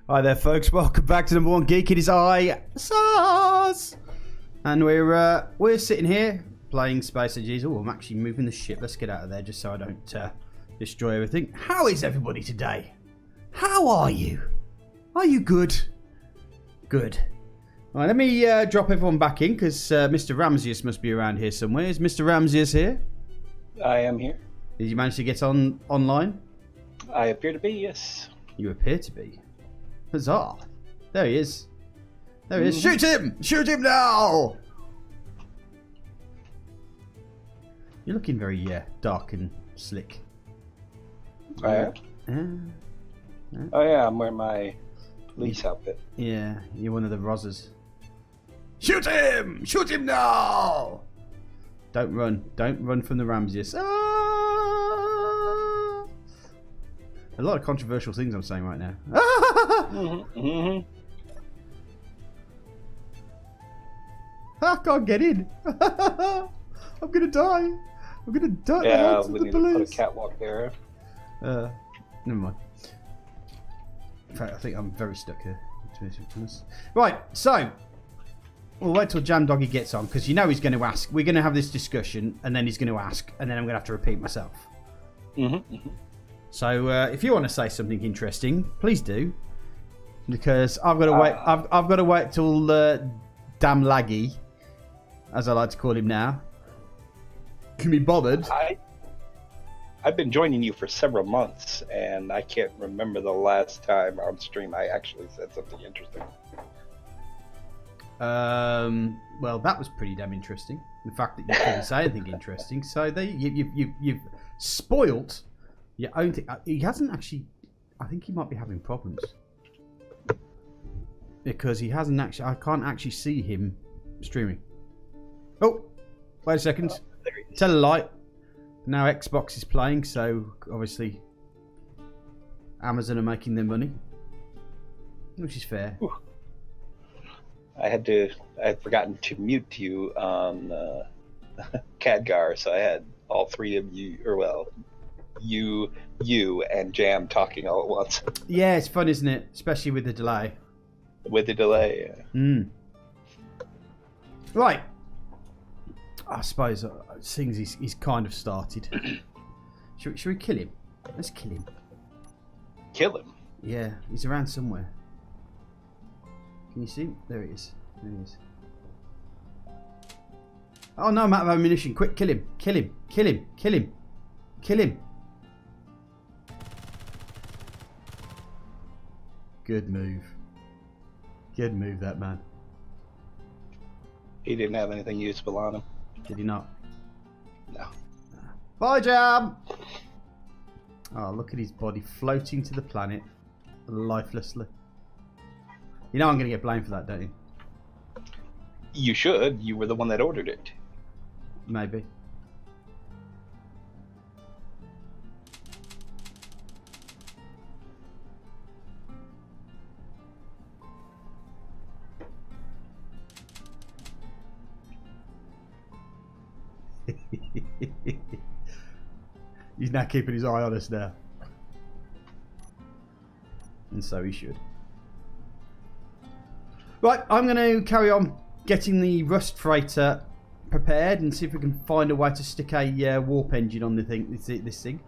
Hi there, folks. Welcome back to number one geek. It is I, Sars, and we're sitting here playing Space Ages. Oh, I'm actually moving the ship. Let's get out of there just so I don't destroy everything. How is everybody today? How are you? Are you good? Good. All right, let me drop everyone back in because Mr. Ramses must be around here somewhere. Is Mr. Ramses here? I am here. Did you manage to get online? I appear to be, yes. You appear to be. Huzzah. There he is. There he is. Shoot him! Shoot him now! You're looking very dark and slick. Oh, yeah, I'm wearing my police outfit. Yeah, you're one of the Rozzers. Shoot him! Shoot him now! Don't run. Don't run from the Ramses. Ah! A lot of controversial things I'm saying right now. I can't get in. I'm gonna die. I'm gonna die. Yeah, we need to put a catwalk there. Never mind. In fact, I think I'm very stuck here. Right, so we'll wait till Jam Doggy gets on because you know he's going to ask. We're going to have this discussion, and then he's going to ask, and then I'm going to have to repeat myself. So if you want to say something interesting, please do, because I've got to wait. I've got to wait till Damn Laggy, as I like to call him now, can be bothered. I've been joining you for several months, and I can't remember the last time on stream I actually said something interesting. Well, that was pretty damn interesting. The fact that you couldn't say anything interesting. So you've spoilt your own thing. He hasn't actually. I think he might be having problems because he hasn't actually. I can't actually see him streaming. Oh, wait a second. Tell a lie. Now Xbox is playing, so obviously Amazon are making their money, which is fair. Ooh. I had forgotten to mute you on Khadgar, so I had all three of you, or well, you, and Jam talking all at once. Yeah, it's fun, isn't it? Especially with the delay. With the delay, yeah. Right. I suppose seeing he's kind of started. Should we kill him? Let's kill him. Kill him? Yeah, he's around somewhere. Can you see him? There he is. There he is. Oh no, I'm out of ammunition. Quick, kill him. Kill him. Kill him. Kill him. Kill him. Good move. Good move, that man. He didn't have anything useful on him. Did he not? No. Bye, Jam! Oh, look at his body floating to the planet lifelessly. You know I'm going to get blamed for that, don't you? You should. You were the one that ordered it. Maybe. He's now keeping his eye on us now. And so he should. Right, I'm going to carry on getting the Rust Freighter prepared and see if we can find a way to stick a warp engine on the thing. This thing.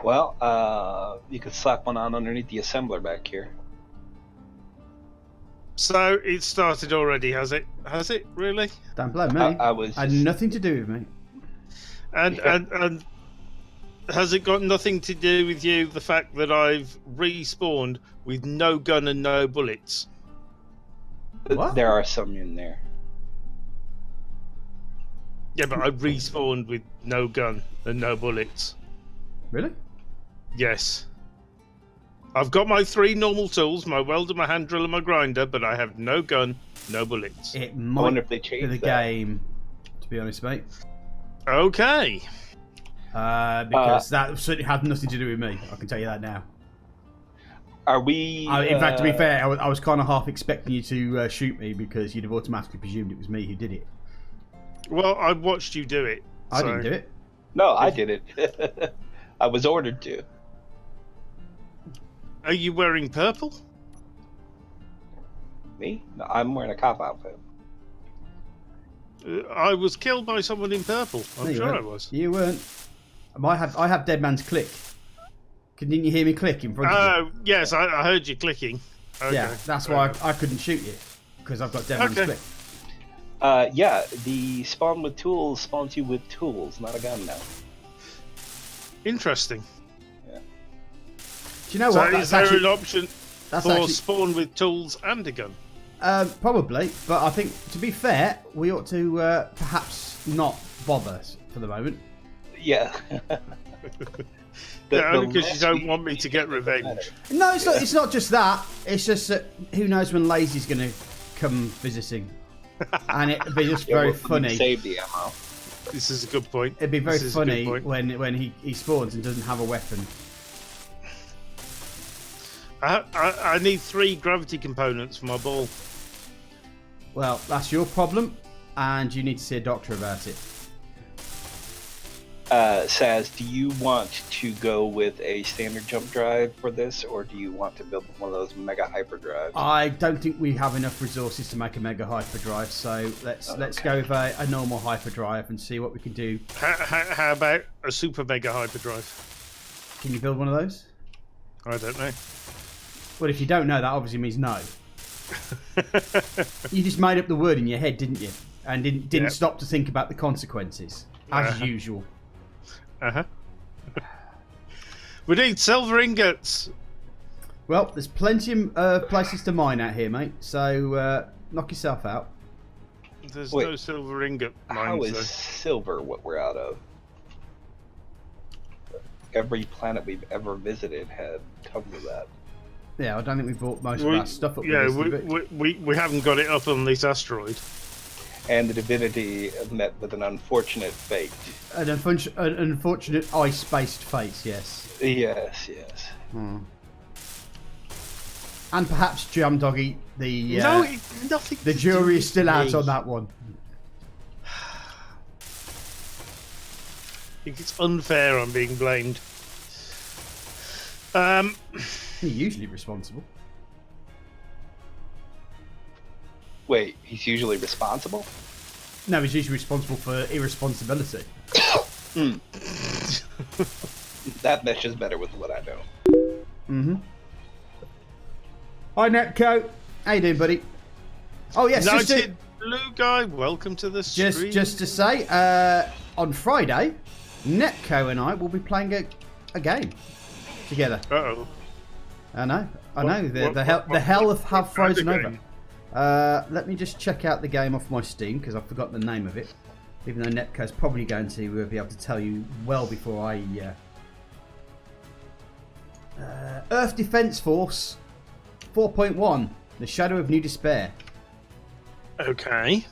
Well, you could slap one on underneath the assembler back here. So it started already, has it? Has it really? Don't blame me. I was had nothing to do with me. And has it got nothing to do with you? The fact that I've respawned with no gun and no bullets. What? There are some in there. Yeah, but I respawned with no gun and no bullets. Really? Yes. I've got my 3 normal tools, my welder, my hand drill, and my grinder, but I have no gun, no bullets. It might be the game, to be honest, mate. Okay. Because that certainly had nothing to do with me. I can tell you that now. Are we... in fact, to be fair, I was kind of half expecting you to shoot me because you'd have automatically presumed it was me who did it. Well, I watched you do it. I didn't do it. No, I did it. I was ordered to. Are you wearing purple? Me? No, I'm wearing a cop outfit. I was killed by someone in purple. I'm No, you sure I weren't. was. You weren't. I have Dead Man's Click. Didn't you hear me click in front of you? Yes, I heard you clicking. Okay. Yeah, that's why I couldn't shoot you. Because I've got Dead Man's Click. Yeah, the spawn with tools spawns you with tools, not a gun now. Interesting. Yeah. Do you know So what? is there an option for actually- spawn with tools and a gun? Probably, but I think, to be fair, we ought to perhaps not bother for the moment. Yeah. Only because you don't want me to get revenge. No, it's not. It's not just that. It's just that who knows when Lazy's going to come visiting, and it'd be just very funny. Save the ammo. This is a good point. It'd be very This is a good funny point. when he spawns and doesn't have a weapon. I need 3 gravity components for my ball. Well, that's your problem, and you need to see a doctor about it. Saz, do you want to go with a standard jump drive for this, or do you want to build one of those mega hyperdrives? I don't think we have enough resources to make a mega hyperdrive, so let's go with a normal hyperdrive and see what we can do. How about a super mega hyperdrive? Can you build one of those? I don't know. Well, if you don't know, that obviously means no. You just made up the word in your head, didn't you? And didn't Yep. stop to think about the consequences, as usual. We need silver ingots. Well, there's plenty of places to mine out here, mate. So knock yourself out. There's Wait, no silver ingot How mines. is though. silver what we're out of? Every planet we've ever visited had tons of that. Yeah, I don't think we brought most of our stuff up. Yeah, with us, did we? we haven't got it up on this asteroid. And the divinity met with an unfortunate fate. An unfortunate ice-based fate, yes. Yes, yes. And perhaps Jam Doggy, the Nothing. the jury is still out on that one. I think it's unfair I'm being blamed. You're usually responsible. Wait, he's usually responsible? No, he's usually responsible for irresponsibility. That meshes better with what I know. Mm-hmm. Hi, Netco. How you doing, buddy? Oh, yes, United Blue Guy, welcome to the stream. just to say, on Friday, Netco and I will be playing a game together. Uh-oh. I know. What- The hell have what frozen kind of over. game? Let me just check out the game off my Steam because I've forgotten the name of it. Even though Netco's probably going to be able to tell you well before I. Earth Defense Force 4.1: The Shadow of New Despair. Okay.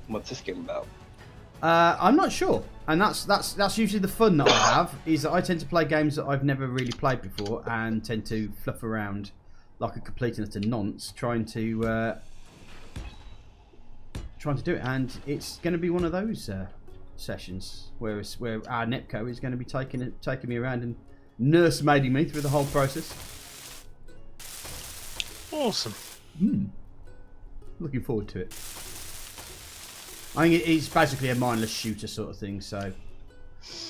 What's this game about? I'm not sure, and that's usually the fun that I have. Is that I tend to play games that I've never really played before and tend to fluff around like a complete and utter nonce trying to do it, and it's going to be one of those sessions where our Netco is going to be taking me around and nursemaiding me through the whole process. Awesome. Looking forward to it. I think it's basically a mindless shooter sort of thing, so,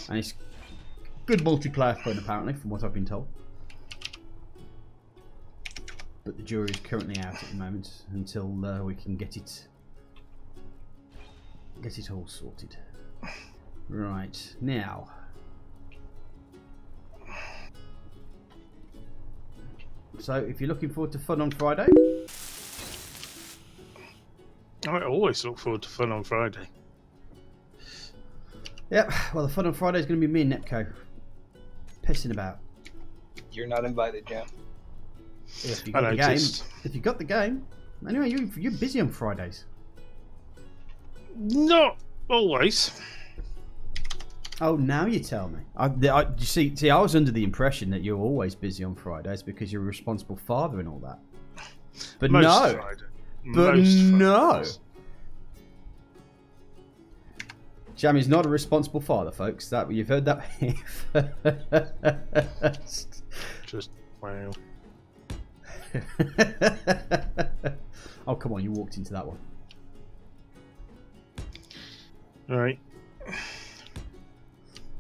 and it's good multiplayer fun apparently, from what I've been told. But the jury is currently out at the moment until we can get it all sorted. Right, now. So, if you're looking forward to fun on Friday, I always look forward to fun on Friday. yep. Well, the fun on Friday is going to be me and Netco pissing about. You're not invited, Jam. If you got the game, noticed. if you got the game. Anyway, you're busy on Fridays. Not always. Oh, now you tell me. You see, I was under the impression that you're always busy on Fridays because you're a responsible father and all that. But Most no. Friday. But Most no. Fridays. Shammy's not a responsible father, folks. That you've heard that first. Just wow. Oh, come on, you walked into that one. All right.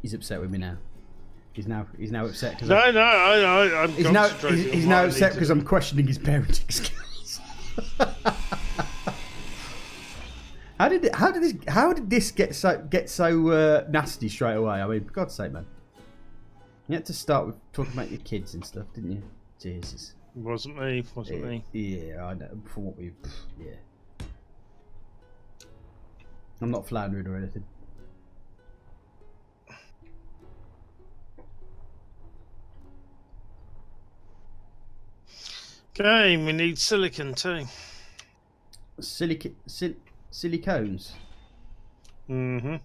He's upset with me now. He's now upset because I'm he's now upset because I'm questioning his parenting skills. How did this get so nasty straight away? I mean, for God's sake, man. You had to start with talking about your kids and stuff, didn't you? Jesus. Wasn't me. Yeah, I know. From what we, yeah. I'm not floundering or anything. Okay, we need silicon too. Silicones. Mm-hmm.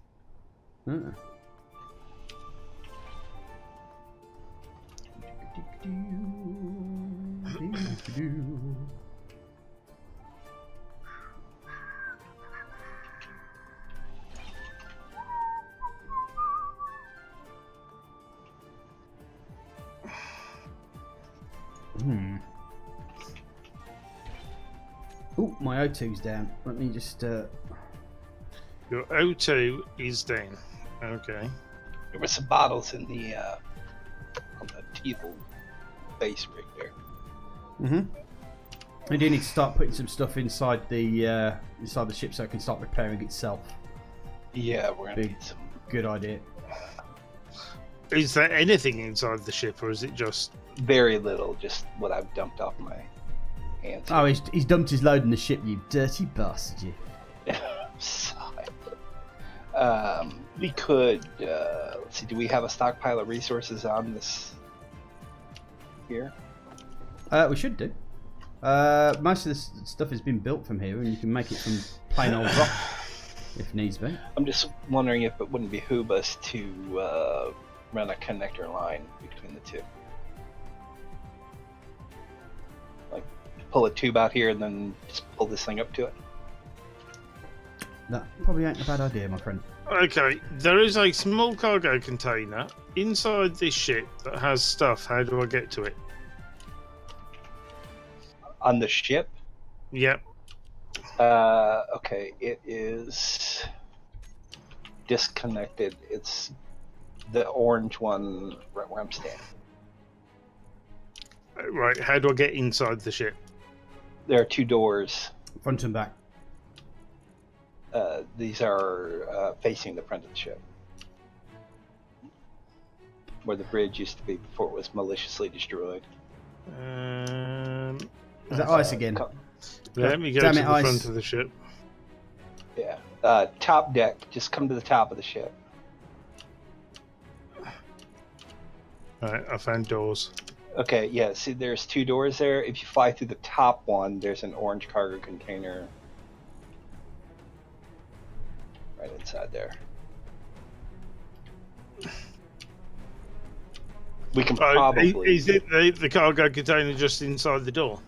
Oh, my O2's down. Let me just. Your O2 is down. Okay. There were some bottles in the on the table base rig there. We do need to start putting some stuff inside the ship so it can start repairing itself. Yeah, we're gonna need some. Good idea. Is there anything inside the ship, or is it just Very little, just what I've dumped off my hands. Oh, he's dumped his load in the ship, you dirty bastard, you. Sorry. We could, let's see, do we have a stockpile of resources on this here? We should do. Most of this stuff has been built from here, and you can make it from plain old rock if needs be. I'm just wondering if it wouldn't behoove us to run a connector line between the two. Like, pull a tube out here and then just pull this thing up to it. That probably ain't a bad idea, my friend. Okay, there is a small cargo container inside this ship that has stuff. How do I get to it? On the ship? Yep. Okay, it is disconnected. It's the orange one right where I'm standing. Right, how do I get inside the ship? There are two doors. Front and back. These are facing the front of the ship. Where the bridge used to be before it was maliciously destroyed. Is that ice again? Let me go Damn to it, the ice. front of the ship. Yeah. Top deck. Just come to the top of the ship. Right, I found doors. Okay, yeah, see there's two doors there. If you fly through the top one, there's an orange cargo container right inside there. We can probably... Is it the cargo container just inside the door?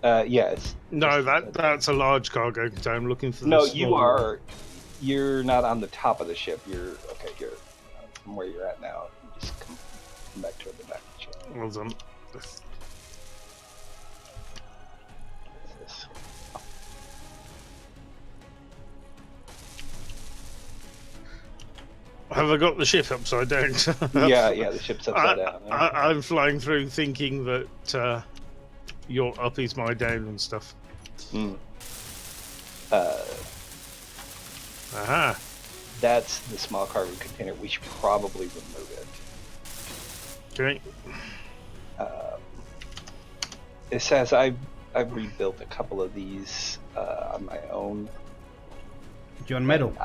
yeah, it's... No, that's a large cargo container. I'm looking for the No, small you one. are... You're not on the top of the ship. You're... Okay, you're from where you're at now. You just come back toward the back of the ship. Well done. What's this? Have I got the ship upside down? Yeah, the ship's upside down. I'm flying through thinking that your up is my down and stuff. Aha. That's the small cargo container. We should probably remove it. Okay. It says I've rebuilt a couple of these on my own. Do you want medal?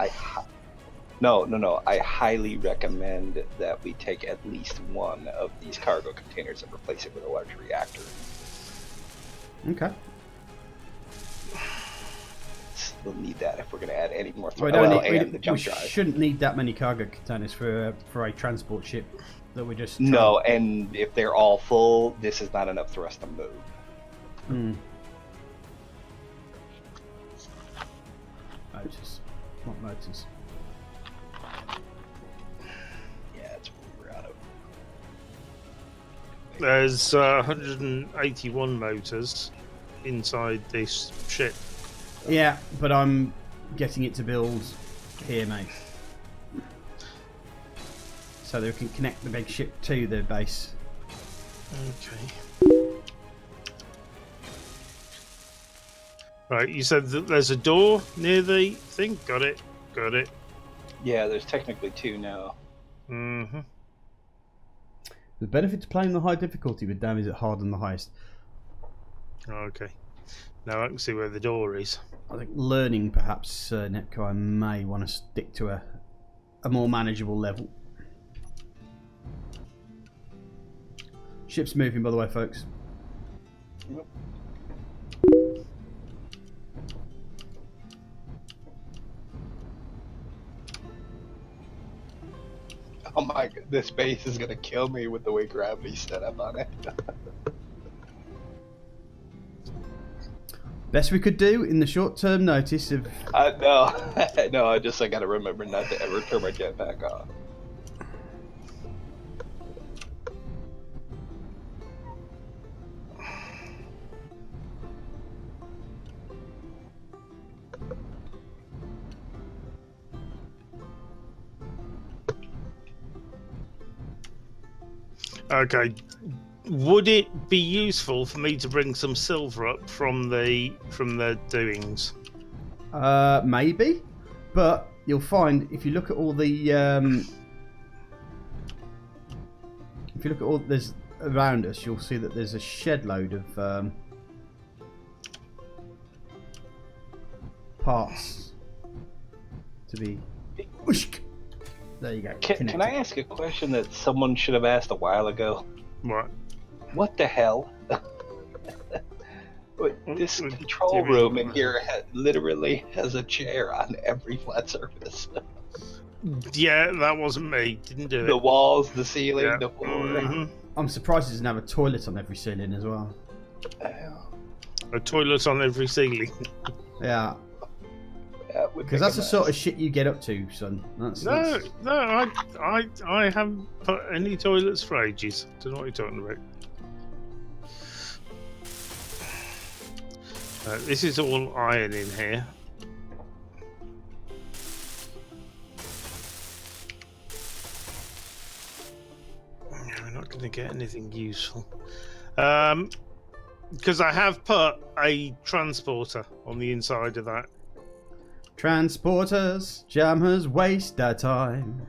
No. I highly recommend that we take at least one of these cargo containers and replace it with a large reactor. Okay. We'll need that if we're going to add any more. We shouldn't need that many cargo containers for a transport ship that we just. No, and if they're all full, this is not enough for us to move. Just not motors. Yeah, that's what we're out of. There's 181 motors inside this ship. Yeah, but I'm getting it to build here, mate. So they can connect the big ship to the base. Okay. Right, you said that there's a door near the thing? Got it. Got it. Yeah, there's technically 2 now. Mm-hmm. The benefit to playing the high difficulty with damage at hard and the highest. Okay. Now I can see where the door is. I think learning, perhaps, Netco, I may want to stick to a more manageable level. Ship's moving, by the way, folks. Yep. Oh my god, this base is gonna kill me with the way gravity's set up on it. Best we could do in the short-term notice of... No, no, I gotta remember not to ever turn my jetpack off. Okay. Would it be useful for me to bring some silver up from the doings? Maybe, but you'll find if you look at all the if you look at all there's around us, you'll see that there's a shed load of parts to be. There you go. Can I ask a question that someone should have asked a while ago? What? What the hell? This control room in here literally has a chair on every flat surface. Yeah, that wasn't me. Didn't do it. The walls, the ceiling, Yeah. the floor. Mhm. I'm surprised it doesn't have a toilet on every ceiling as well. A toilet on every ceiling. Yeah, because that's the sort of shit you get up to, son. That's No, I haven't put any toilets for ages. Don't know what you're talking about. This is all iron in here. We're not going to get anything useful. Because I have put a transporter on the inside of that. transporters, jammers, waste our time.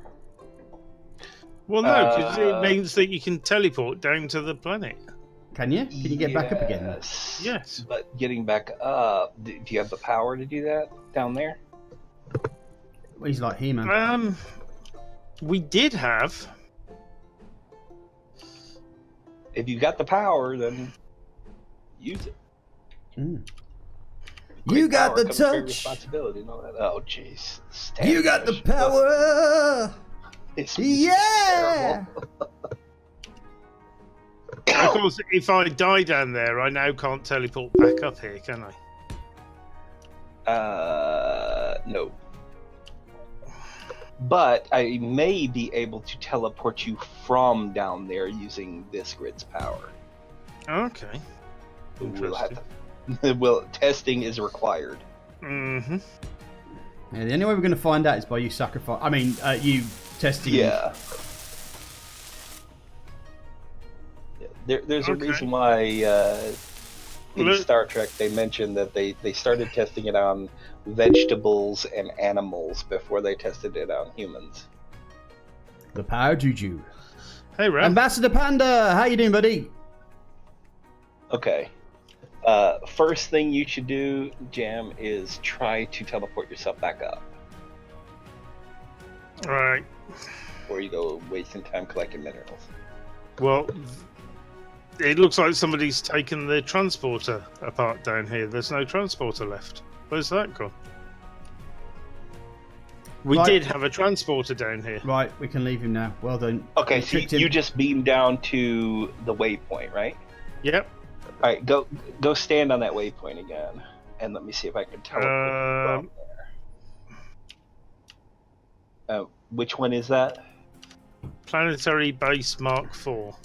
Well, no, because it means that you can teleport down to the planet. Can you? Can you get back up again? Yes. But getting back up, do you have the power to do that down there? Well, he's like He-Man. We did have. If you got the power, then use it. Mm. Great You got power the comes great touch. responsibility and all that. Oh, jeez. You got the power. It's Yeah. Of course, if I die down there, I now can't teleport back up here, can I? No. But I may be able to teleport you from down there using this grid's power. Okay. We'll have to, well, testing is required. Mm-hmm. Yeah, the only way we're going to find out is by you sacrifice. I mean, you testing. Yeah. There's a reason why in Star Trek they mentioned that they started testing it on vegetables and animals before they tested it on humans. The power juju. Hey, Ram. Ambassador Panda, how you doing, buddy? Okay. First thing you should do, Jam, is try to teleport yourself back up. All right. Before you go wasting time collecting minerals. Well, it looks like somebody's taken the transporter apart down here. There's no transporter left. Where's that gone? We Right. did have a transporter down here. Right, we can leave him now. Well done. Okay, We so tricked him. you just beam down to the waypoint, right? Yep. All right, go stand on that waypoint again, and let me see if I can teleport you from there. Which one is that? Planetary Base Mark IV.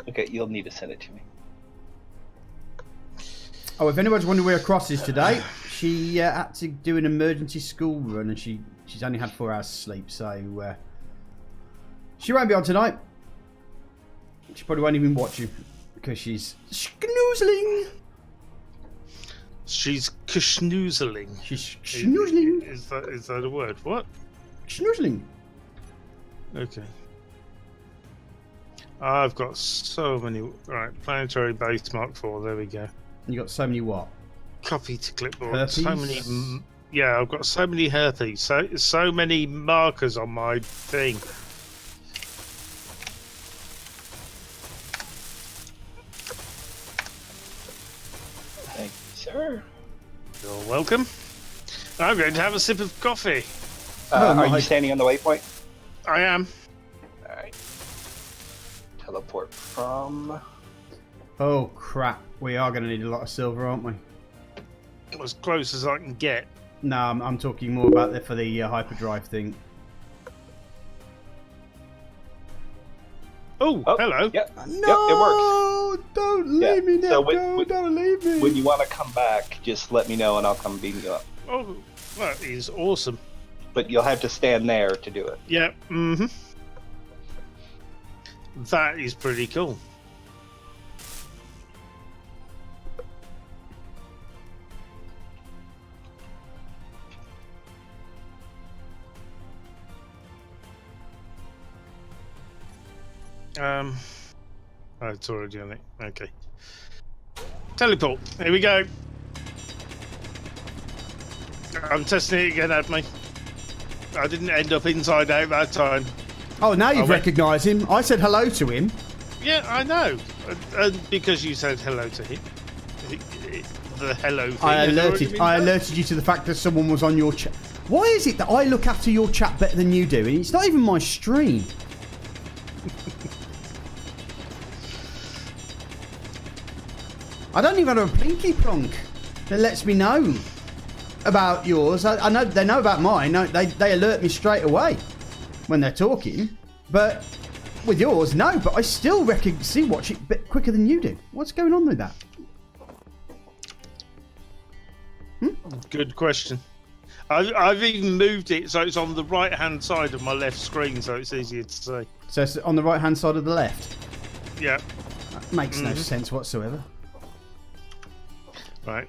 Okay, you'll need to send it to me. Oh, if anyone's wondering where Cross is today, she had to do an emergency school run, and she's only had 4 hours sleep, so she won't be on tonight. She probably won't even watch you because she's schnoozling. She's kshnoozling. She's schnoozling. Is that a word? What? Schnoozling. Okay. I've got so many. Right, Planetary Base Mark IV. There we go. You got so many what? Copy to clipboard. Herpes? So many. Yeah, I've got so many herpes. So many markers on my thing. Thank you, sir. You're welcome. I'm going to have a sip of coffee. Are you standing on the waypoint? I am. All right. Teleport from. Oh crap! We are going to need a lot of silver, aren't we? As close as I can get. No, I'm talking more about for the hyperdrive thing. Oh, hello. Yep. No, Yep, it works. Don't leave me, So Neko. Don't leave me. When you want to come back, just let me know and I'll come beam you up. Oh, that is awesome. But you'll have to stand there to do it. Yeah. Mm-hmm. That is pretty cool. Oh, it's already on it. Okay. Teleport. Here we go. I'm testing it again, Adme. I didn't end up inside out that time. Oh, now you've wait. recognised him. I said hello to him. Yeah, I know. Because you said hello to him. The hello thing. I has already been done. alerted you to the fact that someone was on your chat. Why is it that I look after your chat better than you do? And it's not even my stream. I don't even have a pinky plonk that lets me know about yours. I know they know about mine. No, they alert me straight away when they're talking. But with yours, no. But I still watch it a bit quicker than you do. What's going on with that? Good question. I've even moved it so it's on the right hand side of my left screen, so it's easier to see. So it's on the right hand side of the left. Yeah. That makes no sense whatsoever. Right.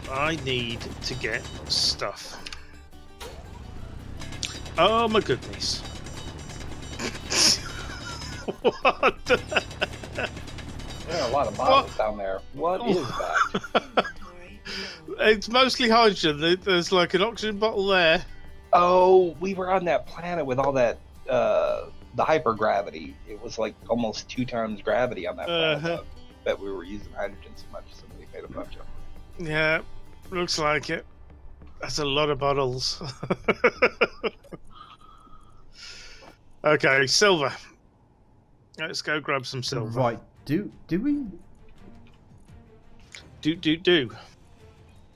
I need to get stuff. Oh my goodness. What the? There are a lot of bottles down there. What is that? It's mostly hydrogen. There's like an oxygen bottle there. Oh, we were on that planet with all that, the hypergravity. It was like almost 2 times gravity on that planet. Bet we were using hydrogen so much, somebody made a bunch of them. Yeah, looks like it. That's a lot of bottles. Okay, silver. Let's go grab some silver. Right. Do we? Do.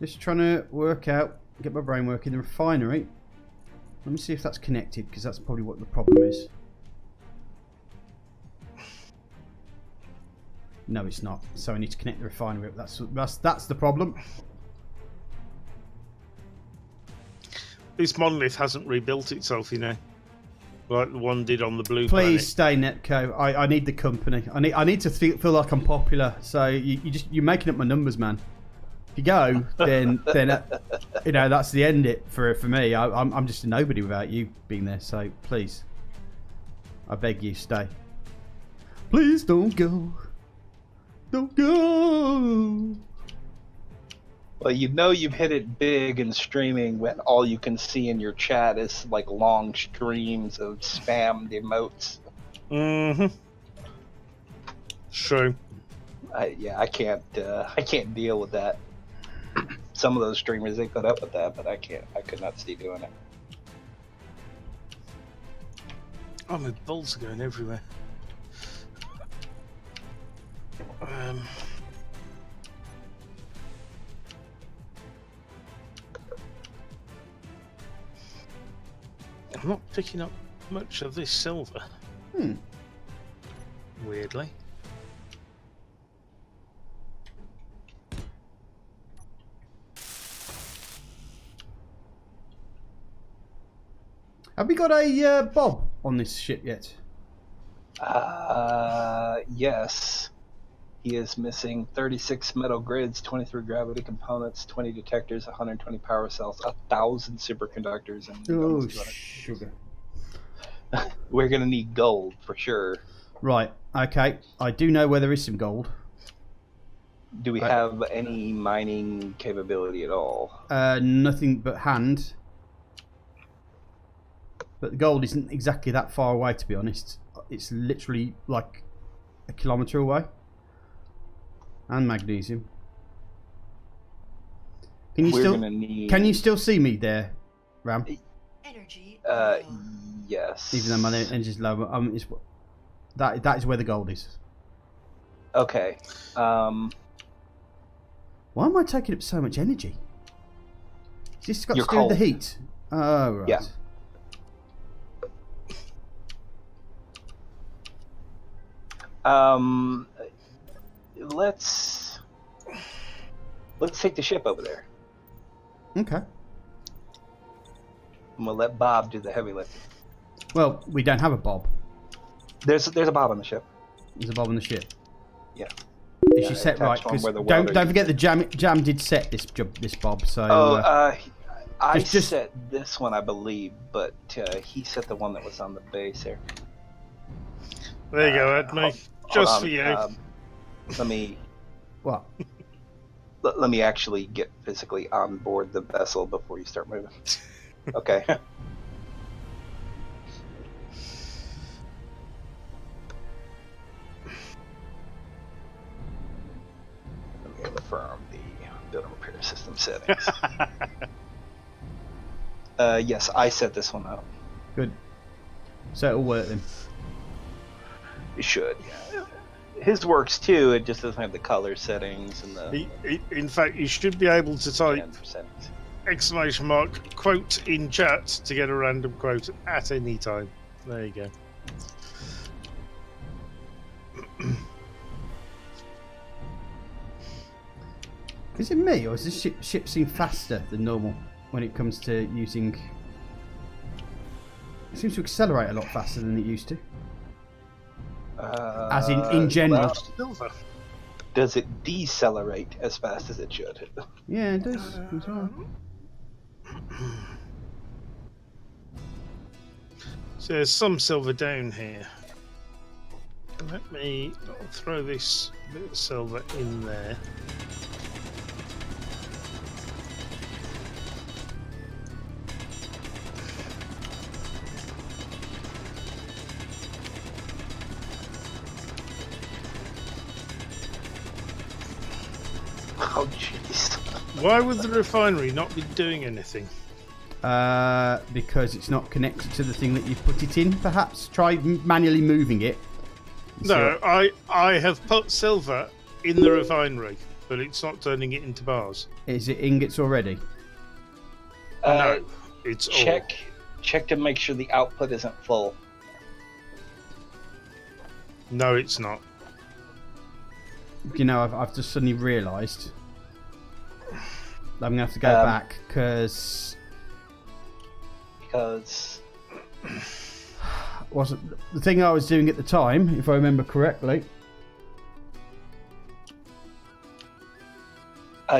Just trying to work out, get my brain working. The refinery. Let me see if that's connected, because that's probably what the problem is. No, it's not. So I need to connect the refinery up. That's the problem. This monolith hasn't rebuilt itself, you know, like the one did on the blue Please planet. stay, Netco. I need the company. I need to feel like I'm popular. So you're making up my numbers, man. If you go, then you know that's the end. It for me. I'm just a nobody without you being there. So please, I beg you, stay. Please don't go. Don't go. Well, you know you've hit it big in streaming when all you can see in your chat is like long streams of spammed emotes. Mm-hmm. True. I can't deal with that. Some of those streamers, they put up with that, but I could not see doing it. Oh, my balls are going everywhere. I'm not picking up much of this silver. Weirdly. Have we got a Bob on this ship yet? Yes. He is missing 36 metal grids, 23 gravity components, 20 detectors, 120 power cells, 1,000 superconductors, and Oh, sugar. We're gonna need gold for sure. Right. Okay. I do know where there is some gold. Do we have any mining capability at all? Nothing but hand. But the gold isn't exactly that far away, to be honest. It's literally like a kilometre away. And magnesium. Can you still see me there, Ram? Energy. Yes. Even though my engine's low, that is where the gold is. Okay. Why am I taking up so much energy? Is this got to do with the heat? Oh, right. Yeah. Let's take the ship over there. Okay. And we'll let Bob do the heavy lifting. Well, we don't have a Bob. There's a Bob on the ship. There's a Bob on the ship. Yeah. Is she set right? Don't forget the Jam did set this Bob. So. I set this one, I believe, but he set the one that was on the base there. There you go, Edmund. Just for you. Let me. What? Let me actually get physically on board the vessel before you start moving. Okay. Let me confirm the building repair system settings. Yes, I set this one up. Good. So it'll work then. It should. Yeah. His works too. It just doesn't have the color settings and the. In fact, you should be able to type ! Quote in chat to get a random quote at any time. There you go. Is it me, or does this ship seem faster than normal when it comes to using? It seems to accelerate a lot faster than it used to. As in general. Silver. Does it decelerate as fast as it should? Yeah, it does. As well. So there's some silver down here. Let me throw this bit of silver in there. Oh, jeez. Why would the refinery not be doing anything? Because it's not connected to the thing that you put it in, perhaps. Try manually moving it. No, I have put silver in the refinery, but it's not turning it into bars. Is it ingots already? No, it's ore. Check to make sure the output isn't full. No, it's not. You know, I've just suddenly realised I'm going to have to go back because wasn't the thing I was doing at the time, if I remember correctly.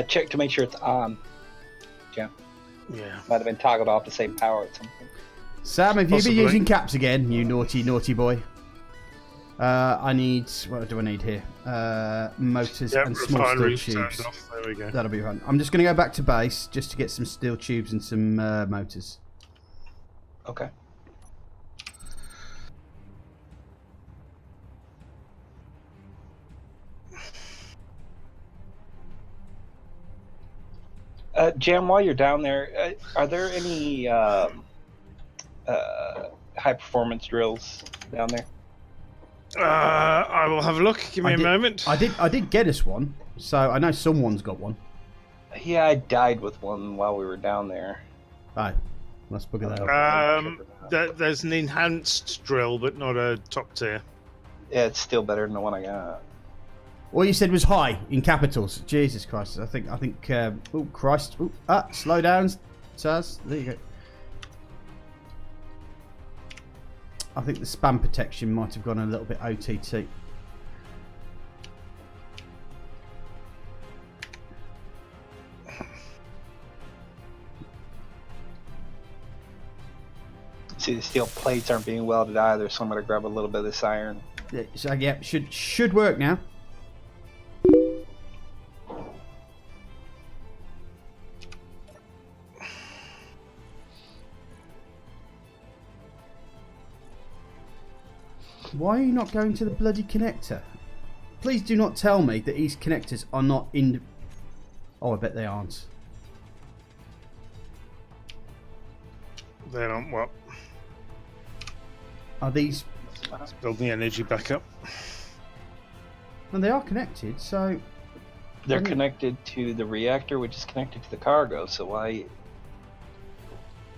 Check to make sure it's on. Yeah. Yeah. Might have been toggled off to save power at some point. Sam, have Possibly. you been using caps again, you naughty boy? I need. What do I need here? Motors and small steel tubes. There we go. That'll be fun. I'm just going to go back to base just to get some steel tubes and some motors. Okay. Jam, while you're down there, are there any high performance drills down there? I will have a look. Give me a moment. I did get us one, so I know someone's got one. Yeah, I died with one while we were down there. Oh. Let's bugger that up. There's an enhanced drill, but not a top tier. Yeah, it's still better than the one I got. All you said was high in capitals. Jesus Christ! I think. Oh Christ! Slow down, Saz. There you go. I think the spam protection might have gone a little bit OTT. See, the steel plates aren't being welded either, so I'm going to grab a little bit of this iron. Yeah, so yeah, should work now. Why are you not going to the bloody connector? Please do not tell me that these connectors are not in... Oh, I bet they aren't. They're not what? Are these... Let's build the energy back up. Well, they are connected, so... They're connected to the reactor, which is connected to the cargo, so why...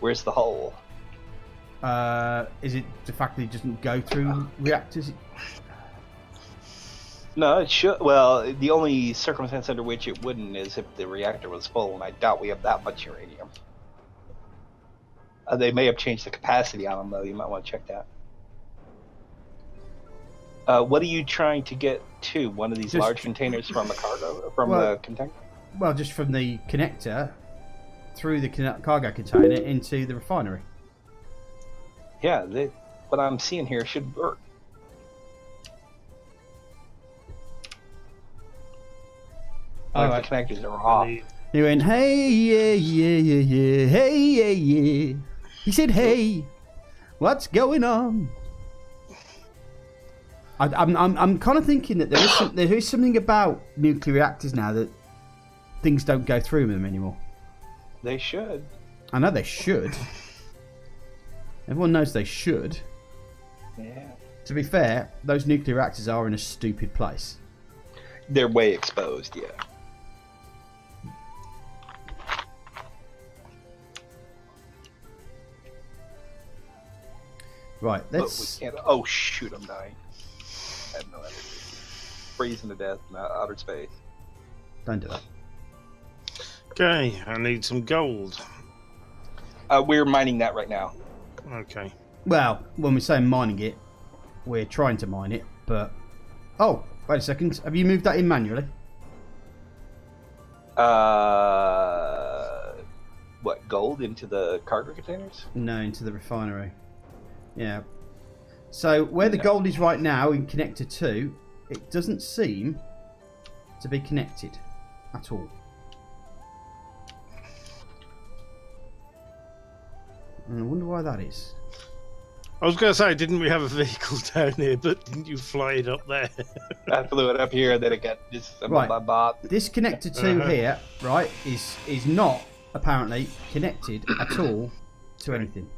Where's the hole? Is it the fact that it doesn't go through reactors? No, it should. Well, the only circumstance under which it wouldn't is if the reactor was full, and I doubt we have that much uranium. They may have changed the capacity on them, though. You might want to check that. What are you trying to get to? One of these large containers from the cargo, the container? Well, just from the connector through the cargo container into the refinery. Yeah, what I'm seeing here should work. Oh, the connectors are off. He went, hey, yeah, hey, yeah. He said, hey, what's going on? I'm kind of thinking that there is something about nuclear reactors now that things don't go through them anymore. They should. I know they should. Everyone knows they should. Yeah. To be fair, those nuclear reactors are in a stupid place. They're way exposed, yeah. Right, let's... Oh, shoot, I'm dying. I have no energy. Freezing to death in outer space. Don't do that. Okay, I need some gold. We're mining that right now. Okay. Well, when we say mining it, we're trying to mine it, but... Oh, wait a second. Have you moved that in manually? What, gold into the cargo containers? No, into the refinery. Yeah. So, where the gold is right now in connector 2, it doesn't seem to be connected at all. And I wonder why that is. I was going to say, didn't we have a vehicle down here, but didn't you fly it up there? I flew it up here, and then it got disassembled by bot. This connector 2 here, right, is not apparently connected at all to anything.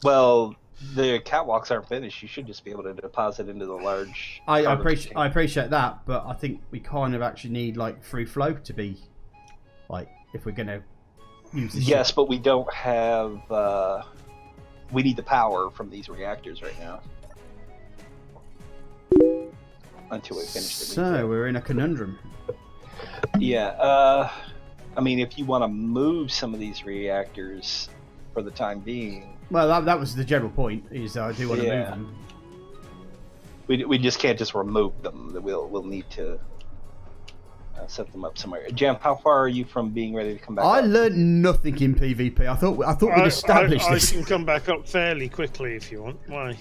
Well, the catwalks aren't finished. You should just be able to deposit into the large... I appreciate that, but I think we kind of actually need, like, free flow to be, like, if we're going to use this Yes, ship. but we don't have... we need the power from these reactors right now. Until we finish the So, we're in a conundrum. Yeah, I mean, if you want to move some of these reactors for the time being... Well, that was the general point, is I do want to move them. We just can't just remove them. We'll need to set them up somewhere. Jam, how far are you from being ready to come back I up? learned nothing in PvP. I thought we'd established this. I can come back up fairly quickly if you want. Why?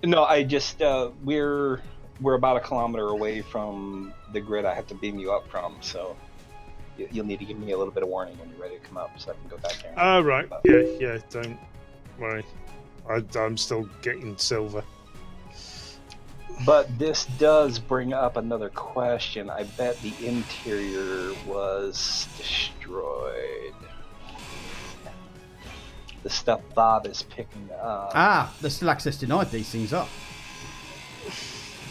No, I just we're about 1 kilometer away from the grid I have to beam you up from, so you'll need to give me a little bit of warning when you're ready to come up, so I can go back there. Oh right, yeah. Don't worry, I'm still getting silver. But this does bring up another question. I bet the interior was destroyed. The stuff Bob is picking up. Ah, there's still access denied these things up.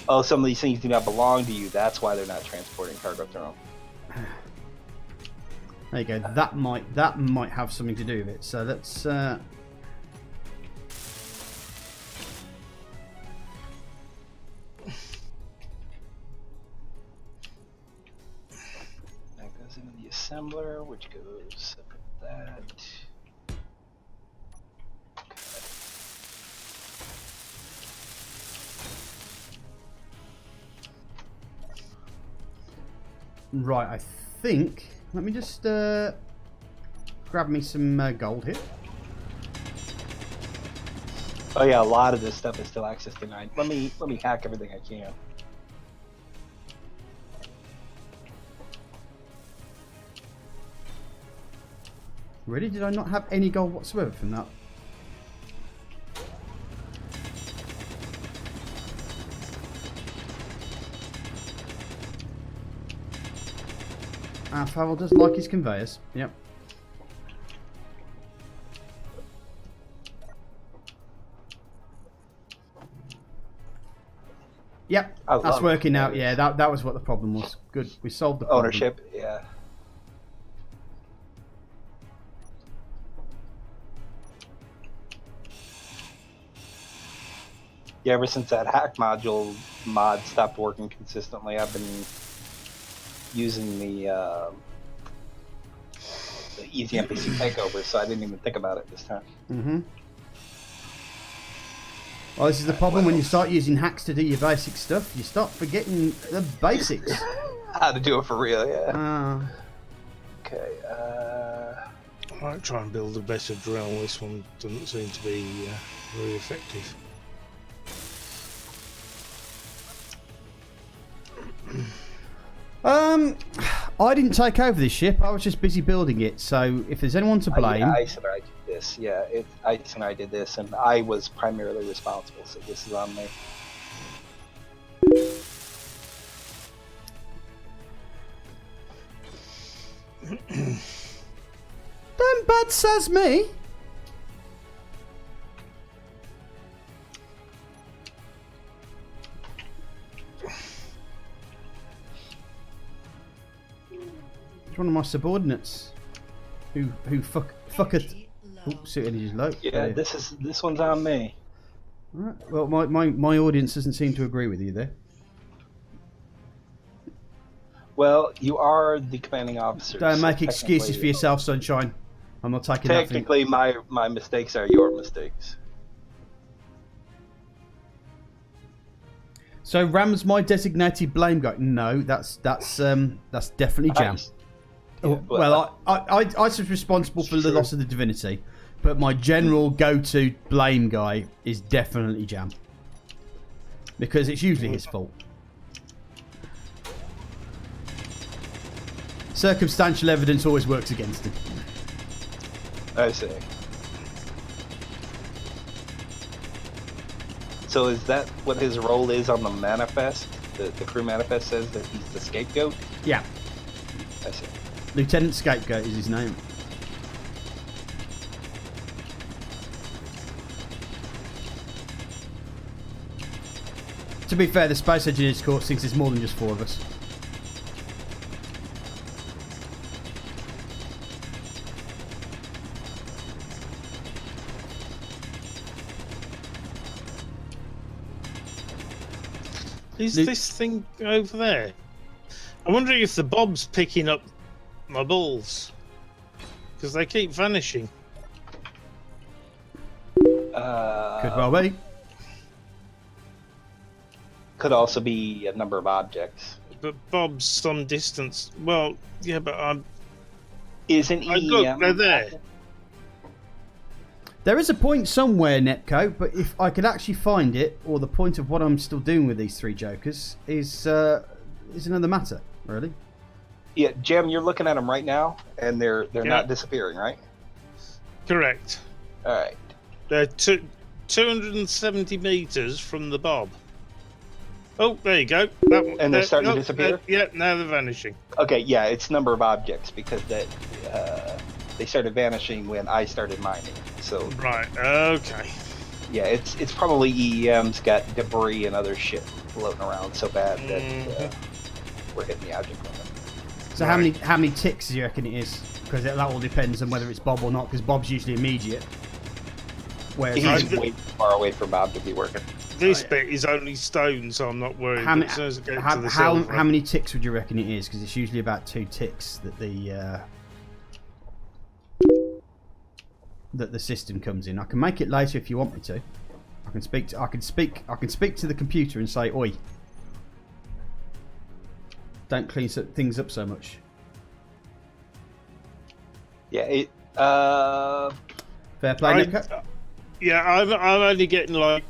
Oh, some of these things do not belong to you. That's why they're not transporting cargo through them. There you go. That might have something to do with it. So let's. That goes into the assembler, which goes up with that. Right, I think. Let me just grab me some gold here. Oh yeah, a lot of this stuff is still access denied. Let me hack everything I can. Really? Did I not have any gold whatsoever from that? Farrell does like his conveyors. Yep. Yep, that's working out. Yeah, that was what the problem was. Good, we solved the problem. Ownership, yeah. Yeah, ever since that hack module mod stopped working consistently, I've been using the easy NPC takeover, so I didn't even think about it this time. Mm-hmm. Well, this is the problem when you start using hacks to do your basic stuff. You start forgetting the basics. How to do it for real, yeah. Okay, I might try and build a better drill. This one doesn't seem to be very effective. I didn't take over this ship. I was just busy building it. So if there's anyone to blame, Ice and I did this. Yeah, Ice and I did this, and I was primarily responsible. So this is on me. Damn bad says me. It's one of my subordinates who fucketh. Oops, energy's low. Yeah, this one's on me. Right. Well, my audience doesn't seem to agree with you there. Well, you are the commanding officer. Don't make excuses for yourself, Sunshine. I'm not taking that. Technically, my mistakes are your mistakes. So Ram's my designated blame guy. No, that's definitely Jam. Well, I was responsible for the loss of the divinity, but my general go-to blame guy is definitely Jam, because it's usually his fault. Circumstantial evidence always works against him. I see. So is that what his role is on the manifest? The crew manifest says that he's the scapegoat? Yeah. I see. Lieutenant Scapegoat is his name. To be fair, the Space Engineers Corps thinks there's more than just 4 of us. Is this thing over there? I'm wondering if the bob's picking up my balls, because they keep vanishing. Could well be. Could also be a number of objects. But Bob's some distance. Well, yeah, but I'm. Isn't look, they're there. There is a point somewhere, Netco, but if I could actually find it, or the point of what I'm still doing with these 3 jokers, is another matter, really. Yeah, Jim, you're looking at them right now, and they're not disappearing, right? Correct. All right. They're 270 meters from the Bob. Oh, there you go. That one, and they're starting to disappear? Yeah, now they're vanishing. Okay, yeah, it's number of objects, because they started vanishing when I started mining. So right, okay. Yeah, it's probably EEM's got debris and other shit floating around so bad that we're hitting the object limit. So how many ticks do you reckon it is? because that all depends on whether it's Bob or not, because Bob's usually immediate. Whereas He's way too far away from Bob to be working. This bit is only stone, so I'm not worried. how, As soon as I get to the how silver, many ticks would you reckon it is? Because it's usually about 2 ticks that the system comes in. I can make it later if you want me to. I can speak to the computer and say, "Oi, don't clean things up so much." Yeah, Fair play, Nick. yeah, I'm only getting like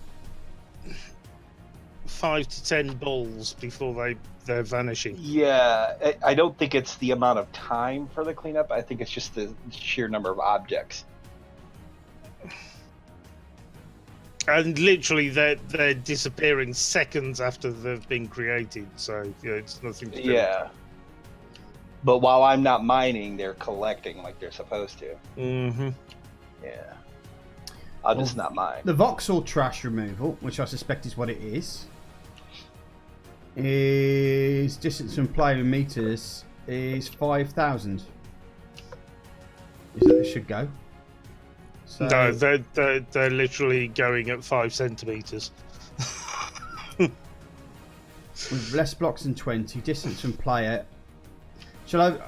5 to 10 balls before they're vanishing. yeah. I don't think it's the amount of time for the cleanup. I think it's just the sheer number of objects. And literally, they're disappearing seconds after they've been created. So yeah, it's nothing to do. Yeah. But while I'm not mining, they're collecting like they're supposed to. Mm-hmm. Yeah. I'll just not mine. The voxel trash removal, which I suspect is what it is distance from player meters is 5,000. Is that it should go? So, No, they're literally going at 5 centimeters. with less blocks than 20, distance from player. Shall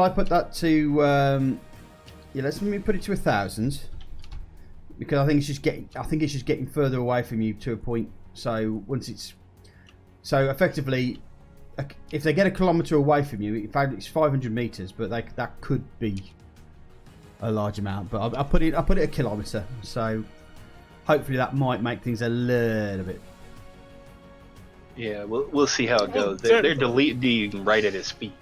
I put that to? Yeah, let me put it to 1,000 because I think it's just getting further away from you to a point. So effectively, if they get a kilometre away from you, in fact it's 500 meters, but that could be a large amount. But I put it a kilometre, so hopefully that might make things a little bit. Yeah, we'll see how it goes. They're deleting right at his feet.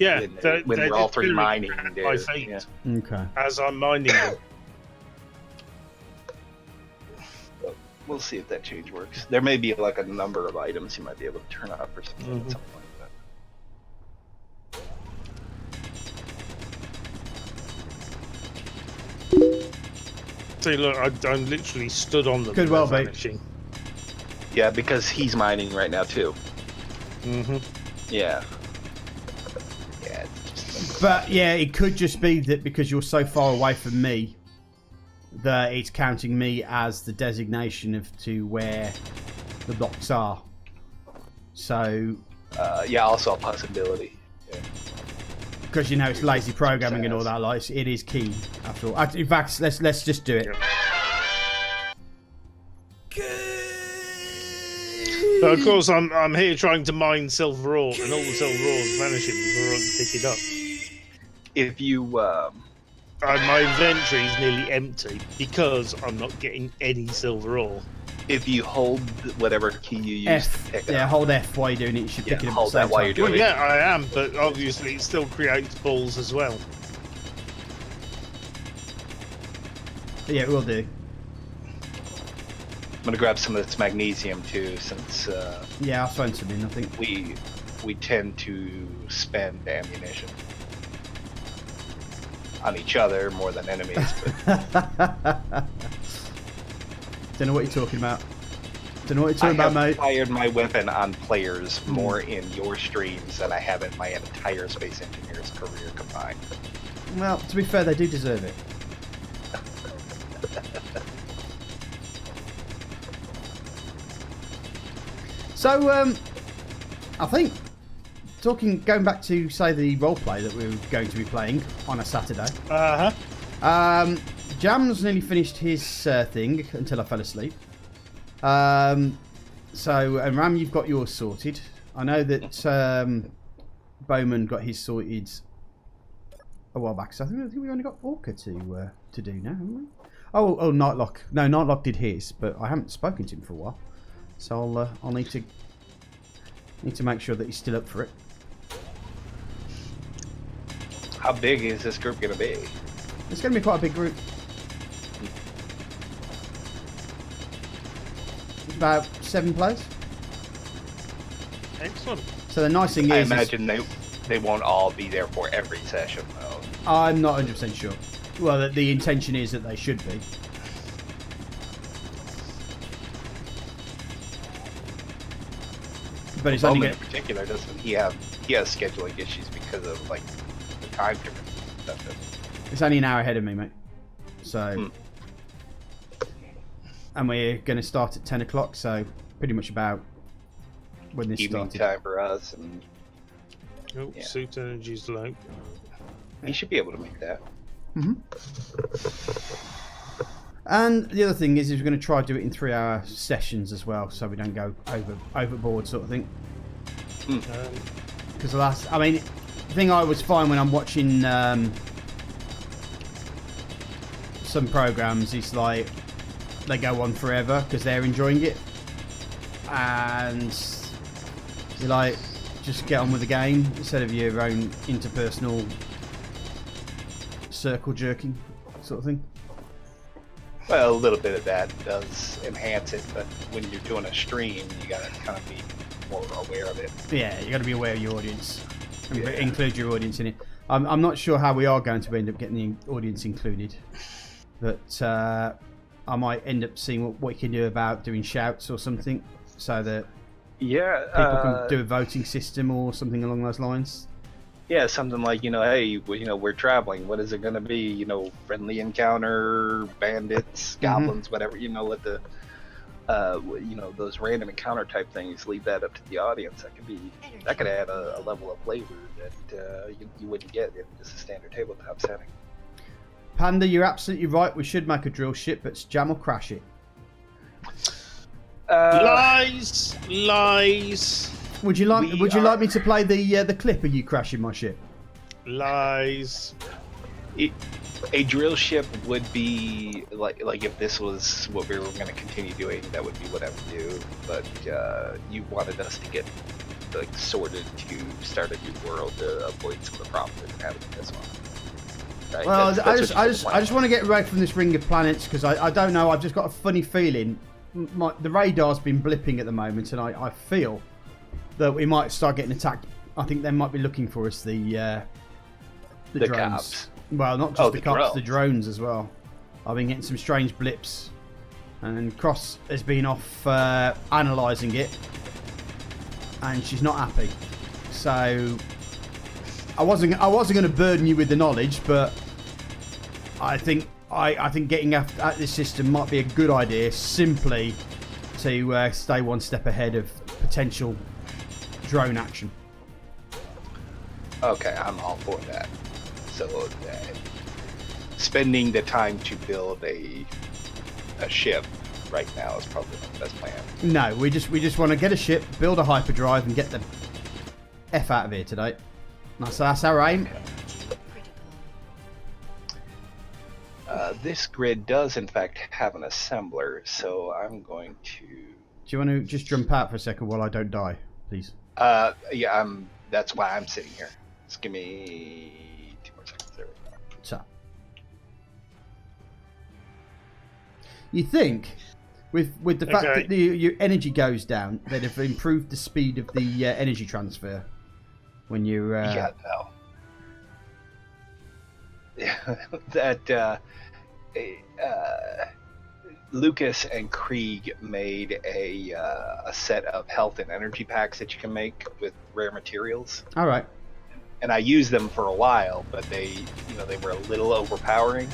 Yeah, when we're all three mining. My feet, yeah. Okay. as I'm mining them. We'll see if that change works. There may be like a number of items you might be able to turn off or something. Mm-hmm. Something like that. See, look, I'm literally stood on them. Could well be. vanishing. Yeah, because he's mining right now too. Mm-hmm. Yeah. Yeah. It's just But yeah, it could just be that because you're so far away from me, that it's counting me as the designation to where the blocks are. So, yeah, also a possibility. Yeah. because it's lazy programming and all that, like it is key after all. In fact, let's just do it. So of course, I'm here trying to mine silver ore, and all the silver ore is vanishing before I can pick it up. If you My inventory is nearly empty because I'm not getting any silver ore. if you hold whatever key you use F. to pick Yeah, up, hold F while you're doing it. You should pick it up. hold at the that same while time. you're doing Well, it. yeah, I am, but obviously it still creates balls as well. Yeah, it will do. I'm gonna grab some of this magnesium too, since Yeah, I'll find some in. I think. we tend to spend ammunition on each other more than enemies. But Don't know what you're talking about. Don't know what you're talking about, I mate. have fired my weapon on players more in your streams than I have in my entire Space Engineers career combined. Well, to be fair, they do deserve it. So, I think going back to say the roleplay that we were going to be playing on a Saturday. Jam's nearly finished his thing until I fell asleep. And Ram, you've got yours sorted. I know that Bowman got his sorted a while back. So I think we only got Orca to do now, haven't we? Oh, Nightlock. No, Nightlock did his, but I haven't spoken to him for a while. So I'll need to make sure that he's still up for it. How big is this group gonna be? It's going to be quite a big group. It's about 7 players. Excellent. So the nice thing I is, imagine they won't all be there for every session though. I'm not 100% sure. Well, the intention is that they should be. But it's only Bowman going in particular, doesn't he has scheduling issues because of like the time difference? It's only an hour ahead of me, mate. So, and we're going to start at 10 o'clock. So, pretty much about when this Evening started. time for us, and Oh, suit energy's low. you should be able to make that. And the other thing is we're going to try to do it in 3-hour sessions as well, so we don't go overboard, sort of thing. Because the last, I mean, the thing I always find when I'm watching some programs is like they go on forever because they're enjoying it, and you like just get on with the game instead of your own interpersonal circle jerking sort of thing. Well, a little bit of that does enhance it, but when you're doing a stream, you gotta kind of be more aware of it. Yeah, you got to be aware of your audience and include your audience in it. I'm not sure how we are going to end up getting the audience included, but I might end up seeing what you can do about doing shouts or something, so that Yeah, people can do a voting system or something along those lines. yeah, something like, hey, we're traveling. What is it gonna be? Friendly encounter, bandits, goblins, whatever. Let the those random encounter type things, leave that up to the audience. That could add a level of flavor that you wouldn't get in just a standard tabletop setting. Panda, you're absolutely right. We should make a drill ship, but it's jam or crash it. Lies. Would you like me to play the clip of you crashing my ship? Lies. A drill ship would be like if this was what we were going to continue doing, that would be what I would do. But you wanted us to get sorted to start a new world to avoid some of the problems that we're having in this one. Right? Well, That's I just want to get away from this ring of planets because I don't know. I've just got a funny feeling. The radar's been blipping at the moment, and I feel that we might start getting attacked. I think they might be looking for us. The drones. Cops. Well, not just the cops, drones. the drones as well. I've been getting some strange blips, and Cross has been off analysing it, and she's not happy. So I wasn't going to burden you with the knowledge, but I think getting at this system might be a good idea, simply to stay one step ahead of potential drone action. Okay, I'm all for that. So, spending the time to build a ship right now is probably not the best plan. No, we just want to get a ship, build a hyperdrive, and get the F out of here today. That's our aim. This grid does, in fact, have an assembler, so I'm going to... Do you want to just jump out for a second while I don't die, please? Yeah, that's why I'm sitting here. Just give me 2 more seconds. There we go. So, you think with the fact that your energy goes down, they'd have improved the speed of the energy transfer when you Yeah, no. That Lucas and Krieg made a set of health and energy packs that you can make with rare materials. all right. And I used them for a while, but they were a little overpowering.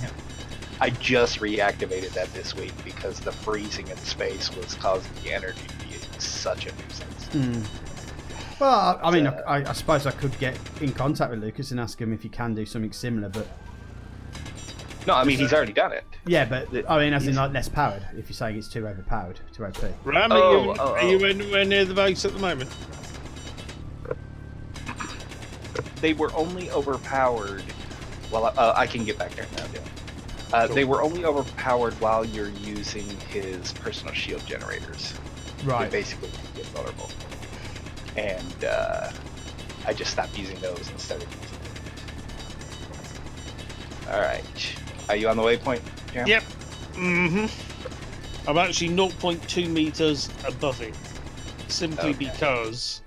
I just reactivated that this week because the freezing in space was causing the energy to be such a nuisance. Well, I mean, I suppose I could get in contact with Lucas and ask him if he can do something similar, but No, I mean, he's already done it. yeah, but I mean, as in like less powered. If you're saying it's too overpowered, too OP. Ram, are you anywhere near the base at the moment? They were only overpowered. Well, I can get back there now. Yeah. Cool. They were only overpowered while you're using his personal shield generators. Right. They basically get vulnerable. And I just stopped using those instead of using them. All right. Are you on the waypoint, Jam? Yep. I'm actually 0.2 meters above it, simply because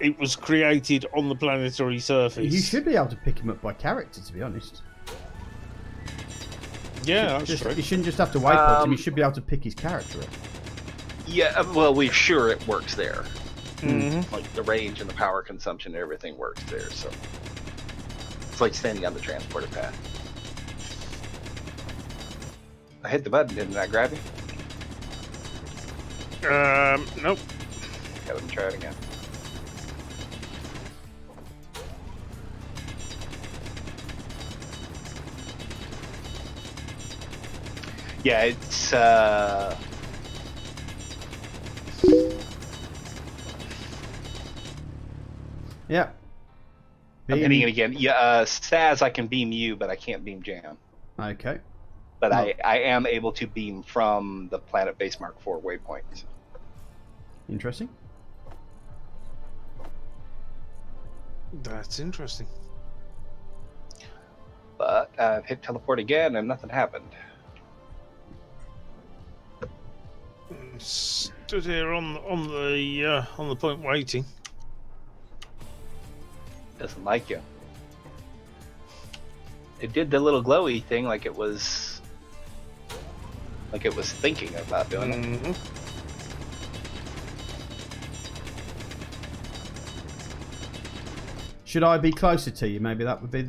it was created on the planetary surface. You should be able to pick him up by character, to be honest. Yeah, that's true. You shouldn't just have to waypoint him. You should be able to pick his character up. Yeah, well, we're sure it works there. Mm-hmm. Like the range and the power consumption and everything works there, so. It's like standing on the transporter path. I hit the button, didn't I grab you? Nope. Okay, let me try it again. Yeah, it's Yeah. I'm hitting it again. Yeah, Saz, I can beam you, but I can't beam Jam. Okay. But Well- I am able to beam from the Planet Base Mark IV waypoint. Interesting. That's interesting. But I've hit teleport again and nothing happened. Stood here on the point waiting. Doesn't like you. It did the little glowy thing like it was thinking about doing it. Mhm. Should I be closer to you? Maybe that would be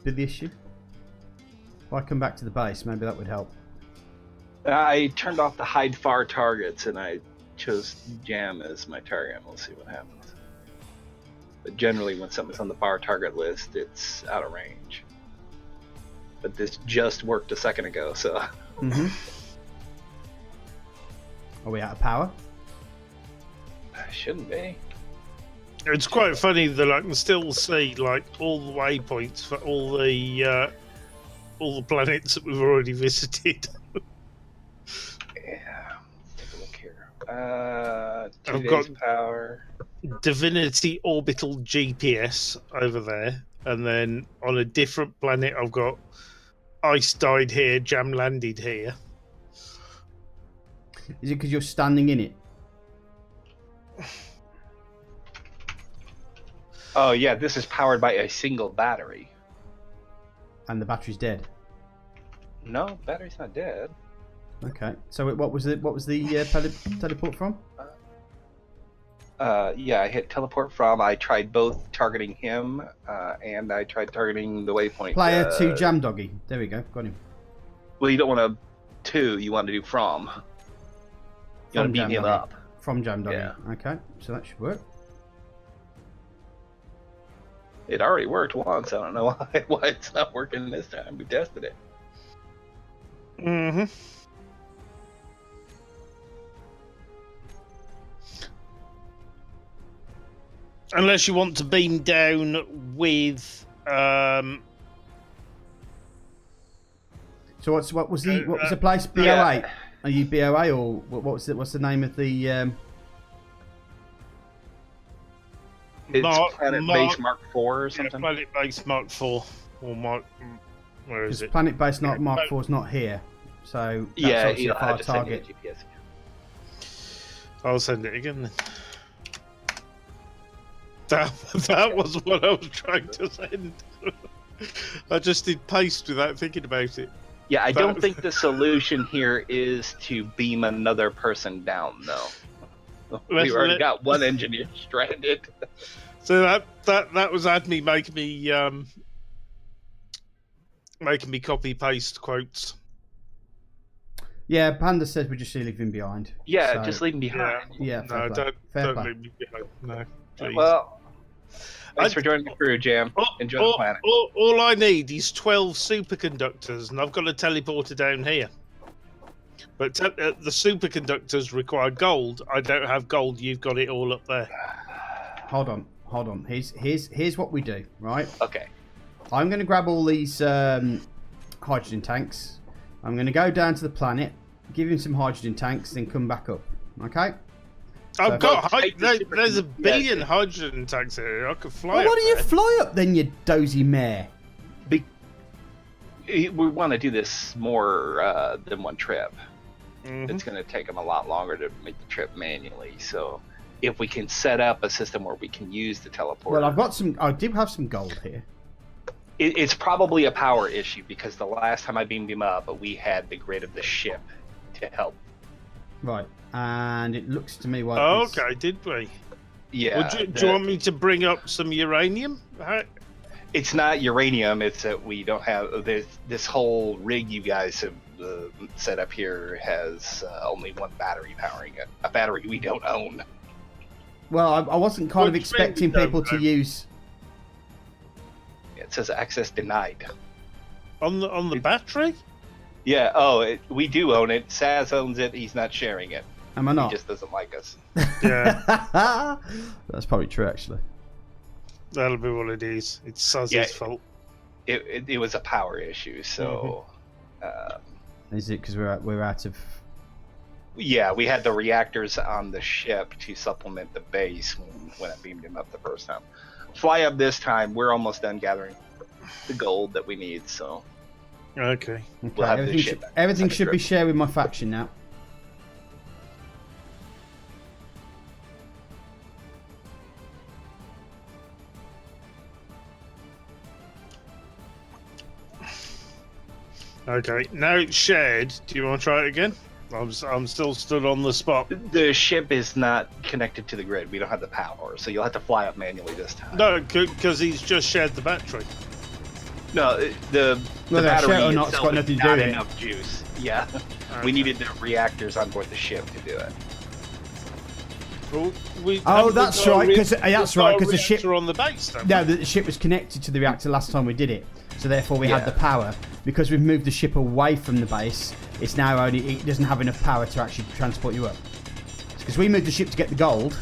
the issue. If I come back to the base, maybe that would help. I turned off the hide far targets and I chose Jam as my target, and we'll see what happens. But generally when something's on the far target list, it's out of range. But this just worked a second ago, so... Mm-hmm. Are we out of power? Shouldn't be. It's quite funny that I can still see like all the waypoints for all the planets that we've already visited. Yeah. Take a look here. I've 2 days got- power. Divinity orbital GPS over there, and then on a different planet I've got Ice died here, Jam landed here. Is it because you're standing in it? Oh yeah, this is powered by a single battery. And the battery's dead? No, battery's not dead. Okay. So what was the teleport from? Yeah, I hit teleport from. I tried both targeting him, and I tried targeting the waypoint. Player 2 Jam Doggy. There we go. Got him. Well, you don't want to 2. You want to do from. You want to beat Jam him Doggy. up. From Jam Doggy. Yeah. Okay. So that should work. It already worked once. I don't know why it's not working this time. We tested it. Mm-hmm. Unless you want to beam down with So what was the place? BO8. Yeah. Are you BO8 or what's the name of the? It's Planet Base Mark IV or something. Planet Base Mark IV or Mark. Where is Because it? Planet Base Mark IV is not here, so that's Yeah, obviously you a know, I far had to send you target. the GPS. I'll send it again then. That was what I was trying to send. I just did paste without thinking about it. Yeah, I don't think the solution here is to beam another person down, though. We've already got one engineer stranded. So that was Adme making me copy paste quotes. Yeah, Panda says we're just leaving behind. Yeah, So, just leave him behind. Yeah, fair No, play. Fair don't play. leave me behind. No, please. Well, thanks for joining the crew, Jam. Enjoy the planet. All I need is 12 superconductors, and I've got a teleporter down here. But the superconductors require gold. I don't have gold. You've got it all up there. Hold on. Here's what we do, right? Okay. I'm going to grab all these hydrogen tanks. I'm going to go down to the planet, give him some hydrogen tanks, then come back up. Okay? I've So- got there's a billion hydrogen tanks here. I could fly. Well, up why don't you there. fly up then, you dozy mare? We want to do this more than one trip. Mhm. It's going to take them a lot longer to make the trip manually. So if we can set up a system where we can use the teleporter. Well, I do have some gold here. It's probably a power issue because the last time I beamed him up, we had the grid of the ship to help. Right. And it looks to me like Okay, did we? Yeah. Do you want me to bring up some uranium? It's not uranium. It's that we don't have. There's this whole rig you guys have set up here has only one battery powering it. A battery we don't own. Well, I wasn't kind of Which expecting means we people don't to know. use. It says access denied. On the battery? Yeah. Oh, we do own it. Saz owns it. He's not sharing it. Am I He not? just doesn't like us. Yeah, That's probably true, actually. that'll be what it is. It's Saz's Yeah. fault. It was a power issue. So. Is it because we're out of? Yeah, we had the reactors on the ship to supplement the base when I beamed him up the first time. Fly up this time. We're almost done gathering the gold that we need. So Okay. Okay, We'll have this everything ship back. everything Second should be trip. shared with my faction now. Okay. Now it's shared. Do you want to try it again? I'm still stood on the spot. the ship is not connected to the grid. We don't have the power, so you'll have to fly up manually this time. No, because he's just shared the battery. No, the Whether I battery share it or not, it's itself got nothing is to do not with it. enough juice. Yeah, Okay. we needed the reactors on board the ship to do it. Well, Oh, that's right, 'cause that's right, 'cause the ship- are on the base. Don't No, we? the ship was connected to the reactor last time we did it, so therefore we had Yeah. the power. Because we've moved the ship away from the base, it's now it doesn't have enough power to actually transport you up. Because we moved the ship to get the gold,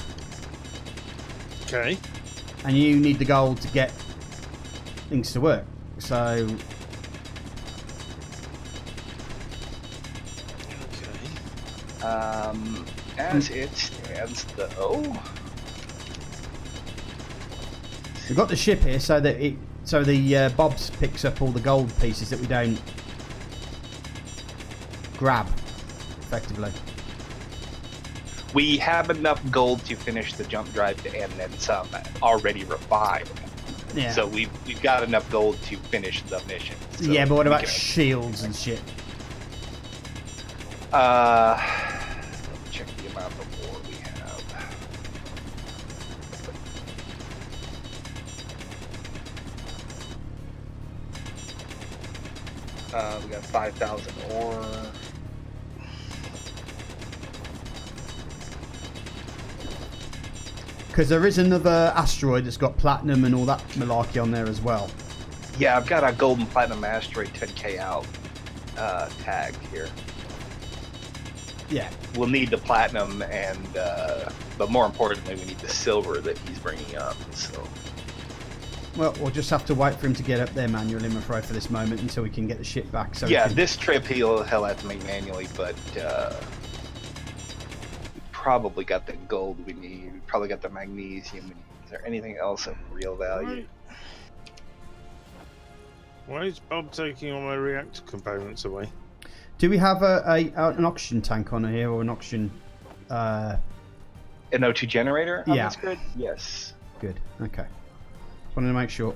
Okay. and you need the gold to get things to work. So Okay. As it stands, though, we've got the ship here, so that the Bobs picks up all the gold pieces that we don't grab, effectively. we have enough gold to finish the jump drive and then some already refined. Yeah. So we've got enough gold to finish the mission. So yeah, but what we about can- shields and shit? Let me check the amount of ore we have. We got 5,000 ore. Because there is another asteroid that's got platinum and all that malarkey on there as well. Yeah, I've got a gold and platinum asteroid 10k out tagged here. Yeah. We'll need the platinum and, but more importantly, we need the silver that he's bringing up. So Well, we'll just have to wait for him to get up there manually, I'm afraid, for this moment until we can get the ship back. So we yeah, can- this trip he'll have to make manually, but we probably got the gold we need. We probably got the magnesium we need. Is there anything else of real value? Why is Bob taking all my reactor components away? Do we have an oxygen tank on here or an oxygen? An O2 generator on Yeah. this grid? Yes. Good. Okay. Just wanted to make sure.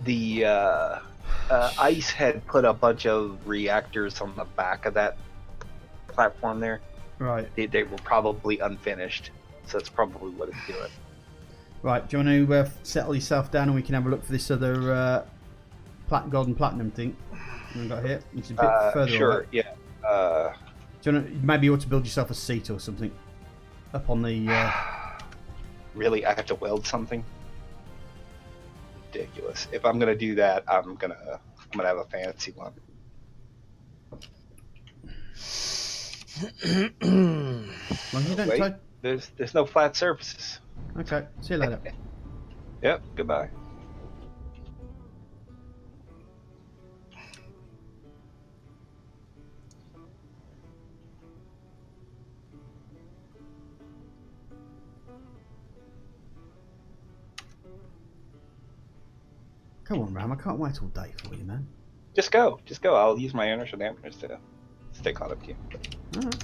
The ICE had put a bunch of reactors on the back of that platform there. Right. They were probably unfinished, so that's probably what it's doing. Right. Do you want to settle yourself down and we can have a look for this other gold and platinum thing we've got here? It's a bit further Sure, away. yeah. Do you want to, maybe you ought to build yourself a seat or something up on the. Really, I have to weld something? Ridiculous. If I'm gonna do that, I'm gonna have a fancy one. As long as you don't Wait, touch. there's no flat surfaces. Okay. See you later. Yep. Goodbye. Come on, Ram. I can't wait all day for you, man. Just go. I'll use my inertial dampers to stay caught up to you. All right.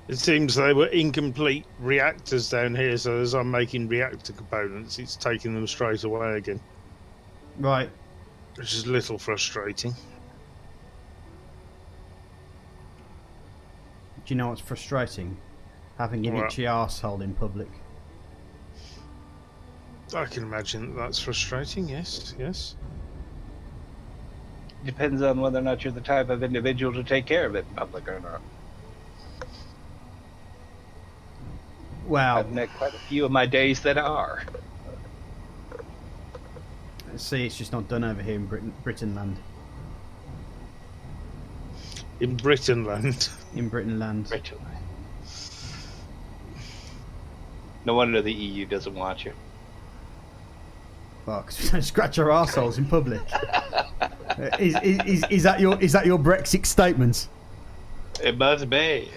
It seems they were incomplete reactors down here, so as I'm making reactor components, it's taking them straight away again. Right. Which is a little frustrating. Do you know what's frustrating? Having an itchy arsehole in public. I can imagine that's frustrating, yes, yes. Depends on whether or not you're the type of individual to take care of it in public or not. Well, I've met quite a few of my days that are. see, it's just not done over here in Britain land. In Britain land. In Britain land. Britain. No wonder the EU doesn't want you. Well, 'cause we don't scratch our arseholes in public. Is that your Brexit statement? It must be.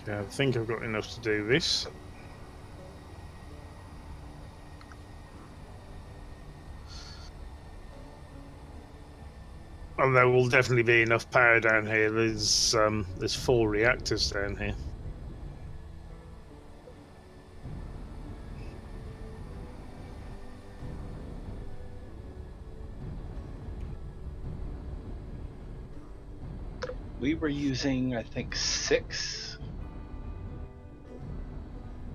Okay, I think I've got enough to do this. And there will definitely be enough power down here. There's 4 reactors down here. We were using, I think, 6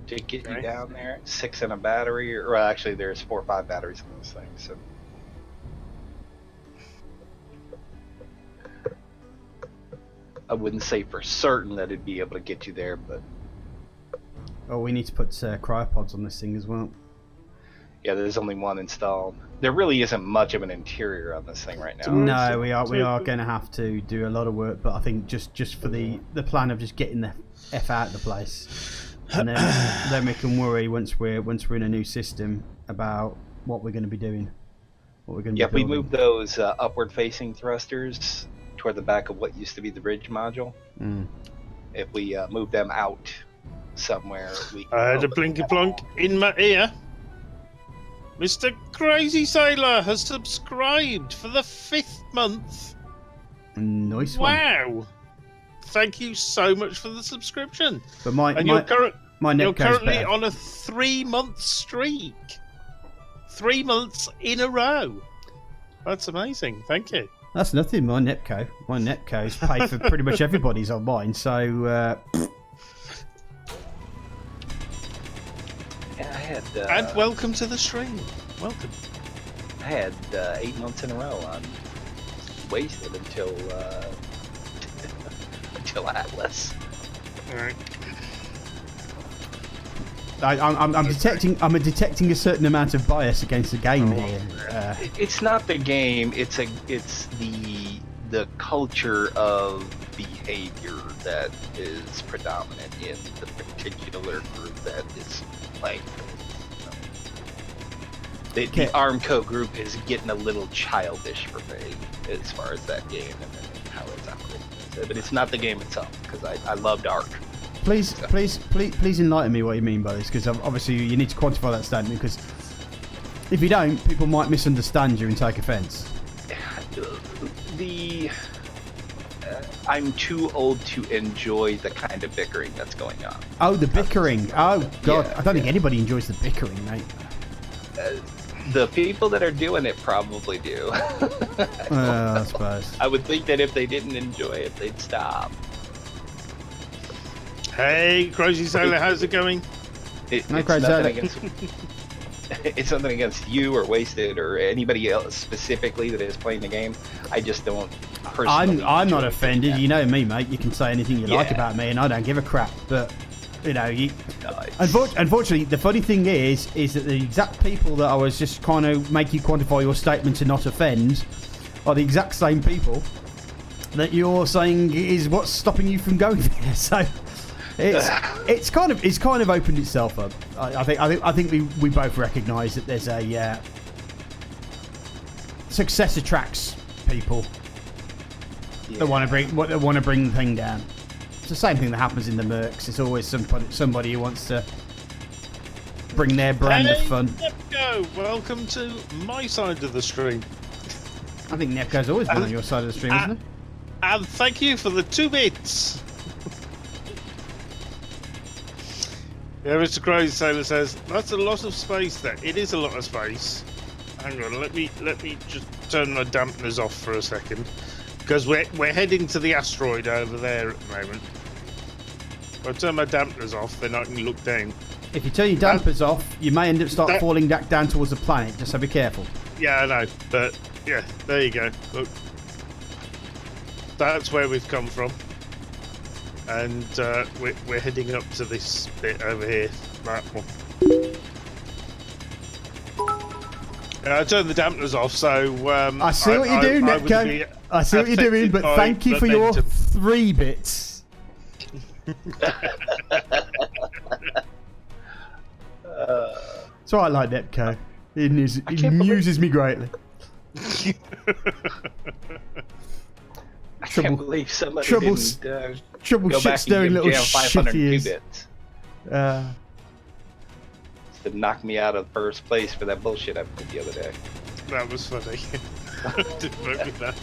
to get you down there. 6 in a battery, or well, actually, there's 4 or 5 batteries in this thing. So I wouldn't say for certain that it'd be able to get you there, but Oh, we need to put cryopods on this thing as well. yeah, there's only 1 installed. There really isn't much of an interior on this thing right now. No, we are going to have to do a lot of work, but I think just for the plan of just getting the F out of the place, and then we can worry once we're in a new system about what we're going to be doing. What we're going to Yeah, be if we building. move those upward-facing thrusters toward the back of what used to be the bridge module, if we move them out somewhere, we can I had a blinky plonk in my ear. Mr. Crazy Sailor has subscribed for the 5th month. Nice one. Wow! Thank you so much for the subscription. But You're Netco's currently better. on a 3-month streak. 3 months in a row. That's amazing. Thank you. That's nothing. My Netco's paid for pretty much everybody's online. So Yeah, I had. And welcome to the stream. Welcome. I had 8 months in a row on wasted until until Atlas. All right. I'm detecting a certain amount of bias against the game here. It's not the game. It's the culture of behavior that is predominant in the particular group that is playing. The Armco group is getting a little childish for me as far as that game and how it's operating. But it's not the game itself, because I loved Ark. Please enlighten me what you mean by this, because obviously you need to quantify that statement, because if you don't, people might misunderstand you and take offence. I'm too old to enjoy the kind of bickering that's going on. Oh, the bickering. Oh, God. Yeah, I don't think anybody enjoys the bickering, mate. The people that are doing it probably do. I suppose. I would think that if they didn't enjoy it, they'd stop. Hey, Crazy Sailor, how's it going? It's Crazy Sailor. nothing against, it's nothing against you or Wasted or anybody else specifically that is playing the game. I just don't personally. I'm not enjoy offended. that. You know me, mate. You can say anything you like about me, and I don't give a crap. But you know, unfortunately, the funny thing is that the exact people that I was just kind of make you quantify your statement to not offend are the exact same people that you're saying is what's stopping you from going there. So. It's kind of opened itself up. I think we both recognise that there's success attracts people Yeah. that want to bring the thing down. It's the same thing that happens in the Mercs. It's always somebody who wants to bring their brand of fun. Nepco, welcome to my side of the stream. I think Nepco's always been on your side of the stream, isn't he? And thank you for the 2 bits. Yeah, Mr. Crazy Sailor says that's a lot of space. There, it is a lot of space. Hang on, let me just turn my dampeners off for a second, because we're heading to the asteroid over there at the moment. If I turn my dampeners off, then I can look down. If you turn your dampers off, you may end up falling back down towards the planet. Just so be careful. Yeah, I know, but yeah, there you go. Look, that's where we've come from, and we're heading up to this bit over here. That one. I turned the dampeners off, so I see what you do, Netco. I see what you're doing, but thank you for your 3 bits. So I like Netco. It amuses me greatly. I can't believe somebody trouble didn't trouble go shit back stirring and give little Jam shit 500 he is. qubits Uh, to knock me out of first place for that bullshit I put the other day. That was funny. Didn't work with that.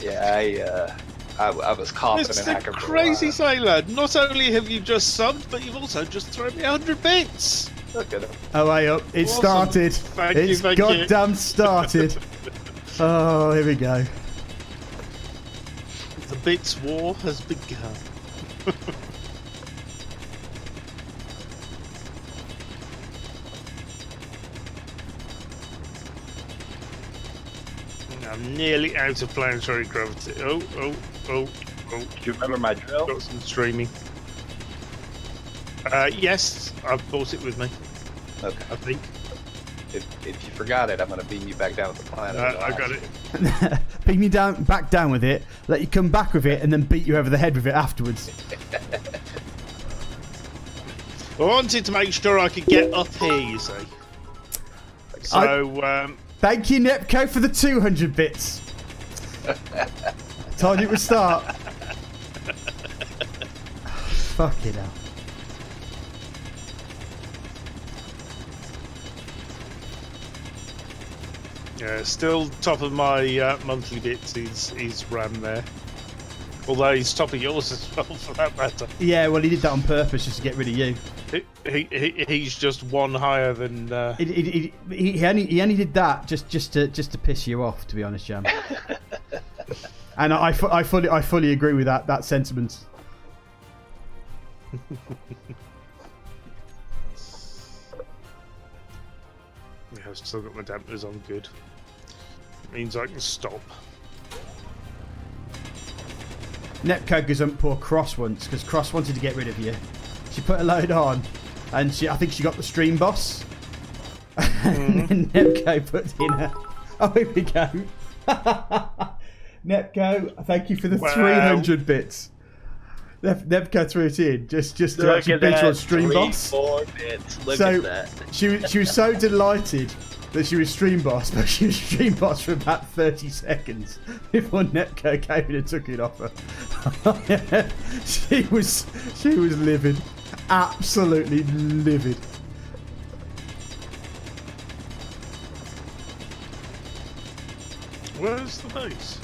Yeah, I was confident Mr. hacker for a Crazy while. Sailor, not only have you just subbed, but you've also just thrown me 100 bits. Look at him. oh, hey up. It Awesome. started. Thank It's you. goddamn started. Oh, here we go. The bits war has begun. I'm nearly out of planetary gravity. Oh. Do you remember my drill? Got some streaming. Yes, I've brought it with me, Okay. I think. If you forgot it, I'm going to beam you back down to the planet. I got it. Beat me back down with it, let you come back with it, and then beat you over the head with it afterwards. I wanted to make sure I could get up here, you see. So, Thank you, Nepco, for the 200 bits. Told you it would start. Fuck it hell. yeah, still top of my monthly bits is Ram there. Although he's top of yours as well, for that matter. Yeah, well, he did that on purpose just to get rid of you. He's just one higher than. He only did that just to piss you off, to be honest, Jam. And I fully agree with that sentiment. Yeah, I've still got my dampers on good. It means I can stop. Nepco goes up poor Cross once because Cross wanted to get rid of you. She put a load on, and I think she got the stream boss. And then Nepco put in a. Oh, here we go. Nepco, thank you for the 300 bits. Nepco threw it in just to actually beat you on stream boss. 4 bits. Look So at that. she was so delighted that she was stream boss, but she was stream boss for about 30 seconds before Nepco came in and took it off her. she was livid, absolutely livid. Where's the base?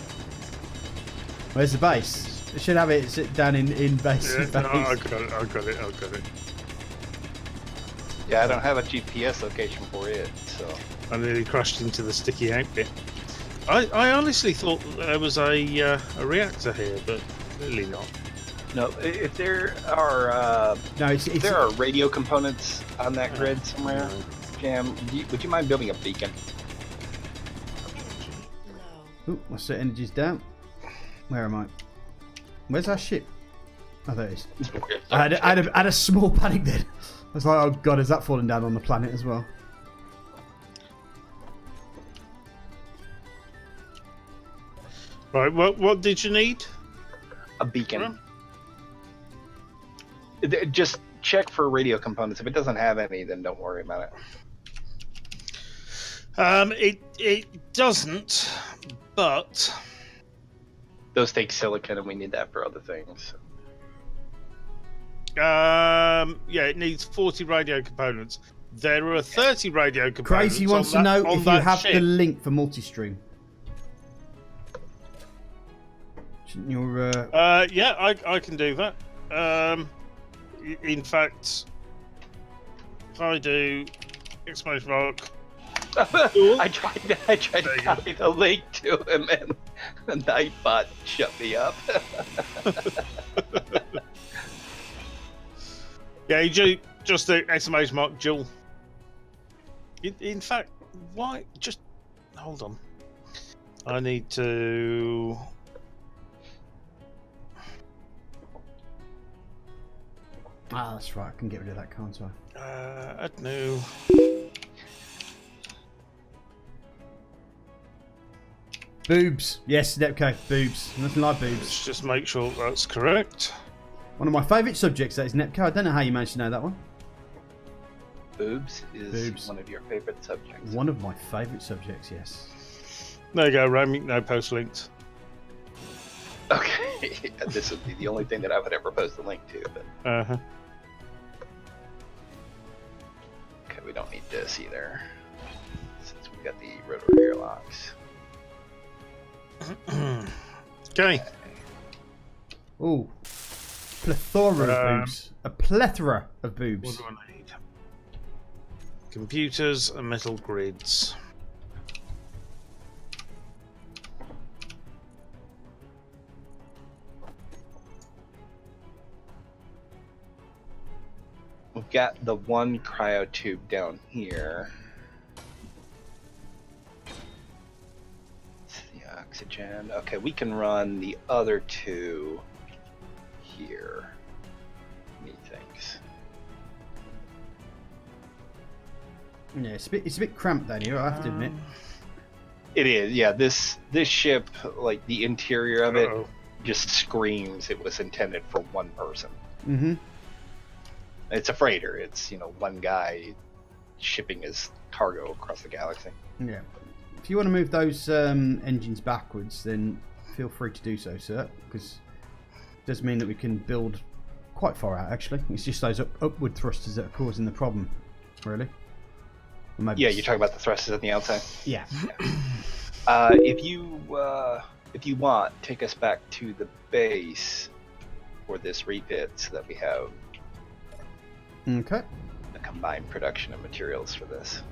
Where's the base? It should have it sit down in base. Yeah, base. no, I got it. Yeah, I don't have a GPS location for it, so. I nearly crashed into the sticky out bit. I honestly thought that there was a reactor here, but clearly not. No, if there are if there are radio components on that grid somewhere, Jam, would you mind building a beacon? Ooh, my set energy's down. Where am I? Where's our ship? Oh, there it is. I had a small panic then. I was like, oh god, is that falling down on the planet as well? Right, what did you need? A beacon. Huh? Just check for radio components. If it doesn't have any, then don't worry about it. It doesn't, but Those take silicon, and we need that for other things. yeah, it needs 40 radio components. There are 30 radio components. Crazy wants to know if you have the link for multi-stream. Shouldn't your yeah, I can do that. In fact, if I do exclamation mark. I tried to copy the link to him, and the Nightbot shut me up. Yeah, you just the exclamation mark Joule. In fact, why? Just hold on. I need to. Ah, that's right. I can get rid of that, can't I? Add new. Boobs. Yes, Nepco. Boobs. Nothing like boobs. Let's just make sure that's correct. One of my favourite subjects, that is Nepco. I don't know how you managed to know that one. Boobs is one of your favorite subjects. One of my favourite subjects, yes. There you go, Rami. No post links. Okay, this would be the only thing that I would ever post a link to. But Uh-huh. okay, we don't need this either, since we've got the rotary airlocks. Okay. Ooh. Plethora of boobs. A plethora of boobs. What do I need? Computers and metal grids. We've got the one cryo tube down here. It's the oxygen. Okay, we can run the other two here. Methinks. Yeah, it's a bit cramped down here, I have to admit. It is, yeah. This ship, like the interior of it, Uh-oh. just screams it was intended for one person. Mm-hmm. It's a freighter. It's, one guy shipping his cargo across the galaxy. Yeah. If you want to move those engines backwards, then feel free to do so, sir, because it does mean that we can build quite far out, actually. It's just those upward thrusters that are causing the problem, really. Or maybe Yeah, you're talking about the thrusters on the outside? Yeah. If you want, take us back to the base for this refit so that we have Okay. the combined production of materials for this.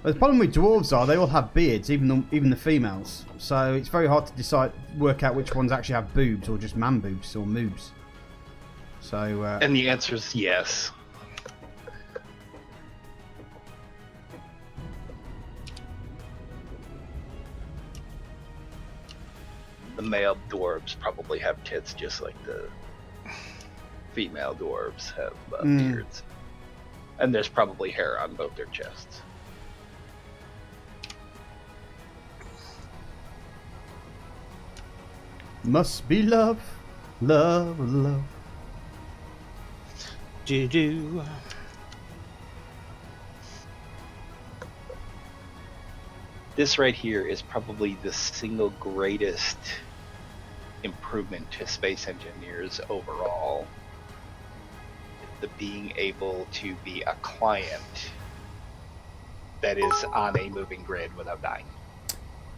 Well, the problem with dwarves are they all have beards, even the females. So it's very hard to work out which ones actually have boobs or just man boobs or moobs. So And the answer is yes. The male dwarves probably have tits just like the female dwarves have beards. And there's probably hair on both their chests. must be love, love, love. Do. This right here is probably the single greatest improvement to space engineers overall. The being able to be a client that is on a moving grid without dying.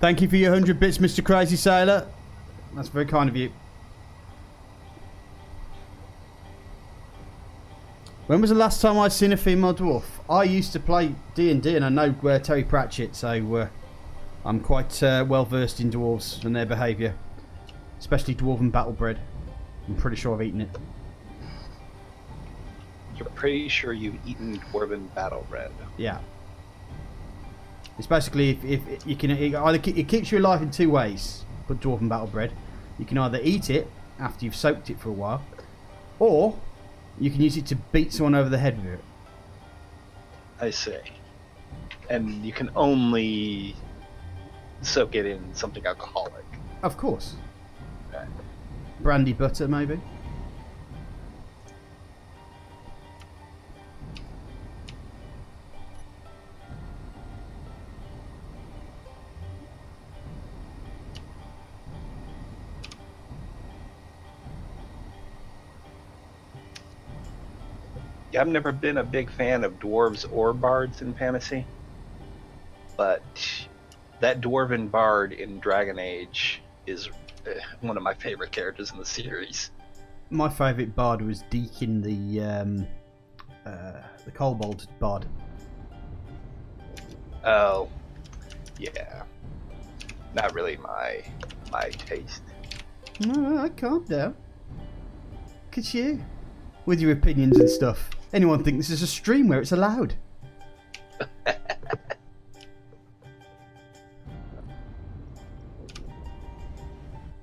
Thank you for your 100 bits, Mr. Crazy Sailor. That's very kind of you. When was the last time I seen a female dwarf? I used to play D&D and I know Terry Pratchett, so I'm quite well versed in dwarves and their behaviour. Especially dwarven battle bread. I'm pretty sure I've eaten it. You're pretty sure you've eaten dwarven battle bread. Yeah. It's basically if you can it keeps you alive in two ways. But dwarven battle bread, you can either eat it after you've soaked it for a while, or you can use it to beat someone over the head with it. I see. And you can only soak it in something alcoholic. Of course. Okay. brandy butter, maybe. Yeah, I've never been a big fan of dwarves or bards in fantasy, but that dwarven bard in Dragon Age is one of my favorite characters in the series. My favourite bard was Deacon, the kobold bard. Oh, yeah, not really my taste. No, calm down. Look at you, with your opinions and stuff. Anyone think this is a stream where it's allowed?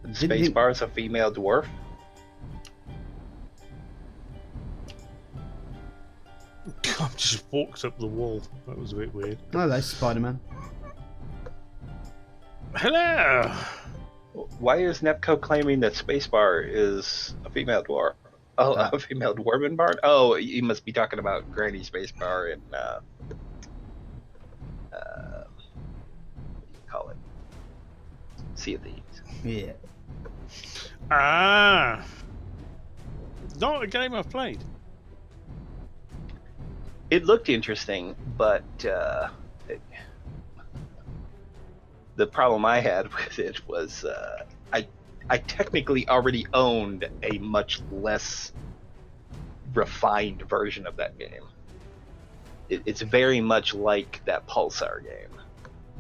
Spacebar is a female dwarf. God, just walked up the wall. That was a bit weird. Oh, there's Spider-Man. Hello! Why is Nepco claiming that Spacebar is a female dwarf? Oh, a female dwarven bard? Oh, you must be talking about Granny Spacebar in, what do you call it? Sea of Thieves. Yeah. Ah! Not a game I've played. It looked interesting, but the problem I had with it was I technically already owned a much less refined version of that game. It's very much like that Pulsar game,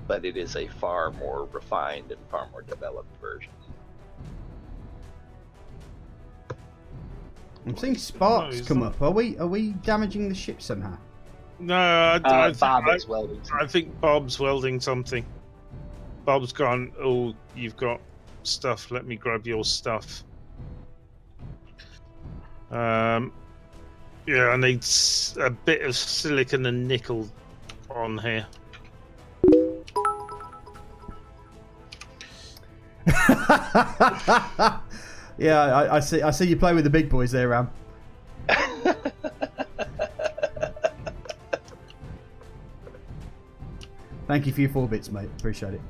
but it is a far more refined and far more developed version. I'm seeing sparks come up. Are we damaging the ship somehow? No, Bob is welding. I think Bob's welding something. Bob's gone, oh, you've got stuff, let me grab your stuff. Yeah, I need a bit of silicon and nickel on here. Yeah, I see you play with the big boys there, Ram. Thank you for your 4 bits, mate. Appreciate it.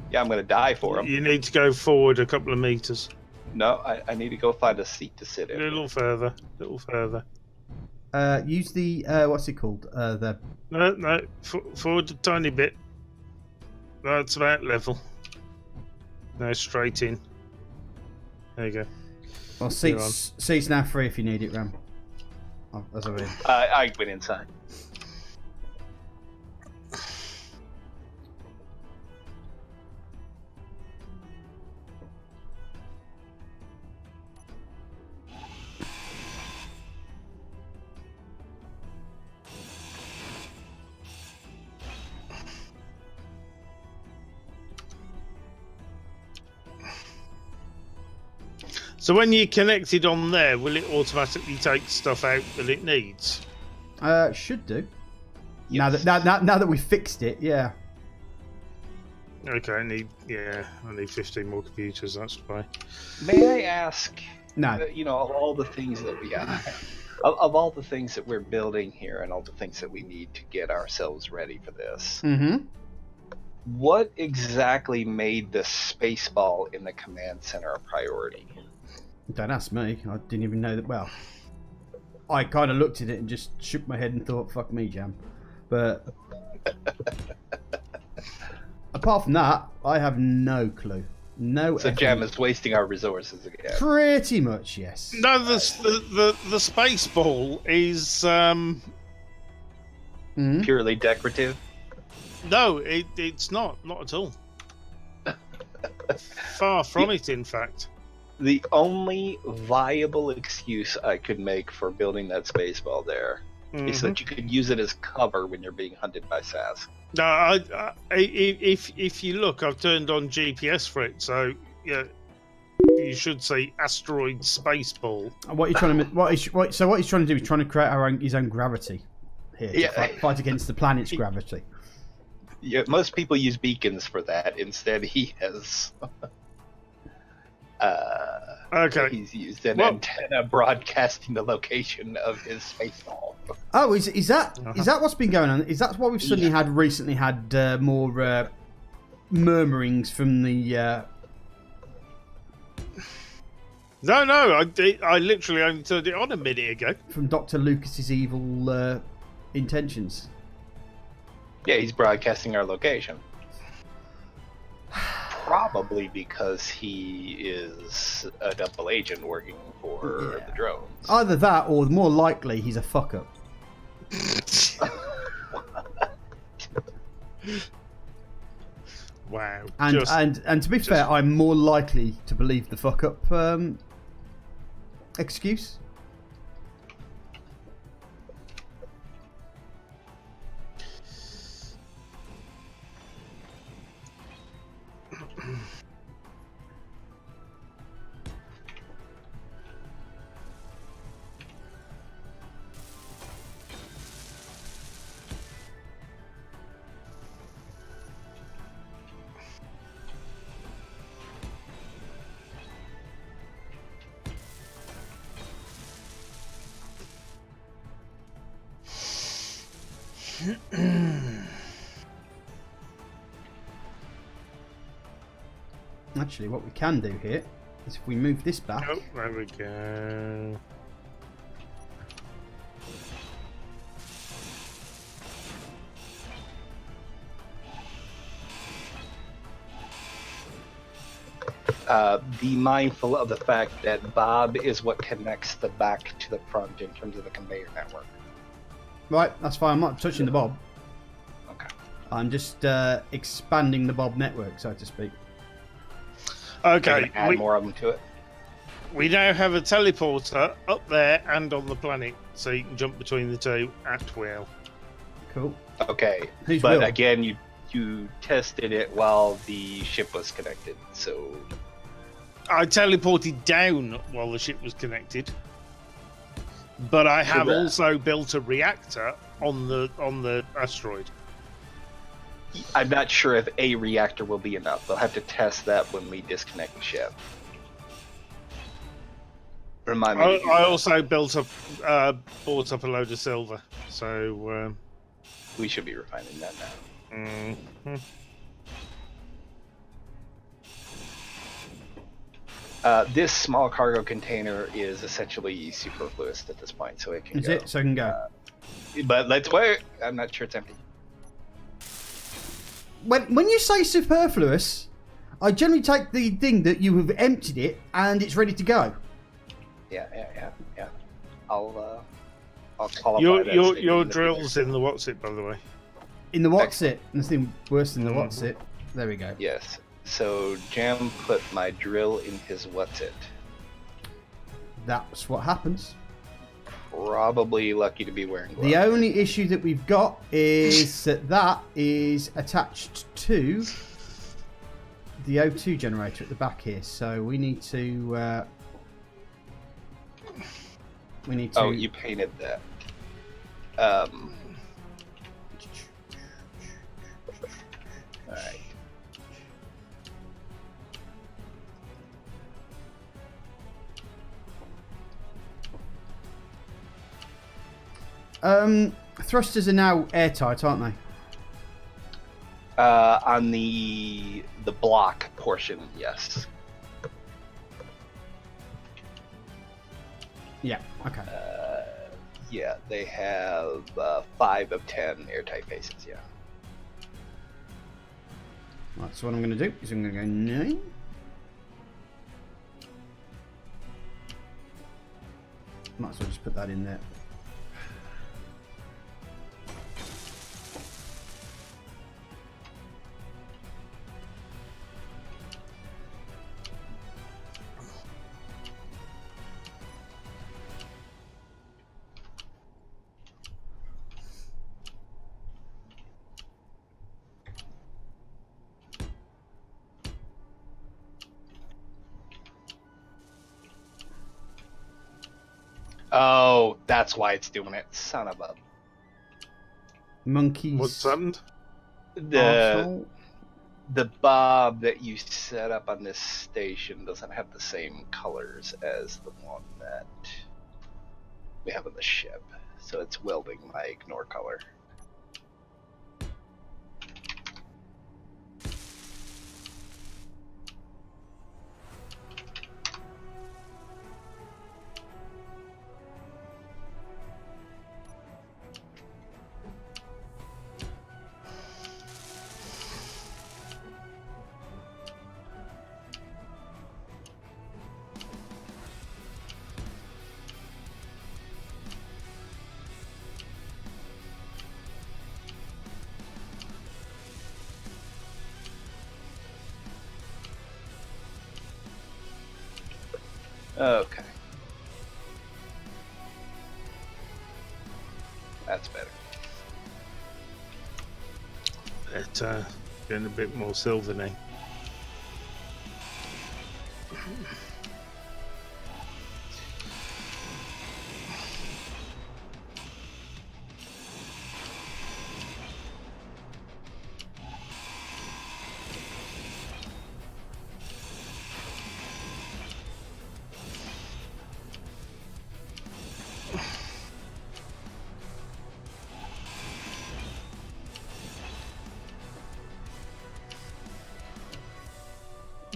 Yeah, I'm going to die for him. You need to go forward a couple of meters. No, I need to go find a seat to sit A in. little further. Use the what's it called? The No, forward a tiny bit. That's about level. No, straight in. There you go. well, seats now free if you need it, Ram. Oh, that's over here. I went inside. So when you connect it on there, will it automatically take stuff out that it needs? Should do. Yes. Now that we fixed it, yeah. Okay, I need 15 more computers. That's fine. May I ask? No. Of all the things that we of all the things that we're building here, and all the things that we need to get ourselves ready for this, Mm-hmm. what exactly made the space ball in the command center a priority? Don't ask me. I didn't even know that. Well, I kind of looked at it and just shook my head and thought, "Fuck me, Jam." But apart from that, I have no clue. No. So Jam is wasting our resources again. Pretty much, yes. No, the space ball is Purely decorative. no, it's not at all. Far from it, in fact. The only viable excuse I could make for building that space ball there is that you could use it as cover when you're being hunted by SAS. No, if you look, I've turned on GPS for it, so yeah, you should say asteroid space ball. What are you trying to? What he's trying to do is trying to create his own gravity here. To Yeah. fight against the planet's gravity. Yeah, most people use beacons for that. Instead, he has Okay. He's used an Well- antenna broadcasting the location of his space doll. Oh, is that what's been going on? Is that why we've suddenly recently had more murmurings from the? No, I literally only turned it on a minute ago. From Dr. Lucas's evil intentions. Yeah, he's broadcasting our location. Probably because he is a double agent working for the drones. Either that, or more likely, he's a fuck up. Wow. And to be fair, I'm more likely to believe the fuck up excuse. Actually, what we can do here is if we move this back. Oh, there we go. Be mindful of the fact that Bob is what connects the back to the front in terms of the conveyor network. Right, that's fine. I'm not touching the Bob. Okay. I'm just expanding the Bob network, so to speak. Okay, Add more of them to it. we now have a teleporter up there and on the planet, so you can jump between the two at will. Cool. Okay, Who's but Will? again, you tested it while the ship was connected, so I teleported down while the ship was connected, but I have also built a reactor on the asteroid. I'm not sure if a reactor will be enough. They'll have to test that when we disconnect the ship. Remind me. I also bought up a load of silver, so We should be refining that now. This small cargo container is essentially superfluous at this point, so it can Is go. it? So I can go. But let's wait. I'm not sure it's empty. When you say superfluous, I generally take the thing that you have emptied it and it's ready to go. Yeah. I'll qualify your that your statement your in the drill's future. in the what's it, by the way. In the what's it? Nothing worse than the what's it. There we go. Yes. So Jam put my drill in his what's it. That's what happens. Probably lucky to be wearing gloves. The only issue that we've got is that is attached to the O2 generator at the back here. So we need to. Oh, you painted that. Alright. Thrusters are now airtight, aren't they? On the block portion, yes. Yeah. Okay. Yeah, they have 5 of 10 airtight bases, yeah. Right. So what I'm going to do is I'm going to go 9. Might as well just put that in there. Oh, that's why it's doing it. Son of a... Monkeys. What's happened? The arsehole. the bob that you set up on this station doesn't have the same colors as the one that we have on the ship. So it's welding my ignore color. Okay. That's better. It's getting a bit more silver now.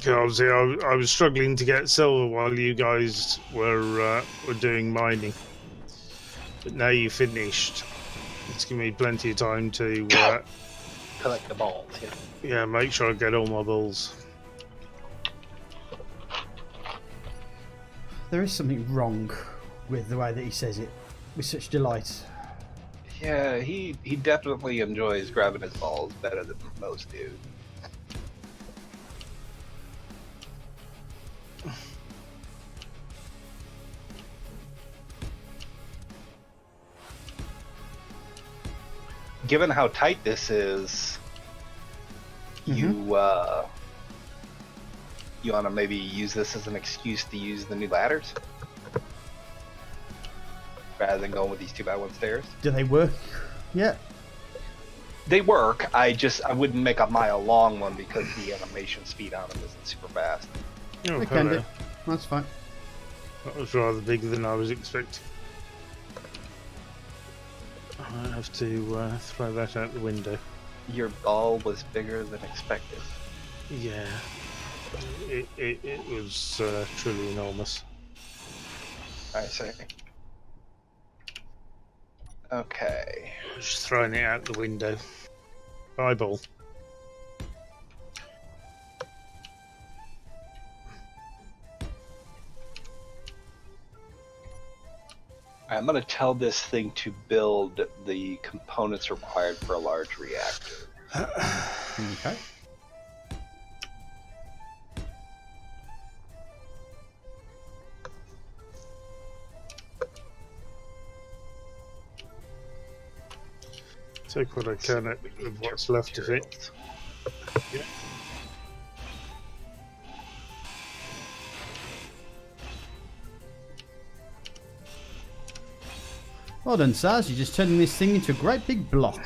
Obviously, I was struggling to get silver while you guys were doing mining, but now you finished. It's given me plenty of time to Collect the balls, yeah, make sure I get all my balls. There is something wrong with the way that he says it with such delight. Yeah, he definitely enjoys grabbing his balls better than most do. Given how tight this is, you want to maybe use this as an excuse to use the new ladders rather than going with these 2x1 stairs. Do they work? Yeah. They work. I wouldn't make a mile long one because the animation speed on them isn't super fast. Oh, They can do. That's fine. That was rather bigger than I was expecting. I have to throw that out the window. Your ball was bigger than expected. Yeah, it was truly enormous. I see. Okay. Just throwing it out the window. Eyeball. I'm going to tell this thing to build the components required for a large reactor. Okay. Take what I can of what's left of it. Yeah. Well done, Saz. You're just turning this thing into a great big block.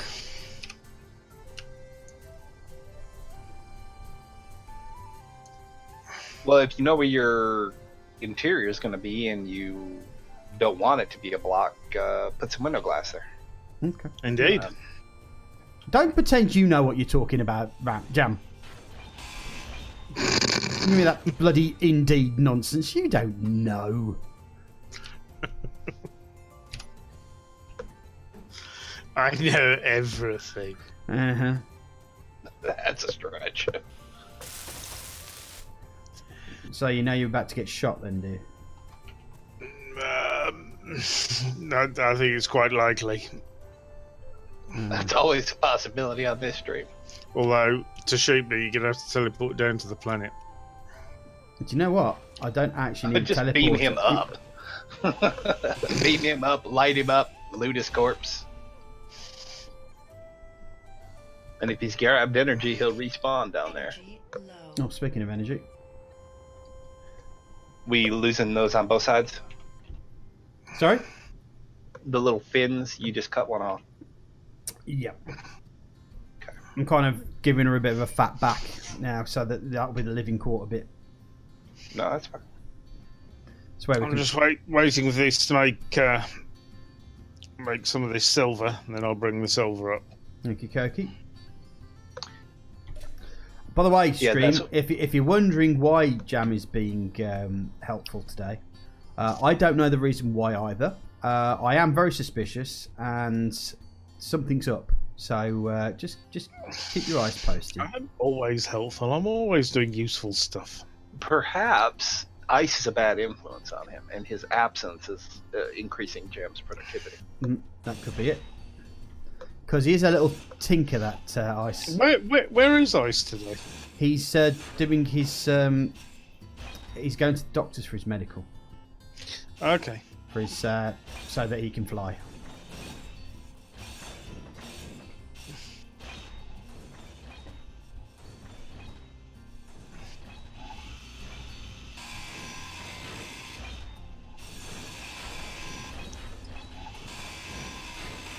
Well, if you know where your interior is going to be and you don't want it to be a block, put some window glass there. Okay. Indeed. Don't pretend you know what you're talking about, Jam. Give me that bloody indeed nonsense. You don't know. I know everything. Uh-huh. That's a stretch. So you know you're about to get shot then, do you? I think it's quite likely. That's always a possibility on this stream. Although, to shoot me, you're going to have to teleport down to the planet. But you know what? I don't actually need to Just teleport. beam him up. Beam him up, light him up, loot his corpse. And if he's grabbed energy, he'll respawn down there. Oh, speaking of energy. We losing those on both sides? Sorry? The little fins, you just cut one off. Yep. Okay. I'm kind of giving her a bit of a fat back now, so that'll be the living quarter bit. No, that's fine. It's where we I'm can... just waiting for this to make some of this silver, and then I'll bring the silver up. Okie dokie. By the way, stream, if you're wondering why Jam is being helpful today, I don't know the reason why either. I am very suspicious, and something's up. So just keep your eyes posted. I'm always helpful. I'm always doing useful stuff. Perhaps ice is a bad influence on him, and his absence is increasing Jam's productivity. That could be it. Because he is a little tinker, that Ice. Where is Ice today? He's doing his... he's going to the doctors for his medical. Okay. For his, so that he can fly.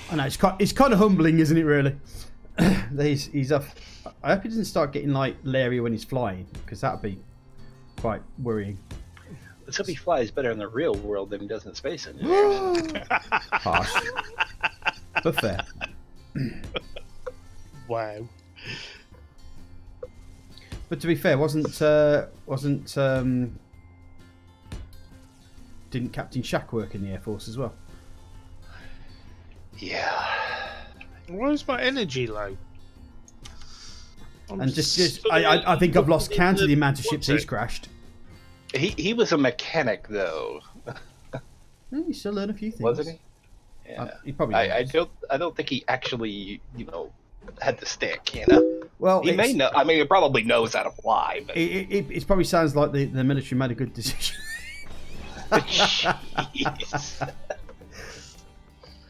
I know, it's kind of humbling, isn't it, really? he's off. I hope he doesn't start getting, like, leery when he's flying, because that would be quite worrying. Let's hope he flies better in the real world than he does in space engineers. Harsh. But fair. Wow. But to be fair, didn't Captain Shack work in the Air Force as well? Yeah. Why is my energy low? And I think I've lost count of the amount of ships he's crashed. He was a mechanic, though. You still learn a few things, wasn't he? Yeah. He probably. I don't think he actually, had the stick. Well, he may know. I mean, he probably knows how to fly. But... It probably sounds like the military made a good decision. Jeez.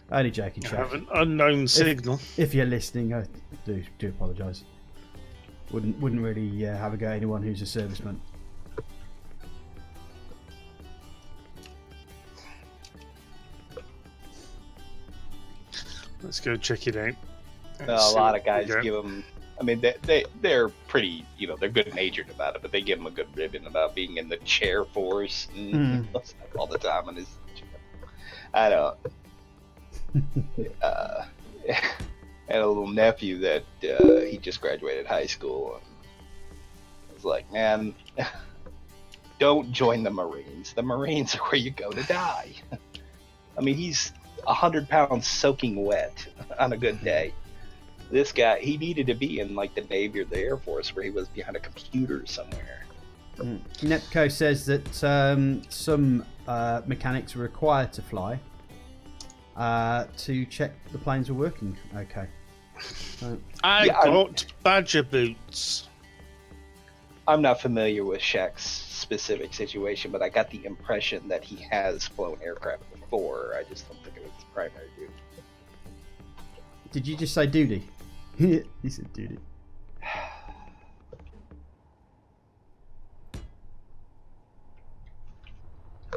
Only joking, I have an unknown signal. If you're listening, I do apologise. Wouldn't really have a go at anyone who's a serviceman. Let's go check it out. A lot of guys give them. I mean, they're pretty. They're good natured about it, but they give them a good ribbon about being in the chair force and all the time. And I don't. I had a little nephew that he just graduated high school, and I was like, man, don't join the Marines. The Marines are where you go to die. I mean, he's 100 pounds soaking wet on a good day. This guy, he needed to be in like the Navy or the Air Force, where he was behind a computer somewhere. Nepco says that some mechanics are required to fly to check the planes are working okay. I got badger boots. I'm not familiar with Shaq's specific situation, but I got the impression that he has flown aircraft before. I just don't think it was his primary duty. Did you just say duty? He said duty.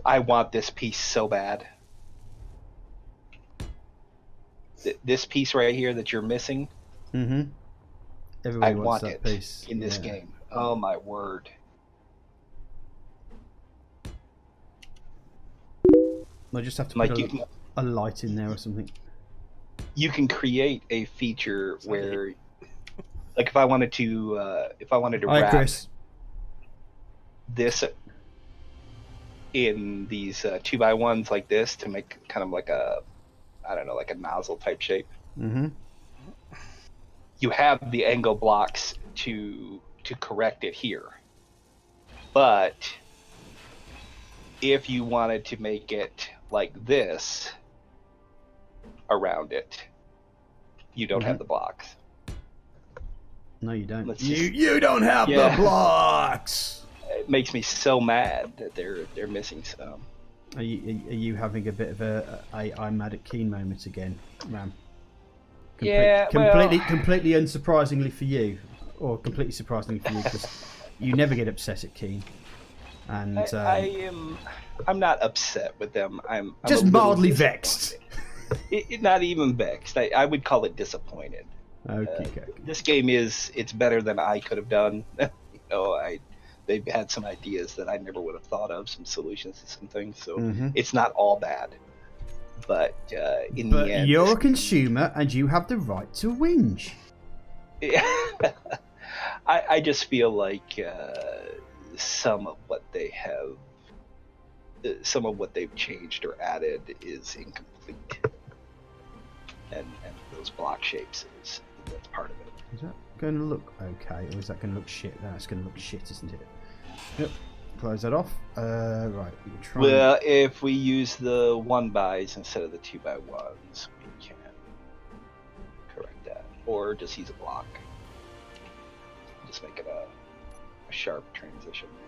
I want this piece so bad. This piece right here that you're missing. Everybody I wants want that it piece in this game. Oh my word! I just have to like put a light in there or something. You can create a feature where, like, if I wanted to wrap Chris. this in these 2x1s like this to make kind of like a, I don't know, like a nozzle type shape. You have the angle blocks to correct it here. But if you wanted to make it like this around it, you don't have the blocks. No, you don't. You don't have the blocks. It makes me so mad that they're missing some. Are you having a bit of a I'm mad at Keen moment again, Ram? Completely unsurprisingly for you, or completely surprisingly for you, because you never get upset at Keen. And I'm not upset with them. I'm just mildly vexed. Not even vexed. I would call it disappointed. Okay. This game it's better than I could have done. They've had some ideas that I never would have thought of, some solutions to some things. So it's not all bad. But in the end, you're a consumer and you have the right to whinge. Yeah. I just feel like some of what they've changed or added is incomplete, and those block shapes that's part of it. Is that going to look okay, or is that going to look shit? No, it's going to look shit, isn't it? Yep. Close that off. Right. Well, if we use the 1x instead of the 2x1s, we can correct that, or just use a block. Just make it a sharp transition there.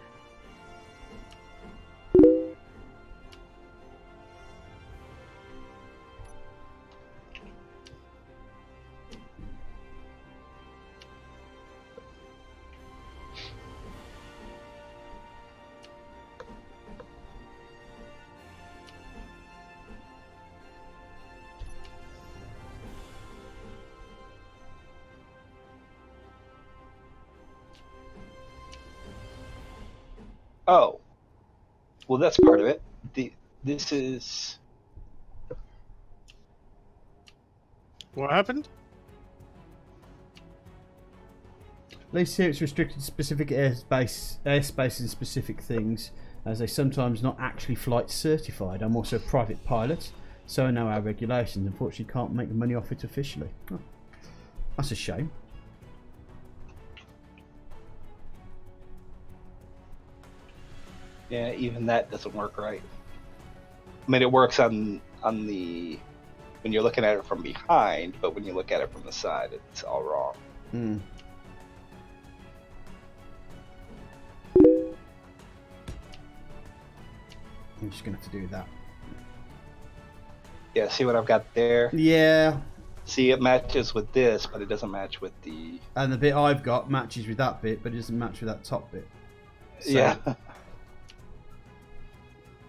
Oh, well, that's part of it. This is... What happened? At least here it's restricted to specific airspace and specific things, as they sometimes not actually flight certified. I'm also a private pilot, so I know our regulations. Unfortunately, can't make money off it officially. Oh, that's a shame. Yeah, even that doesn't work right. I mean, it works on the when you're looking at it from behind, but when you look at it from the side, it's all wrong. I'm just gonna have to do that. Yeah, see what I've got there? Yeah. See, it matches with this, but it doesn't match with the... And the bit I've got matches with that bit, but it doesn't match with that top bit. So yeah.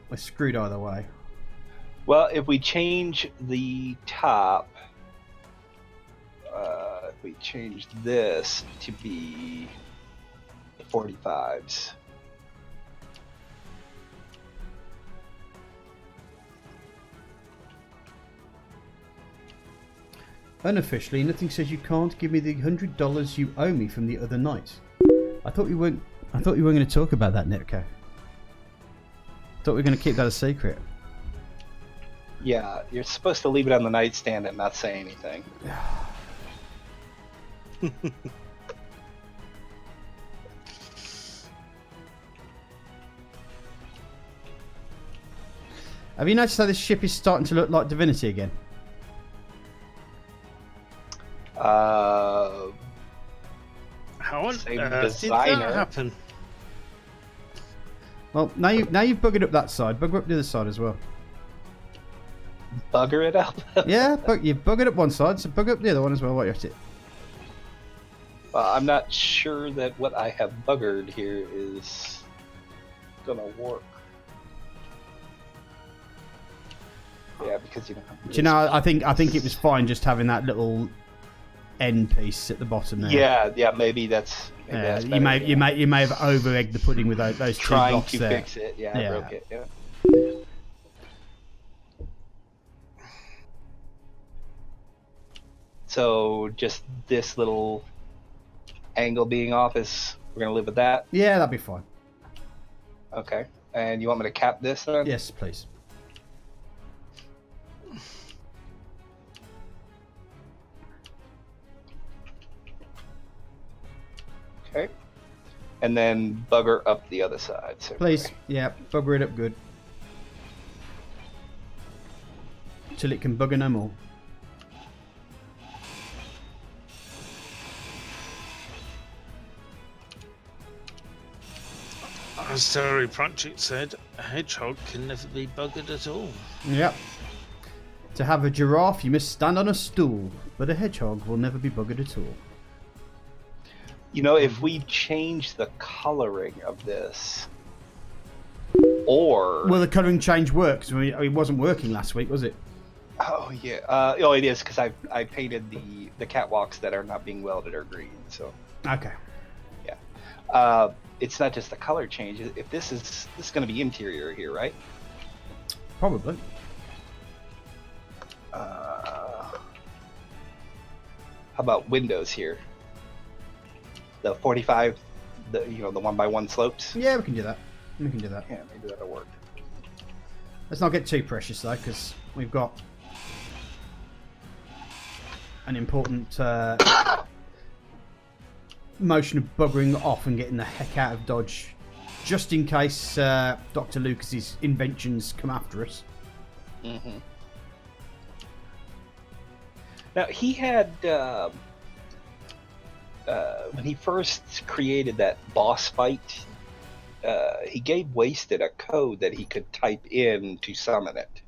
We're screwed either way. Well, if we change the top, if we change this to be 45s. Unofficially, nothing says you can't give me the $100 you owe me from the other night. I thought you weren't going to talk about that, Netco. Thought we were going to keep that a secret. Yeah, you're supposed to leave it on the nightstand and not say anything. Have you noticed how this ship is starting to look like Divinity again? How on Same earth did designer. that happen? Well, now you've buggered up that side. Bugger up the other side as well. Bugger it up? Yeah, you've buggered up one side, so bugger up the other one as well while you're at it. Well, I'm not sure that what I have buggered here is gonna work. Yeah, because you don't have... Do you know, I think it was fine just having that little end piece at the bottom there. Yeah, maybe that's... Maybe that's you better, may have over-egged the pudding with those two trying blocks to there. fix it. Yeah, I broke it. Yeah. So just this little angle being off is we're gonna live with that. Yeah, that'd be fine. Okay. And you want me to cap this then? Yes, please. Okay. And then bugger up the other side. So Please. Yeah, bugger it up good. Till it can bugger no more. As Terry Pratchett said, a hedgehog can never be buggered at all. Yep. To have a giraffe, you must stand on a stool, but a hedgehog will never be buggered at all. You know, if we change the coloring of this, or... Well, the colouring change works. I mean, it wasn't working last week, was it? Oh yeah. Oh, it is because I painted the catwalks that are not being welded are green. So Okay. it's not just the color change. If this is going to be interior here, right? Probably. How about windows here? The 45, the the 1x1 slopes. Yeah, we can do that. We can do that. Yeah, maybe that'll work. Let's not get too precious though, because we've got an important motion of buggering off and getting the heck out of Dodge, just in case Dr. Lucas's inventions come after us. Mm-hmm. Now he had when he first created that boss fight, he gave Wasted a code that he could type in to summon it.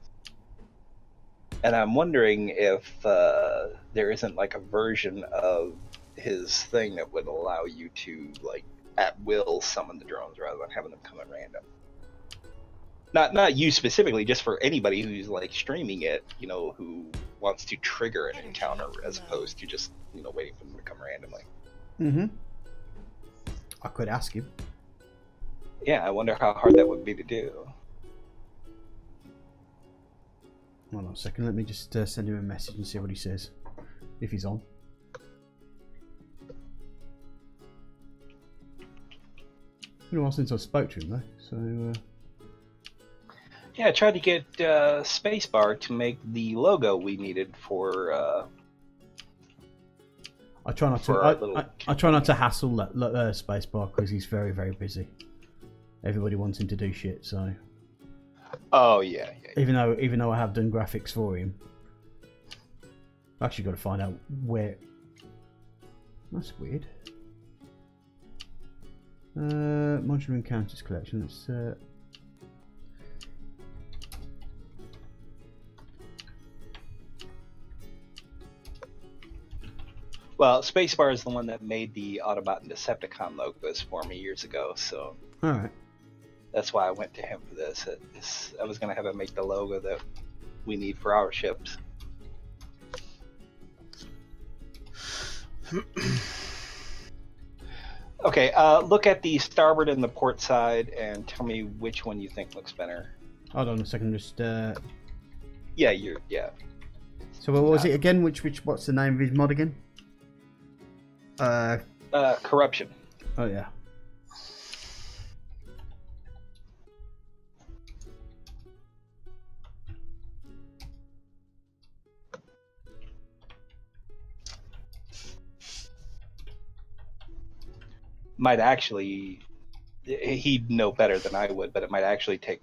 And I'm wondering if there isn't like a version of his thing that would allow you to like at will summon the drones rather than having them come at random. Not you specifically, just for anybody who's like streaming it, who wants to trigger an encounter as opposed to just waiting for them to come randomly. Mm-hmm. I could ask him. Yeah, I wonder how hard that would be to do. Hold on a second, let me just send him a message and see what he says, if he's on. It's been a while since I spoke to him though, so... Yeah, I tried to get Spacebar to make the logo we needed for... I try not to. I try not to hassle Spacebar because he's very, very busy. Everybody wants him to do shit, so... Oh, yeah. Even though I have done graphics for him. I've actually got to find out where... That's weird. Modular Encounters collection. Let's... Well, Spacebar is the one that made the Autobot and Decepticon logos for me years ago, so... Alright. That's why I went to him for this. I was going to have him make the logo that we need for our ships. Okay, look at the starboard and the port side and tell me which one you think looks better. Hold on a second, just... Yeah. So what was it again? What's the name of his mod again? Corruption. Oh, yeah. Might actually, he'd know better than I would, but it might actually take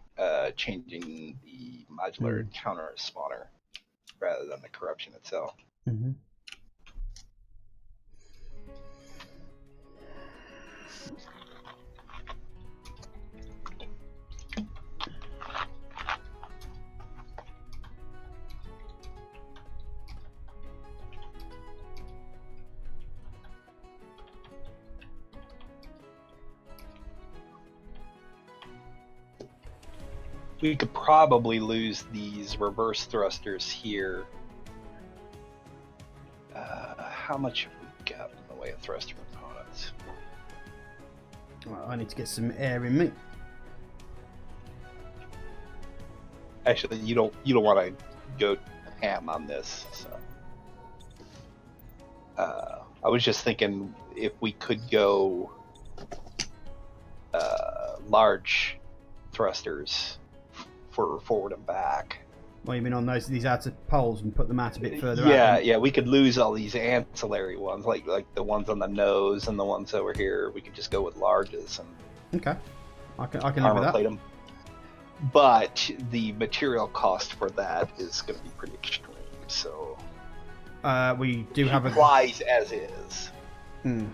changing the modular encounter spawner rather than the corruption itself. Mm-hmm. We could probably lose these reverse thrusters here. How much have we got in the way of thruster components? Well, I need to get some air in me. Actually, you don't want to go ham on this. So, I was just thinking if we could go large thrusters for forward and back. Well, you mean on these outer poles and put them out a bit further out? Yeah, we could lose all these ancillary ones, like the ones on the nose and the ones over here. We could just go with larges and okay. I can live with that. Plate them. But the material cost for that is going to be pretty extreme. So we do have applies as is. Hmm.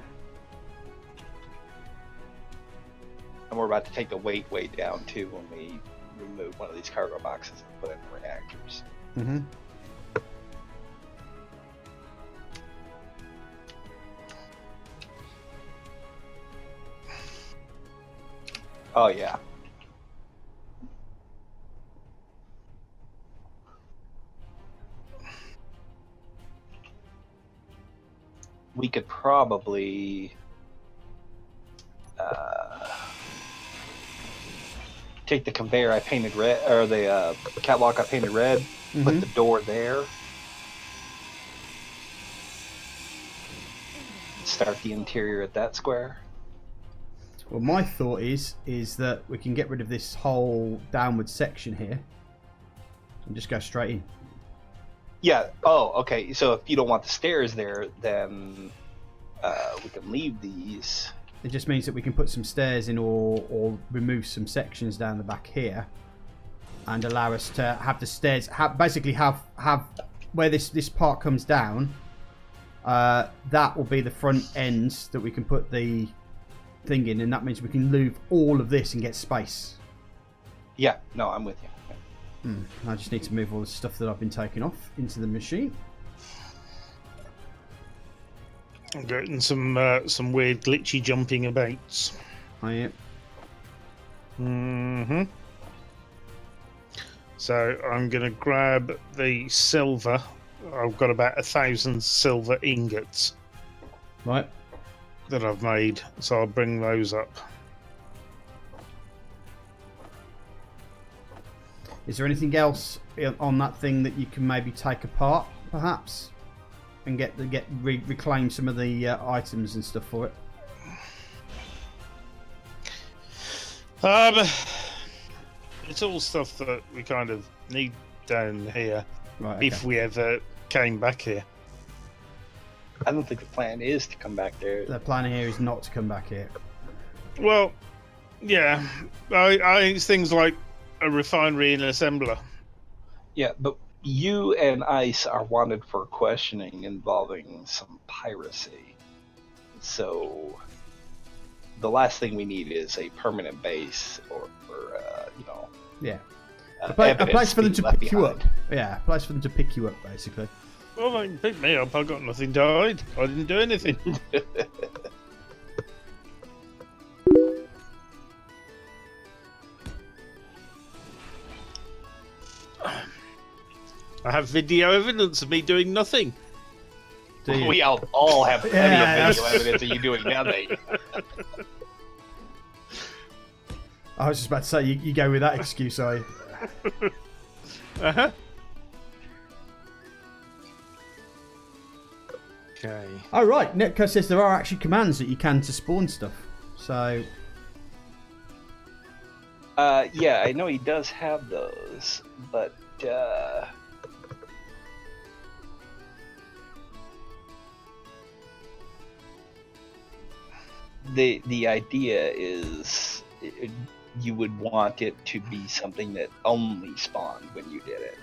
And we're about to take the weight way down too when we remove one of these cargo boxes and put in the reactors. Mm-hmm. Oh yeah. we could probably take the conveyor I painted red, or the catwalk I painted red, put the door there, start the interior at that square. Well, my thought is that we can get rid of this whole downward section here and just go straight in. Yeah. Oh, okay. So if you don't want the stairs there, then we can leave these. It just means that we can put some stairs in or remove some sections down the back here and allow us to have the stairs, basically have where this part comes down, that will be the front ends that we can put the thing in, and that means we can move all of this and get space. Yeah, no, I'm with you. I just need to move all the stuff that I've been taking off into the machine. I'm getting some weird glitchy jumping abouts. I am. So I'm going to grab the silver. I've got about 1,000 silver ingots. Right. That I've made, so I'll bring those up. Is there anything else on that thing that you can maybe take apart, perhaps, and reclaim some of the items and stuff for it? It's all stuff that we kind of need down here, right? Okay. If we ever came back here. I don't think the plan is to come back there. The plan here is not to come back here. Well, yeah, I think it's things like a refinery and an assembler. Yeah, but you and ICE are wanted for questioning involving some piracy. So the last thing we need is a permanent base or yeah, a place for them to pick you up. Yeah, a place for them to pick you up, basically. Well, they can pick me up. I got nothing to hide. I didn't do anything. I have video evidence of me doing nothing. We all have plenty of video evidence of you doing nothing. I was just about to say, you go with that excuse, are you? Uh-huh. Okay. Oh, right. Netco says there are actually commands that you can to spawn stuff. So... yeah, I know he does have those, but... The idea is you would want it to be something that only spawned when you did it.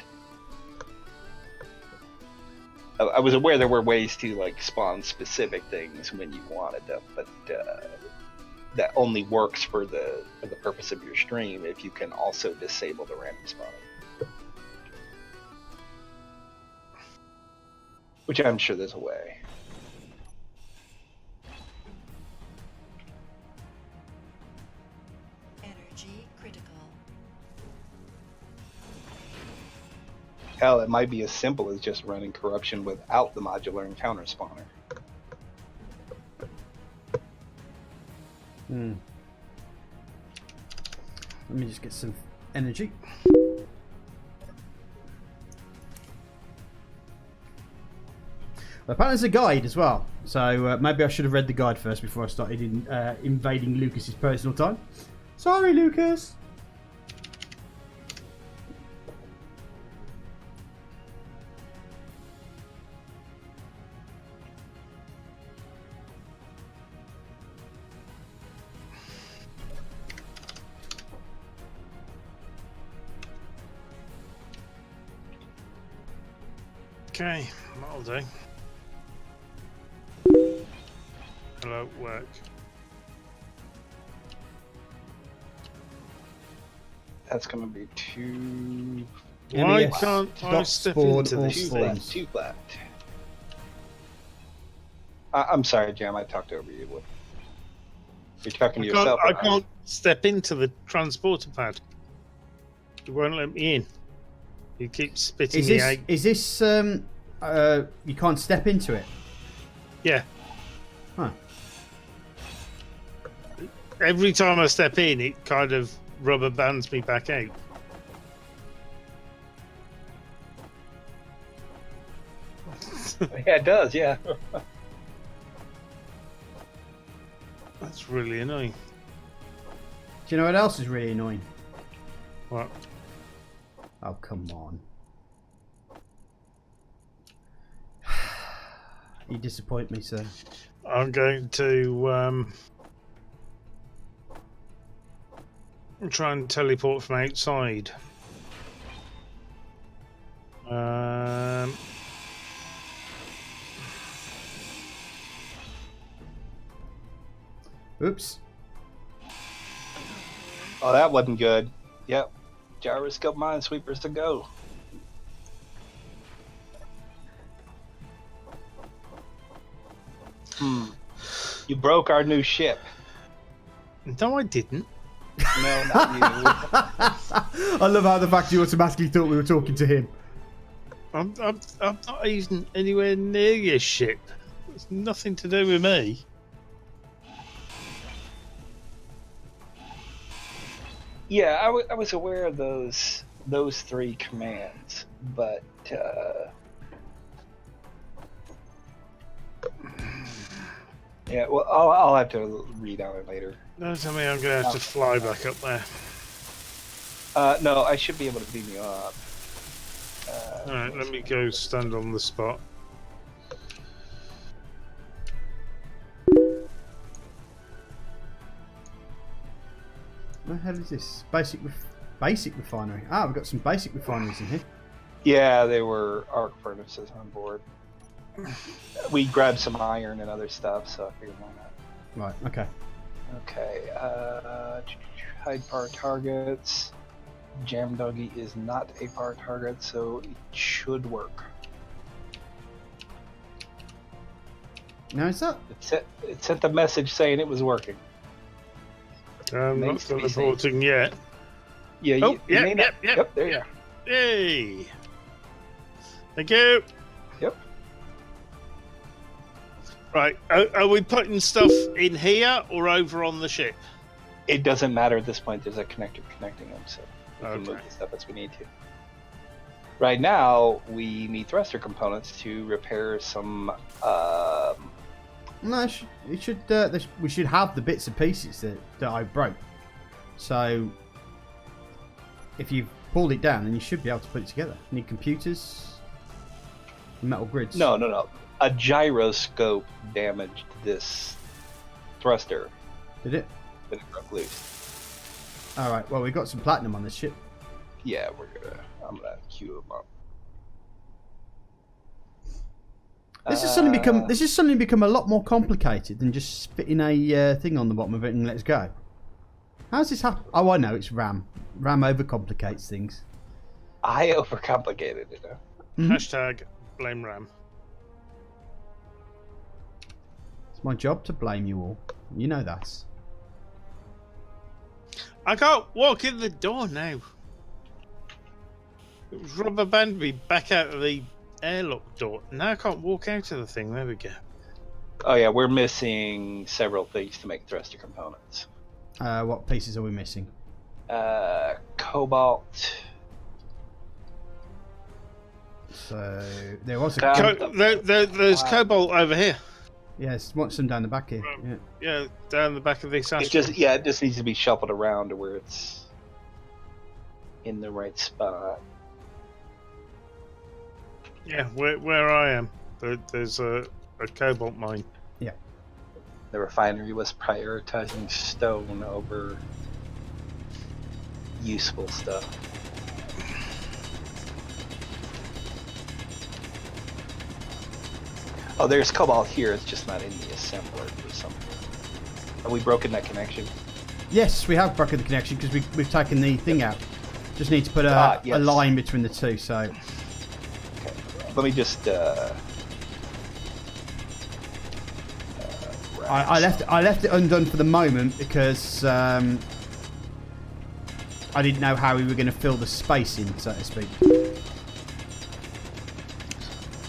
I was aware there were ways to like spawn specific things when you wanted them, but that only works for the purpose of your stream if you can also disable the random spawning. Which I'm sure there's a way. Hell, it might be as simple as just running corruption without the modular encounter spawner. Let me just get some energy. Apparently there's a guide as well, so maybe I should have read the guide first before I started invading Lucas's personal time. Sorry, Lucas. Okay, that'll do. Hello, work. That's going to be too... Why can't I step into this thing? Too flat. I'm sorry, Jam, I talked over you. You're talking to yourself. I can't step into the transporter pad. It won't let me in. You keep spitting me out. Is this you can't step into it? Yeah. Huh. Every time I step in, it kind of rubber bands me back out. Yeah, it does. Yeah. That's really annoying. Do you know what else is really annoying? What? Oh, come on. You disappoint me, sir. I'm going to try and teleport from outside. Oops. Oh, that wasn't good. Yep. Gyroscope minesweepers to go. You broke our new ship. No, I didn't. No, not you. I love how the fact you automatically thought we were talking to him. I'm not even anywhere near your ship. It's nothing to do with me. Yeah, I was aware of those three commands, but yeah, well, I'll have to read on it later. Don't tell me I'm going to have to fly back up there. No, I should be able to beam you up. Alright, let me go stand on the spot. What the hell is this? Basic refinery. Ah, we've got some basic refineries in here. Yeah, they were arc furnaces on board. We grabbed some iron and other stuff, so I figured why not. Right, okay. Okay, hide power targets. Jam Doggy is not a power target, so it should work. Now is that? It sent the message saying it was working. I'm not Needs to be teleporting yet. Yeah, Oh, you may not. yep, There you are. Yay! Thank you. Yep. Right, are we putting stuff in here or over on the ship? It doesn't matter at this point. There's a connector connecting them, so we can move Okay. the stuff as we need to. Right now, we need thruster components to repair some. No, we should have the bits and pieces that I broke. So, if you've pulled it down, then you should be able to put it together. You need computers, metal grids. No. A gyroscope damaged this thruster. Did it? When it broke loose. All right. Well, we got some platinum on this ship. Yeah, I'm gonna queue them up. This has suddenly become a lot more complicated than just fitting a thing on the bottom of it and let's go. How's this happen? Oh, I know. It's RAM. RAM overcomplicates things. I overcomplicated it. Huh? Hashtag blame RAM. It's my job to blame you all. You know that. I can't walk in the door now. It was rubber band me back out of the airlock door. Now I can't walk out of the thing. There we go. Oh yeah, we're missing several things to make thruster components. What pieces are we missing? Cobalt. So there was a There's cobalt over here. yes, want some down the back here. Yeah. Yeah, down the back of this. It just needs to be shuffled around to where it's in the right spot. Yeah, where I am, there's a cobalt mine. Yeah. The refinery was prioritizing stone over useful stuff. Oh, there's cobalt here. It's just not in the assembler for something. Have we broken that connection? Yes, we have broken the connection because we've taken the thing out. Just need to put yes. a line between the two. So Okay. Let me just. I left it undone for the moment because I didn't know how we were going to fill the space in, so to speak.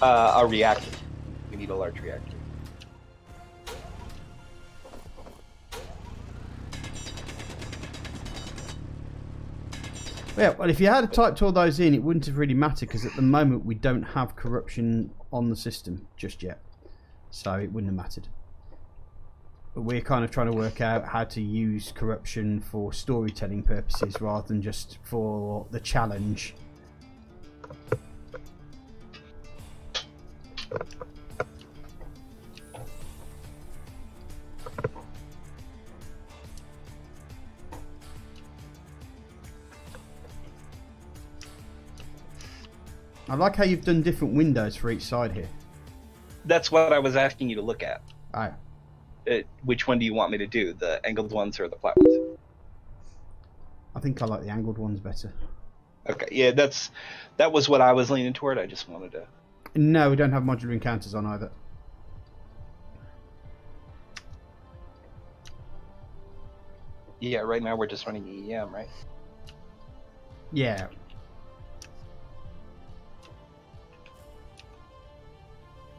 A reactor. We need a large reactor. Yeah, well, if you had typed all those in, it wouldn't have really mattered because at the moment we don't have corruption on the system just yet. So it wouldn't have mattered. But we're kind of trying to work out how to use corruption for storytelling purposes rather than just for the challenge. I like how you've done different windows for each side here. That's what I was asking you to look at. Alright. Which one do you want me to do? The angled ones or the flat ones? I think I like the angled ones better. Okay, yeah, that was what I was leaning toward. I just wanted to... No, we don't have modular encounters on either. Yeah, right now we're just running EEM, right? Yeah.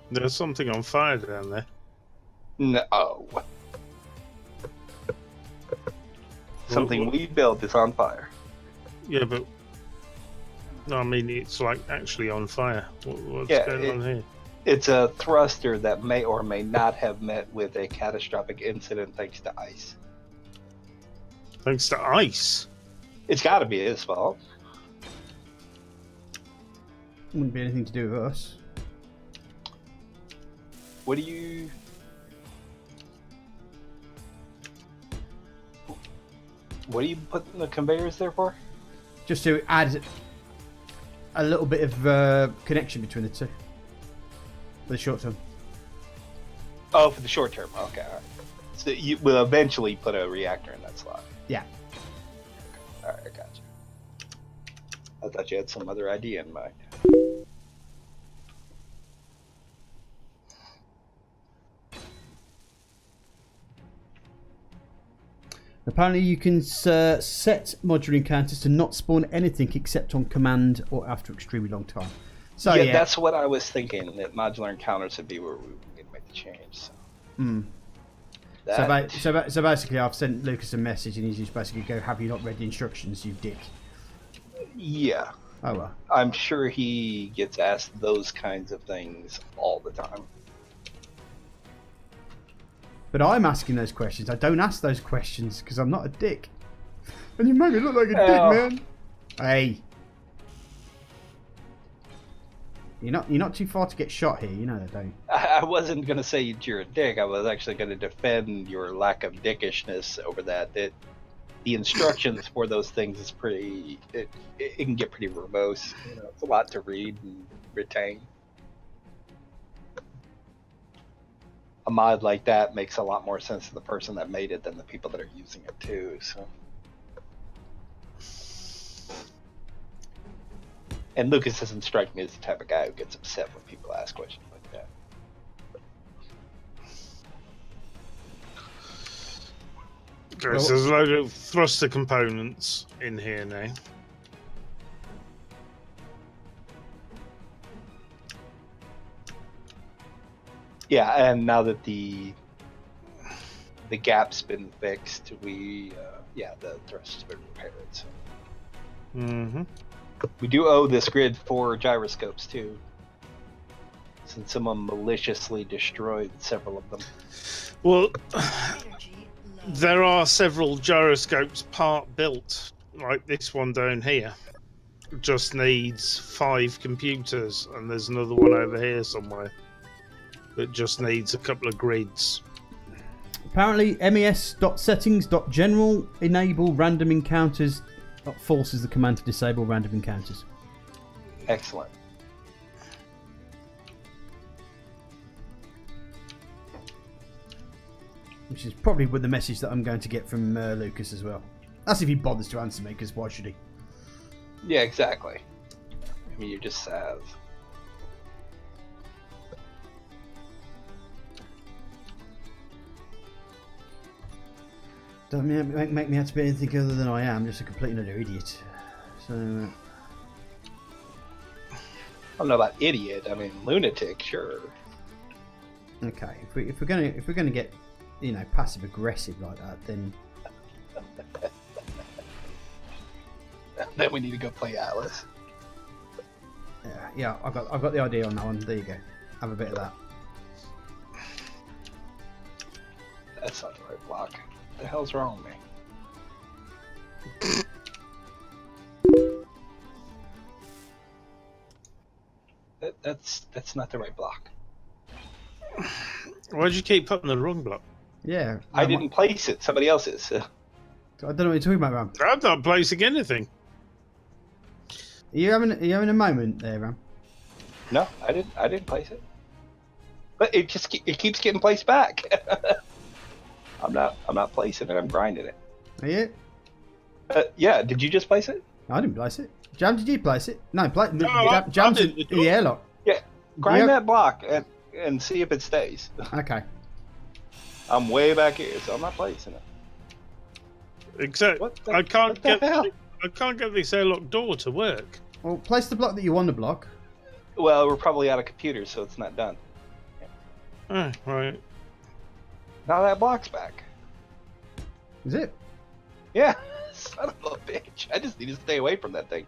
There's something on fire down there. No. Something we built is on fire. Yeah, but... No, I mean, it's like actually on fire. What's going on here? It's a thruster that may or may not have met with a catastrophic incident thanks to ice. Thanks to ice? It's got to be his fault. Wouldn't be anything to do with us. What do you... What are you putting the conveyors there for? Just to add a little bit of connection between the two. For the short term. Oh, for the short term. Okay, all right. So you will eventually put a reactor in that slot. Yeah. All right, I got you. I thought you had some other idea in mind. Apparently you can set modular encounters to not spawn anything except on command or after extremely long time. So yeah, that's what I was thinking, that modular encounters would be where we need to make the change. So, so basically I've sent Lucas a message and he's just basically go, have you not read the instructions, you dick? Yeah. Oh well. I'm sure he gets asked those kinds of things all the time. But I'm asking those questions. I don't ask those questions because I'm not a dick. And you made me look like a dick, man. Hey. You're not too far to get shot here, you know that, don't you? I wasn't going to say you're a dick. I was actually going to defend your lack of dickishness over that. That the instructions for those things is pretty... It can get pretty verbose. You know, it's a lot to read and retain. A mod like that makes a lot more sense to the person that made it than the people that are using it too. So, and Lucas doesn't strike me as the type of guy who gets upset when people ask questions like that. Okay, so there's a load of thruster components in here now. Yeah, and now that the gap's been fixed, the thrust's been repaired. So. We do owe this grid 4 gyroscopes too, since someone maliciously destroyed several of them. Well, there are several gyroscopes part built, like this one down here. It just needs 5 computers, and there's another one over here somewhere. That just needs a couple of grids. Apparently, mes.settings.general enable random encounters. False is the command to disable random encounters. Excellent. Which is probably with the message that I'm going to get from Lucas as well. That's if he bothers to answer me, because why should he? Yeah, exactly. I mean, you just have... Don't make me out to be anything other than I am, just a complete and utter idiot. So, I don't know about idiot. I mean, lunatic, sure. Okay, if we're gonna get, you know, passive aggressive like that, then Then we need to go play Atlas. Yeah, I've got the idea on that one. There you go. Have a bit of that. That's not the right block. What the hell's wrong with me? That's not the right block. Why'd you keep putting the wrong block? Yeah. I didn't place it. Somebody else is. I don't know what you're talking about, Ram. I'm not placing anything. Are you having a moment there, Ram? No, I didn't place it. But it keeps getting placed back. I'm not placing it. I'm grinding it. Are you? Yeah. Did you just place it? I didn't place it. Jam, did you place it? No, I Jam's in didn't. the airlock. Yeah. Grind Yep. that block and see if it stays. Okay. I'm way back here, so I'm not placing it. Except What the- I can't what the get hell? I can't get this airlock door to work. Well, place the block that you want to block. Well, we're probably out of computers, so it's not done. Oh, right. Now that block's back. Is it? Yeah. Son of a bitch. I just need to stay away from that thing.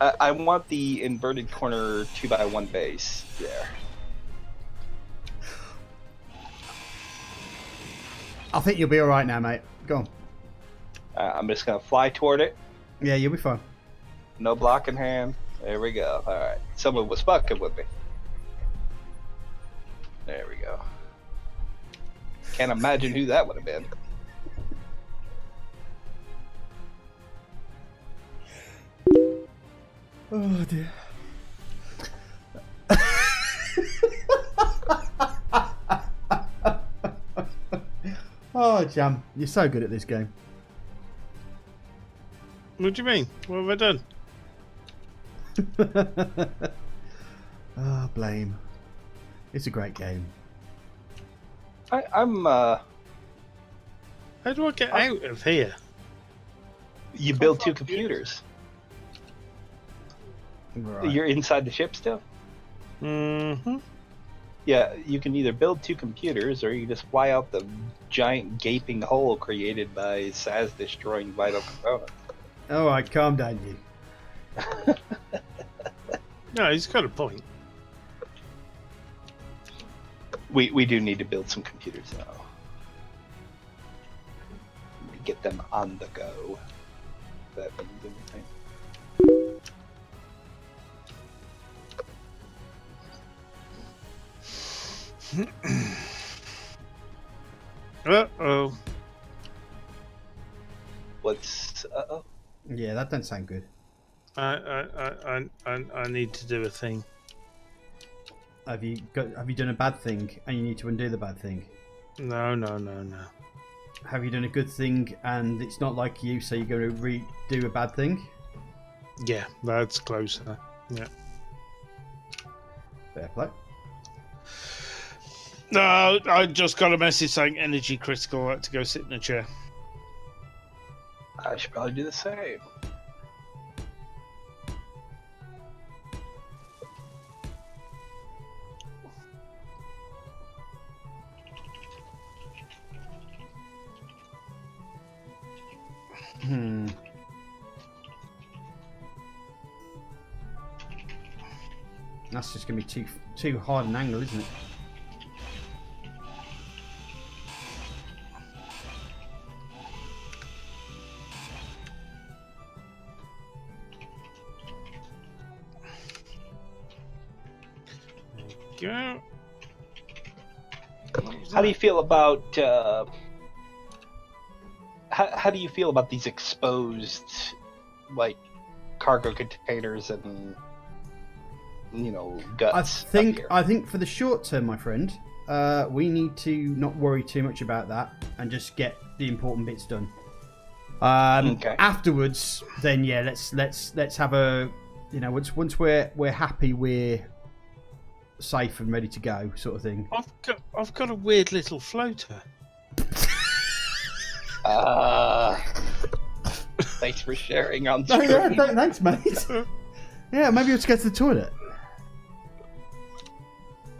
I want the inverted corner 2x1 base there. I think you'll be alright now, mate. Go on. I'm just going to fly toward it. Yeah, you'll be fine. No block in hand. There we go. All right. Someone was fucking with me. There we go. Can't imagine who that would have been. Oh, dear. Oh, Jam, you're so good at this game. What do you mean? What have I done? Ah, blame. It's a great game. I'm. How do I get out of here? You build two computers. Right. You're inside the ship still? Mm-hmm. Yeah, you can either build two computers or you just fly out the giant gaping hole created by SAS destroying vital components. Alright, calm down, you. No, he's got a point. We do need to build some computers now. Get them on the go. That means anything. Uh-oh. What's uh-oh? Yeah, that doesn't sound good. I need to do a thing. Have you done a bad thing and you need to undo the bad thing? No. Have you done a good thing and it's not like you, so you're going to redo a bad thing? Yeah, that's closer. Yeah. Fair play. No, I just got a message saying energy critical. I had to go sit in a chair. I should probably do the same. That's just going to be too hard an angle, isn't it? Go. How do you feel about how do you feel about these exposed like cargo containers and guts? I think for the short term, my friend, we need to not worry too much about that and just get the important bits done. Okay. Afterwards, then yeah, let's have a once we're happy we're safe and ready to go, sort of thing. I've got a weird little floater. Thanks for sharing on screen. Thanks, mate. Yeah, maybe let's go to the toilet.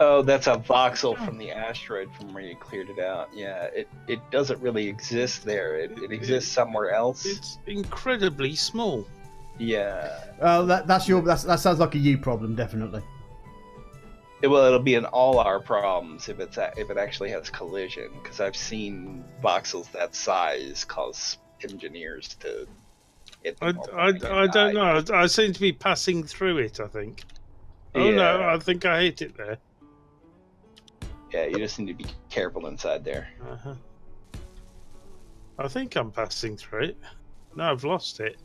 Oh, that's a voxel from the asteroid from where you cleared it out. Yeah, it doesn't really exist there. It exists somewhere else. It's incredibly small. Yeah. That sounds like a you problem, definitely. It'll be in all our problems if it actually has collision, because I've seen voxels that size cause engineers to hit them. I don't know. I seem to be passing through it, I think. Oh no, I think I hit it there. Yeah, you just need to be careful inside there. Uh-huh. I think I'm passing through it. No, I've lost it.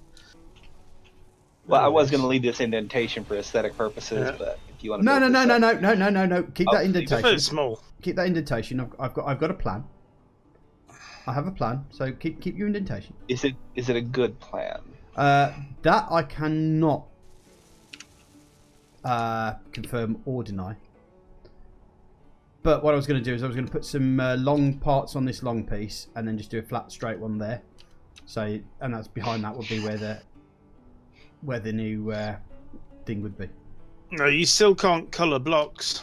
Well, I was going to leave this indentation for aesthetic purposes, but if you want to... No. Keep that indentation. It's small. Keep that indentation. I've got a plan. I have a plan, so keep your indentation. Is it a good plan? That I cannot confirm or deny. But what I was going to do is I was going to put some long parts on this long piece and then just do a flat straight one there. So, and that's behind that would be where the new thing would be. No, you still can't colour blocks.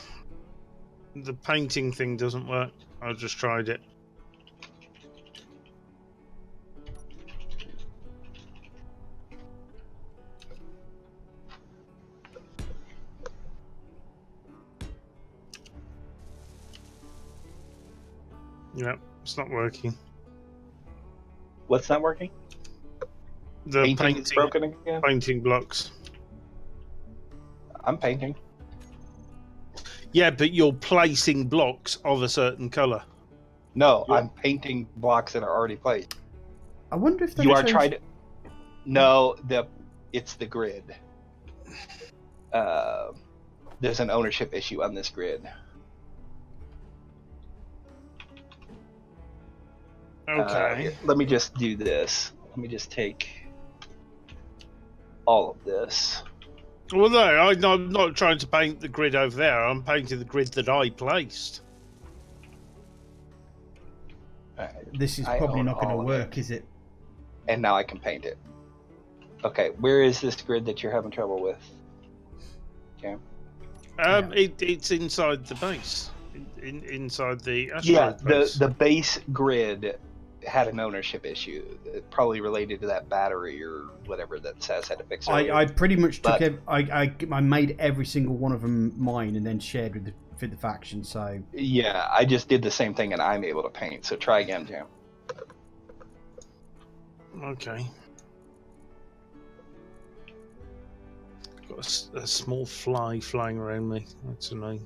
The painting thing doesn't work. I just tried it. Yeah, it's not working. What's not working? The painting is broken again? Painting blocks. I'm painting. Yeah, but you're placing blocks of a certain colour. No, I'm painting blocks that are already placed. I wonder if you are trying to. No, it's the grid. There's an ownership issue on this grid. Okay. Let me just do this. Let me just take all of this. Well, no, I'm not trying to paint the grid over there. I'm painting the grid that I placed. This is probably not going to work, is it? And now I can paint it. Okay, where is this grid that you're having trouble with? Okay. It's inside the base. Inside the asteroid base. The base grid had an ownership issue, probably related to that battery or whatever that Saz had to fix. I pretty much took I made every single one of them mine and then shared with the faction. So yeah, I just did the same thing and I'm able to paint. So try again, Jam. Okay. Got a small fly flying around me. That's annoying.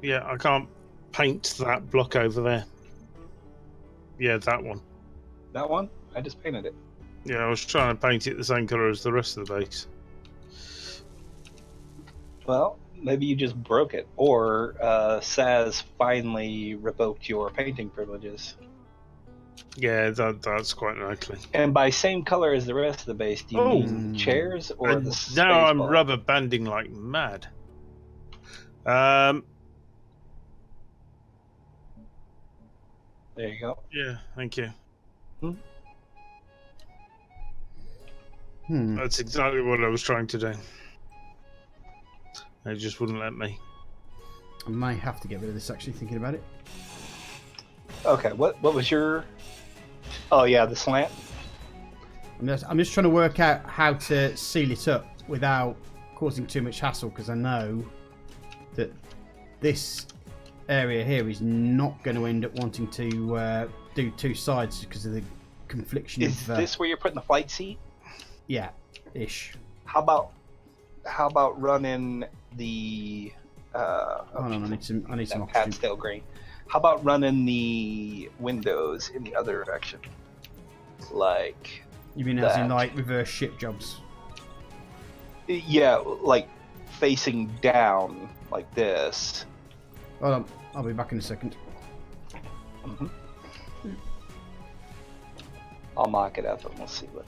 Yeah, I can't paint that block over there. Yeah, that one. That one? I just painted it. Yeah, I was trying to paint it the same colour as the rest of the base. Well, maybe you just broke it. Or Saz finally revoked your painting privileges. Yeah, that's quite likely. And by same color as the rest of the base, do you mean the chairs or and the space now I'm bar? rubber banding like mad. There you go. Yeah, thank you. Hmm. That's exactly what I was trying to do. They just wouldn't let me. I may have to get rid of this, actually, thinking about it. Okay, what was your... Oh yeah, the slant? I'm just trying to work out how to seal it up without causing too much hassle, because I know that this area here is not going to end up wanting to do two sides because of the confliction. Is this where you're putting the flight seat? Yeah, ish. How about running the Hold on, I need some oxygen. pastel green. How about running the windows in the other direction? Like You mean as in like reverse ship jobs? Yeah, like facing down like this. Hold on, I'll be back in a second. Mm-hmm. I'll mock it up and we'll see what.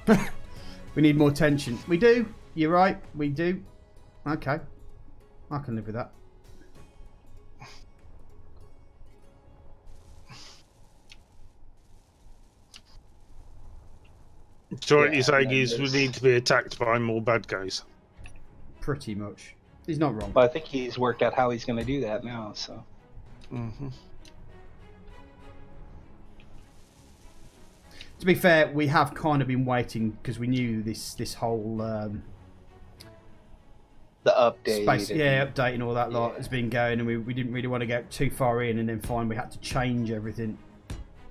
We need more tension. We do. You're right. We do. Okay. I can live with that. So what Yeah, you're saying and is we there's- need to be attacked by more bad guys. Pretty much. He's not wrong. But I think he's worked out how he's going to do that now. So Mm-hmm. To be fair, we have kind of been waiting because we knew this whole the update, space, and- update and all that lot Yeah. has been going, and we didn't really want to get too far in and then find we had to change everything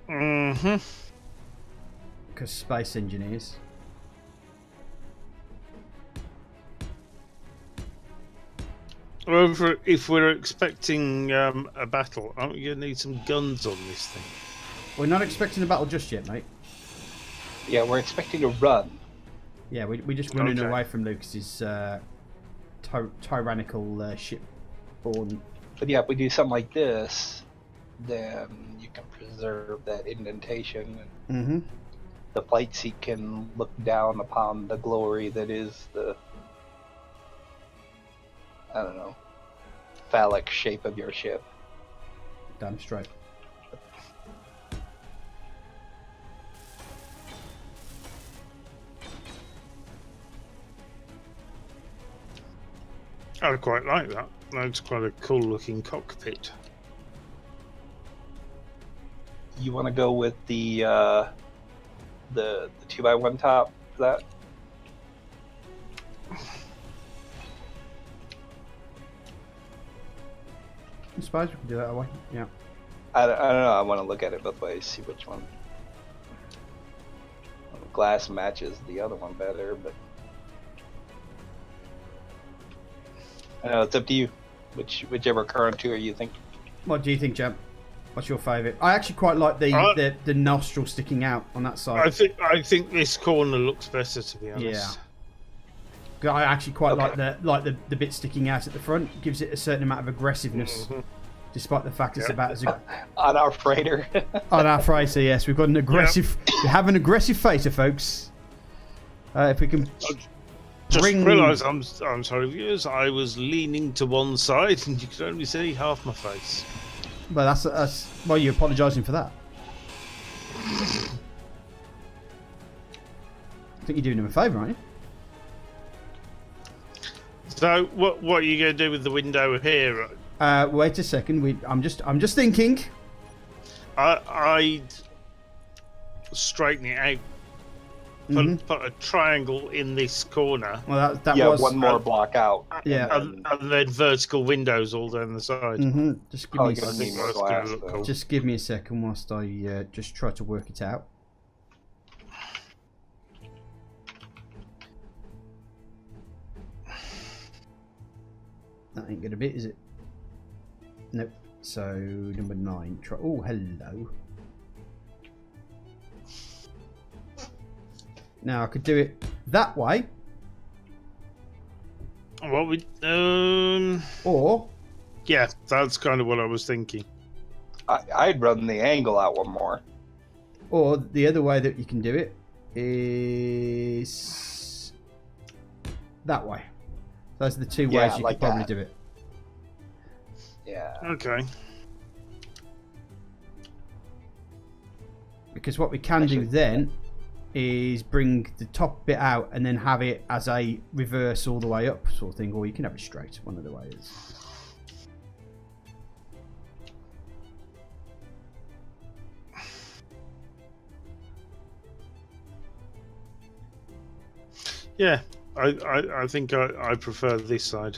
Mm-hmm. because space engineers. Well, if we're expecting a battle, aren't we going to need some guns on this thing? We're not expecting a battle just yet, mate. Yeah, we're expecting to run. Yeah, we're just running Okay. away from Lucas's tyrannical ship-borne. But yeah, if we do something like this, then you can preserve that indentation. And Mm-hmm. the flight seat can look down upon the glory that is the, I don't know, phallic shape of your ship. Damn straight. I quite like that. That's quite a cool looking cockpit. You want to go with the 2x1 top for that? I suppose we can do that that way. Yeah. I don't know. I want to look at it both ways, see which one. Glass matches the other one better, but I know it's up to you. Whichever current tour you think. What do you think, Jam? What's your favourite? I actually quite like the nostril sticking out on that side. I think this corner looks better, to be honest. 'Cause I actually quite Okay. like the bit sticking out at the front. It gives it a certain amount of aggressiveness, Mhm. despite the fact it's about as On our freighter. on our freighter. Yes, we've got an aggressive. We have an aggressive freighter, folks. If we can Just bring. realised, I'm sorry, viewers. I was leaning to one side, and you could only see half my face. Well, that's well, you're apologising for that. I think you're doing him a favour, aren't you? So, what are you going to do with the window here? Wait a second. I'm just thinking. I'd straighten it out. Put a triangle in this corner, Well, that Yeah, was one more block out. Yeah. and then vertical windows all down the side. Just give Oh, me you're I gonna think need more that's going glass, to look though. cool. just give me a second whilst I just try to work it out. That ain't gonna be it, is it? Nope. So number 9. Try. Oh, hello. Now I could do it that way, What we or yeah, that's kind of what I was thinking. I'd run the angle out one more. the other way that you can do it is that way. Those are the two Yeah, ways you like could probably that. do it. Yeah. Okay. Because what we can do Actually, then is bring the top bit out and then have it as a reverse all the way up sort of thing, or you can have it straight, one of the ways. Yeah, I think I prefer this side.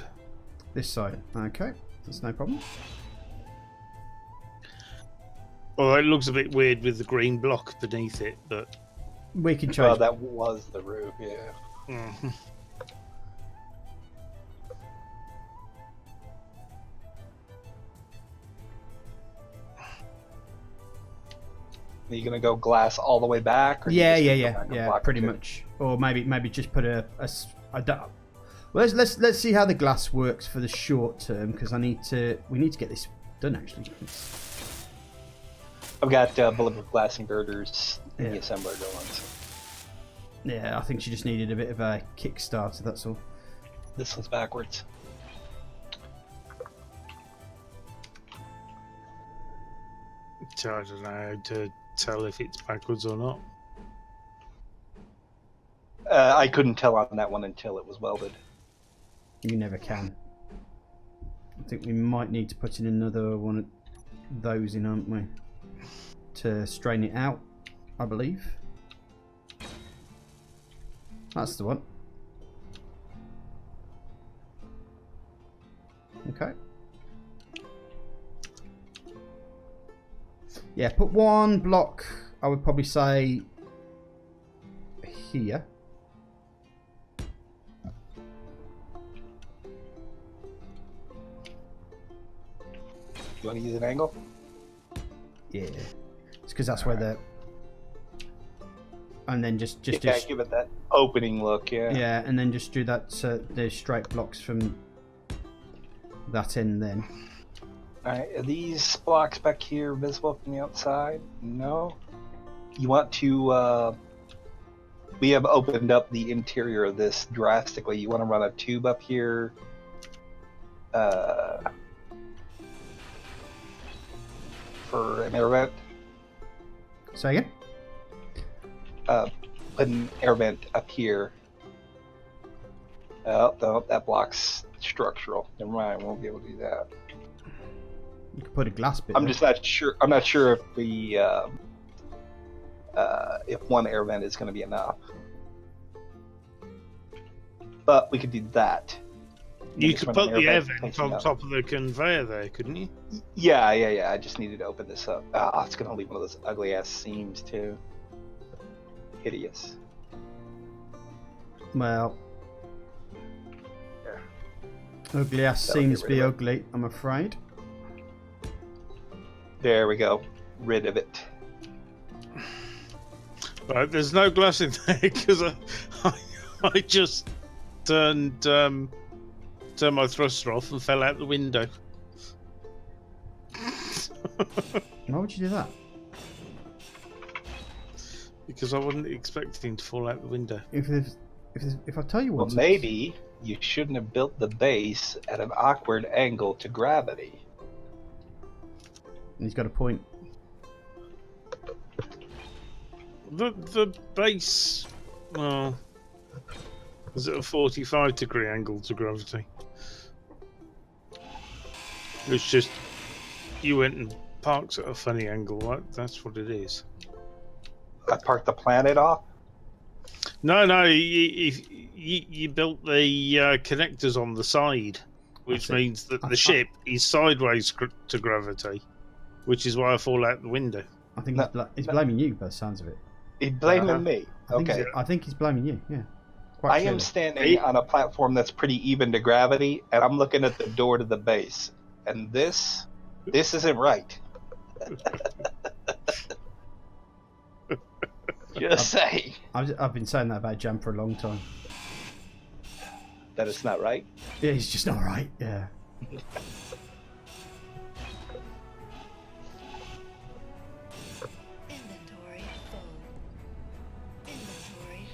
This side. Okay, that's no problem. Well, it looks a bit weird with the green block beneath it, but We can change. Well, that was the roof, yeah. mhm. Are you gonna go glass all the way back? Or Yeah, you just yeah, gonna go back a yeah, block or pretty two? much. Or maybe just put I don't. Well, let's see how the glass works for the short term, because we need to get this done actually. I've got bulletproof glass inverters in Yeah. the assembler going. So. Yeah, I think she just needed a bit of a kickstarter, that's all. This one's backwards. So I don't know how to tell if it's backwards or not. I couldn't tell on that one until it was welded. You never can. I think we might need to put in another one of those in, aren't we? To strain it out, I believe. That's the one. Okay. Yeah, put one block, I would probably say, here. You want to use an angle? Yeah. It's because that's where the... And then just Give it that opening look, yeah. Yeah, and then just do that, the straight blocks from that end then. Alright, are these blocks back here visible from the outside? No. You want to, we have opened up the interior of this drastically. You want to run a tube up here, for an air vent. Say again? Put an air vent up here. Oh, no, that block's structural. Never mind, won't be able to do that. You could put a glass bit. I'm just not sure. I'm not sure if the if one air vent is going to be enough. But we could do that. You could put the air vent on top of the conveyor there, couldn't you? Yeah. I just needed to open this up. Ah, it's going to leave one of those ugly ass seams too. Hideous. Well, ugly ass seems to be ugly, I'm afraid. There we go. Rid of it. Right, there's no glass in there because I just turned my thruster off and fell out the window. Why would you do that? Because I wasn't expecting to fall out the window. If I tell you what, Well, maybe you shouldn't have built the base at an awkward angle to gravity. He's got a point. The base, well, is at a 45-degree angle to gravity. It's just you went and parked at a funny angle. That's what it is. I parked the planet off. No, you built the connectors on the side, which means that the ship is sideways to gravity, which is why I fall out the window. I think he's blaming you by the sounds of it. He's blaming me. Okay. I think he's blaming you, yeah. I am standing on a platform that's pretty even to gravity, and I'm looking at the door to the base. And this isn't right. Just saying. I've been saying that about Jam for a long time. That it's not right? Yeah, he's just not right, yeah. Inventory full. Inventory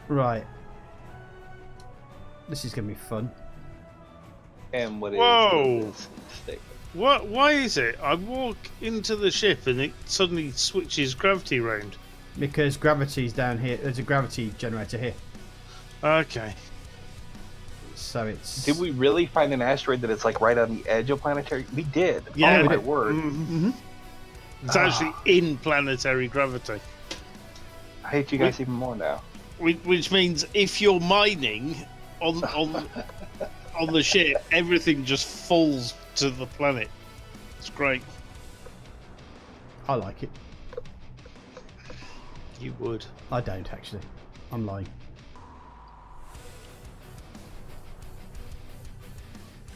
full. Right. This is going to be fun. And what is Whoa! Stick? What? Why is it? I walk into the ship and it suddenly switches gravity round. Because gravity's down here. There's a gravity generator here. Okay. So it's... Did we really find an asteroid that is like right on the edge of planetary? We did. Yeah, Oh my word. Mm-hmm. It's actually in planetary gravity. I hate you guys even more now. Which means if you're mining on the ship, everything just falls to the planet. It's great. I like it. You would. I don't, actually. I'm lying.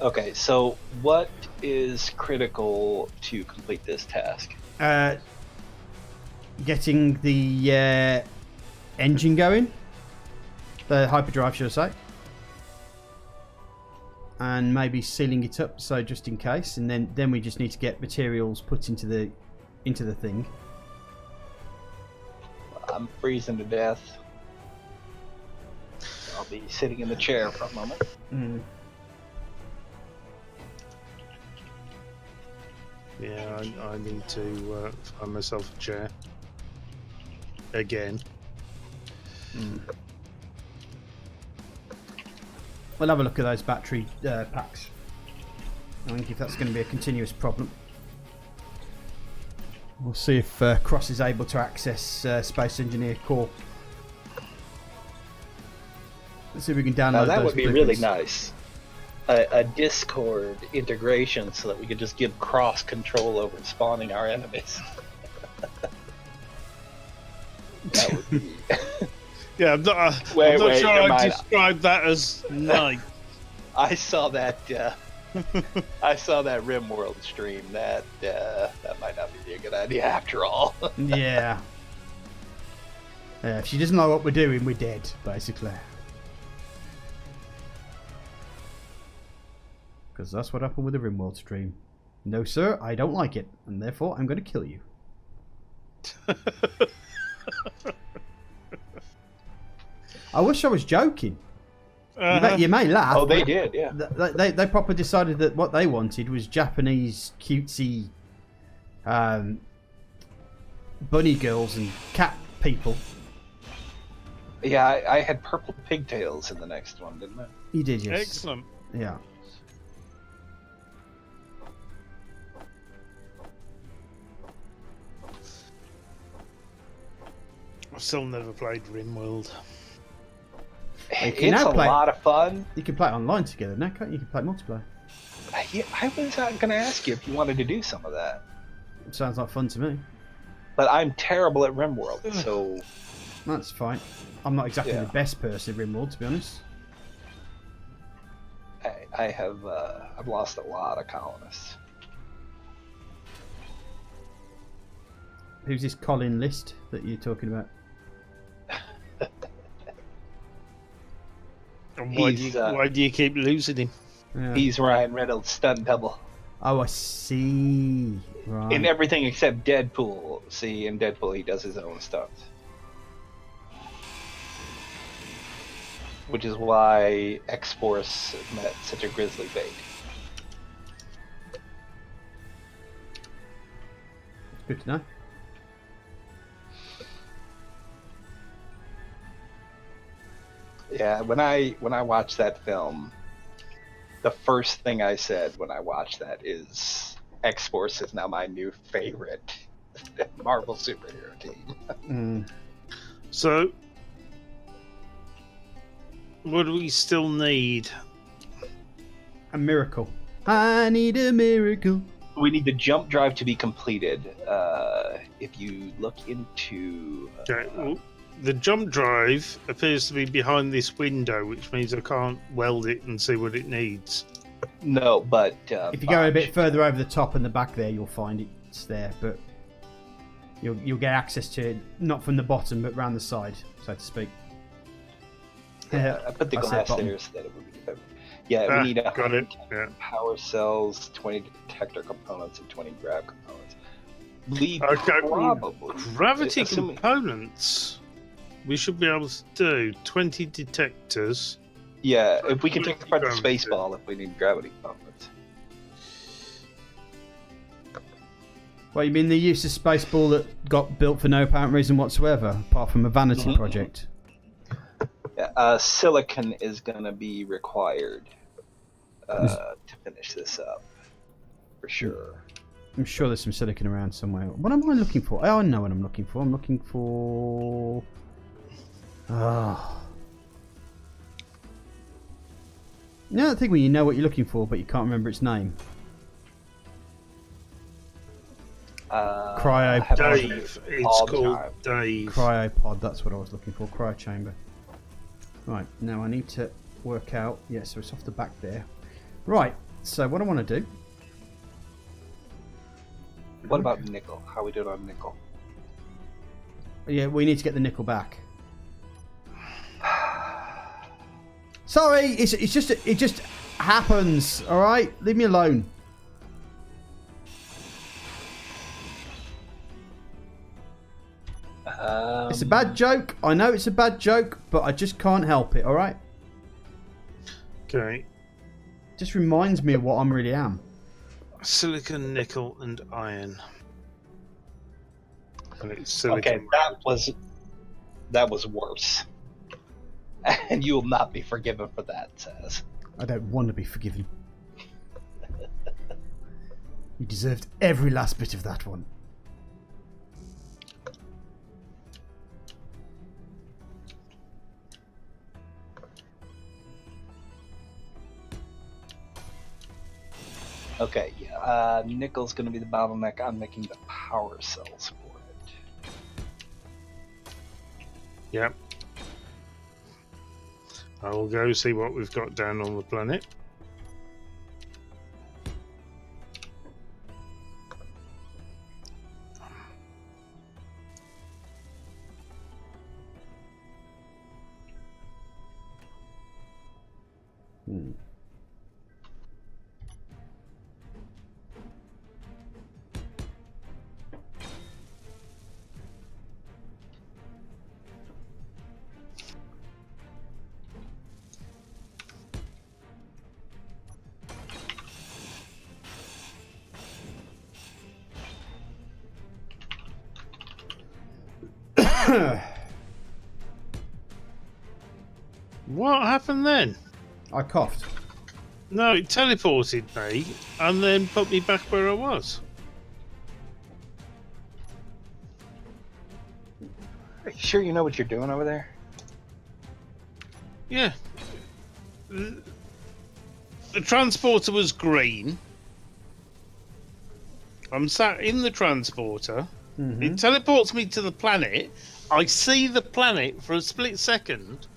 Okay, so what is critical to complete this task? Getting the engine going. The hyperdrive, should I say. And maybe sealing it up, so just in case. And then we just need to get materials put into the thing. I'm freezing to death. I'll be sitting in the chair for a moment. Mm. Yeah, I need to find myself a chair. Again. Mm. We'll have a look at those battery packs. I think if that's going to be a continuous problem. We'll see if Cross is able to access Space Engineer Core. Let's see if we can download Now that those would be really blueprints. nice. A Discord integration so that we could just give Cross control over spawning our enemies. That would be... Yeah, I'm not sure never I'd mind. describe that as nice. I saw that. I saw that RimWorld stream. That might not be a good idea after all. Yeah. If she doesn't know what we're doing, we're dead, basically. Because that's what happened with the RimWorld stream. No, sir, I don't like it, and therefore I'm going to kill you. I wish I was joking. You may laugh. Oh, they but did, yeah. They proper decided that what they wanted was Japanese cutesy bunny girls and cat people. Yeah, I had purple pigtails in the next one, didn't I? You did, yes. Excellent. Yeah. I've still never played RimWorld. It's can now a play- lot of fun. You can play it online together now, can't you? You can play multiplayer. I was going to ask you if you wanted to do some of that. Sounds like fun to me. But I'm terrible at RimWorld, so... That's fine. I'm not exactly Yeah. the best person at RimWorld, to be honest. I've lost a lot of colonists. Who's this Colin List that you're talking about? And why do you keep losing him? Yeah. He's Ryan Reynolds' stunt double. Oh, I see. Right. In everything except Deadpool. See, in Deadpool he does his own stunts. Which is why X-Force met such a grisly fate. Good to know. Yeah, when I watched that film, the first thing I said when I watched that is X-Force is now my new favorite Marvel superhero team. Mm. So, what do we still need? A miracle. I need a miracle. We need the jump drive to be completed. If you look into... Okay, well, the jump drive appears to be behind this window, which means I can't weld it and see what it needs. No, but... If you go a bit further over the top and the back there, you'll find it's there, but you'll get access to it, not from the bottom, but round the side, so to speak. I put the I said glass bottom. there so that it would be better. Yeah, we need got it. 110 Yeah. power cells, 20 detector components, and 20 grav components. We Okay, probably... Gravity assuming- components. We should be able to do 20 detectors. Yeah, if we can take apart the Gravity. space ball if we need gravity components. Well, you mean the use of Spaceball that got built for no apparent reason whatsoever, apart from a vanity Mhm. project? Yeah, silicon is going to be required to finish this up, for sure. I'm sure there's some silicon around somewhere. What am I looking for? Oh, I know what I'm looking for. I'm looking for... Oh. You know that thing when you know what you're looking for, but you can't remember its name? Cryo- I have to Dave. do It's it all the called time. Dave. Cryopod, that's what I was looking for. Cryo chamber. Right, now I need to work out... Yeah, so it's off the back there. Right, so what I want to do... What about nickel? How we doing on nickel? Yeah, we need to get the nickel back. Sorry, it just happens. All right, leave me alone. It's a bad joke. I know it's a bad joke, but I just can't help it, alright? Okay. Just reminds me of what I really am. Silicon, nickel, and iron. And it's silicon. Okay, that was worse. And you will not be forgiven for that, Says. I don't want to be forgiven. You deserved every last bit of that one. Okay, yeah. Nickel's going to be the bottleneck. I'm making the power cells for it. Yep. I will go see what we've got down on the planet. What happened then? I coughed. No, it teleported me and then put me back where I was. Are you sure you know what you're doing over there? Yeah. The transporter was green. I'm sat in the transporter. Mm-hmm. It teleports me to the planet. I see the planet for a split second,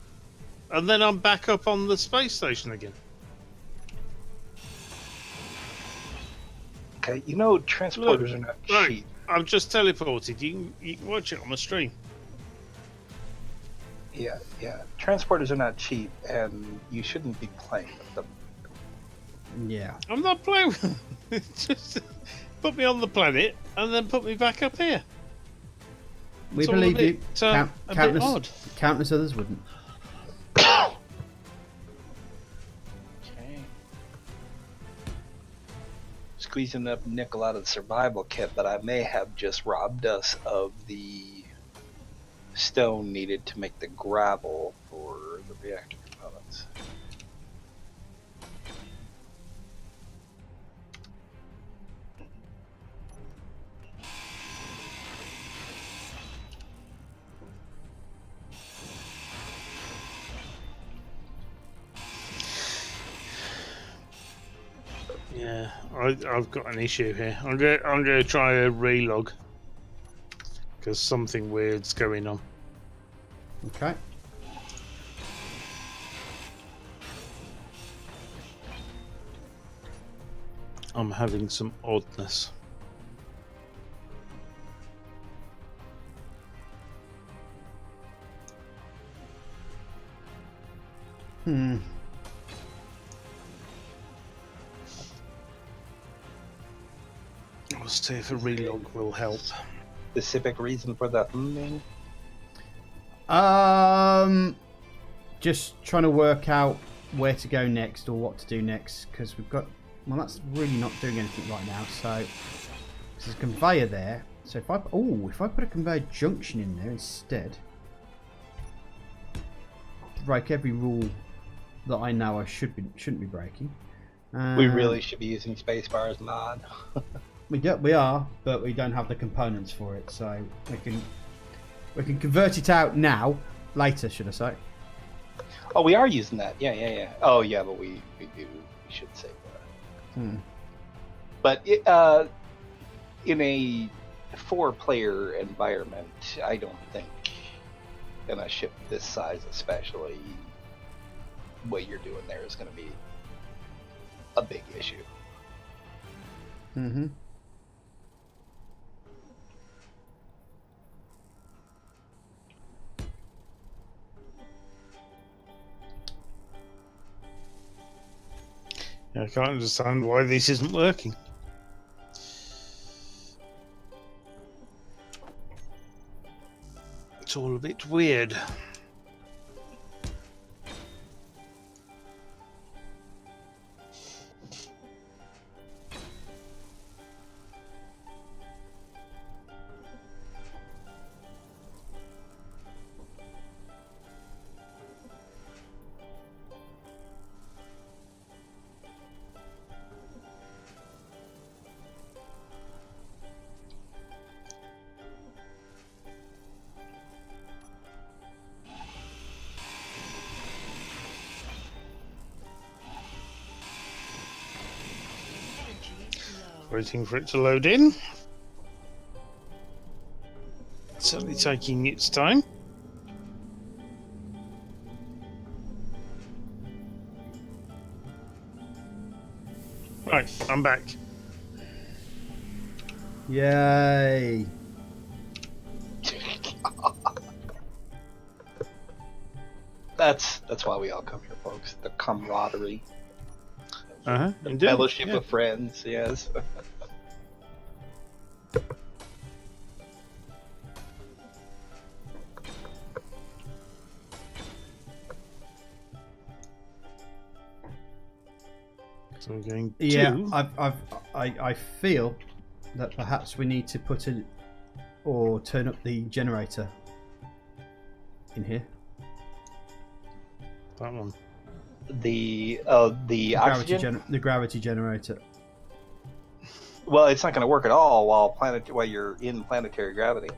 and then I'm back up on the space station again. Okay, you know transporters are not Right, cheap. I've just teleported. You can watch it on my stream. Yeah. Transporters are not cheap, and you shouldn't be playing with them. Yeah. I'm not playing with them. Just put me on the planet and then put me back up here. We It's all believe a you. bit, a bit odd. Countless others wouldn't. Okay. Squeezing up nickel out of the survival kit, but I may have just robbed us of the stone needed to make the gravel for the reactor components. Yeah, I've got an issue here. I'm going to try a relog because something weird's going on. Okay. I'm having some oddness. I'll see if a relog will help. Specific reason for the humming? Just trying to work out where to go next or what to do next because we've got. Well, that's really not doing anything right now. So there's a conveyor there. So if I put a conveyor junction in there instead, break every rule that I know I shouldn't be breaking. We really should be using spacebar as mod. We are, but we don't have the components for it, so we can convert it out now, later, should I say? Oh, we are using that. Yeah. Oh, yeah, but we should save that. But in a 4-player environment, I don't think in a ship this size, especially, what you're doing there is going to be a big issue. Mm-hmm. I can't understand why this isn't working. It's all a bit weird. Waiting for it to load in. Certainly taking its time. Right, I'm back. Yay! That's why we all come here, folks. The camaraderie, the Indeed. fellowship Yeah. of friends. Yes. So we're going Yeah, to... I feel that perhaps we need to put in or turn up the generator in here. That one. The The oxygen. the gravity generator. Well, it's not going to work at all while you're in planetary gravity.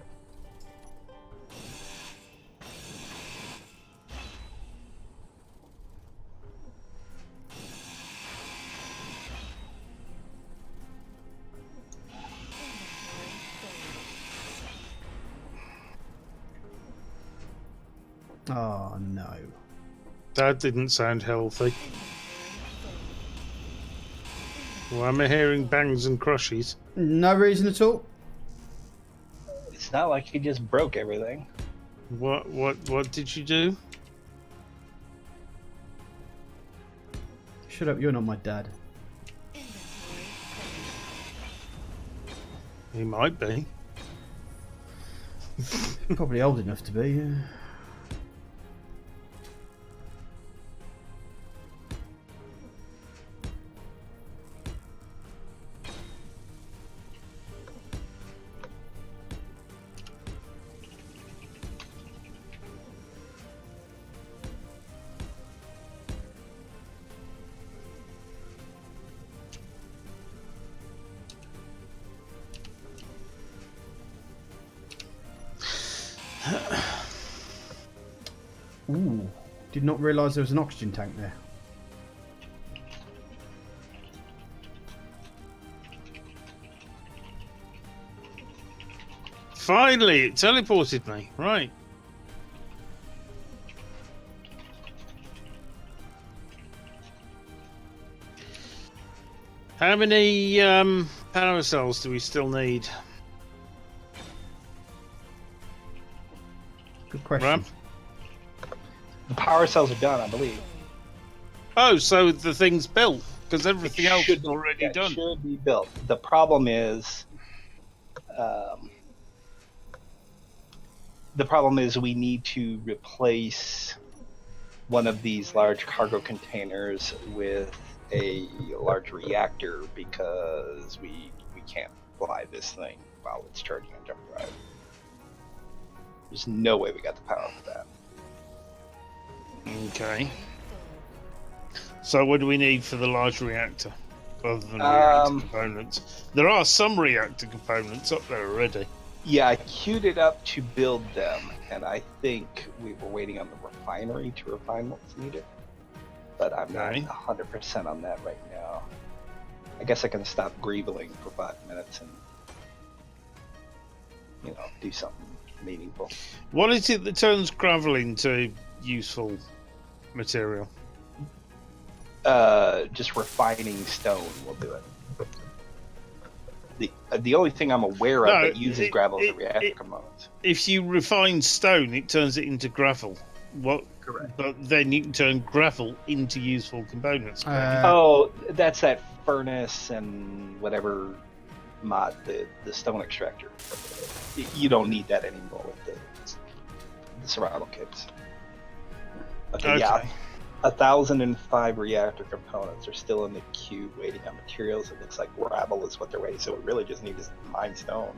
Oh no. That didn't sound healthy. Why am I hearing bangs and crushes? No reason at all. It's not like he just broke everything. What did you do? Shut up, you're not my dad. He might be. Probably old enough to be, yeah. Ooh, did not realise there was an oxygen tank there. Finally, it teleported me. Right. How many power cells do we still need? Good question. Ram? The power cells are done, I believe. Oh, so the thing's built because everything else should is already It done. should be built. The problem is, we need to replace one of these large cargo containers with a large reactor because we can't fly this thing while it's charging on jump drive. There's no way we got the power for that. Okay. So what do we need for the large reactor? Other than reactor components. There are some reactor components up there already. Yeah, I queued it up to build them, and I think we were waiting on the refinery to refine what's needed. But I'm not 100% on that right now. I guess I can stop greebling for 5 minutes and, do something meaningful. What is it that turns gravel into useful material? Just refining stone will do it. The only thing I'm aware of that uses gravel is the reactor components. If you refine stone, it turns it into gravel. What? Correct. But then you can turn gravel into useful components. That's that furnace and whatever mod, the stone extractor. You don't need that anymore with the survival kits. Okay, Okay. yeah. 1,005 reactor components are still in the queue waiting on materials. It looks like gravel is what they're waiting, so we really just need to mine stone.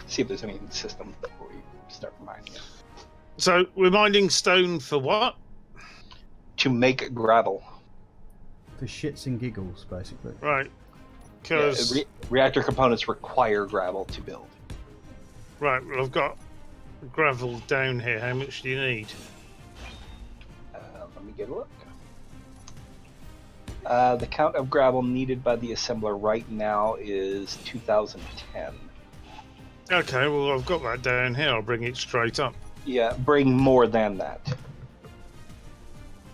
See if there's any systems before we start mining it. So we're mining stone for what? To make gravel. For shits and giggles, basically. Right. Yeah, Because reactor components require gravel to build. right, well I've got gravel down here. How much do you need? Let me get a look. The count of gravel needed by the assembler right now is 2,010. Okay, well I've got that down here. I'll bring it straight up. Yeah, bring more than that.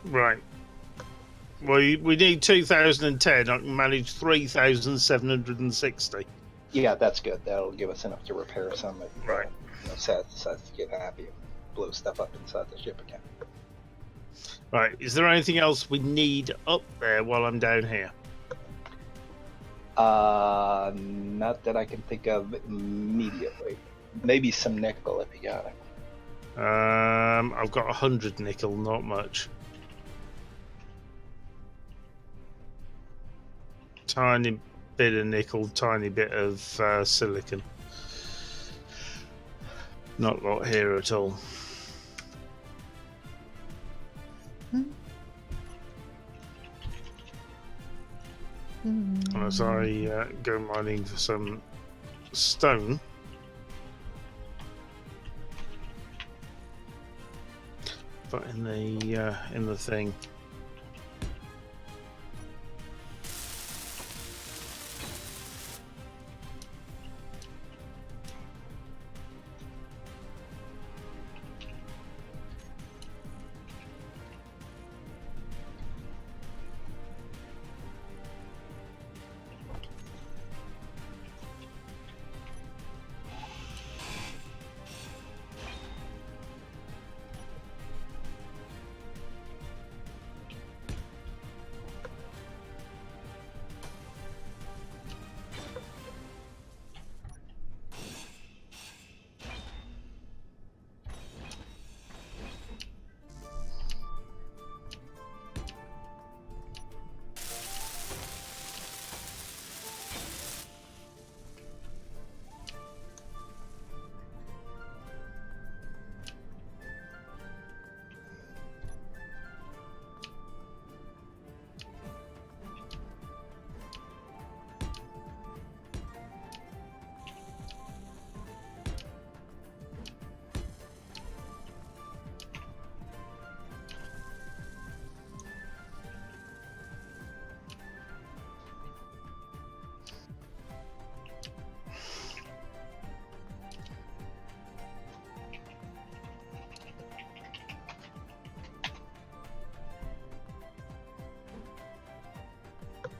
Right. Well, we need 2,010. I can manage 3,760. Yeah, that's good. That'll give us enough to repair some. If, Right. Seth decides to get happy and blow stuff up inside the ship again. Right. Is there anything else we need up there while I'm down here? Not that I can think of immediately. Maybe some nickel if you got it. I've got 100 nickel, not much. Tiny bit of nickel, tiny bit of silicon. Not a lot here at all. Unless I go mining for some stone. But in the thing.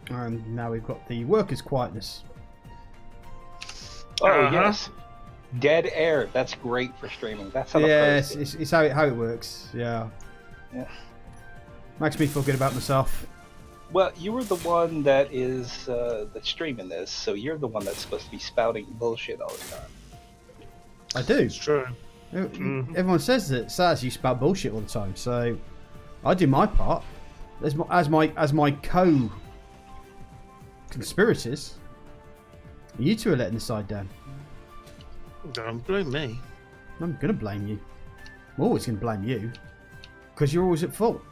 And now we've got the workers' quietness. Oh, yes. Dead air. That's great for streaming. That's how the Yes, pros do. it's how it works. Yeah. Yeah. Makes me feel good about myself. Well, you were the one that is that's streaming this, so you're the one that's supposed to be spouting bullshit all the time. I do. It's true. Everyone says that Saz, you spout bullshit all the time, so I do my part. As my co-conspirators, you two are letting the side down. Don't blame me. I'm gonna blame you. I'm always gonna blame you, because you're always at fault.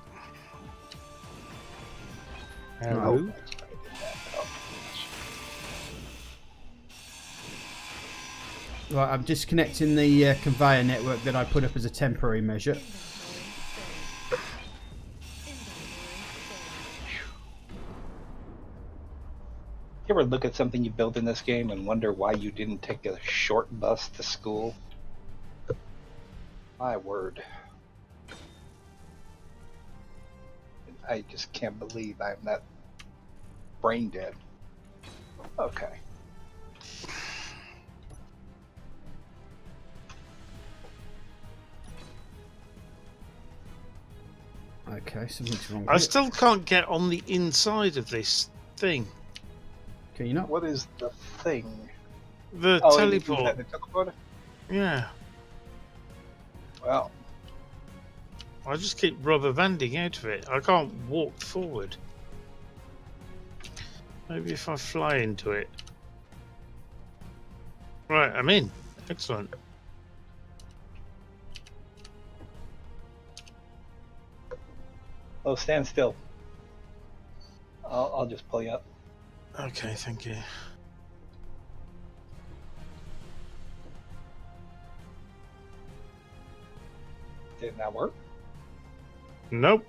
Hello. Right, I'm disconnecting the conveyor network that I put up as a temporary measure. You ever look at something you built in this game and wonder why you didn't take a short bus to school? My word. I just can't believe I'm that brain dead. Okay. Okay, something's wrong. I With still can't get on the inside of this thing. Can you not? What is the thing? The Oh, teleport. the teleporter? Yeah. Well, I just keep rubber banding out of it. I can't walk forward. Maybe if I fly into it. Right, I'm in. Excellent. oh, stand still. I'll just pull you up. Okay, thank you. Did it not work? Nope.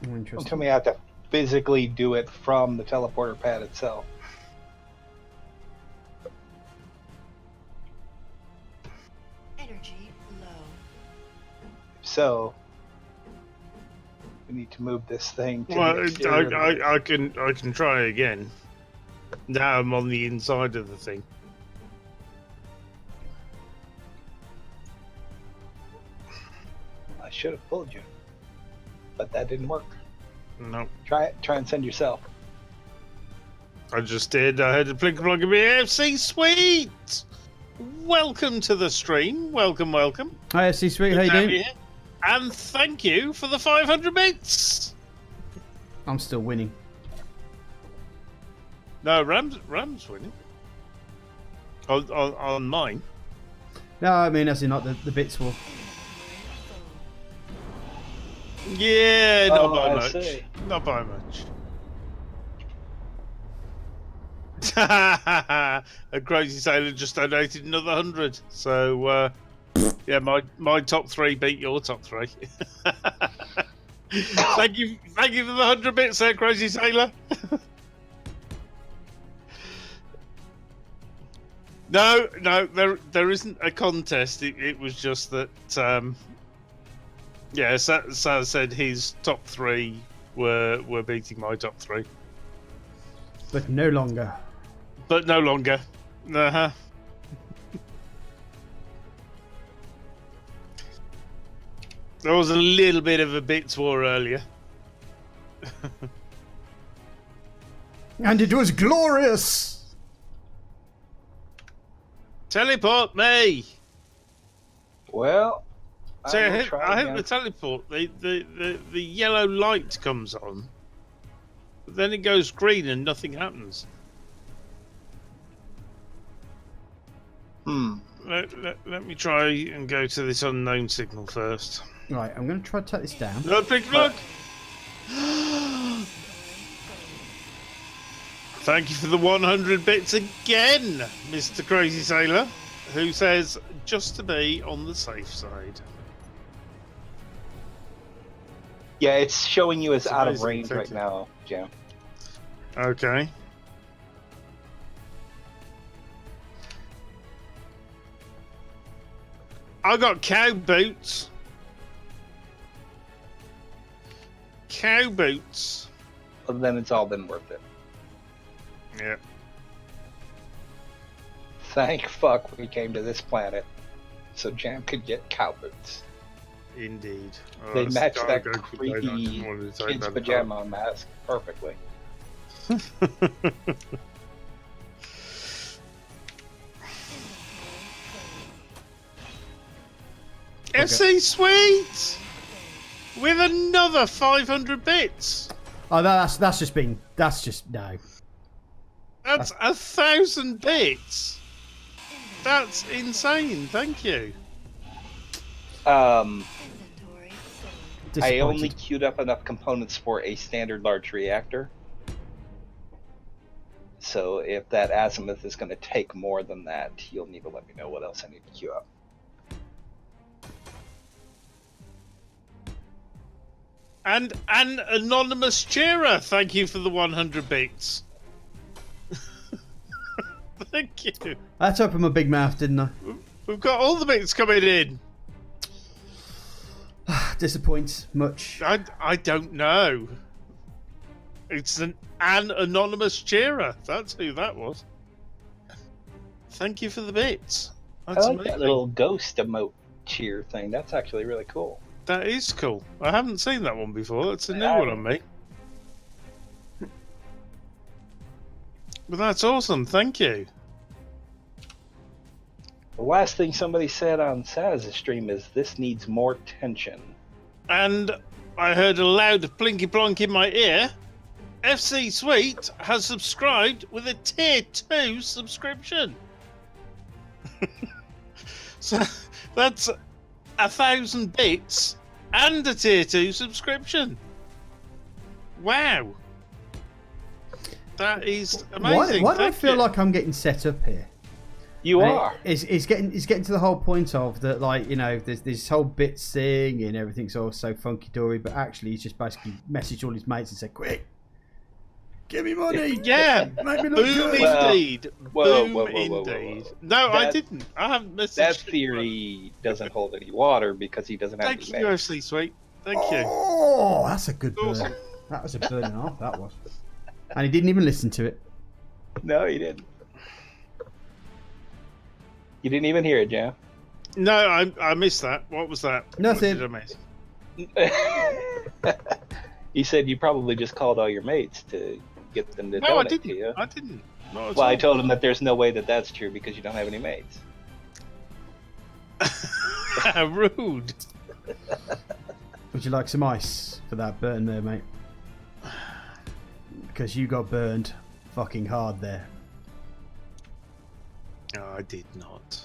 Oh, Don't interesting. tell me I have to physically do it from the teleporter pad itself. Energy low. So, we need to move this thing to Well, the exterior. I can try again. Now I'm on the inside of the thing. I should have pulled you, but that didn't work. Nope. Try and send yourself. I just did. I had to plug in my FC. Sweet! Welcome to the stream. Welcome. Hi, SC Sweet, how Good you to have doing? here. And thank you for the 500 bits. I'm still winning. No, Ram's winning. On mine. No, I mean, as in not the bits war. Yeah, not by I much. see. Not by much. A crazy sailor just donated another 100. So yeah, my top 3 beat your top 3. thank you for the 100 bits there, crazy sailor. No, there isn't a contest. It was just that yeah, Saz said his top 3 were beating my top 3. But no longer. But no longer. Uh-huh. There was a little bit of a bits war earlier. And it was glorious! Teleport me! Well, So I will try I hit again. the teleport. The yellow light comes on. But then it goes green and nothing happens. Let me try and go to this unknown signal first. Right, I'm going to try to take this down. Look, look! Thank you for the 100 bits again, Mr. Crazy Sailor, who says just to be on the safe side. Yeah, it's showing you as It's out of amazing, range thank right you. now, Jam. Okay. I got cow boots. Cow boots. Well, then it's all been worth it. Yeah. Thank fuck we came to this planet so Jam could get cow boots. Indeed. Oh, They that's match the that cargo container. I creepy didn't want to take kid's that pajama mask perfectly. apart. SC Sweet! With another 500 bits! Oh, that's just no. That's 1,000 bits! That's insane, thank you. I Disappointed. only queued up enough components for a standard large reactor. So if that azimuth is going to take more than that, you'll need to let me know what else I need to queue up. And an anonymous cheerer, thank you for the 100 bits. Thank you. I had to open my big mouth, didn't I? We've got all the bits coming in. Disappoints much. I don't know. It's an anonymous cheerer. That's who that was. Thank you for the bits. That's I like amazing. that little ghost emote cheer thing. That's actually really cool. That is cool. I haven't seen that one before. That's a new I one on me. But that's awesome. Thank you. The last thing somebody said on Saz's stream is this needs more tension. And I heard a loud plinky plonk in my ear. FC Sweet has subscribed with a tier 2 subscription. So that's 1,000 bits and a tier 2 subscription. Wow. That is amazing. Why do I feel like I'm getting set up here? You are. It's getting to the whole point of that, like, you know, there's this whole bits thing and everything's all so funky dory, but actually he's just basically messaged all his mates and said, "Quick, give me money." Yeah. Make me look Boom good. indeed. Whoa. Indeed. No, I didn't. I haven't messaged That him. theory doesn't hold any water because he doesn't have Thank any you, mates. FC Sweet. Thank you. Oh, that's a good burn. Awesome. That was a burn and a half, that was. And he didn't even listen to it. No, he didn't. You didn't even hear it, Jam. No, I missed that. What was that? Nothing. What did I miss? He said you probably just called all your mates to get them to No, I donate to didn't. you. I didn't. Not at Well, I all. told him that there's no way that that's true because you don't have any mates. Rude. Would you like some ice for that burn there, mate? Because you got burned fucking hard there. No, I did not.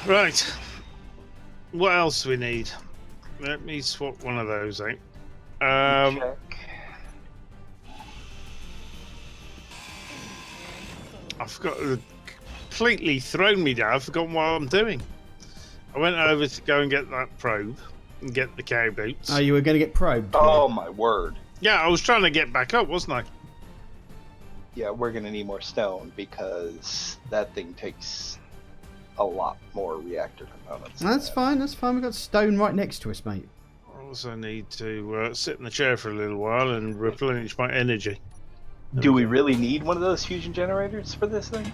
Right. What else do we need? Let me swap one of those out. Check. I've completely thrown me down. I've forgotten what I'm doing. I went over to go and get that probe and get the cow boots. Oh, you were going to get probed? Oh my word. Yeah, I was trying to get back up, wasn't I? Yeah, we're gonna need more stone because that thing takes a lot more reactor components. than That's that. fine, that's fine. We've got stone right next to us, mate. I also need to sit in the chair for a little while and replenish my energy. Do we really need one of those fusion generators for this thing?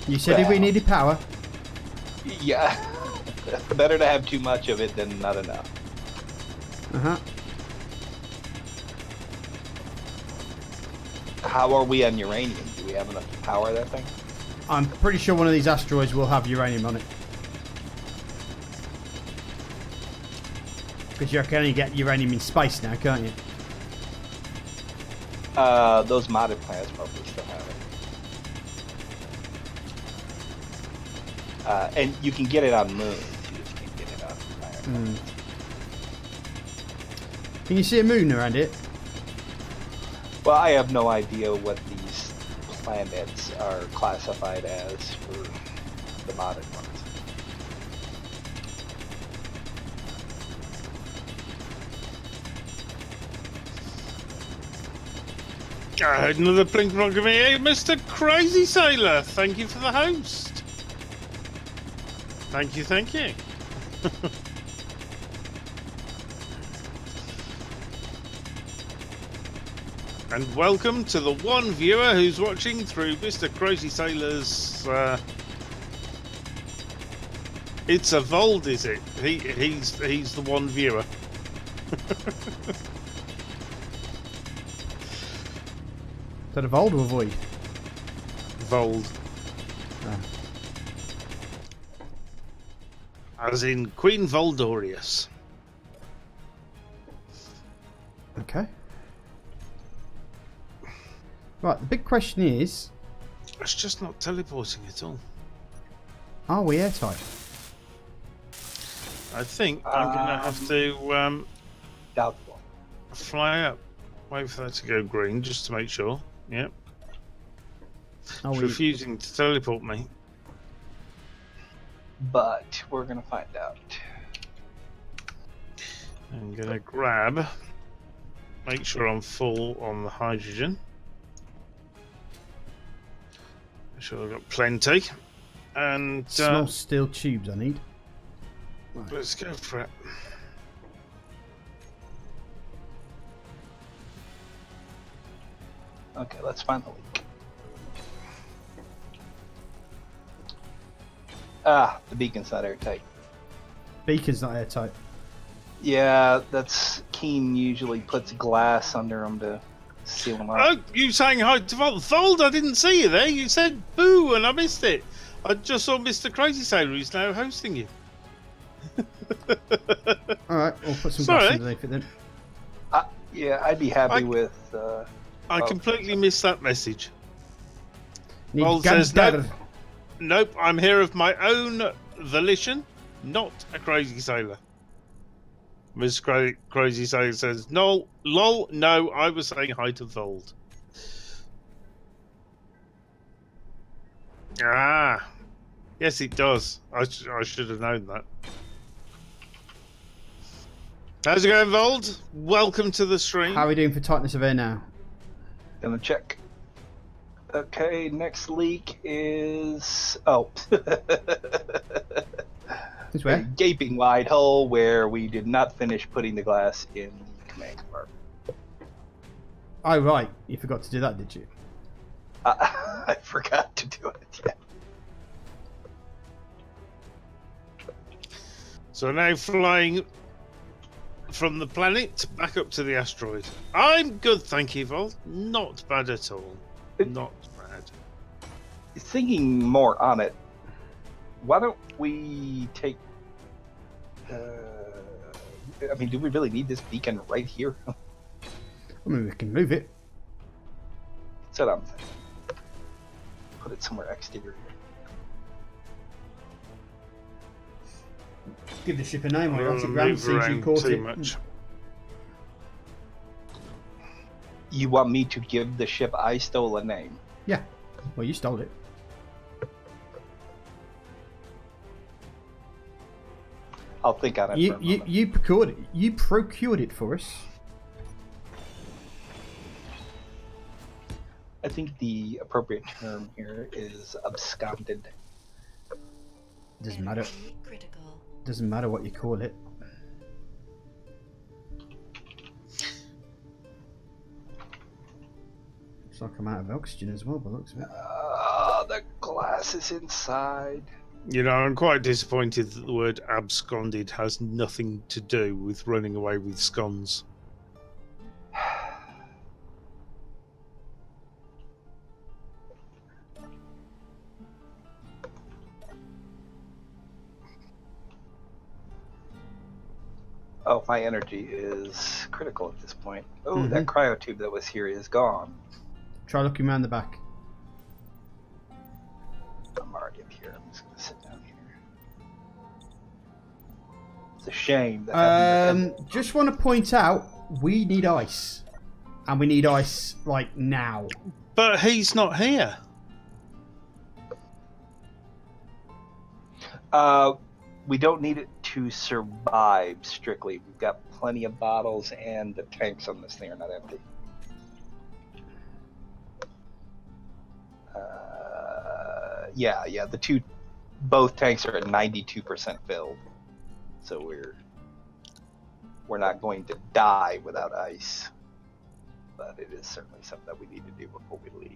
You said if we needed power. Yeah. Better to have too much of it than not enough. Uh-huh. How are we on uranium? Do we have enough to power that thing? I'm pretty sure one of these asteroids will have uranium on it. Because you can only get uranium in space now, can't you? Those modded planets probably still have it. And you can get it on moons. You just can't get it on planets. Can you see a moon around it? Well, I have no idea what these planets are classified as for the modded ones. I heard another plink plonk of me. Hey, Mr. Crazy Sailor, thank you for the host. Thank you, thank you. And welcome to the one viewer who's watching through Mr. Crazy Sailor's. It's a Vold, is it? He's the one viewer. Is that a Vold or a Void? Vold. As in Queen Voldorius. Okay. Right, the big question is, It's just not teleporting at all. are we airtight? I think I'm going to have to Doubtful. fly up. Wait for that to go green just to make sure. Yep. Are It's we... refusing to teleport me. But we're going to find out. I'm going to grab. Make sure I'm full on the hydrogen. Make sure I've got plenty. And Small steel tubes I need. let's go for it. Okay, let's find the leak. Ah, the beacon's not airtight. Beacon's not airtight. Yeah, that's Keen usually puts glass under them to seal them up. Oh, you saying hi to Vold? Vold, I didn't see you there. You said boo, and I missed it. I just saw Mr. Crazy Sailor, who's now hosting you. Alright, we'll put some Sorry. glass underneath it then. Yeah, I'd be happy with. I completely missed that message. Need Vold says, gander. nope, I'm here of my own volition, not a Crazy Sailor. Miss Crazy Sailor says, no, lol, no, I was saying hi to Vold. Ah, yes, it does. I should have known that. How's it going, Vold? Welcome to the stream. How are we doing for tightness of air now? Gonna check. Okay, next leak is. Oh. This A way? gaping wide hole where we did not finish putting the glass in the command compartment. Oh, right. You forgot to do that, did you? I forgot to do it, yeah. So now flying from the planet back up to the asteroid. I'm good, thank you, Vold. Not bad at all. Not bad. Thinking more on it, why don't we take... I mean, do we really need this beacon right here? I mean, we can move it. That's what I'm thinking. Put it somewhere exterior. Give the ship a name while you're at it, Move Graham. See if you around caught too it. much. You want me to give the ship I stole a name? Yeah. Well, you stole it. I'll think on it for a moment. You procured it for us. I think the appropriate term here is absconded. Doesn't matter. Critical. Doesn't matter what you call it. Looks like I'm out of oxygen as well, by the looks of it. The glass is inside. You know, I'm quite disappointed that the word absconded has nothing to do with running away with scones. Oh, my energy is critical at this point. Oh, that cryo tube that was here is gone. Try looking around the back. I'm already up here. I'm just going to sit down here. It's a shame that Just want to point out, we need ice. And we need ice, like, now. But he's not here. we don't need it to survive strictly. We've got plenty of bottles, and the tanks on this thing are not empty. Yeah, both tanks are at 92% filled, so we're not going to die without ice, but it is certainly something that we need to do before we leave.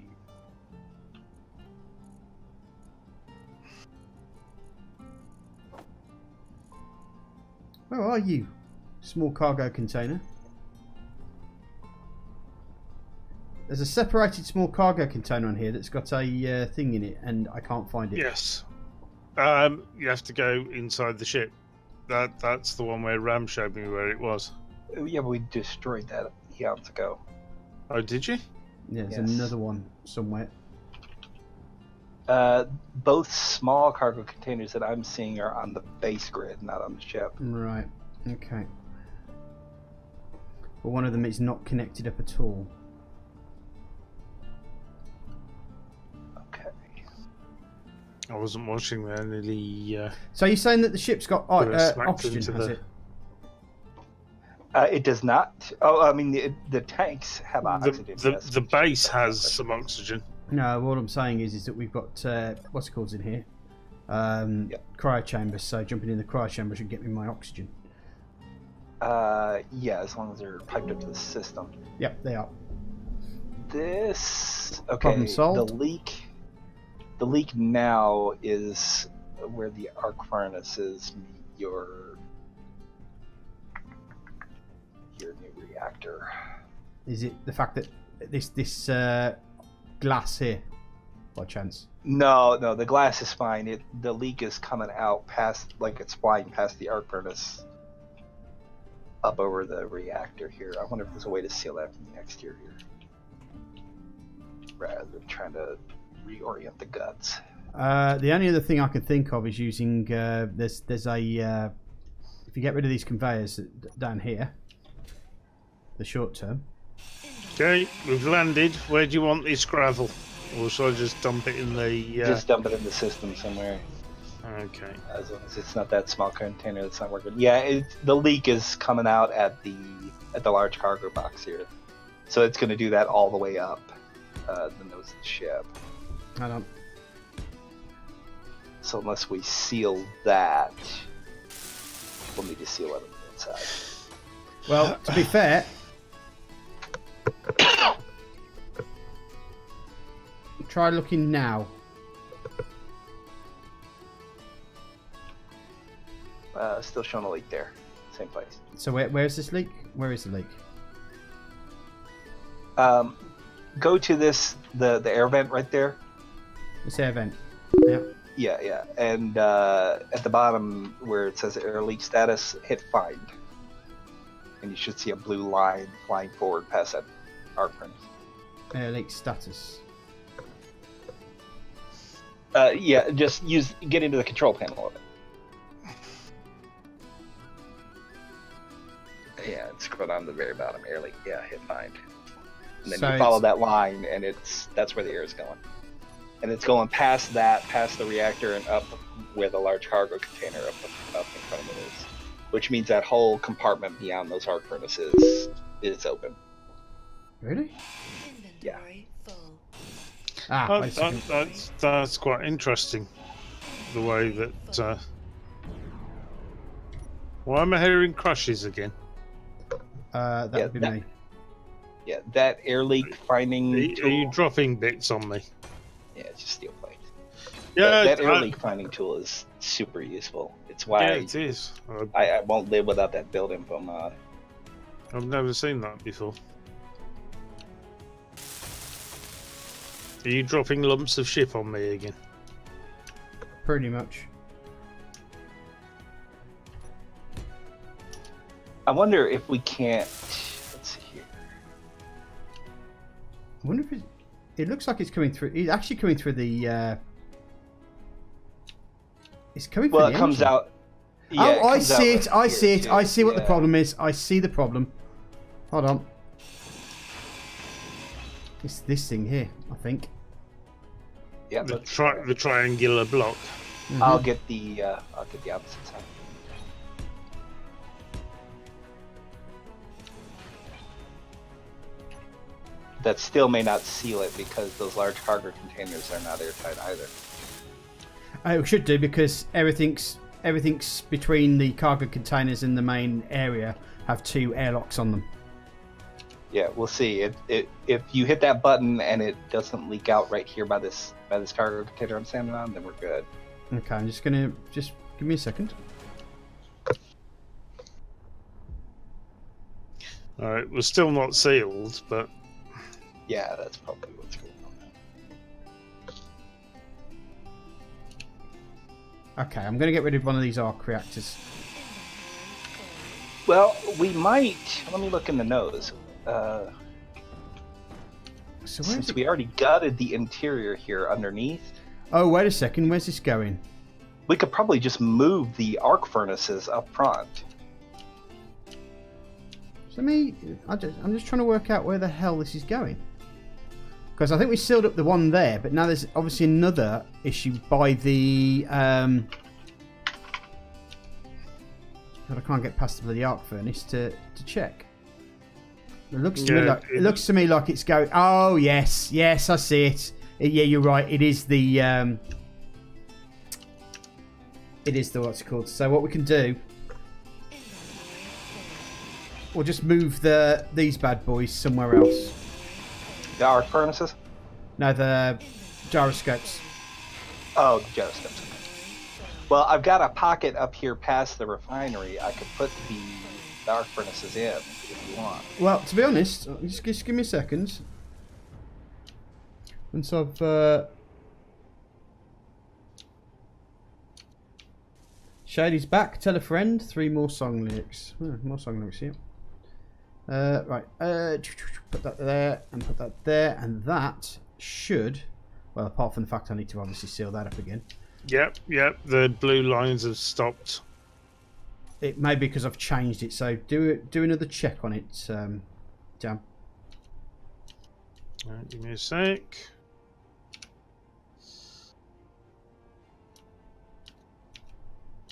Where are you? Small cargo container. There's a separated small cargo container on here that's got a thing in it, and I can't find it. Yes. You have to go inside the ship. That's the one where Ram showed me where it was. Yeah, but we destroyed that eons ago. Oh, did you? Yeah, there's Yes. another one somewhere. Both small cargo containers that I'm seeing are on the base grid, not on the ship. Right. Okay. But one of them is not connected up at all. Okay. I wasn't watching there. Nearly. So you're saying that the ship's got Smacked oxygen, into has the- it? It does not. Oh, I mean, the tanks have oxygen. yes. The base has some oxygen. No, what I'm saying is that we've got what's it called in here? Cryo chambers. So jumping in the cryo chamber should get me my oxygen. Yeah, as long as they're piped up to the system. Yep, they are. This okay. Problem solved. The leak now is where the arc furnaces meet your reactor. Is it the fact that this glass here, by chance? No, the glass is fine. The leak is coming out past, like it's flying past the arc furnace up over the reactor here. I wonder if there's a way to seal that from the exterior rather than trying to reorient the guts. The only other thing I can think of is using there's a if you get rid of these conveyors down here, the short term. Okay, we've landed. Where do you want this gravel? Or shall I just dump it in the... Just dump it in the system somewhere. Okay. As long as it's not that small container that's not working. Yeah, the leak is coming out at the large cargo box here. So it's going to do that all the way up the nose of the ship. Hold on. So unless we seal that, we'll need to seal it on the inside. Well, to be fair... Try looking now. Still showing a leak there. Same place. So where's this leak? Where is the leak? Go to the air vent right there. This air vent. Yeah. Yeah. And at the bottom where it says air leak status, hit find. And you should see a blue line flying forward past that arc furnace. Air leak status. Yeah, just get into the control panel of it. Yeah, and scroll down to the very bottom. Air leak. Yeah, hit find. And then So you follow that line, and that's where the air is going. And it's going past the reactor, and up where the large cargo container up in front of it is. Which means that whole compartment beyond those arc furnaces is open. Really? Yeah. Ah, That's quite interesting. The way that... Why am I hearing crashes again? that would be me. Yeah, that air leak finding Are tool. you dropping bits on me? Yeah, it's just steel plate. Yeah, that air leak finding tool is super useful. It's why yeah, it is. I won't live without that build info mod. I've never seen that before. Are you dropping lumps of ship on me again? Pretty much. I wonder if we can't. Let's see here. I wonder if it looks like it's coming through. It's actually coming through the. It's coming through. Well, the it comes engine. out. Yeah, Oh, I comes out see it. right I see here, it. too. I see what the Yeah. problem is. I see the problem. Hold on. It's this thing here, I think. Yeah, The triangular block. Mhm. I'll get the opposite side. That still may not seal it because those large cargo containers are not airtight either. It should do because everything's between the cargo containers and the main area have two airlocks on them. Yeah, we'll see. If you hit that button and it doesn't leak out right here by this cargo container I'm standing on, then we're good. Okay, I'm just gonna give me a second. All right, we're still not sealed, but Yeah, that's probably what's going on. Okay, I'm gonna get rid of one of these arc reactors. Well, we might. Let me look in the nose. So where's Since it? we already gutted the interior here underneath, Oh, wait a second. Where's this going? we could probably just move the arc furnaces up front. So I'm just trying to work out where the hell this is going. Because I think we sealed up the one there, but now there's obviously another issue by the. God, I can't get past the bloody arc furnace to check. It looks to me like it's going. Oh yes, I see it. Yeah, you're right. It is the. It is the what's it called. So what we can do. We'll just move these bad boys somewhere else. The arc furnaces? No, the gyroscopes. Oh, the gyroscopes. Well, I've got a pocket up here past the refinery. I could put the arc furnaces in if you want. Well, to be honest, just give me a second. Once I've Shady's back. Tell a friend. 3 more song lyrics. More song lyrics here. Right. Put that there and put that there, and that should. Well, apart from the fact I need to obviously seal that up again. Yep. The blue lines have stopped. It may be because I've changed it. So do another check on it, Jam. Right, give me a sec.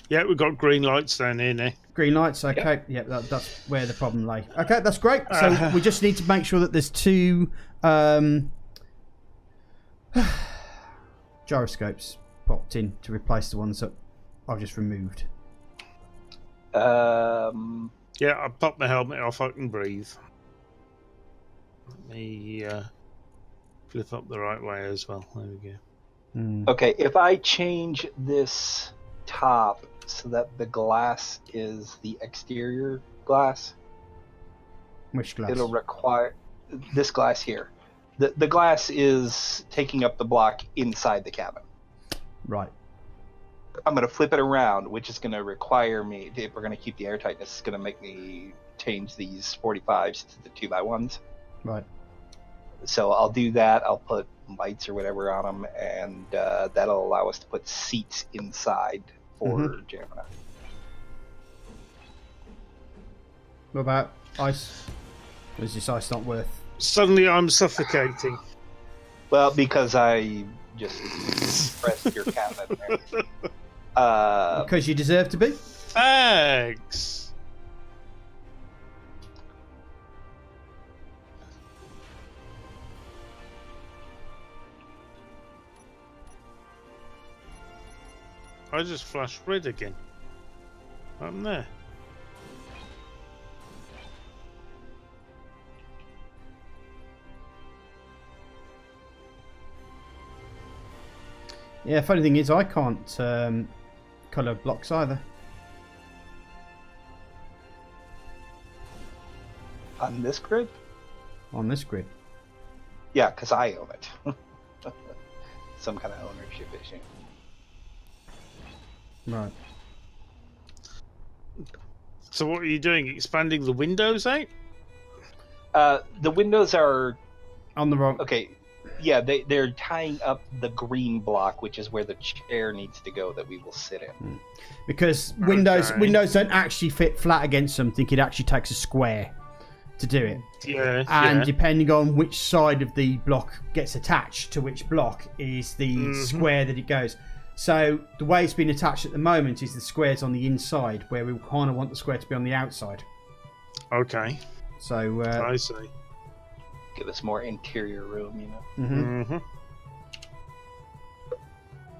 Yeah, we've got green lights down here now. Green lights, okay. Yep, that's where the problem lay. Okay, that's great. So we just need to make sure that there's 2 gyroscopes popped in to replace the ones that I've just removed. Yeah, I popped my helmet off. I can breathe. Let me flip up the right way as well. There we go. Okay, if I change this top so that the glass is the exterior glass, Which glass? it'll require this glass here. The glass is taking up the block inside the cabin. Right. I'm going to flip it around, which is going to require me, if we're going to keep the airtightness, it's going to make me change these 45s to the 2x1s. Right. So I'll do that. I'll put lights or whatever on them, and that'll allow us to put seats inside for Gemini. What about ice? Is this ice not worth? Suddenly I'm suffocating. Well, because I just pressed your cabin there. Because you deserve to be? Thanks. I just flashed red again. I'm there. Yeah, funny thing is I can't colour blocks either. On this grid? On this grid. Yeah, because I own it. Some kind of ownership issue. Right. So what are you doing? Expanding the windows out? The windows are... On the wrong... Okay, yeah, they're tying up the green block, which is where the chair needs to go that we will sit in. Because windows don't actually fit flat against something. It actually takes a square to do it. Yeah. And depending on which side of the block gets attached to which block is the square that it goes. So the way it's been attached at the moment is the square's on the inside, where we kind of want the square to be on the outside. Okay. So I see. Give us more interior room, you know.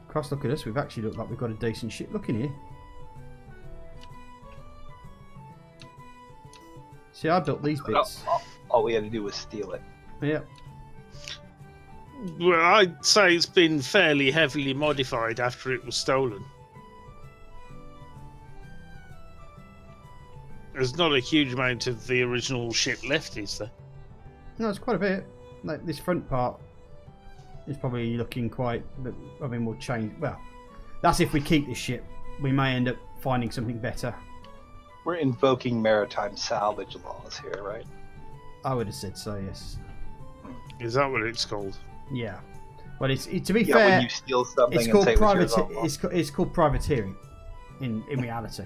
Cross, look at us. We've actually looked like we've got a decent ship looking here. See, I built these bits. All we had to do was steal it. Yeah. Well, I'd say it's been fairly heavily modified after it was stolen. There's not a huge amount of the original ship left, is there? No, it's quite a bit. Like this front part is probably looking quite. I mean, we'll change. Well, that's if we keep this ship. We may end up finding something better. We're invoking maritime salvage laws here, right? I would have said so. Yes. Is that what it's called? Yeah. Well, it's to be Yeah, fair. when you steal something It's and called say it was yours all along. It's called privateering. In reality.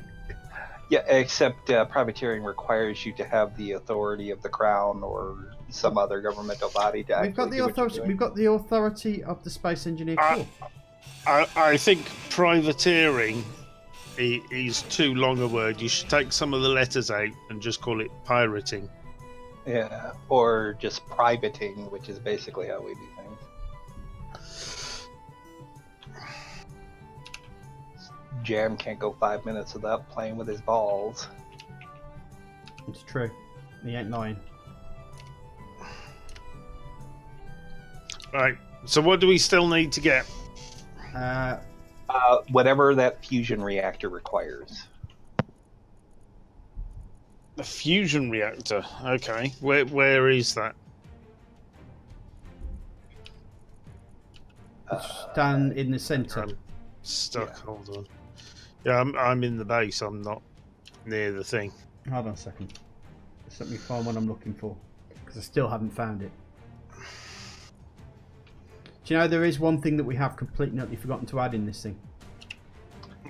Yeah, except privateering requires you to have the authority of the crown or some other governmental body to We've got actually the do what you're authority. doing. We've got the authority of the Space Engineer Corps. I think privateering is too long a word. You should take some of the letters out and just call it pirating. Yeah, or just privating, which is basically how we do things. Jam can't go 5 minutes without playing with his balls. It's true. He ain't lying. Right. So what do we still need to get? Whatever that fusion reactor requires. A fusion reactor. Okay. Where is that? Down in the centre. I'm stuck. Yeah. Hold on. Yeah, I'm in the base. I'm not near the thing. Hold on a second. Just let me find what I'm looking for, because I still haven't found it. Do you know there is one thing that we have completely utterly forgotten to add in this thing?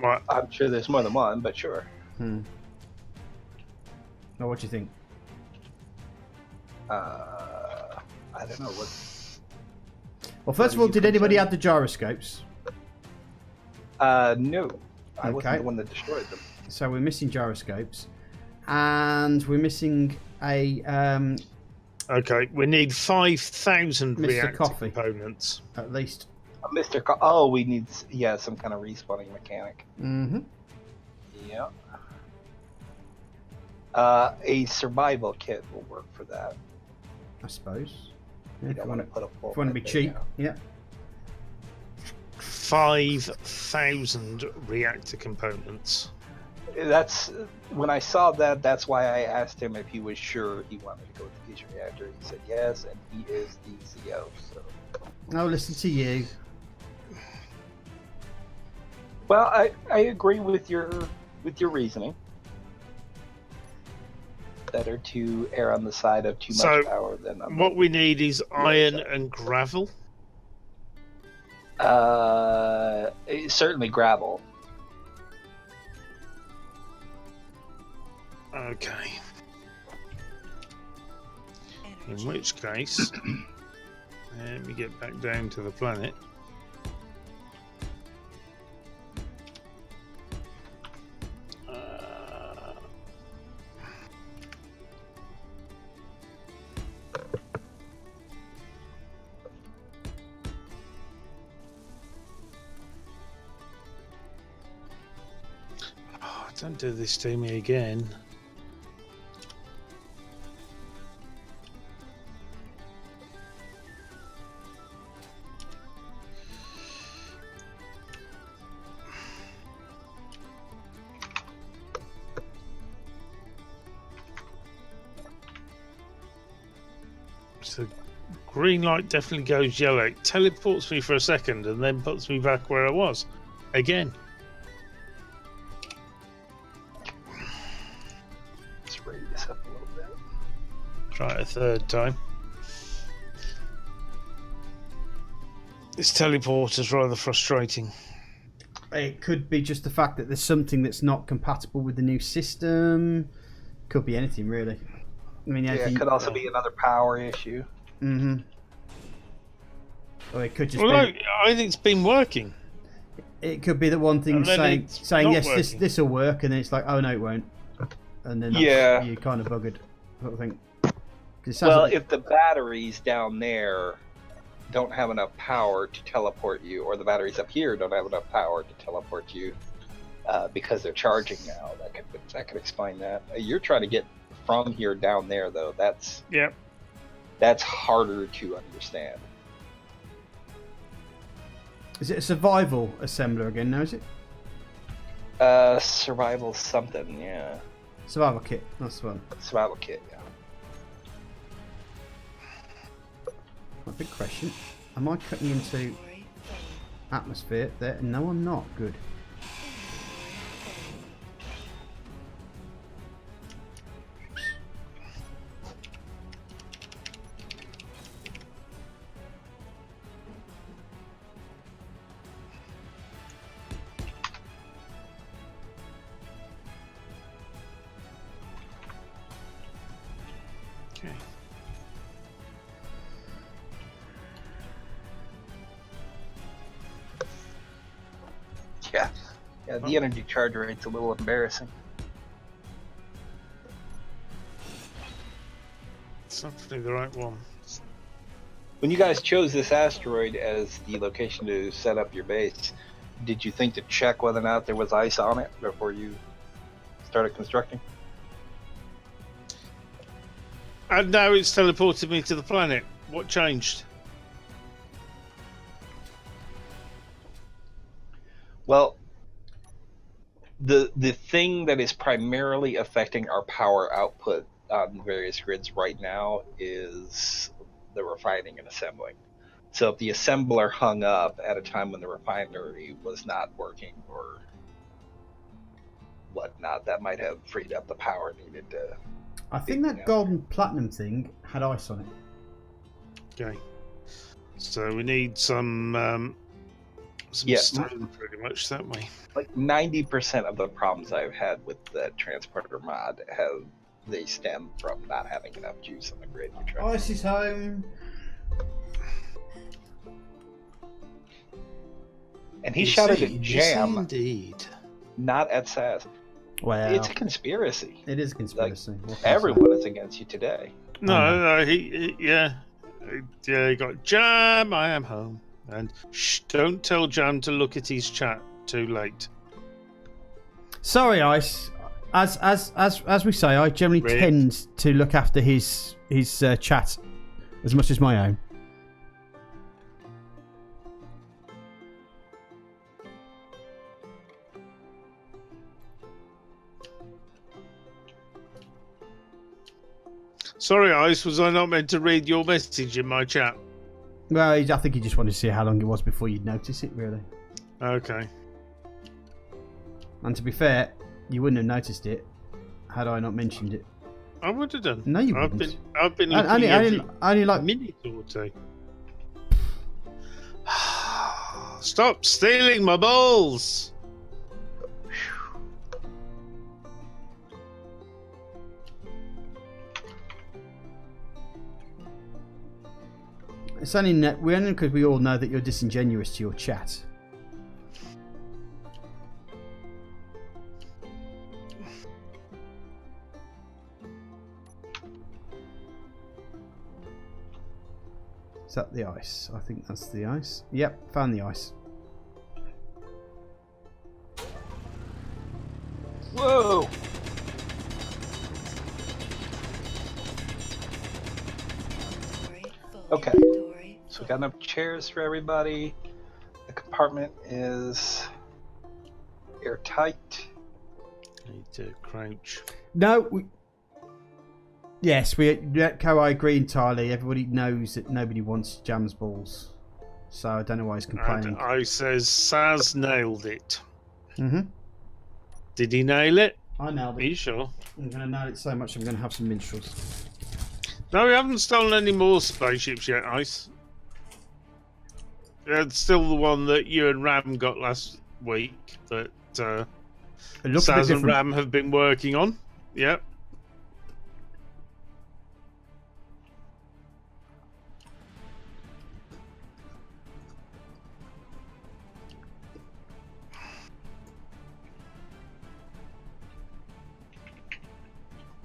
Right. I'm sure there's more than one, but sure. Now, what do you think? I don't know what. Well, first of all, did anybody add the gyroscopes? No, I wasn't Okay. the one that destroyed them. So we're missing gyroscopes, and we're missing a Okay, we need 5,000 Mr. reactor Coffee. components. at least. Mr. we need some kind of respawning mechanic. Mm-hmm. Yeah. A survival kit will work for that. I suppose. Yeah, You if don't you want want to put a full. to be kit cheap, down. yeah. 5,000 reactor components. That's when I saw that. That's why I asked him if he was sure he wanted to go with the fusion reactor. He said yes, and he is the CO. So. Oh, listen to you. Well, I agree with your reasoning. Better to err on the side of too much So, power than on What we need is iron and gravel. certainly gravel. Okay. In which case, let me get back down to the planet. Don't do this to me again. So green light definitely goes yellow. It teleports me for a second and then puts me back where I was again. Let's raise this up a little bit. Try it a third time. This teleporter's rather frustrating. It could be just the fact that there's something that's not compatible with the new system. Could be anything, really. I mean, Yeah, it anything. could also be another power issue. Mm-hmm. Or it could just Well, be. no, I think it's been working. It could be that one thing And then saying it's saying not yes, working. this will work, and then it's like, oh no, it won't. And then that's, Yeah. you kind of buggered, sort of thing. 'Cause it sounds Well, like- if the batteries down there don't have enough power to teleport you, or the batteries up here don't have enough power to teleport you because they're charging now, that could explain that. You're trying to get from here down there, though. That's harder to understand. is it a survival assembler again? Now is it Survival something, yeah. survival kit? That's the one. Survival kit, yeah. A big question. Am I cutting into atmosphere there? No, I'm not. Good. Okay. Yeah, the energy charge rate's a little embarrassing. It's definitely the right one. When you guys chose this asteroid as the location to set up your base, did you think to check whether or not there was ice on it before you started constructing? And now it's teleported me to the planet. What changed? Well, the thing that is primarily affecting our power output on various grids right now is the refining and assembling. So if the assembler hung up at a time when the refinery was not working or whatnot, that might have freed up the power needed to. I think that gold and platinum thing had ice on it. Okay. So we need some Yeah. stone, pretty much, don't we? Like 90% of the problems I've had with the transporter mod they stem from not having enough juice on the grid. Ice is home. And he shouted at Yes, Jam, indeed. not at Saz. Well, It's a conspiracy. it is a conspiracy. Everyone is against you today. No, he he got Jam. I am home, and shh, don't tell Jam to look at his chat. Too late. Sorry, Ice. As we say, I generally Rick. tend to look after his chat as much as my own. Sorry, Ice. Was I not meant to read your message in my chat? Well, I think he just wanted to see how long it was before you'd notice it, really. Okay. And to be fair, you wouldn't have noticed it had I not mentioned it. I would have done. No, you I've wouldn't. been looking Only like minute or two. Stop stealing my balls! it's only because we all know that you're disingenuous to your chat. Is that the ice? I think that's the ice. Yep, found the ice. Whoa! Okay, so we got enough chairs for everybody. The compartment is airtight. Need to crouch. No, yes, I agree entirely. Everybody knows that nobody wants Jam's balls, so I don't know why he's complaining. And I says Saz nailed it. Mm-hmm. Did he nail it? I nailed Are it. you sure? I'm going to nail it so much I'm going to have some minstrels. No, we haven't stolen any more spaceships yet, Ice. It's still the one that you and Ram got last week that It looks a bit Saz and different. Ram have been working on. Yep.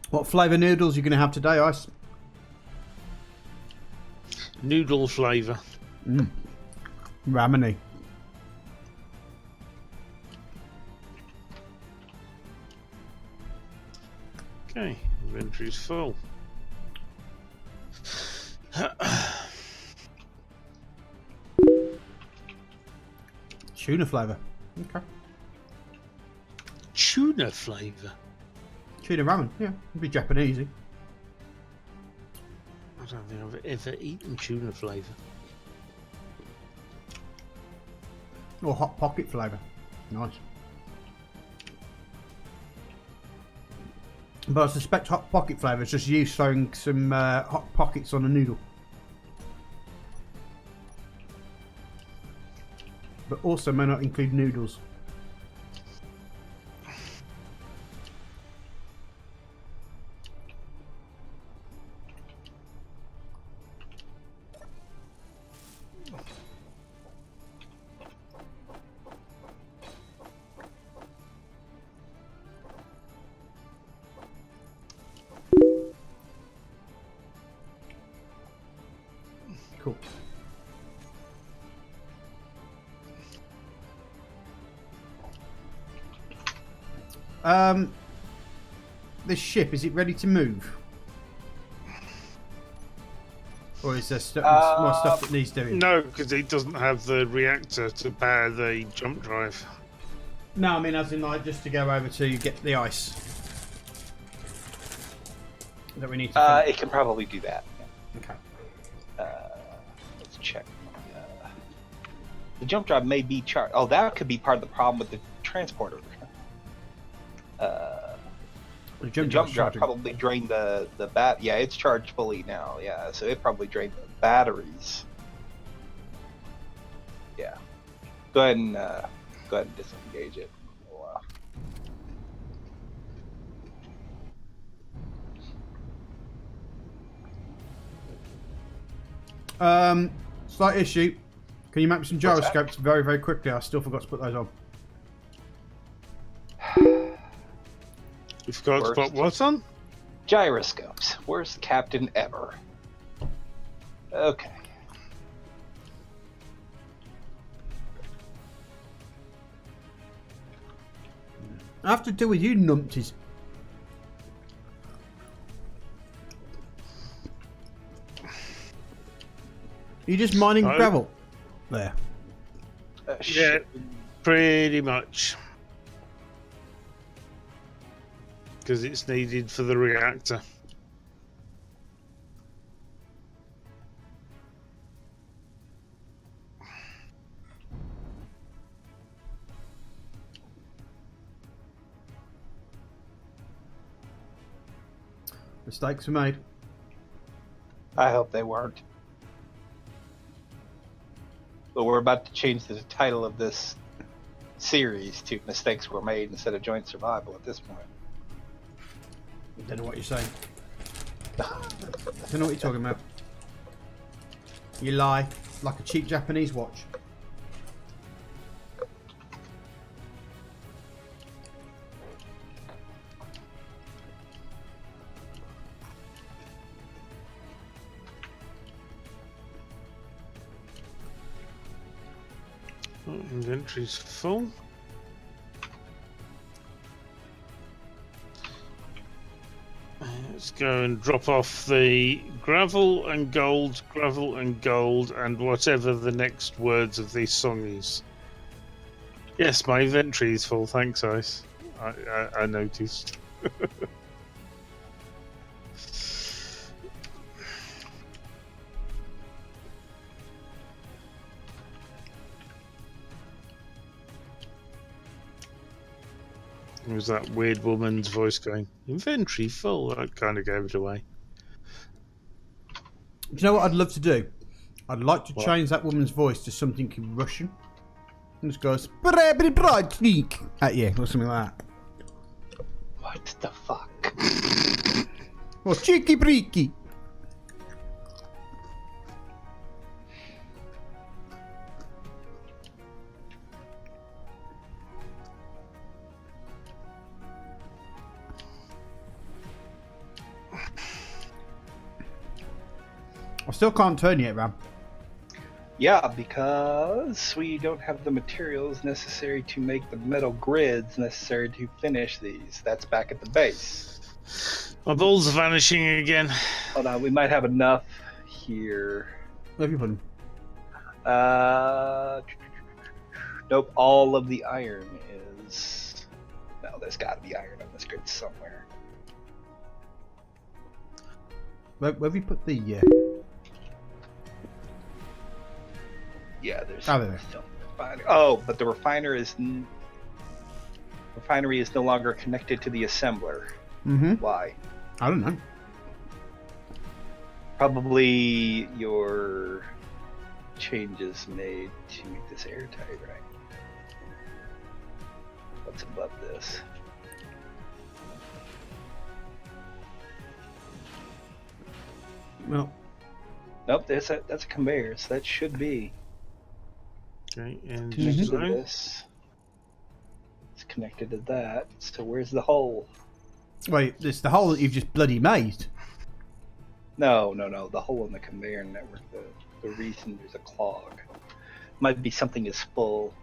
What flavour noodles are you going to have today, Ice? Noodle flavour. Rameny. Okay, inventory's full. Tuna flavour. Okay. Tuna flavour? Tuna ramen. Yeah, it'd be Japanesey. I don't think I've ever eaten tuna flavour. Or hot pocket flavour. Nice. But I suspect hot pocket flavour is just you throwing some hot pockets on a noodle. But also may not include noodles. Cool. This ship, is it ready to move? Or is there more stuff that needs doing? No, because it doesn't have the reactor to power the jump drive. No, I mean as in like just to go over to get the ice. That we need to It can probably do that. okay. Let's check. The jump drive may be charged. Oh, that could be part of the problem with the transporter. The The jump drive probably drained the bat. Yeah, it's charged fully now. Yeah, so it probably drained the batteries. Yeah. Go ahead and disengage it. Slight issue. Can you map some What's that? gyroscopes very, very quickly? I still forgot to put those on. You forgot to put what on? Gyroscopes. Worst captain ever. Okay. I have to do with you numpties. You just mining Oh. gravel? There. Yeah, Shit. pretty much. Because it's needed for the reactor. Mistakes were made. I hope they weren't. But we're about to change the title of this series to Mistakes Were Made instead of Joint Survival at this point. I don't know what you're saying. I don't know what you're talking about. You lie like a cheap Japanese watch. Oh, inventory's full. Let's go and drop off the gravel and gold, and whatever the next words of this song is. Yes, my inventory is full. Thanks, Ice. I noticed. It was that weird woman's voice going, inventory full. That kind of gave it away. Do you know what I'd love to do? I'd like to What? change that woman's voice to something in Russian. And just goes at you or something like that. What the fuck? Or cheeky breaky. I still can't turn yet, Ram. Yeah, because we don't have the materials necessary to make the metal grids necessary to finish these. That's back at the base. My balls are vanishing again. Hold on, we might have enough here. Where have you put them? Nope, all of the iron is... No, there's got to be iron on this grid somewhere. Where have you put the... Yeah, there's... Oh, there. still refinery. Oh, but the refinery is no longer connected to the assembler. Mm-hmm. Why? I don't know. Probably your changes made to make this airtight, right? What's above this? Well, Nope, that's a conveyor, so that should be Okay, and connected to design. this. It's connected to that. So where's the hole? wait, it's the hole that you've just bloody made. No, the hole in the conveyor network. The reason there's a clog might be something is full.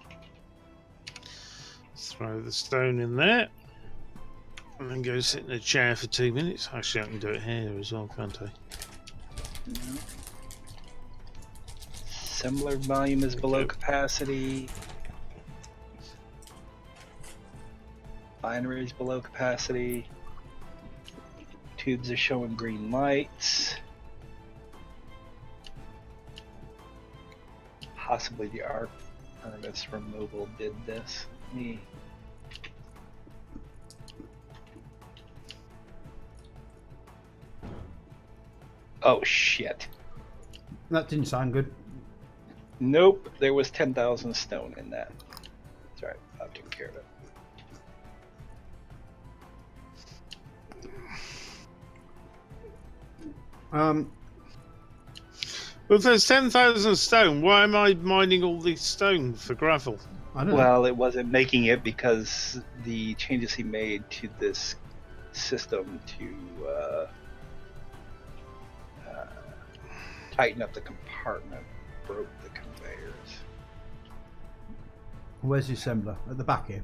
Throw the stone in there. And then go sit in a chair for 2 minutes. Actually, I can do it here as well, can't I? Similar volume is below Yep. capacity. Binaries below capacity. Tubes are showing green lights. Possibly the artist from mobile did this. Me. Oh shit. That didn't sound good. Nope, there was 10,000 stone in that. That's right, I've taken care of it. Well, if there's 10,000 stone, why am I mining all this stone for gravel? I don't know. Well, it wasn't making it because the changes he made to this system to tighten up the compartment broke the conveyors. Where's the assembler? At the back here.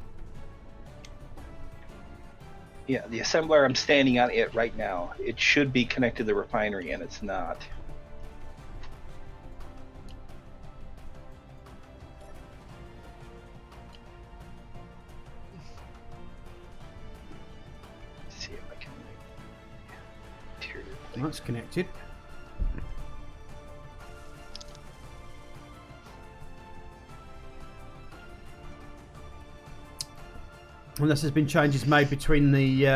Yeah, the assembler, I'm standing on it right now. It should be connected to the refinery, and it's not. Let's see if I can make interior plate. That's connected. Unless there's been changes made between the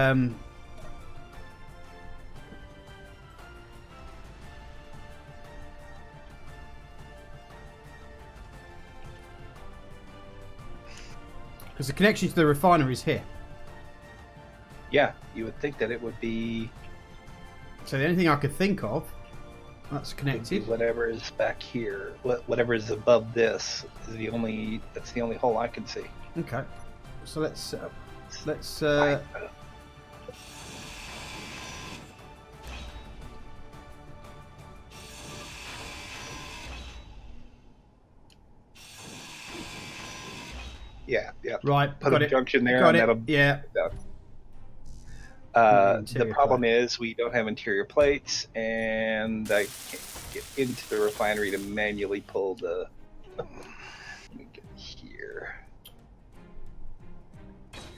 because the connection to the refinery is here. Yeah, you would think that it would be So the only thing I could think of that's connected. whatever is back here. Whatever is above this is the only. That's the only hole I can see. Okay. So let's Yeah. right. Put got a it. junction there, Got and it. that'll. Yeah. The Interior problem is we don't have interior plates, and I can't get into the refinery to manually pull the. Let me get here.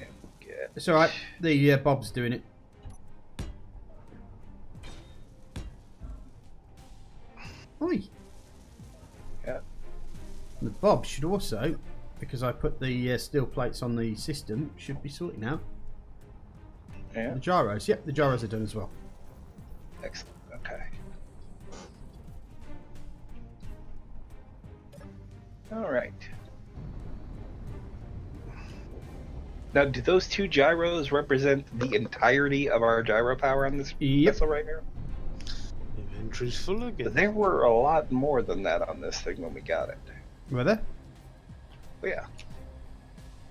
And get. It's all right. The Bob's doing it. Oi. Yeah. The Bob should also, because I put the steel plates on the system, should be sorted now. Yeah. The gyros. Yep, the gyros are done as well. Excellent. Okay. All right. Now, do those two gyros represent the entirety of our gyro power on this Yep. vessel right now? Inventory's full again. But there were a lot more than that on this thing when we got it. Were there? But yeah.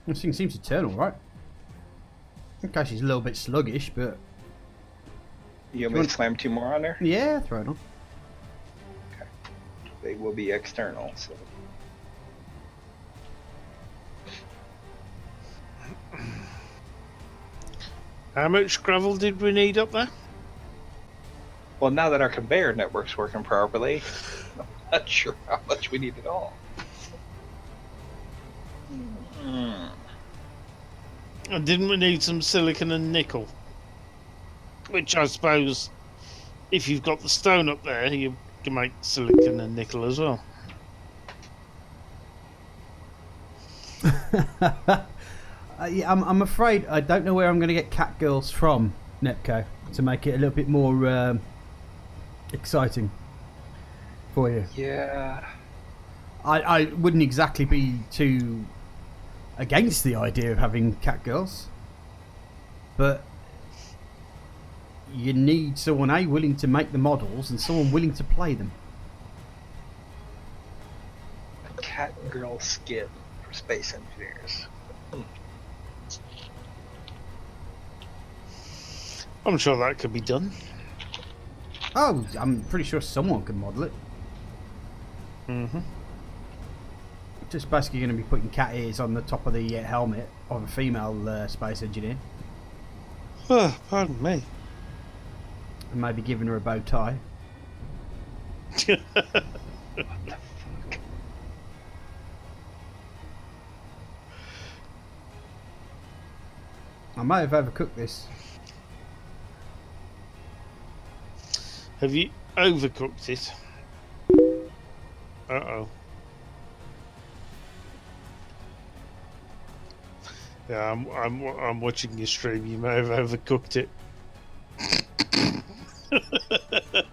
This thing seems to turn all right. Okay, she's a little bit sluggish, but You want me to slam two more on there? yeah, throw it on. Okay. They will be external, so. How much gravel did we need up there? Well, now that our conveyor network's working properly, I'm not sure how much we need at all. And didn't we need some silicon and nickel? Which I suppose, if you've got the stone up there, you can make silicon and nickel as well. I'm afraid I don't know where I'm going to get catgirls from, Nepco, to make it a little bit more exciting for you. Yeah. I wouldn't exactly be too against the idea of having catgirls, but you need someone A, willing to make the models, and someone willing to play them. Cat girl skin for space engineers. I'm sure that could be done. Oh, I'm pretty sure someone can model it. Mm-hmm. Just basically going to be putting cat ears on the top of the helmet of a female space engineer, Oh, pardon me. and maybe giving her a bow tie. I might have overcooked this. Have you overcooked it? Uh-oh. Yeah, I'm watching your stream. You may have overcooked it. The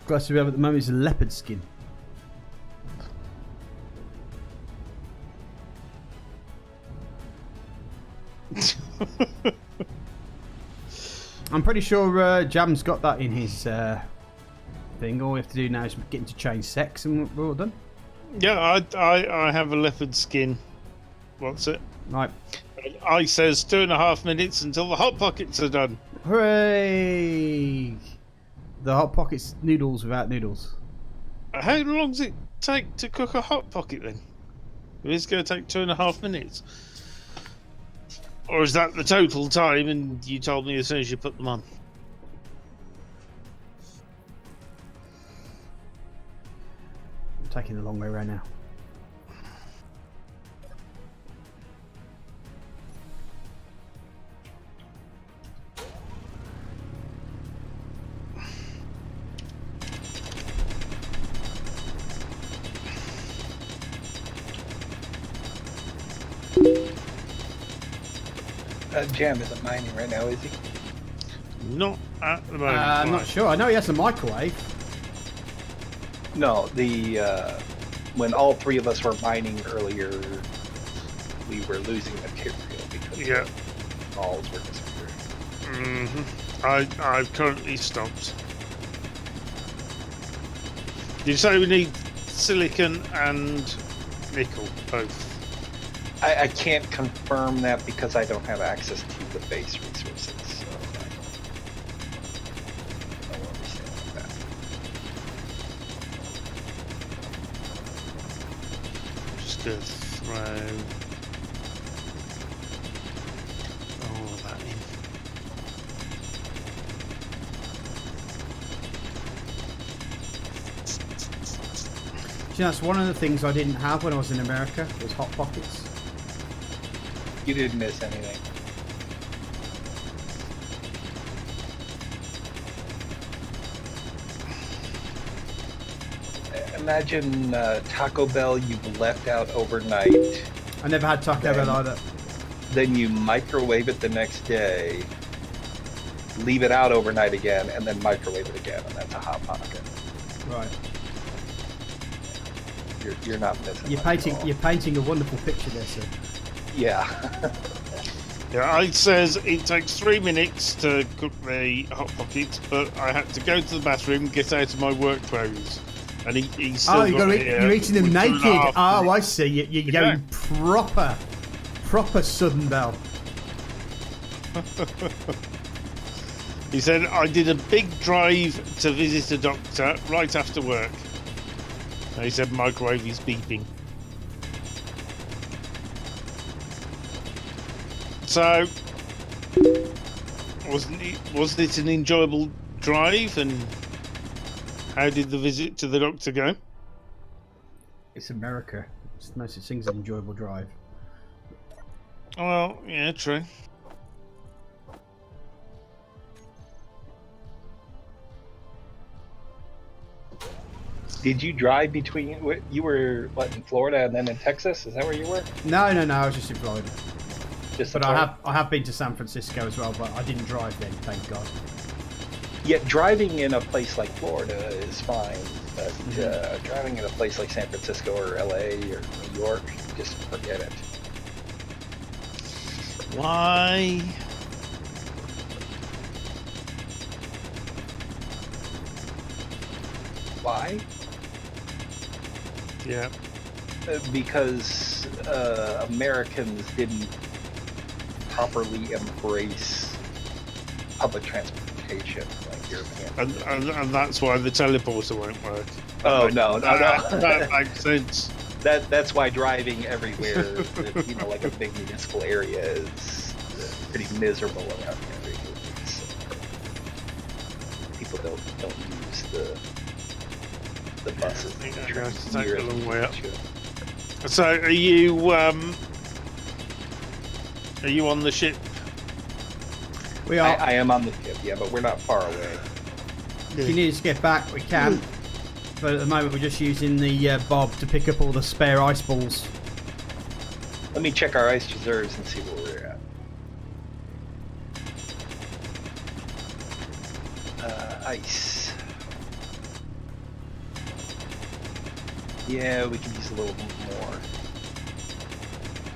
glass we have at the moment is a leopard skin. I'm pretty sure Jam's got that in his thing. All we have to do now is get him to change sex and we're all done. Yeah, I have a leopard skin. What's it? Right. I says 2.5 minutes until the Hot Pockets are done. Hooray! The Hot Pockets noodles without noodles. How long does it take to cook a Hot Pocket then? If it's going to take 2.5 minutes. Or is that the total time and you told me as soon as you put them on? I'm taking the long way around now. Jam isn't mining right now, is he? Not at the moment. I'm not sure. I know he has a microwave. No, when all three of us were mining earlier, we were losing material because balls were disappearing. I've currently stopped. Did you say we need silicon and nickel both? I can't confirm that because I don't have access to the base resources. So I don't know where we stand with that. I'm just going to throw all of that in. You know, that's one of the things I didn't have when I was in America was Hot Pockets. You didn't miss anything. Imagine Taco Bell you've left out overnight. I never had Taco Bell either. Then you microwave it the next day, leave it out overnight again, and then microwave it again, and that's a Hot Pocket. Right. You're not missing. You're painting a wonderful picture there, sir. Yeah. Yeah, it says it takes 3 minutes to cook the Hot Pockets, but I had to go to the bathroom, get out of my work clothes, and he's still you're eating them with naked. 2.5 Oh, minutes. I see. You're going proper Southern Belle. He said, I did a big drive to visit a doctor right after work. And he said, microwave is beeping. So, wasn't it an enjoyable drive? And how did the visit to the doctor go? It's America. It's no such thing as an enjoyable drive. Well, yeah, true. Did you drive between? You were in Florida and then in Texas? Is that where you were? No. I was just in Florida. But I have been to San Francisco as well, but I didn't drive then, thank God. Yeah, driving in a place like Florida is fine, but driving in a place like San Francisco or LA or New York, just forget it. Why? Why? Yeah. Because Americans didn't properly embrace public transportation like Europeans. And that's why the teleporter won't work. Oh, no. That makes sense. That's why driving everywhere, like a big municipal area, is pretty miserable around here. People don't use the buses. I think the I'm trains going to take near a as long much way up. as they should. So, are you Are you on the ship? We are. I am on the ship, yeah, but we're not far away. If you need us to get back, we can. But at the moment, we're just using the bob to pick up all the spare ice balls. Let me check our ice reserves and see where we're at. Ice. Yeah, we can use a little bit more.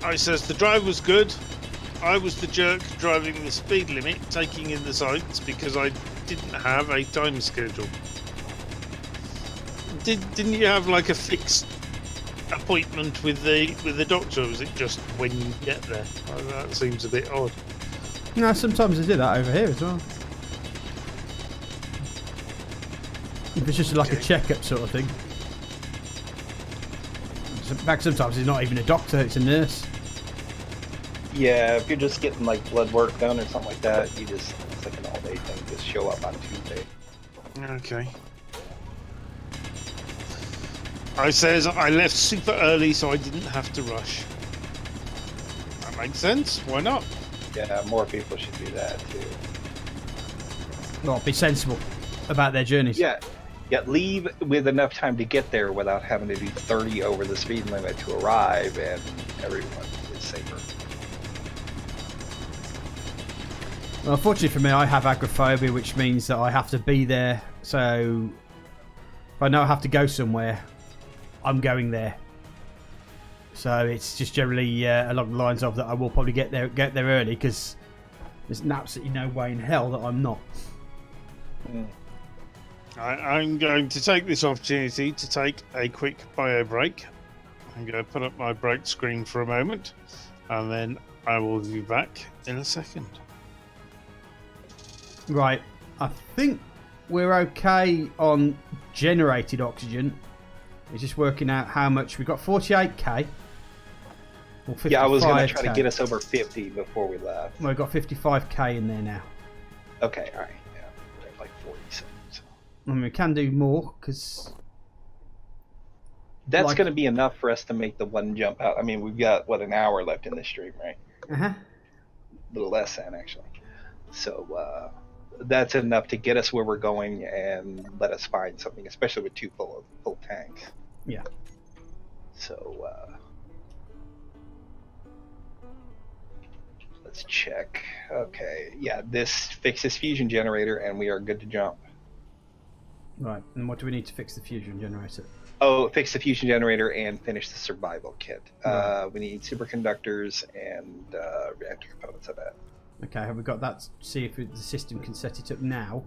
I says the drive was good. I was the jerk driving the speed limit, taking in the sights because I didn't have a time schedule. Didn't you have like a fixed appointment with the doctor? Or was it just when you get there? Oh, that seems a bit odd. No, sometimes they do that over here as well. If it's just like a checkup sort of thing. In fact, sometimes it's not even a doctor, it's a nurse. Yeah, if you're just getting like blood work done or something like that, it's like an all-day thing. Just show up on Tuesday. Okay. I says I left super early so I didn't have to rush. That makes sense. Why not? Yeah, more people should do that too. Well, be sensible about their journeys. Yeah, leave with enough time to get there without having to do 30 over the speed limit to arrive, and everyone is safer. Well, unfortunately for me, I have agoraphobia, which means that I have to be there. So if I know I have to go somewhere, I'm going there. So it's just generally along the lines of that I will probably get there early, because there's absolutely no way in hell that I'm not. I'm going to take this opportunity to take a quick bio break. I'm going to put up my break screen for a moment, and then I will be back in a second. Right, I think we're okay on generated oxygen. We're just working out how much we've got. 48k. Yeah, I was going to try to get us over 50 before we left. Well, we've got 55k in there now. Okay, all right. Yeah, we're at like 47. So. I mean, we can do more because that's going to be enough for us to make the one jump out. I mean, we've got an hour left in the stream, right? A little less than actually. So that's enough to get us where we're going and let us find something, especially with two full tanks. Yeah. So let's check. Okay, yeah, this fixes fusion generator, and we are good to jump. Right, and what do we need to fix the fusion generator? Oh, fix the fusion generator and finish the survival kit. Right. We need superconductors and reactor components of that. Okay, have we got that? See if the system can set it up now.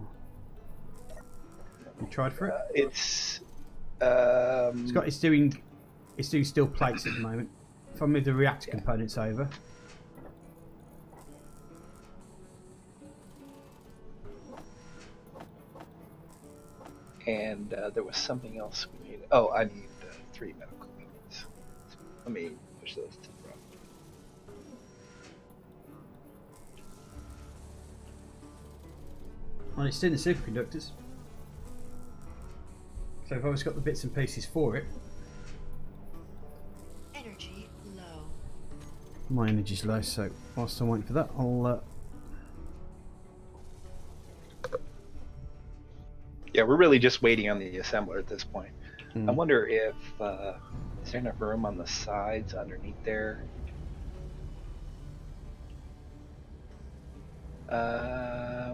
You tried for it? It's doing steel plates at the moment. If I move the reactor components over. And there was something else we needed. Oh, I need 3 medical units. Let me push those to the front. Well, it's still in the superconductors. So I've always got the bits and pieces for it. Energy low. My energy's low, so whilst I'm waiting for that, I'll... Yeah, we're really just waiting on the assembler at this point. I wonder if is there enough room on the sides underneath there?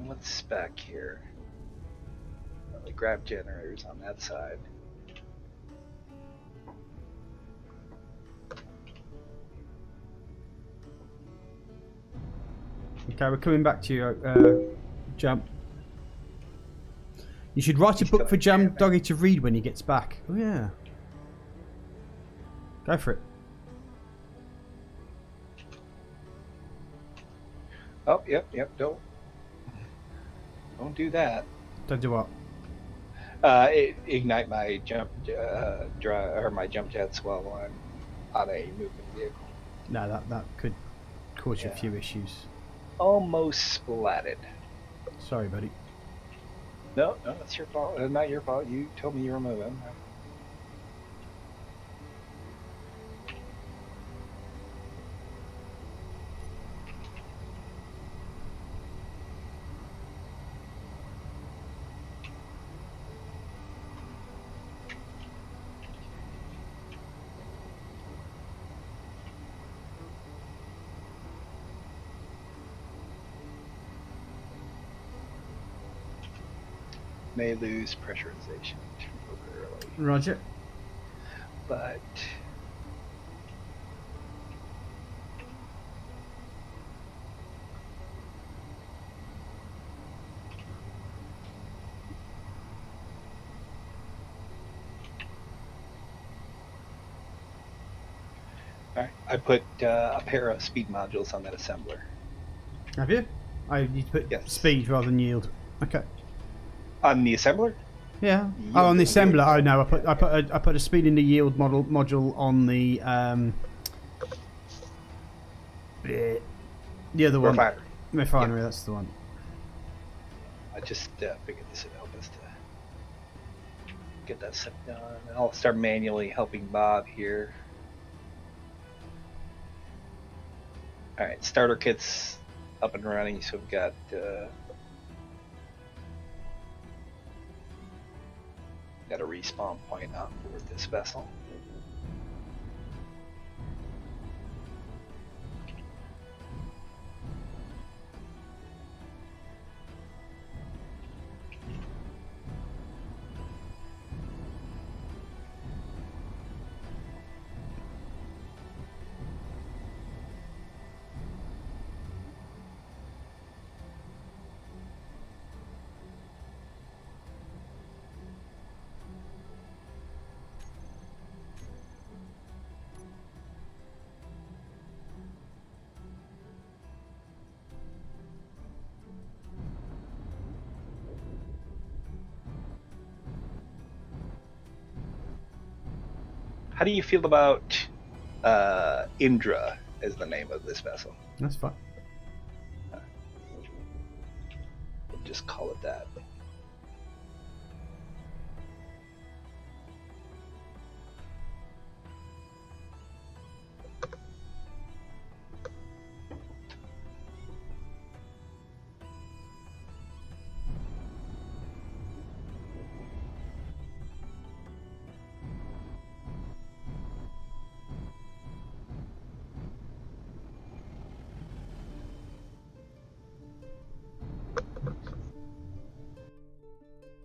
What's back here? The grab generators on that side. Okay, we're coming back to you, Jump. You should write a book for Jam Doggy to read when he gets back. Oh yeah. Go for it. Oh, yep, don't do that. Don't do what? Ignite my jump my jump jets while I'm on a moving vehicle. No, that could cause you a few issues. Almost splatted. Sorry, buddy. No, that's your fault. It's not your fault. You told me you were moving. May lose pressurization temporarily. Roger. But alright, I put a pair of speed modules on that assembler. Have you? I need to put Yes. speed rather than yield. Okay. On the assembler? Yeah. Yield Oh, on the and yield. assembler. Oh no, I put a speed and a yield module on the other one. Refinery. Refinery. That's the one. I just figured this would help us to get that stuff done. And I'll start manually helping Bob here. Alright, starter kit's up and running, so we've got a respawn point on board this vessel. How do you feel about Indra as the name of this vessel? That's fine. We'll just call it that.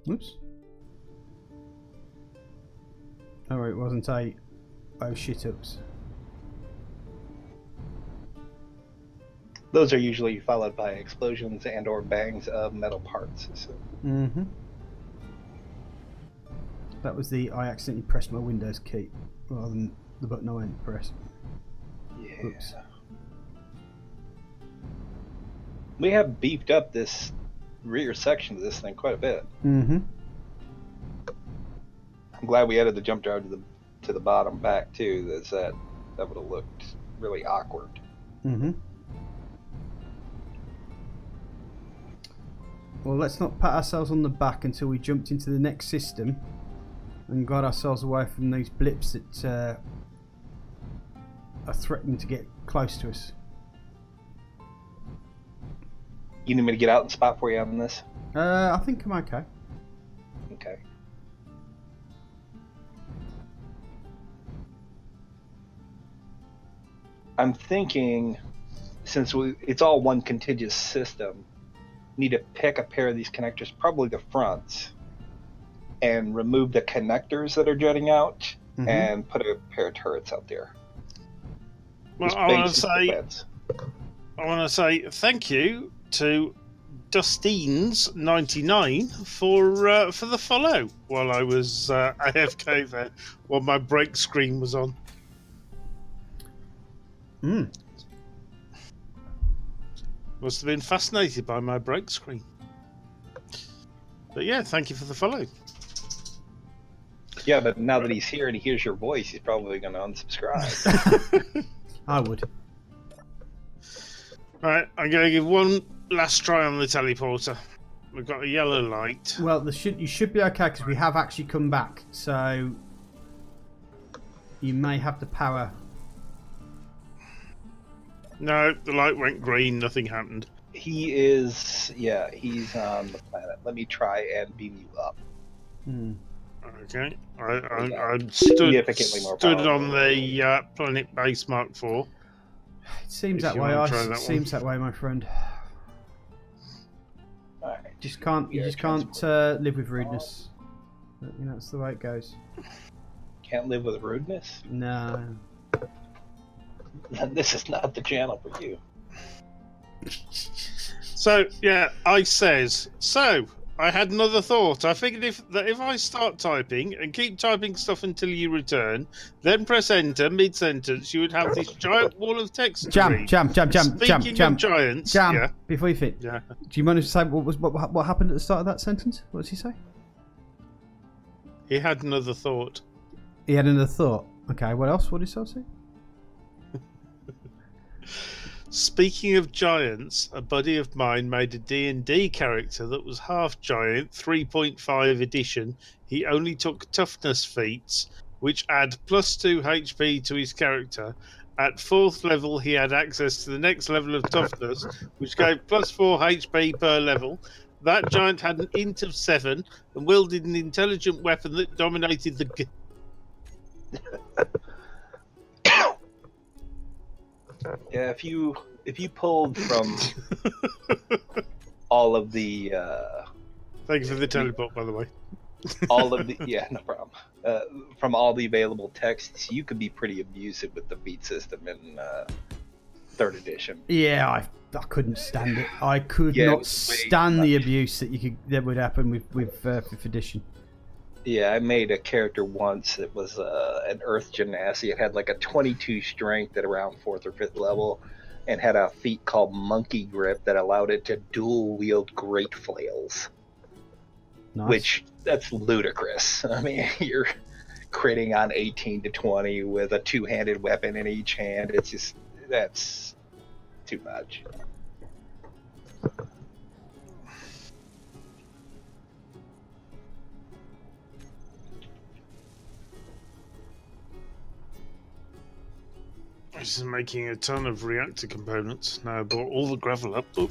Oops. Oh, it wasn't a. Oh, shit ups. Those are usually followed by explosions and or bangs of metal parts. So. Mm-hmm. That was the I accidentally pressed my Windows key rather than the button I went to press. Yeah. Oops. We have beefed up this rear section of this thing quite a bit. Mm-hmm. I'm glad we added the jump drive to the bottom back too. That would have looked really awkward. Mm-hmm. Well, let's not pat ourselves on the back until we jumped into the next system and got ourselves away from these blips that are threatening to get close to us. You need me to get out and spot for you on this? I think I'm okay. Okay. I'm thinking, since it's all one contiguous system, need to pick a pair of these connectors, probably the fronts, and remove the connectors that are jutting out, and put a pair of turrets out there. Well, Just I want basic defense. to say thank you to S2E9 for the follow while I was AFK there, while my break screen was on. Must have been fascinated by my break screen. But yeah, thank you for the follow. Yeah, but now that he's here and he hears your voice, he's probably going to unsubscribe. I would. Right, I'm going to give one last try on the teleporter. We've got a yellow light. Well, you should be okay because we have actually come back. So you may have to power. No, the light went green. Nothing happened. He's on the planet. Let me try and beam you up. Okay, I stood Significantly more powerful. on the planet base Mark IV. It seems If that you way. wanna try It that seems that way, my friend. Alright, just can't live with rudeness. You know, that's the way it goes. Can't live with rudeness? No. This is not the channel for you. So yeah, I says so. I had another thought. I figured if I start typing and keep typing stuff until you return, then press enter mid-sentence, you would have this giant wall of text. Jam. Speaking of giants, yeah. Before you fit, Yeah. do you mind to say what happened at the start of that sentence? What did he say? He had another thought. He had another thought. Okay, what else? What did he say? Speaking of giants, a buddy of mine made a D&D character that was half giant, 3.5 edition. He only took toughness feats, which add +2 HP to his character. At 4th level, he had access to the next level of toughness, which gave +4 HP per level. That giant had an int of 7 and wielded an intelligent weapon that dominated the... Yeah, if you pulled from all of the Thank you for the teleport, by the way. all of the no problem. From all the available texts, you could be pretty abusive with the beat system in 3rd edition. Yeah, I couldn't stand it. I could Yeah, it not was way stand the much. abuse that would happen with 5th edition. Yeah, I made a character once that was an Earth Genasi. It had like a 22 strength at around 4th or 5th level, and had a feat called Monkey Grip that allowed it to dual wield great flails. Nice. Which, that's ludicrous. I mean, you're critting on 18 to 20 with a two-handed weapon in each hand. It's just, that's too much. This is making a ton of reactor components. Now I brought all the gravel up. Oh.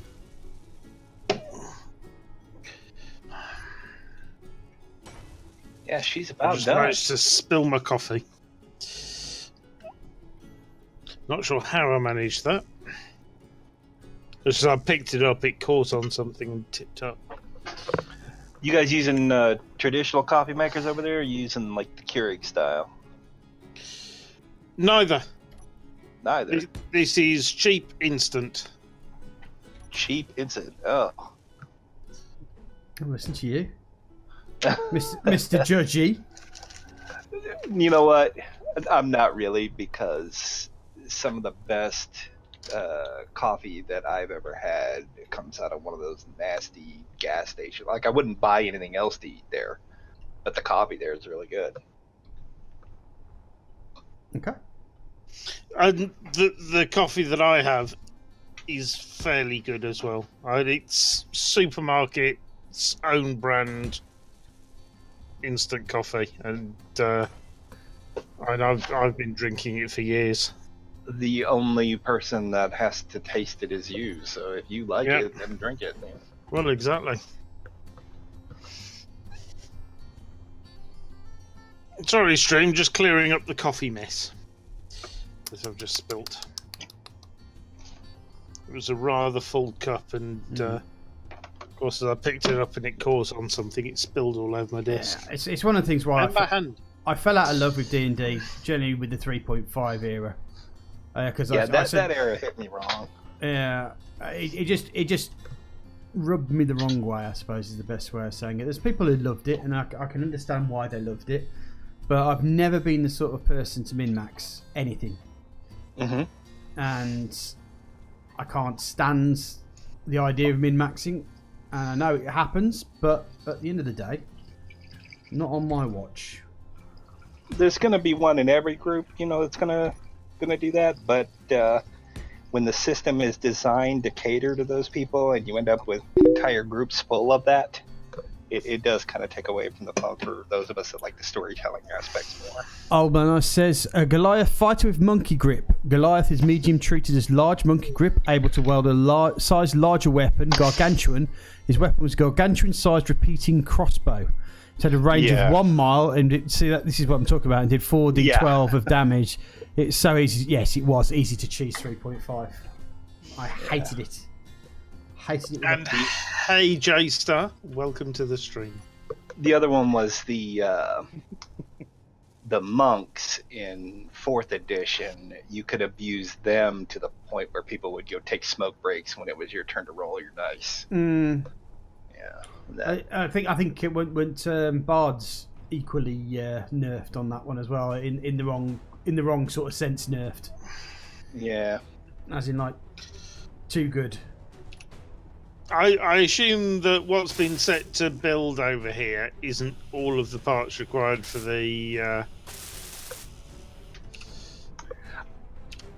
Yeah, she's I about just done. managed to spill my coffee. Not sure how I managed that. Just as I picked it up, it caught on something and tipped up. You guys using traditional coffee makers over there, or using like the Keurig style? Neither. Neither. This is cheap instant. Cheap instant. Oh. I'll listen to you, Mr. Judgy. You know what? I'm not really, because some of the best coffee that I've ever had comes out of one of those nasty gas stations. Like, I wouldn't buy anything else to eat there, but the coffee there is really good. Okay. And the coffee that I have is fairly good as well. It's supermarket's own brand instant coffee, and I've been drinking it for years. The only person that has to taste it is you, so if you like it, then drink it. Well, exactly. Sorry, stream, just clearing up the coffee mess that I've just spilt. It was a rather full cup, and of course, as I picked it up and it caught on something, it spilled all over my desk. Yeah, it's one of the things where And my hand. I fell out of love with D&D, generally with the 3.5 era. Cause that era hit me wrong. Yeah, it just rubbed me the wrong way, I suppose is the best way of saying it. There's people who loved it, and I can understand why they loved it, but I've never been the sort of person to min-max anything. Mm-hmm. And I can't stand the idea of min-maxing. And I know it happens, but at the end of the day, not on my watch. There's going to be one in every group, that's going to do that, but when the system is designed to cater to those people and you end up with entire groups full of that, it does kind of take away from the fun for those of us that like the storytelling aspects more. Oldman says, Goliath fighter with monkey grip. Goliath is medium treated as large monkey grip, able to wield a size larger weapon, gargantuan. His weapon was gargantuan-sized repeating crossbow. It had a range of 1 mile, and this is what I'm talking about, and did 4d12 of damage. It's so easy. Yes, it was easy to cheese 3.5. I hated it. hated it. And hey, J-Star, welcome to the stream. The other one was the monks in 4th edition. You could abuse them to the point where people would go take smoke breaks when it was your turn to roll your dice. Mm. Yeah, I think it went bards equally nerfed on that one as well. In the wrong sort of sense, nerfed. Yeah. As in, like, too good. I assume that what's been set to build over here isn't all of the parts required for the.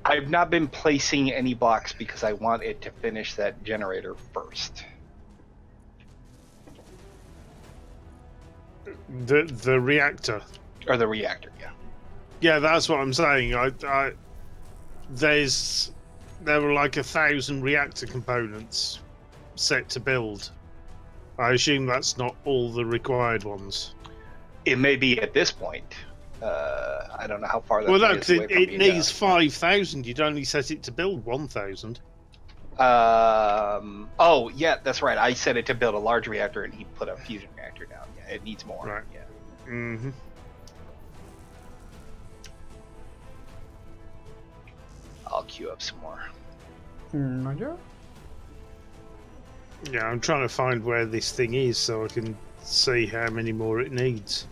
I've not been placing any blocks because I want it to finish that generator first. The reactor. Or the reactor, yeah. Yeah, that's what I'm saying. There were like 1,000 reactor components set to build. I assume that's not all the required ones. It may be at this point. I don't know how far that Well, no, is away from it being needs done. 5,000. You'd only set it to build 1,000. Oh, yeah, that's right. I set it to build a large reactor, and he put a fusion reactor down. Yeah, it needs more. Right. Yeah. Mm-hmm. I'll queue up some more. Roger. Yeah, I'm trying to find where this thing is so I can see how many more it needs.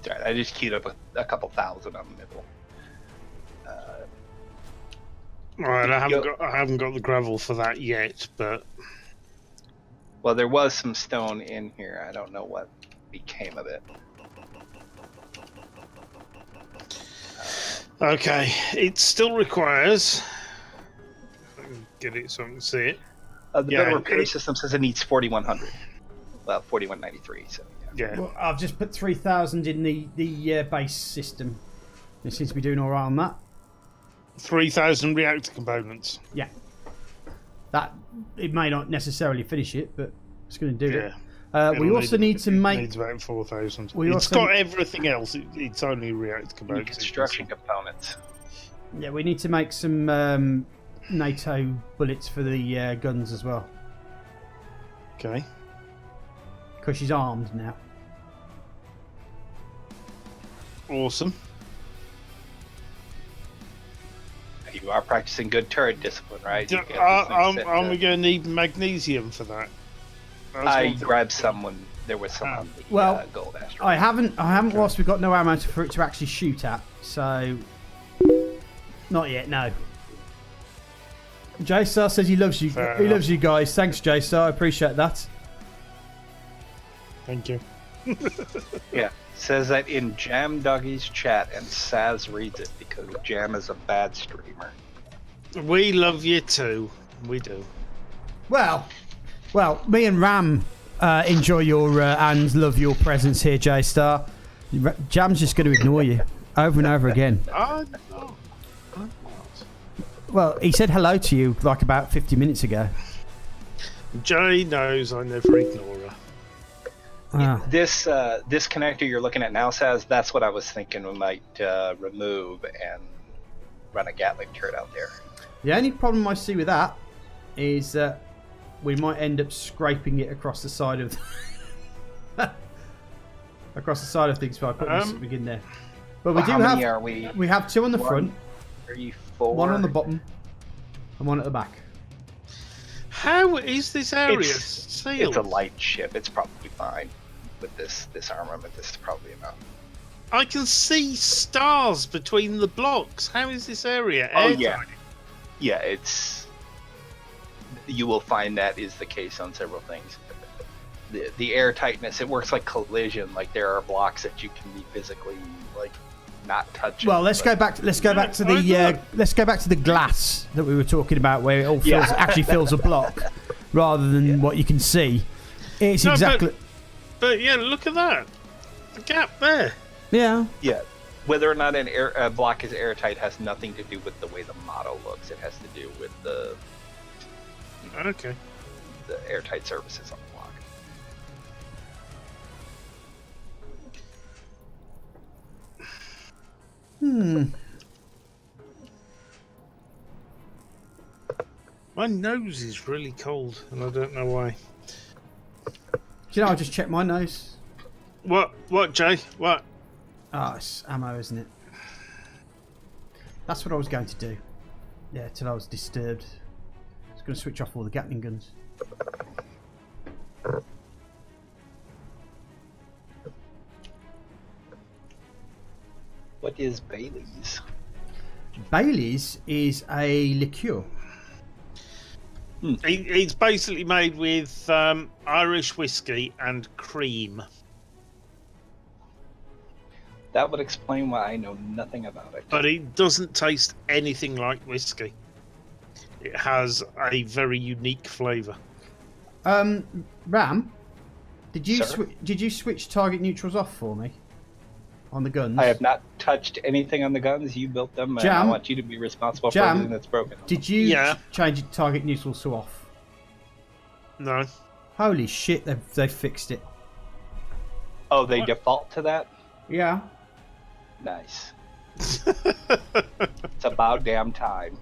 Right, I just queued up a couple thousand on the middle. Right, I haven't got the gravel for that yet, but Well, there was some stone in here. I don't know what became of it. okay, it still requires. If I can get it so I can see it. The Yeah, better repair it- system says it needs 4,100. Well, 4,193. So yeah. Yeah. Well, I've just put 3,000 in the base system. It seems to be doing all right on that. 3,000 reactor components. Yeah. That it may not necessarily finish it, but it's going to do it. We It'll also need to make. Needs about 4,000. We It's also- got everything else. It's only reactor components. Construction components. Yeah, we need to make some NATO bullets for the guns as well, Okay. because she's armed now. Awesome. You are practicing good turret discipline, right? You get these Are things set we to- going to need magnesium for that? That's I one thing. grabbed some when there was some on the Well, gold asteroid. I haven't whilst we've got no ammo for it to actually shoot at, so not yet. No. J-Star says he loves you. Fair He enough. loves you guys. Thanks, J-Star. I appreciate that. Thank you. Yeah, says that in Jam Doggy's chat, and Saz reads it because Jam is a bad streamer. We love you too. We do. Well, me and Ram enjoy your and love your presence here, J-Star. Jam's just going to ignore you over and over again. Oh, no. Well, he said hello to you like about 50 minutes ago. Jay knows I never ignore her. Ah. This connector you're looking at now, Saz, that's what I was thinking we might remove and run a Gatling turret out there. The only problem I see with that is that we might end up scraping it across the side of things by putting something in there. But we Well, do how have many are we? we have two on the One, front, 3, 4. one on the bottom, and one at the back. How is this area It's sealed? a light ship. It's probably fine with this armament. This is probably enough. I can see stars between the blocks. How is this area Oh airtight? yeah, yeah. It's you will find that is the case on several things. The air tightness, it works like collision. Like there are blocks that you can be physically like not touching. Well, let's go back to the glass that we were talking about, where it all actually fills a block rather than what you can see. It's No, exactly But yeah, look at that. The gap there. yeah. Yeah, whether or not a block is airtight has nothing to do with the way the model looks. It has to do with the Okay. airtight surfaces on the block. My nose is really cold, and I don't know why. Do you know, I just checked my nose. What, Jay? What? Ah, it's ammo, isn't it? That's what I was going to do. Yeah, till I was disturbed. I was going to switch off all the Gatling guns. What is Bailey's? Bailey's is a liqueur. It's basically made with Irish whiskey and cream. That would explain why I know nothing about it. But it doesn't taste anything like whiskey. It has a very unique flavour. Ram, did you Sir? did you switch target neutrals off for me on the guns? I have not touched anything on the guns. You built them, and Jam? I want you to be responsible for Jam? everything that's broken. Did you Yeah. change target neutrals to off? No. Holy shit, they've fixed it. Oh, they default to that? Yeah. Nice. It's about damn time.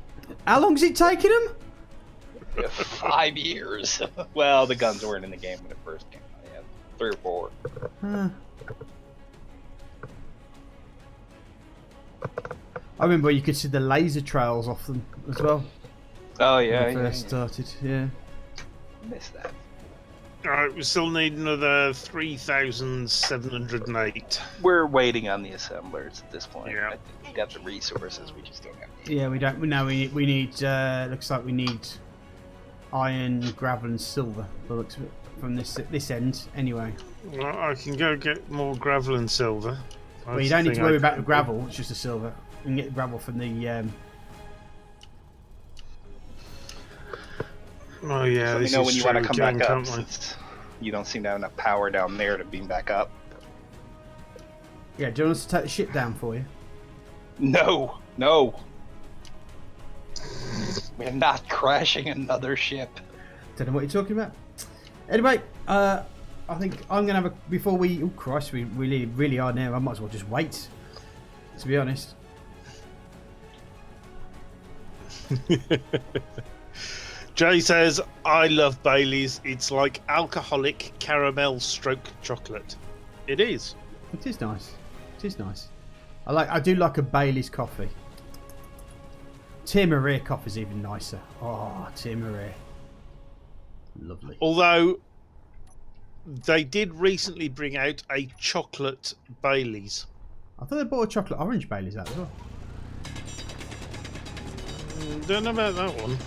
How long's it taken them? 5 years. Well, the guns weren't in the game when it first came out. Yeah, 3 or 4. I remember you could see the laser trails off them as well. Oh When yeah, they first started. Yeah. Missed that. Alright, we still need another 3,708. We're waiting on the assemblers at this point. Yeah. I think we got the resources. We just don't have. Yeah, we don't. No, we need. Looks like we need iron, gravel, and silver. By the looks of it, from this end, anyway. Well, I can go get more gravel and silver. Well, you don't need to worry about the gravel. It's just the silver. You can get the gravel from the. Oh yeah, Let me this know is when you true want to come again, back up. can't we? Since you don't seem to have enough power down there to beam back up. Yeah, do you want us to take the ship down for you? No, no. We're not crashing another ship. Don't know what you're talking about. Anyway, I think I'm gonna have a before we. Oh Christ, we really are now. I might as well just wait. To be honest. Jay says, I love Bailey's. It's like alcoholic caramel stroke chocolate. It is. It is nice. It is nice. I do like a Bailey's coffee. Tia Marie coffee is even nicer. Oh, Tia Marie. Lovely. Although, they did recently bring out a chocolate Bailey's. I thought they bought a chocolate orange Bailey's out as well. Don't know about that one.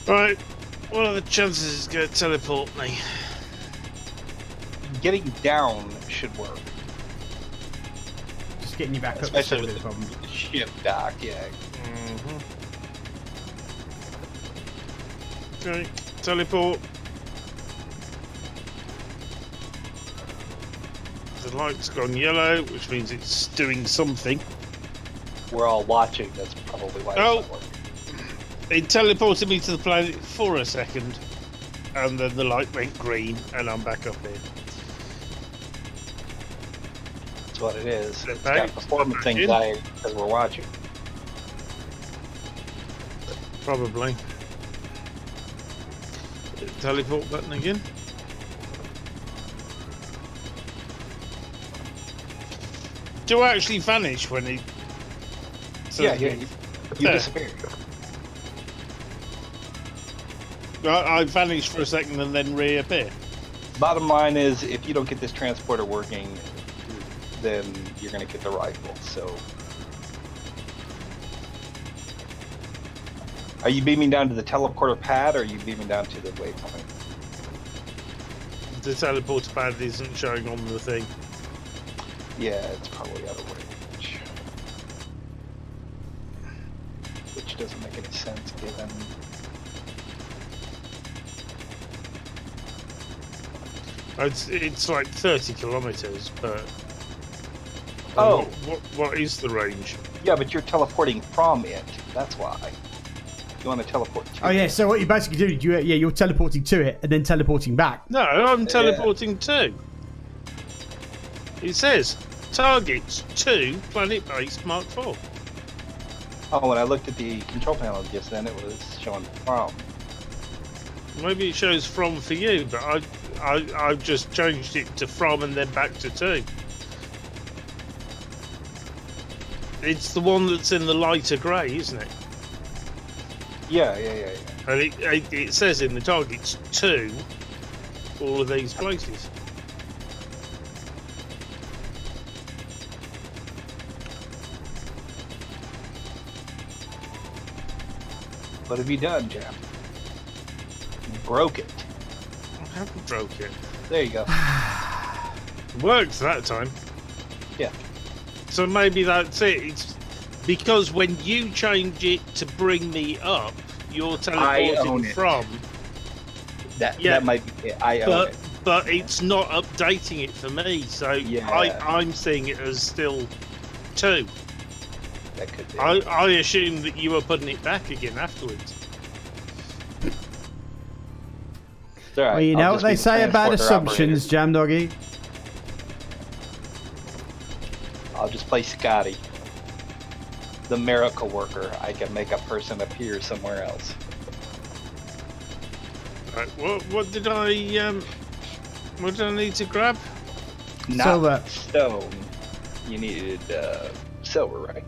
Right, what are the chances it's going to teleport me? Getting down should work. Just getting you back up. Especially is with a problem. the ship dock, yeah. Okay, teleport. The light's gone yellow, which means it's doing something. We're all watching, that's probably why it's Oh. not working. It teleported me to the planet for a second, and then the light went green, and I'm back up here. That's what it is. Flip It's got out, performance flip back in. anxiety because we're watching. Probably. Teleport button again. Do I actually vanish when he? Yeah, you There. disappear. I vanish for a second and then reappear. Bottom line is, if you don't get this transporter working, then you're going to get the rifle. So, are you beaming down to the teleporter pad, or are you beaming down to the waypoint? The teleporter pad isn't showing on the thing. Yeah, it's probably out of range, which doesn't make any sense given. It's like 30 kilometers, but Oh. what is the range? Yeah, but you're teleporting from it. That's why. You want to teleport to Oh yeah, it. so what you basically do, you're teleporting to it and then teleporting back. No, I'm teleporting to. It says targets to planet base Mark 4. Oh, when I looked at the control panel just then, it was showing from. Maybe it shows from for you, but I've just changed it to from and then back to 2. It's the one that's in the lighter grey, isn't it? Yeah. And it says in the targets 2, all of these places. What have you done, Jeff? You broke it. I haven't broke it. There you go. It worked that time. Yeah. So maybe that's it. It's because when you change it to bring me up, you're teleporting from. That might be it. I own it. But it's not updating it for me, so Yeah. I'm seeing it as still 2. That could be. I assume that you were putting it back again afterwards. It's all right. Well, you I'll know what just they be the say about transporter assumptions, Jam Doggy. operator. I'll just play Scotty, the miracle worker. I can make a person appear somewhere else. Right, what did I need to grab? Not Silver. stone. You needed silver, right?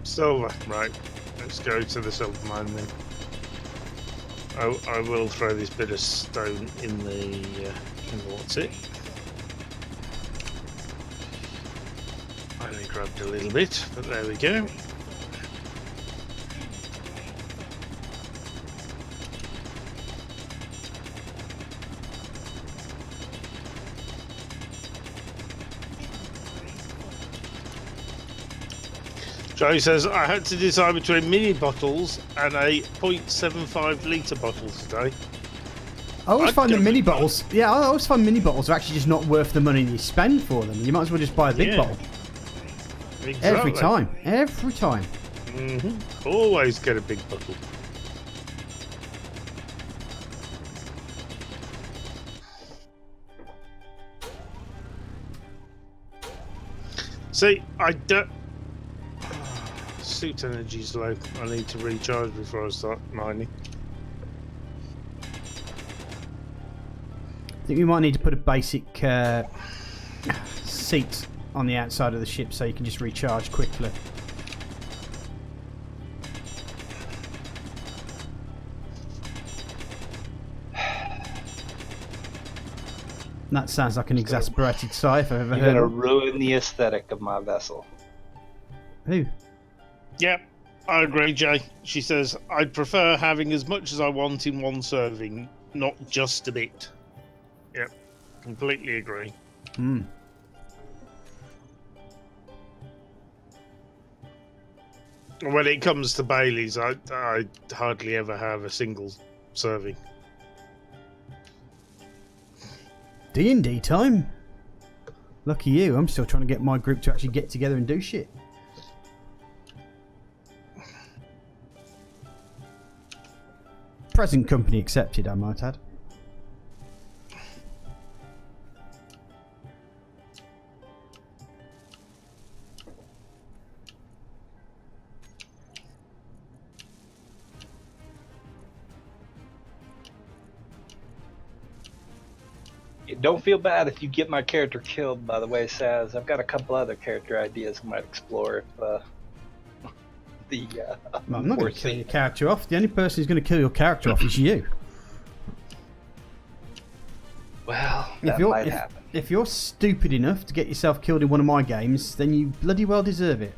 Silver, right. Let's go to the silver mine then. I will throw this bit of stone in the what's it? I only grabbed a little bit, but there we go. Joe says, I had to decide between mini bottles and a 0.75 litre bottle today. I always I'd find go the mini for both. bottles. Yeah, I always find mini bottles are actually just not worth the money you spend for them. You might as well just buy a big Yeah. bottle. Exactly. Every time. Every time. Always get a big bottle. See, I don't... Suit energy's low. I need to recharge before I start mining. I think we might need to put a basic seat on the outside of the ship so you can just recharge quickly. That sounds like an exasperated sigh if I've ever You're heard gonna of. ruin the aesthetic of my vessel. Who? Yep, I agree, Jay. She says, I'd prefer having as much as I want in one serving, not just a bit. Yep, completely agree. Hmm. When it comes to Bailey's, I hardly ever have a single serving. D&D time? Lucky you, I'm still trying to get my group to actually get together and do shit. Present company accepted, I might add. Don't feel bad if you get my character killed, by the way, Saz. I've got a couple other character ideas I might explore if Well, I'm not going to kill your character off. The only person who's going to kill your character off is you. Well, that might happen. If you're stupid enough to get yourself killed in one of my games, then you bloody well deserve it.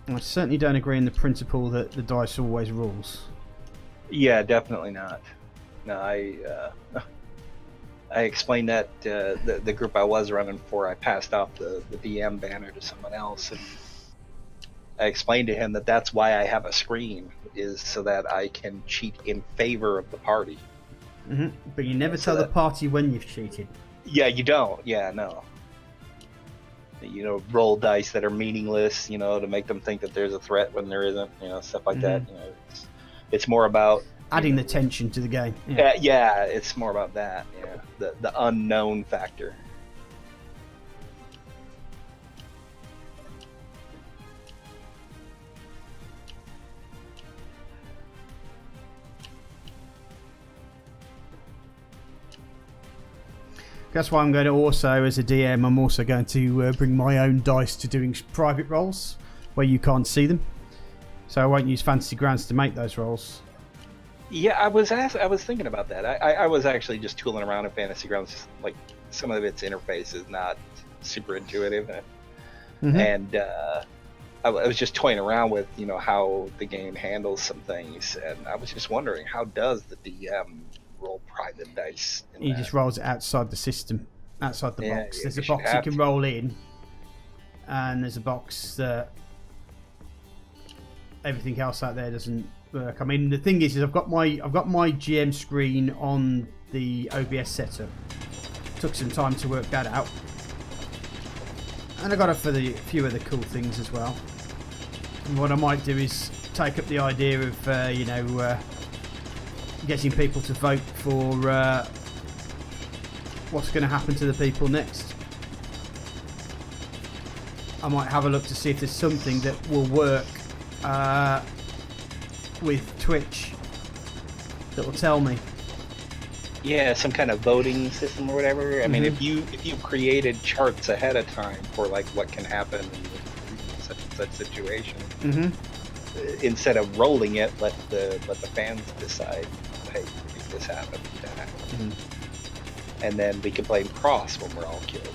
I certainly don't agree in the principle that the dice always rules. Yeah, definitely not. No, I explained that the group I was running for, I passed off the DM banner to someone else, and I explained to him that that's why I have a screen, is so that I can cheat in favor of the party. Mm-hmm. But you never So tell the party when you've cheated. Yeah, you don't. Yeah, no. you know, roll dice that are meaningless, you know, to make them think that there's a threat when there isn't, you know, stuff like that. You know, it's more about adding the tension to the game. Yeah, it's more about that. Yeah, the unknown factor. That's why I'm going to also, as a DM, I'm also going to bring my own dice to doing private rolls where you can't see them. So I won't use fantasy grounds to make those rolls. Yeah, I was thinking about that. I was actually just tooling around in Fantasy Grounds. Just, like, some of its interface is not super intuitive, and I was just toying around with, you know, how the game handles some things, and I was just wondering, how does the DM roll private dice? He just rolls it outside the system, outside the box. Yeah, there's a box you can roll in, and there's a box that everything else out there doesn't work. I mean, the thing is I've got my GM screen on the OBS setup. Took some time to work that out, and I got it for a few other cool things as well. And what I might do is take up the idea of you know, getting people to vote for what's going to happen to the people next. I might have a look to see if there's something that will work with Twitch that will tell me. Yeah, some kind of voting system or whatever. I mean, if you created charts ahead of time for like what can happen in such and such situation, instead of rolling it, let the fans decide. Hey, if this happened, that happened, and then we can play cross when we're all killed.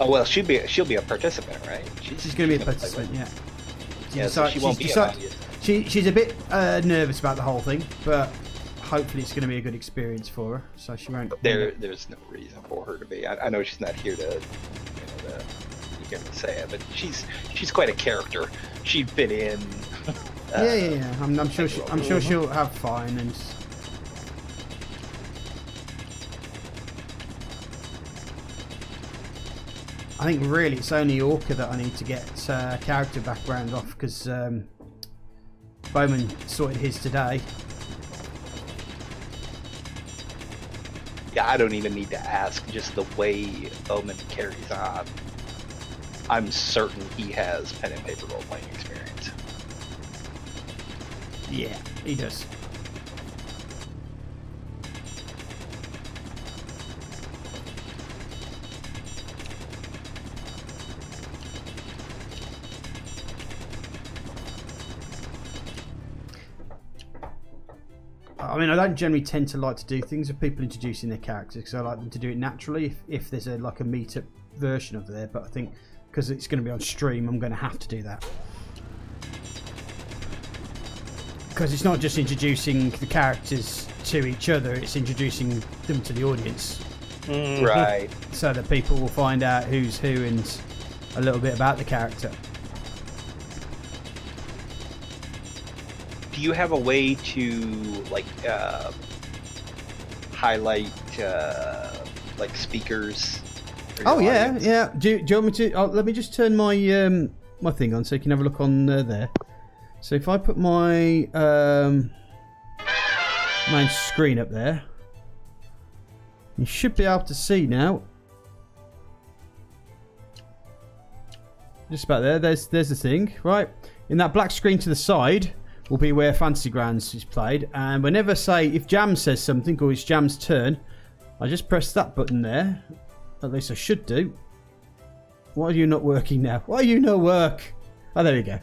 Oh well, she'll be a participant, right? She's going to be a participant, yeah. So she won't be. She's a bit nervous about the whole thing, but hopefully it's going to be a good experience for her. So she won't. There's no reason for her to be. I know she's not here to, you know, you can say it, but she's quite a character. She'd fit in. Yeah. I'm sure she'll have fun and. I think really it's only Orca that I need to get character background off, because Bowman sorted his today. Yeah, I don't even need to ask. Just the way Bowman carries on, I'm certain he has pen and paper role playing experience. Yeah, he does. I mean, I don't generally tend to like to do things with people introducing their characters, because I like them to do it naturally if there's like a meet-up version of there. But I think because it's going to be on stream, I'm going to have to do that. Because it's not just introducing the characters to each other, it's introducing them to the audience. Right. So that people will find out who's who and a little bit about the character. Do you have a way to like highlight like speakers? Oh yeah, yeah. Do you want me to? Oh, let me just turn my my thing on so you can have a look on there. So if I put my main screen up there, you should be able to see now. Just about there. There's the thing, right? In that black screen to the side will be where Fantasy Grounds is played, and whenever, say, if Jam says something or it's Jam's turn, I just press that button there. At least I should do. Why are you not working now? Why are you not work? Oh, there you go.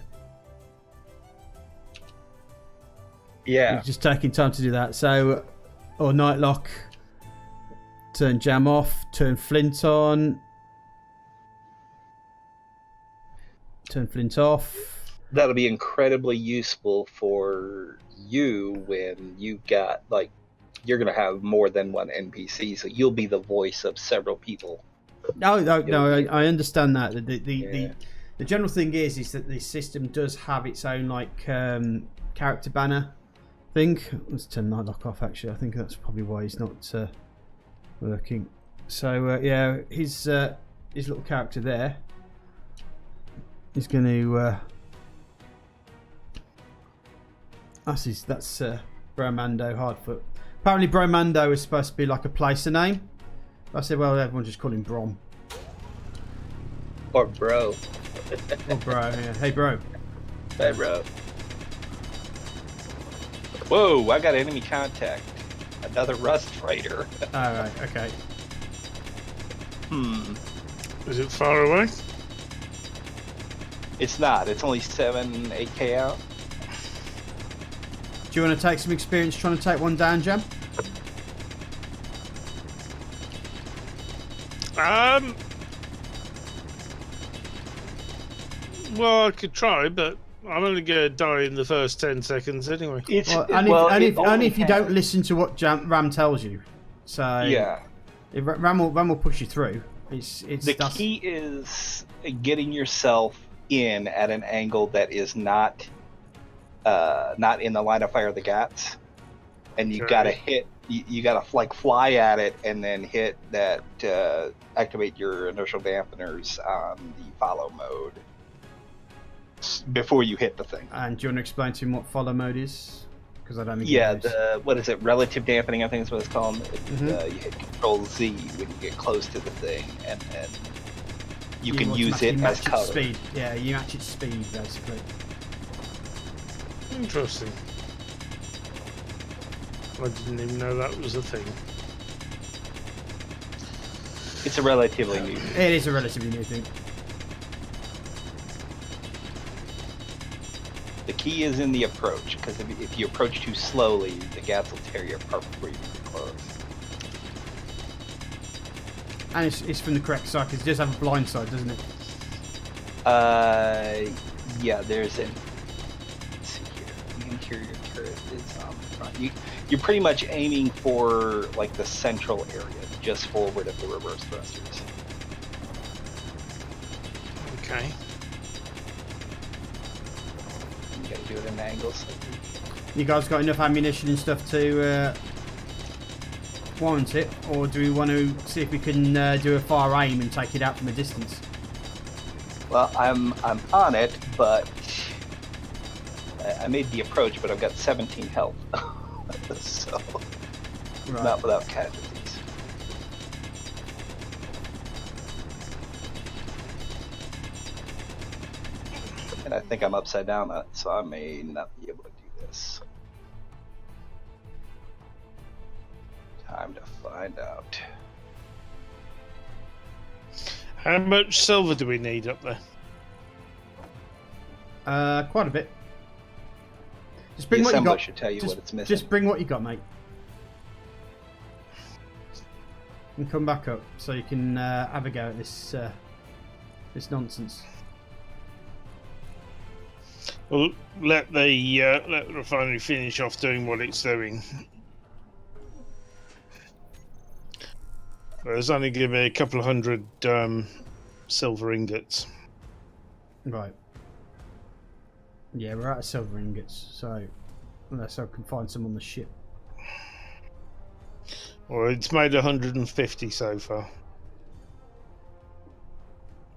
Yeah. You're just taking time to do that. So, or Nightlock, turn Jam off, turn Flint on, turn Flint off. That'll be incredibly useful for you when you've got, like, you're going to have more than one NPC, so you'll be the voice of several people. No, I understand that. The general thing is that the system does have its own, like, character banner thing. Let's turn Nightlock off, actually. I think that's probably why he's not working. So yeah, his little character there is going to. That's Bromando Hardfoot. Apparently, Bromando is supposed to be like a placer name. I said, well, everyone just call him Brom. Or bro. Or bro, yeah. Hey, bro. Hey, bro. Whoa, I got enemy contact. Another Rust fighter. Alright, okay. Is it far away? It's not. It's only 8K out. Do you want to take some experience trying to take one down, Jam? Well, I could try, but I'm only going to die in the first 10 seconds anyway. Only if you don't listen to what Ram tells you. So yeah, Ram will push you through. The key is getting yourself in at an angle that is not in the line of fire of the GATs, and you gotta hit. You gotta like fly at it and then hit that. Activate your inertial dampeners on the follow mode before you hit the thing. And do you want to explain to him what follow mode is? Because I don't think. Yeah, what is it? Relative dampening, I think is what it's called. You hit Control Z when you get close to the thing, and then you can use it as cover. Speed. Yeah, you match its speed basically. Interesting. I didn't even know that was a thing. It's a relatively new thing. It is a relatively new thing. The key is in the approach, because if you approach too slowly, the GATs will tear you apart before you get close. And it's from the correct side, because it does have a blind side, doesn't it? Yeah, there's an... Let's see here. The interior turret is on the front. You're pretty much aiming for, like, the central area, just forward of the reverse thrusters. Okay. You gotta do it in angles. You guys got enough ammunition and stuff to warrant it, or do we want to see if we can do a far aim and take it out from a distance? Well, I'm on it, but I made the approach, but I've got 17 health, so Right. not without casualties. And I think I'm upside down, so I may not be able to do this. Time to find out. How much silver do we need up there? Quite a bit. Just The bring what you assembler got. should tell you what it's missing. Just bring what you got, mate. And come back up so you can have a go at this nonsense. Well, let the refinery finish off doing what it's doing. There's only give me a couple of hundred silver ingots. Right. Yeah, we're out of silver ingots, so unless I can find some on the ship. Well, it's made 150 so far.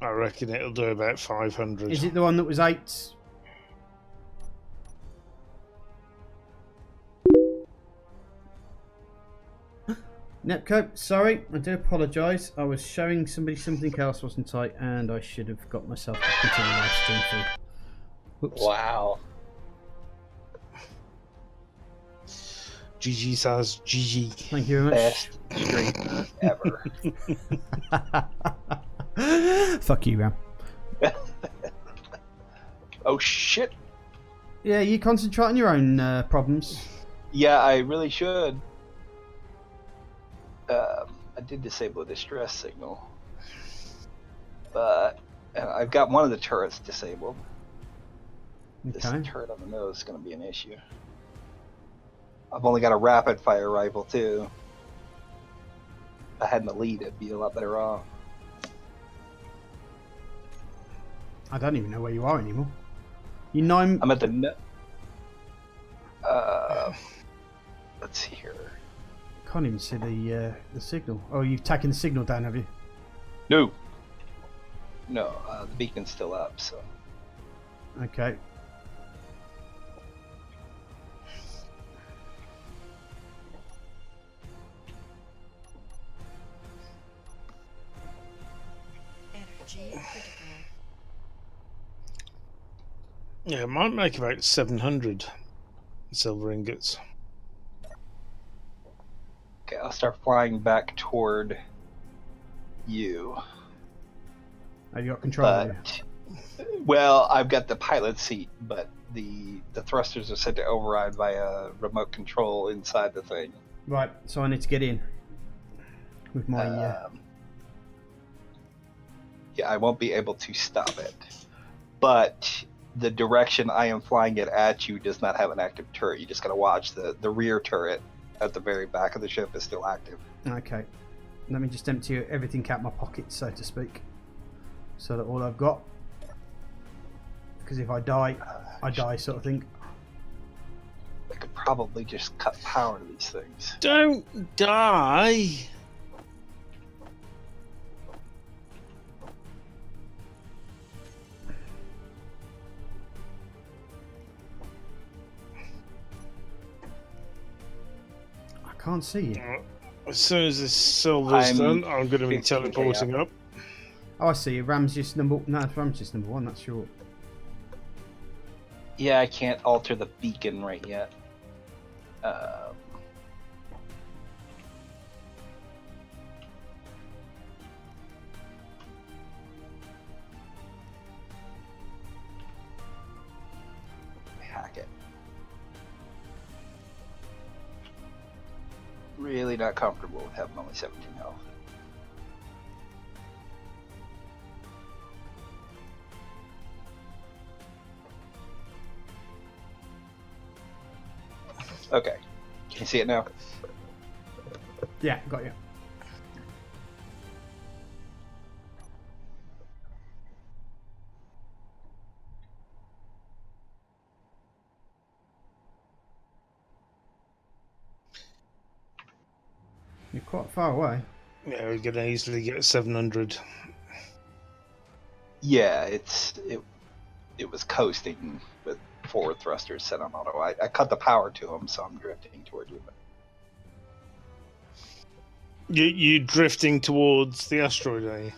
I reckon it'll do about 500. Is it the one that was 8? Nepco, sorry, I do apologise. I was showing somebody something else, wasn't I? And I should have got myself back into the live stream feed. Whoops. Wow. GG says GG. Thank you very much. Best stream ever. Fuck you, Ram. Oh shit. Yeah, you concentrate on your own problems. Yeah, I really should. I did disable a distress signal, but I've got one of the turrets disabled. This Okay. turret on the nose is going to be an issue. I've only got a rapid fire rifle too. If I had an elite, it'd be a lot better off. I don't even know where you are anymore. You know I'm at the let's see here. can't even see the signal. Oh, you've taken the signal down, have you? No. No, the beacon's still up, so. Okay. Energy critical. Yeah, it might make about 700 silver ingots. Okay, I'll start flying back toward you. Have you got control of it? Well, I've got the pilot seat, but the thrusters are set to override via remote control inside the thing. Right, so I need to get in with my. Yeah, I won't be able to stop it. But the direction I am flying it at you does not have an active turret. You just gotta watch the rear turret at the very back of the ship is still active. Okay, let me just empty everything out my pockets, so to speak, so that all I've got. Because if I die, I die, sort of thing. I could probably just cut power to these things. Don't die! I can't see you. As soon as this silver's done, I'm going to be 15K teleporting up. Oh, I see you. Ramses number. No, it's Ramses number 1. That's short. Yeah, I can't alter the beacon right yet. Hack it. Really not comfortable with having only 17 health. Okay. Can you see it now? Yeah, got you. You're quite far away. Yeah, we're going to easily get 700. Yeah, it was coasting with forward thrusters set on auto. I cut the power to them, so I'm drifting toward you. You drifting towards the asteroid, are you?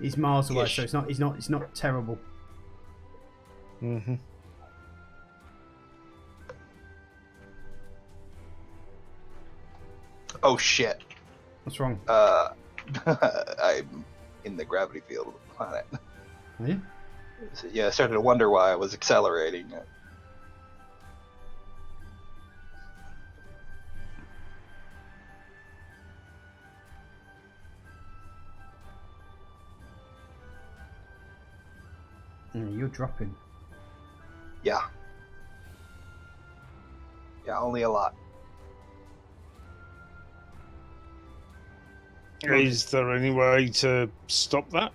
He's miles away, Ish. so it's not terrible. Mm-hmm. Oh shit! What's wrong? I'm in the gravity field of the planet. Are you? So, yeah, I started to wonder why I was accelerating. You're dropping. Yeah. Yeah, only a lot. Is there any way to stop that?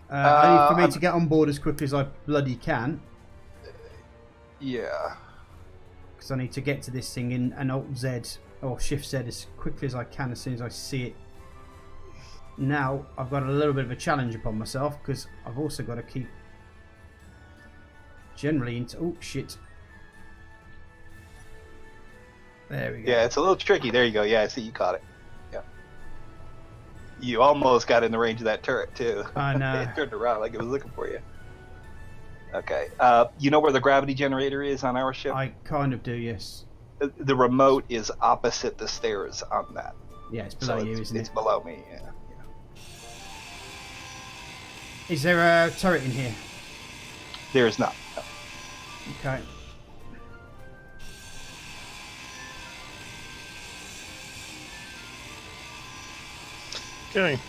Only for me to get on board as quickly as I bloody can, Yeah. because I need to get to this thing in an Alt Z or Shift Z as quickly as I can as soon as I see it. Now I've got a little bit of a challenge upon myself because I've also got to keep generally into. Oh shit! There we go. Yeah, it's a little tricky. There you go. Yeah, I see you caught it. Yeah. You almost got in the range of that turret, too. I know. It turned around like it was looking for you. Okay. You know where the gravity generator is on our ship? I kind of do, yes. The remote is opposite the stairs on that. Yeah, it's below you, isn't it's it? below me, yeah. Is there a turret in here? There is not. No. Okay. Okay.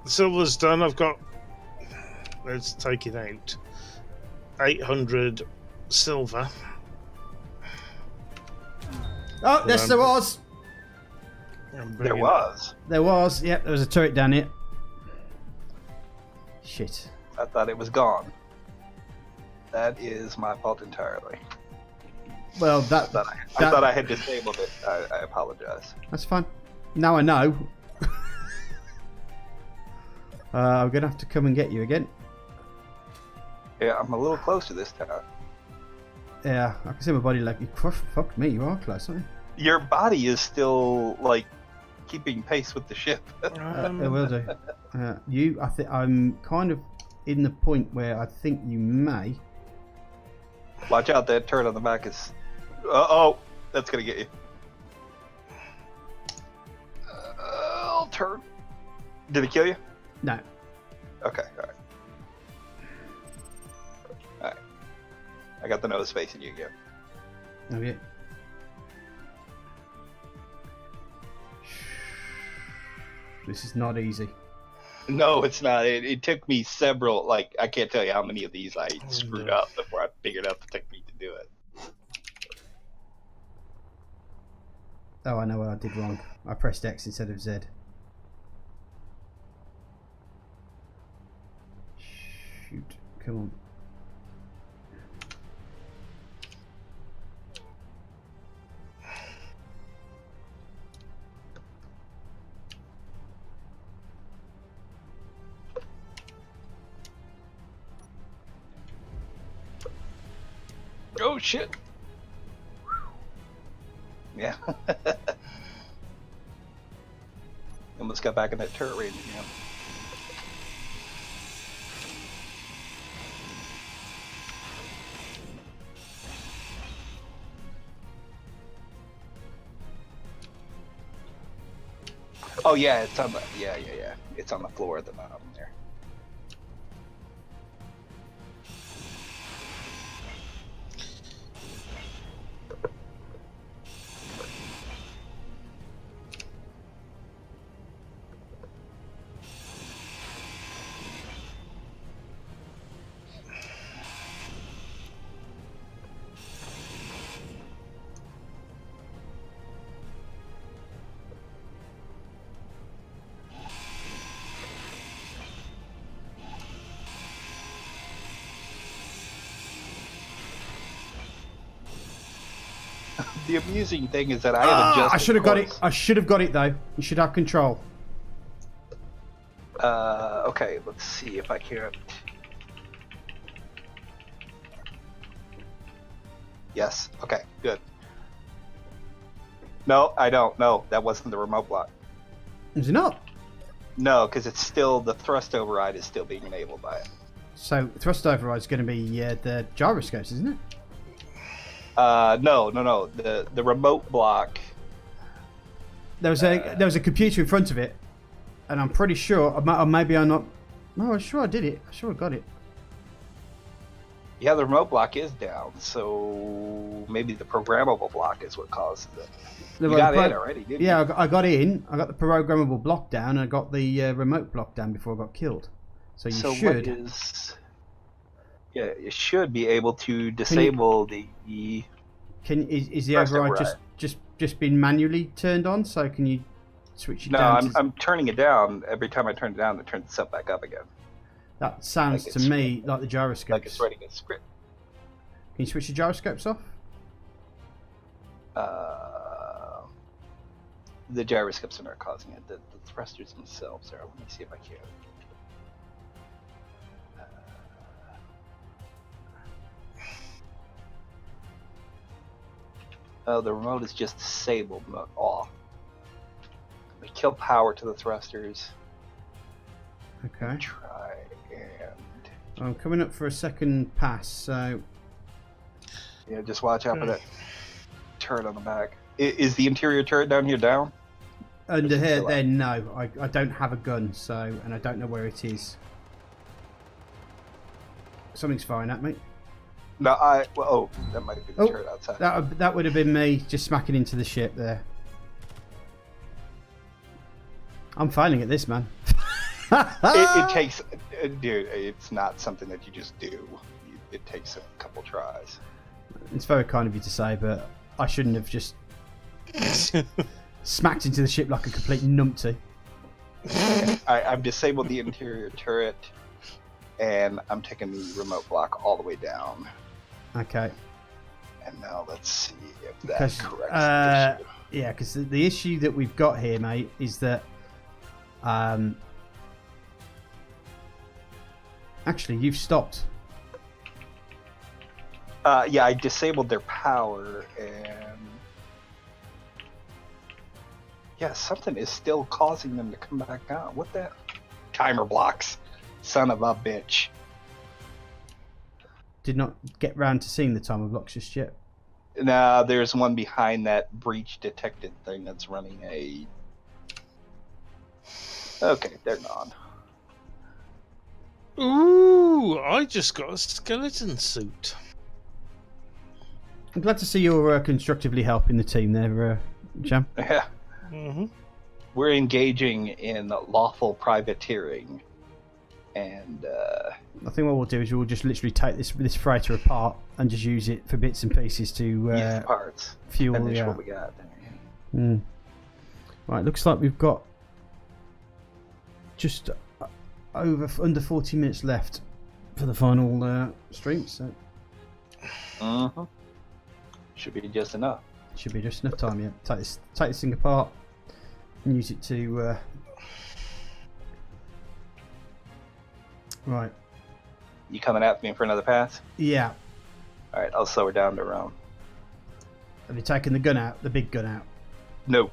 The silver's done. I've got. Let's take it out. 800 silver. Oh, yes, there was. There was. There was. Yep, there was a turret down here. Shit. I thought it was gone. That is my fault entirely. Well, I thought I had disabled it. I apologize. That's fine. Now I know. I'm going to have to come and get you again. Yeah, I'm a little closer this time. Yeah, I can see my body like, fuck me, you are close, aren't you? Your body is still, like, keeping pace with the ship. It will do. I'm kind of in the point where I think you may. Watch out, that turret on the back is... oh, that's gonna get you. I'll turn. Did it kill you? No. Okay, alright. Alright. I got the nose facing you again. Okay. This is not easy. No, it's not. It took me several, like, I can't tell you how many of these I screwed up before I figured out the technique to do it. Oh, I know what I did wrong. I pressed X instead of Z. Shoot. Come on. Oh, shit. Yeah. Almost got back in that turret range again. Oh yeah, it's on the yeah. It's on the floor at the bottom there. The amusing thing is that I have adjusted. I should have got it. course. I should have got it though. You should have control. Okay, let's see if I can't. Yes. Okay. Good. No, I don't. No, that wasn't the remote block. Is it not? No, because it's still the thrust override is still being enabled by it. So thrust override is going to be the gyroscopes, isn't it? No. The remote block. There was a computer in front of it, and I'm pretty sure, or maybe I'm not. No, I'm sure I did it. I'm sure I got it. Yeah, the remote block is down, so maybe the programmable block is what causes it. You got in already, didn't you? Yeah, I got in. I got the programmable block down, and I got the remote block down before I got killed. So you So should. what is? Yeah, you should be able to disable the. Is the Thrust override override. just been manually turned on? So can you switch it No, down? I'm turning it down. Every time I turn it down, it turns itself back up again. That sounds like to it's- me like the gyroscopes. Like it's writing a script. Can you switch the gyroscopes off? The gyroscopes are not causing it. The thrusters themselves are. Let me see if I can. Oh, the remote is just disabled, not off. We kill power to the thrusters. Okay. Try and I'm coming up for a second pass, so yeah, just watch out for that turret on the back. Is the interior turret down here down? under It's here still then no. I don't have a gun, so and I don't know where it is. Something's firing at me. No, oh, that might be the Oh, turret outside. That would have been me just smacking into the ship there. I'm failing at this, man. It takes, dude. It's not something that you just do. It takes a couple tries. It's very kind of you to say, but I shouldn't have just smacked into the ship like a complete numpty. I've disabled the interior turret, and I'm taking the remote block all the way down. Okay. And now let's see if that Because corrects the issue. yeah, because the issue that we've got here, mate, is that actually you've stopped. Yeah, I disabled their power, and yeah, something is still causing them to come back on. What the timer blocks? Son of a bitch. Did not get round to seeing the timer blocks just yet. Nah, there's one behind that breach detected thing that's running a. Okay, they're gone. Ooh, I just got a skeleton suit. I'm glad to see you're constructively helping the team there, Jam. Yeah, Mm-hmm. we're engaging in lawful privateering, and I think what we'll do is we'll just literally take this freighter apart and just use it for bits and pieces to use the parts. fuel. Finish Yeah. what we got there. Right, looks like we've got just under 40 minutes left for the final stream, so Mm-hmm. Should be just enough. should be just enough time. Yeah, take this thing apart and use it to. Right. You coming at me for another pass? Yeah. All right, I'll slow her down to around. Have you taken the gun out? The big gun out? No,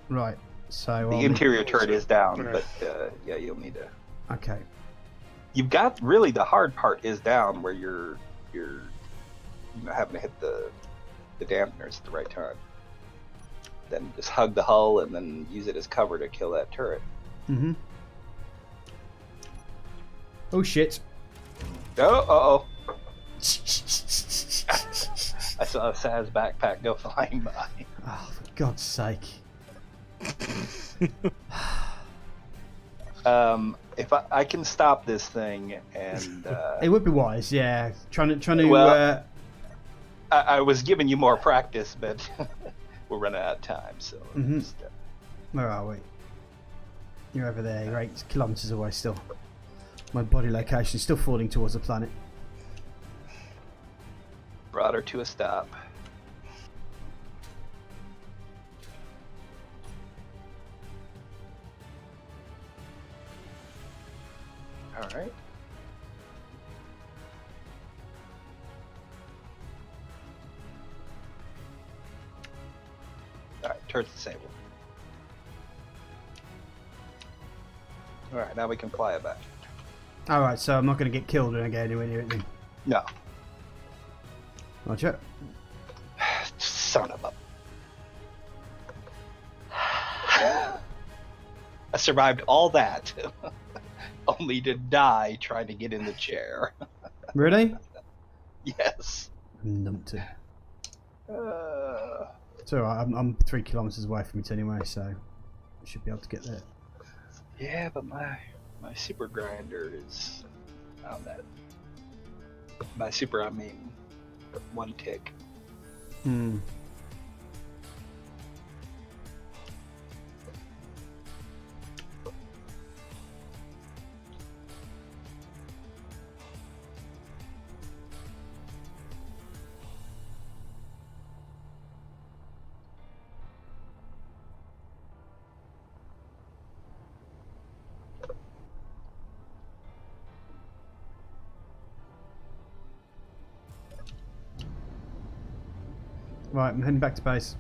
Right. So the I'll interior turret is down, Yeah. but yeah, you'll need to. Okay. You've got really the hard part is down where you're having to hit the dampeners at the right time. Then just hug the hull and then use it as cover to kill that turret. Mm-hmm. Oh shit. Oh, I saw Saz's backpack go flying by. Oh, for God's sake. If I can stop this thing, and It would be wise, yeah. Trying to. Well, I was giving you more practice, but we're running out of time. So Mhm. just, Where are we? You're over there. You're 8 kilometers away still. My body location is still falling towards the planet. brought her to a stop. All right. All right, turret's disabled. All right, now we can fly it back. Alright, so I'm not going to get killed when I go anywhere near it then. No, Roger. son of a. I survived all that, only to die trying to get in the chair. Really? Yes. Numpty. It's alright, I'm 3 kilometers away from it anyway, so I should be able to get there. Yeah, but my super grinder is on that. By super, I mean 1 tick. Hmm. Right, I'm heading back to base.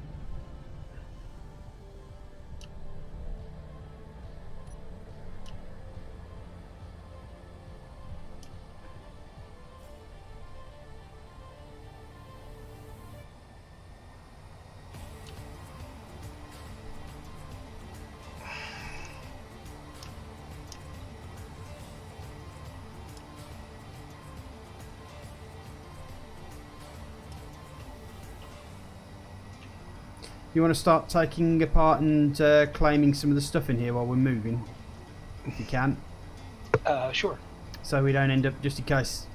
You want to start taking apart and claiming some of the stuff in here while we're moving, if you can, Sure. so we don't end up, just in case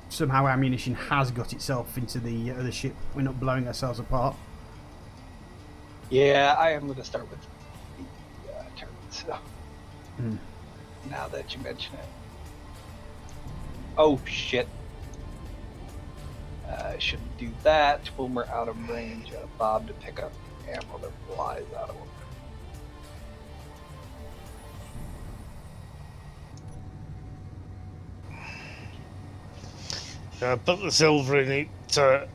somehow ammunition has got itself into the other ship, we're not blowing ourselves apart. Yeah, I am going to start with the turret. So Hmm. now that you mention it. Oh shit. I shouldn't do that when we're out of range of Bob to pick up ammo that flies out of him. Put the silver in it,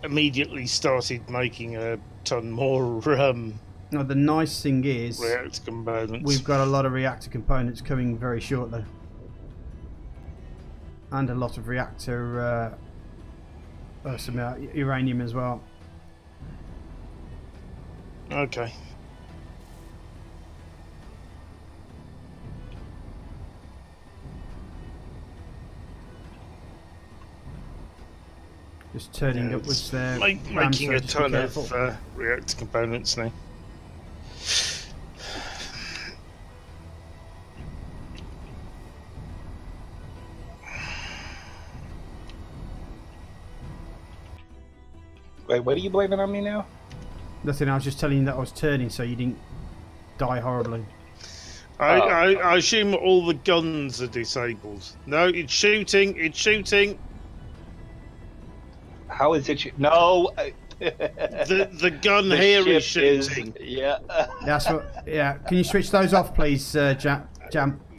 immediately started making a ton more Now, the nice thing is, reactor components. we've got a lot of reactor components coming very shortly. And a lot of reactor, some uranium as well. Okay. Just turning Yeah, upwards there. Making Ram, a so just be ton careful. of reactor components now. Wait, what are you blaming on me now? Nothing, I was just telling you that I was turning so you didn't die horribly. I assume all the guns are disabled. No, it's shooting. It's shooting. How is it? No. The gun The here is ship shooting. Yeah. That's what. Yeah, can you switch those off, please, Jam?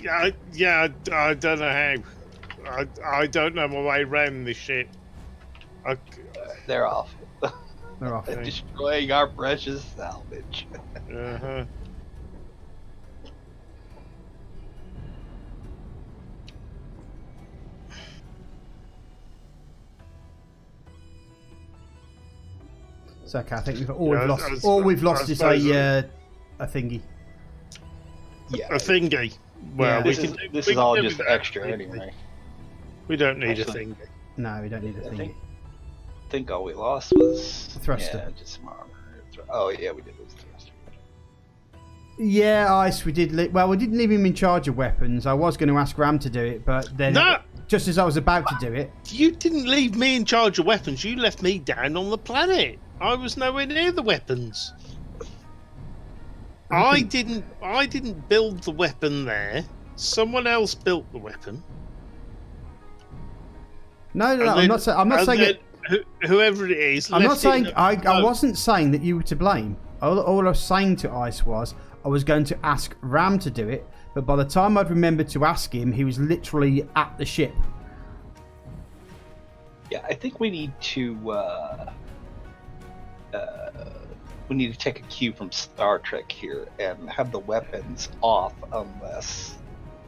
Yeah, I don't know how. I don't know my way around this ship. They're off. They're off. Destroying our precious salvage. Uh-huh. It's okay. I think all we've Yeah, lost. All we've lost is suppose a thingy. Yeah. A thingy. Well, Yeah. we This can is do- this we is can all do just without extra it. anyway. We don't need a Actually- thingy. No, we don't need a I thingy. think all we lost was Thruster. Yeah, just some armor. Oh yeah, we did lose thruster. Yeah, Ice. We did. Well, we didn't leave him in charge of weapons. I was going to ask Ram to do it, but then No! just as I was about to do it, You didn't leave me in charge of weapons. You left me down on the planet. I was nowhere near the weapons. I didn't build the weapon there. Someone else built the weapon. no, And I'm then- not saying. I'm not and saying. then whoever it is. I'm not left it saying. in a- I No. wasn't saying that you were to blame. All I was saying to Ice was I was going to ask Ram to do it, but by the time I'd remembered to ask him, he was literally at the ship. Yeah, I think we need to take a cue from Star Trek here and have the weapons off unless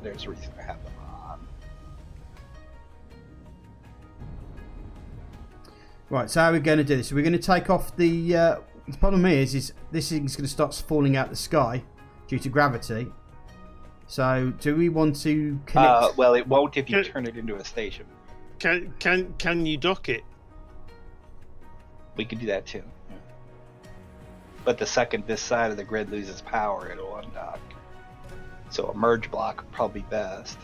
there's a reason to have them on. Right, so how are we going to do this? We're going to take off the problem is this thing's going to start falling out the sky due to gravity. So, do we want to connect? Well, it won't if you Can- turn it into a station. Can you dock it? We could do that too. Yeah. But the second this side of the grid loses power, it'll undock. So a merge block would probably be best.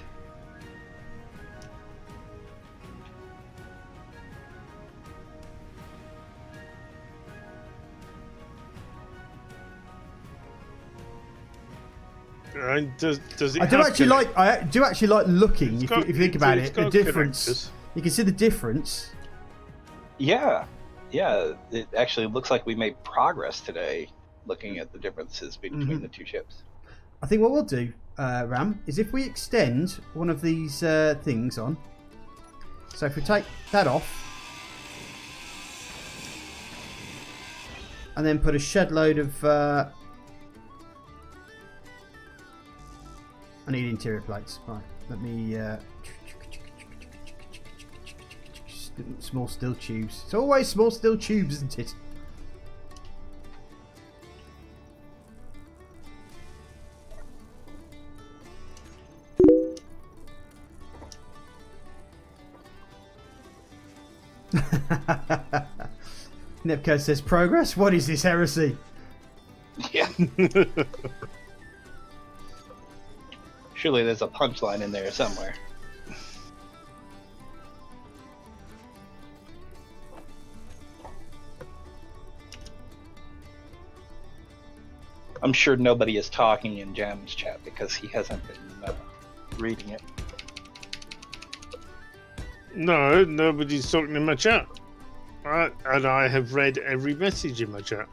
Does it I do have actually connect- like. I do actually like looking. It's If, got- you think about it's it, the got difference. connectors. You can see the difference. Yeah, it actually looks like we made progress today, looking at the differences between the two ships. I think what we'll do, Ram, is if we extend one of these things on. So if we take that off, and then put a shed load of. I need interior plates. Right, let me. Small steel tubes. It's always small steel tubes, isn't it? Nepco says progress. What is this heresy? Yeah. Surely there's a punchline in there somewhere. I'm sure nobody is talking in Jam's chat because he hasn't been reading it. No, nobody's talking in my chat. And I have read every message in my chat.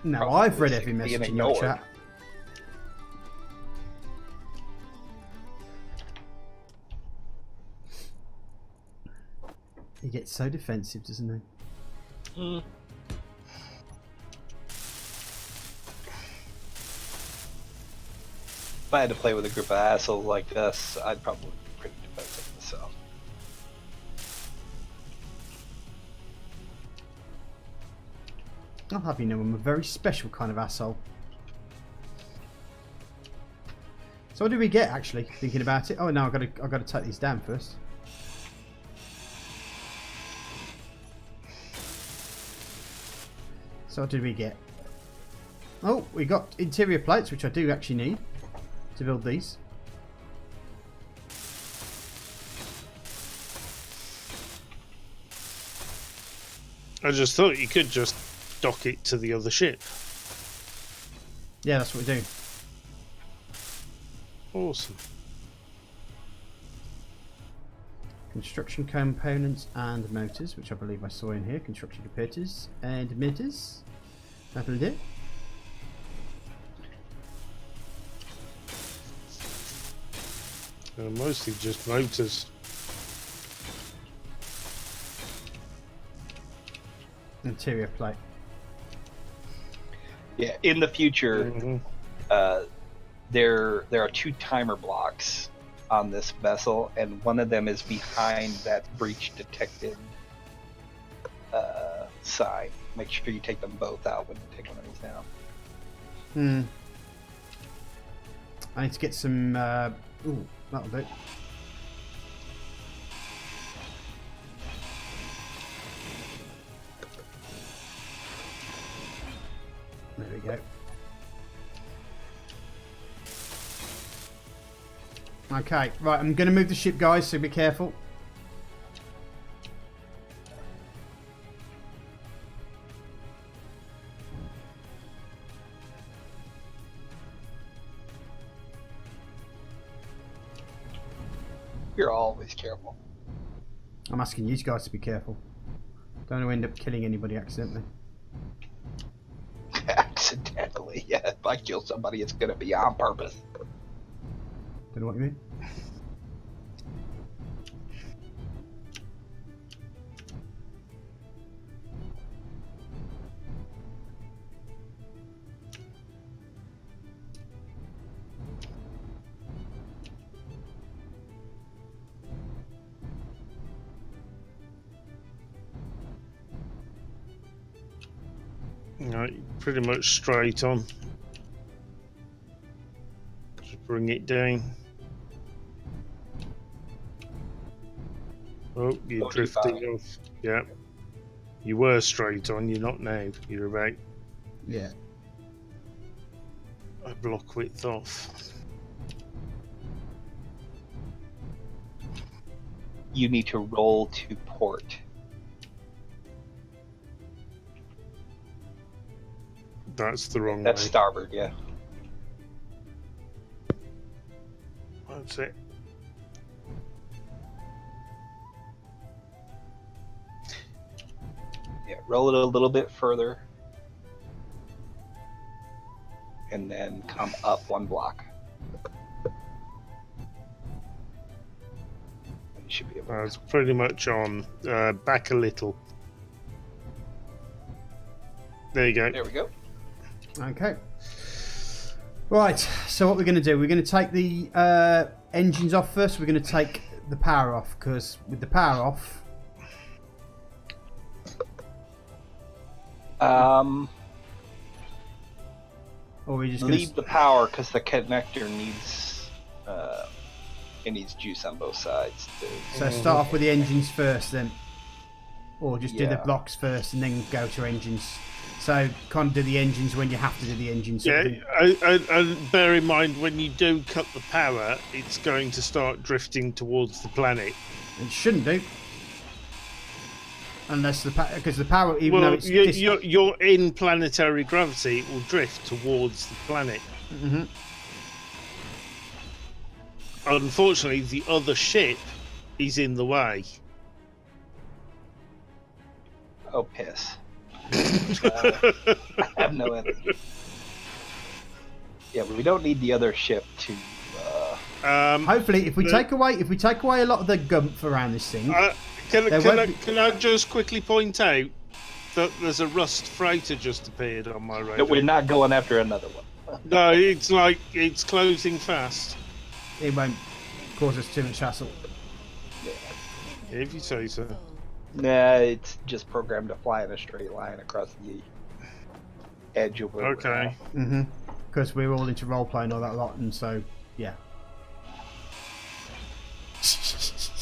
No, Probably I've read every being message in your ignored. chat. He gets so defensive, doesn't he? If I had to play with a group of assholes like this, I'd probably be pretty defensive myself. I'll have you know I'm a very special kind of asshole. So what did we get actually? Thinking about it. Oh no, I gotta take these down first. So what did we get? Oh, we got interior plates, which I do actually need to build these. I just thought you could just dock it to the other ship. Yeah, that's what we do. Awesome. Construction components and motors, which I believe I saw in here. Construction computers and motors. That'll do. Mostly just motors. Interior plate. Yeah, in the future, Mhm. there are 2 timer blocks on this vessel, and one of them is behind that breach detected sign. Make sure you take them both out when you take one of these down. I need to get some. Ooh, that'll do. There we go. Okay, right, I'm going to move the ship, guys, so be careful. You're always careful. I'm asking you guys to be careful. Don't want to end up killing anybody accidentally. Accidentally, yeah. If I kill somebody, it's gonna be on purpose. Don't know what you mean? Right, pretty much straight on. Just bring it down. Oh, you're 45. drifting off. Yeah. You were straight on, you're not now. You're about Yeah. a block width off. You need to roll to port. That's the wrong That's way. starboard, yeah. That's it. Yeah, roll it a little bit further. And then come up 1 block. You should be able to. That's pretty much on. Back a little. There you go. There we go. Okay. Right, so what we're going to do, we're going to take the engines off first. We're going to take the power off, because with the power off... Or we're just going Leave the power because the connector needs it needs juice on both sides. So start off with the engines first then. Or just do the Yeah. blocks first and then go to engines. So kind of do the engines when you have to do the engines. sort of Yeah, thing. and bear in mind when you do cut the power, it's going to start drifting towards the planet. It shouldn't do. Unless because the power, even though Well, it's... you're in planetary gravity, it will drift towards the planet. Mhm. Unfortunately, the other ship is in the way. Oh, piss. I have no energy. Yeah, but we don't need the other ship to. Hopefully, if we take away a lot of the gumph around this thing, Can I just quickly point out that there's a rust freighter just appeared on my radar? No, we're not going after another one. No, it's like it's closing fast. it won't cause us too much hassle. If you say so. Nah, it's just programmed to fly in a straight line across the edge of where we're Okay. at. Because we're all into role playing all that lot, and so yeah.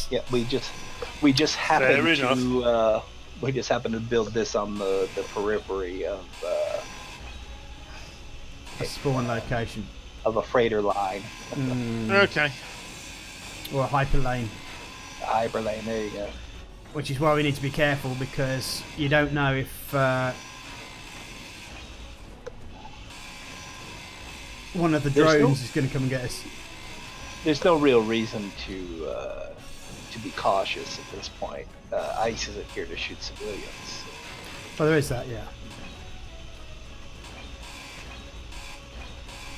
Yeah, we just happen Fair to we just happen to build this on the periphery of A spawn location. a freighter line. Okay. Or a hyperlane. Hyperlane, there you go. Which is why we need to be careful, because you don't know if one of the drones is going to come and get us. There's no real reason to be cautious at this point. ICE isn't here to shoot civilians. Oh, there is that, yeah.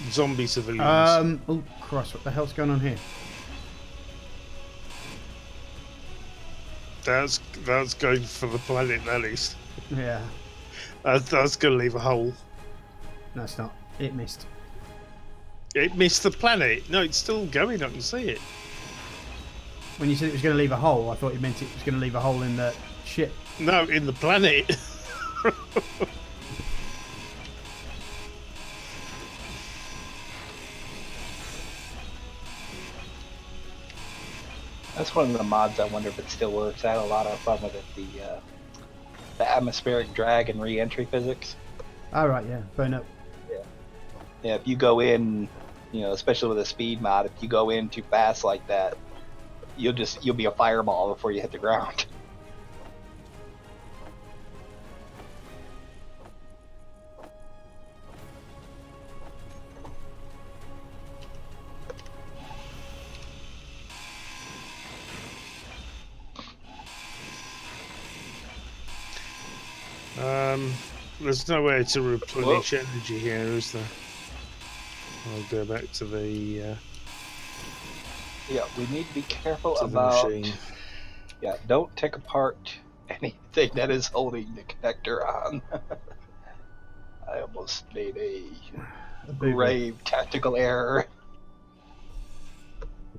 Zombie civilians. Oh, Christ, what the hell's going on here? That's going for the planet, at least. Yeah. That's going to leave a hole. No, it's not. It missed. It missed the planet. No, it's still going. I can see it. When you said it was going to leave a hole, I thought you meant it was going to leave a hole in the ship. No, in the planet. That's one of the mods. I wonder if it still works. I had a lot of fun with it. The atmospheric drag and re-entry physics. Oh, right, yeah. Burn up. Yeah, if you go in, especially with a speed mod, if you go in too fast like that, you'll be a fireball before you hit the ground. There's no way to replenish energy here, is there? I'll go back to the Yeah, we need to be careful the about. machine. Yeah, don't take apart anything that is holding the connector on. I almost made a grave tactical error.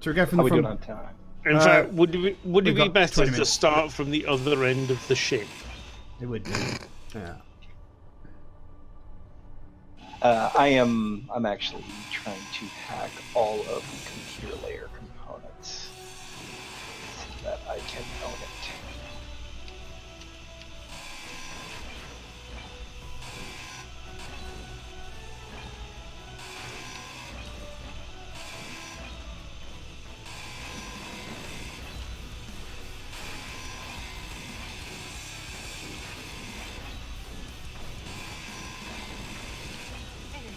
So we go from How the we doing front. on time? In fact, would it we've be got better 20 to minutes. start from the other end of the ship? It would be. Yeah. I'm actually trying to hack all of the computer layer components so that I can own it. Energy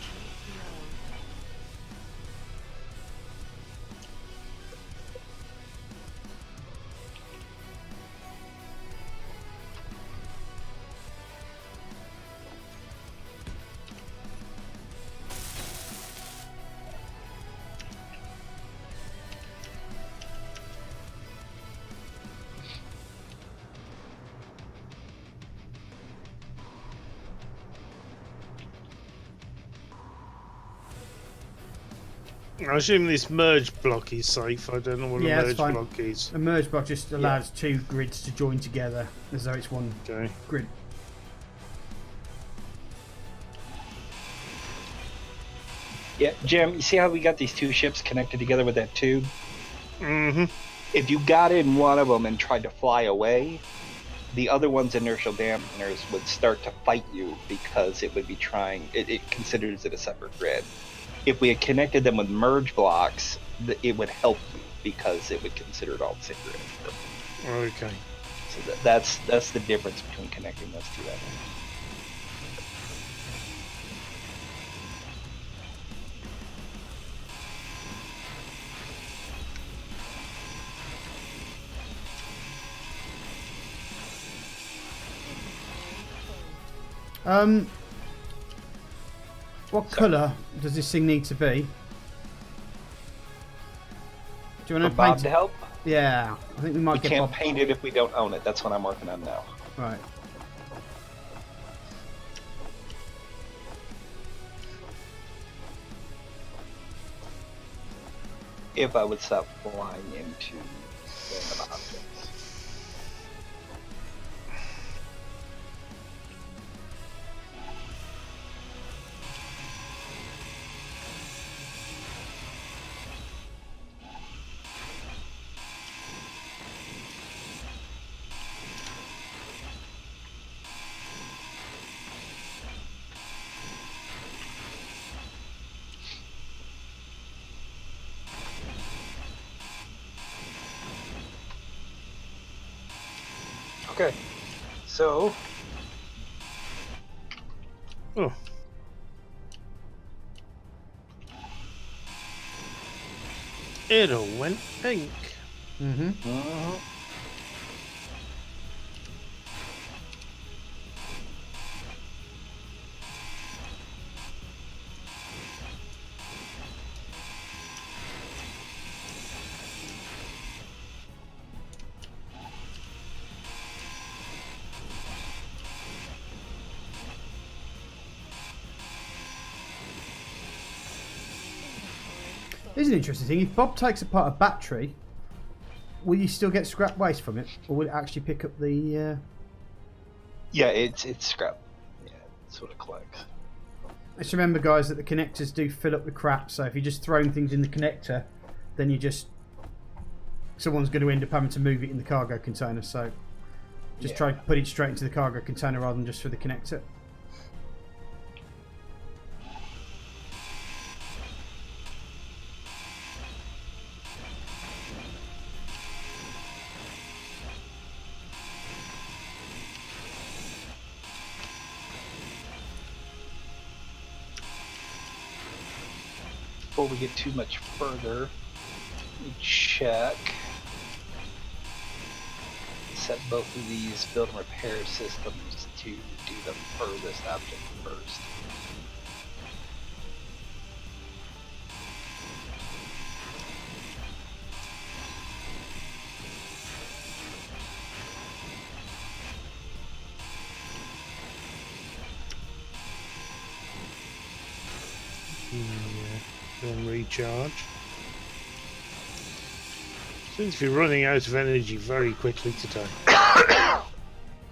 low. I assume this merge block is safe. I don't know what Yeah, a that's merge fine. block is. A merge block just allows two grids to join together as though it's one Okay. grid. Yeah, Jim, you see how we got these two ships connected together with that tube? Mm-hmm. If you got in one of them and tried to fly away, the other one's inertial dampeners would start to fight you because it would be trying, it considers it a separate grid. If we had connected them with merge blocks, it would help you because it would consider it all the same grid. Okay. So that's the difference between connecting those two together. What colour does this thing need to be? Do you want For to Bob paint to it? help? Yeah, I think we might We get can't Bob. paint it if we don't own it. That's what I'm working on now. Right. If I would stop flying into random objects. Okay, so Oh. It all went pink. Mm-hmm. Here's an interesting thing. If Bob takes apart a battery, will you still get scrap waste from it, or will it actually pick up the? yeah, it's scrap. Yeah, it's what it collects. Let's remember, guys, that the connectors do fill up with crap. So if you're just throwing things in the connector, then someone's going to end up having to move it in the cargo container. So just try to put it straight into the cargo container rather than just for the connector. Before we get too much further, we check. Set both of these build and repair systems to do the furthest object first. Then recharge. Seems to be running out of energy very quickly today.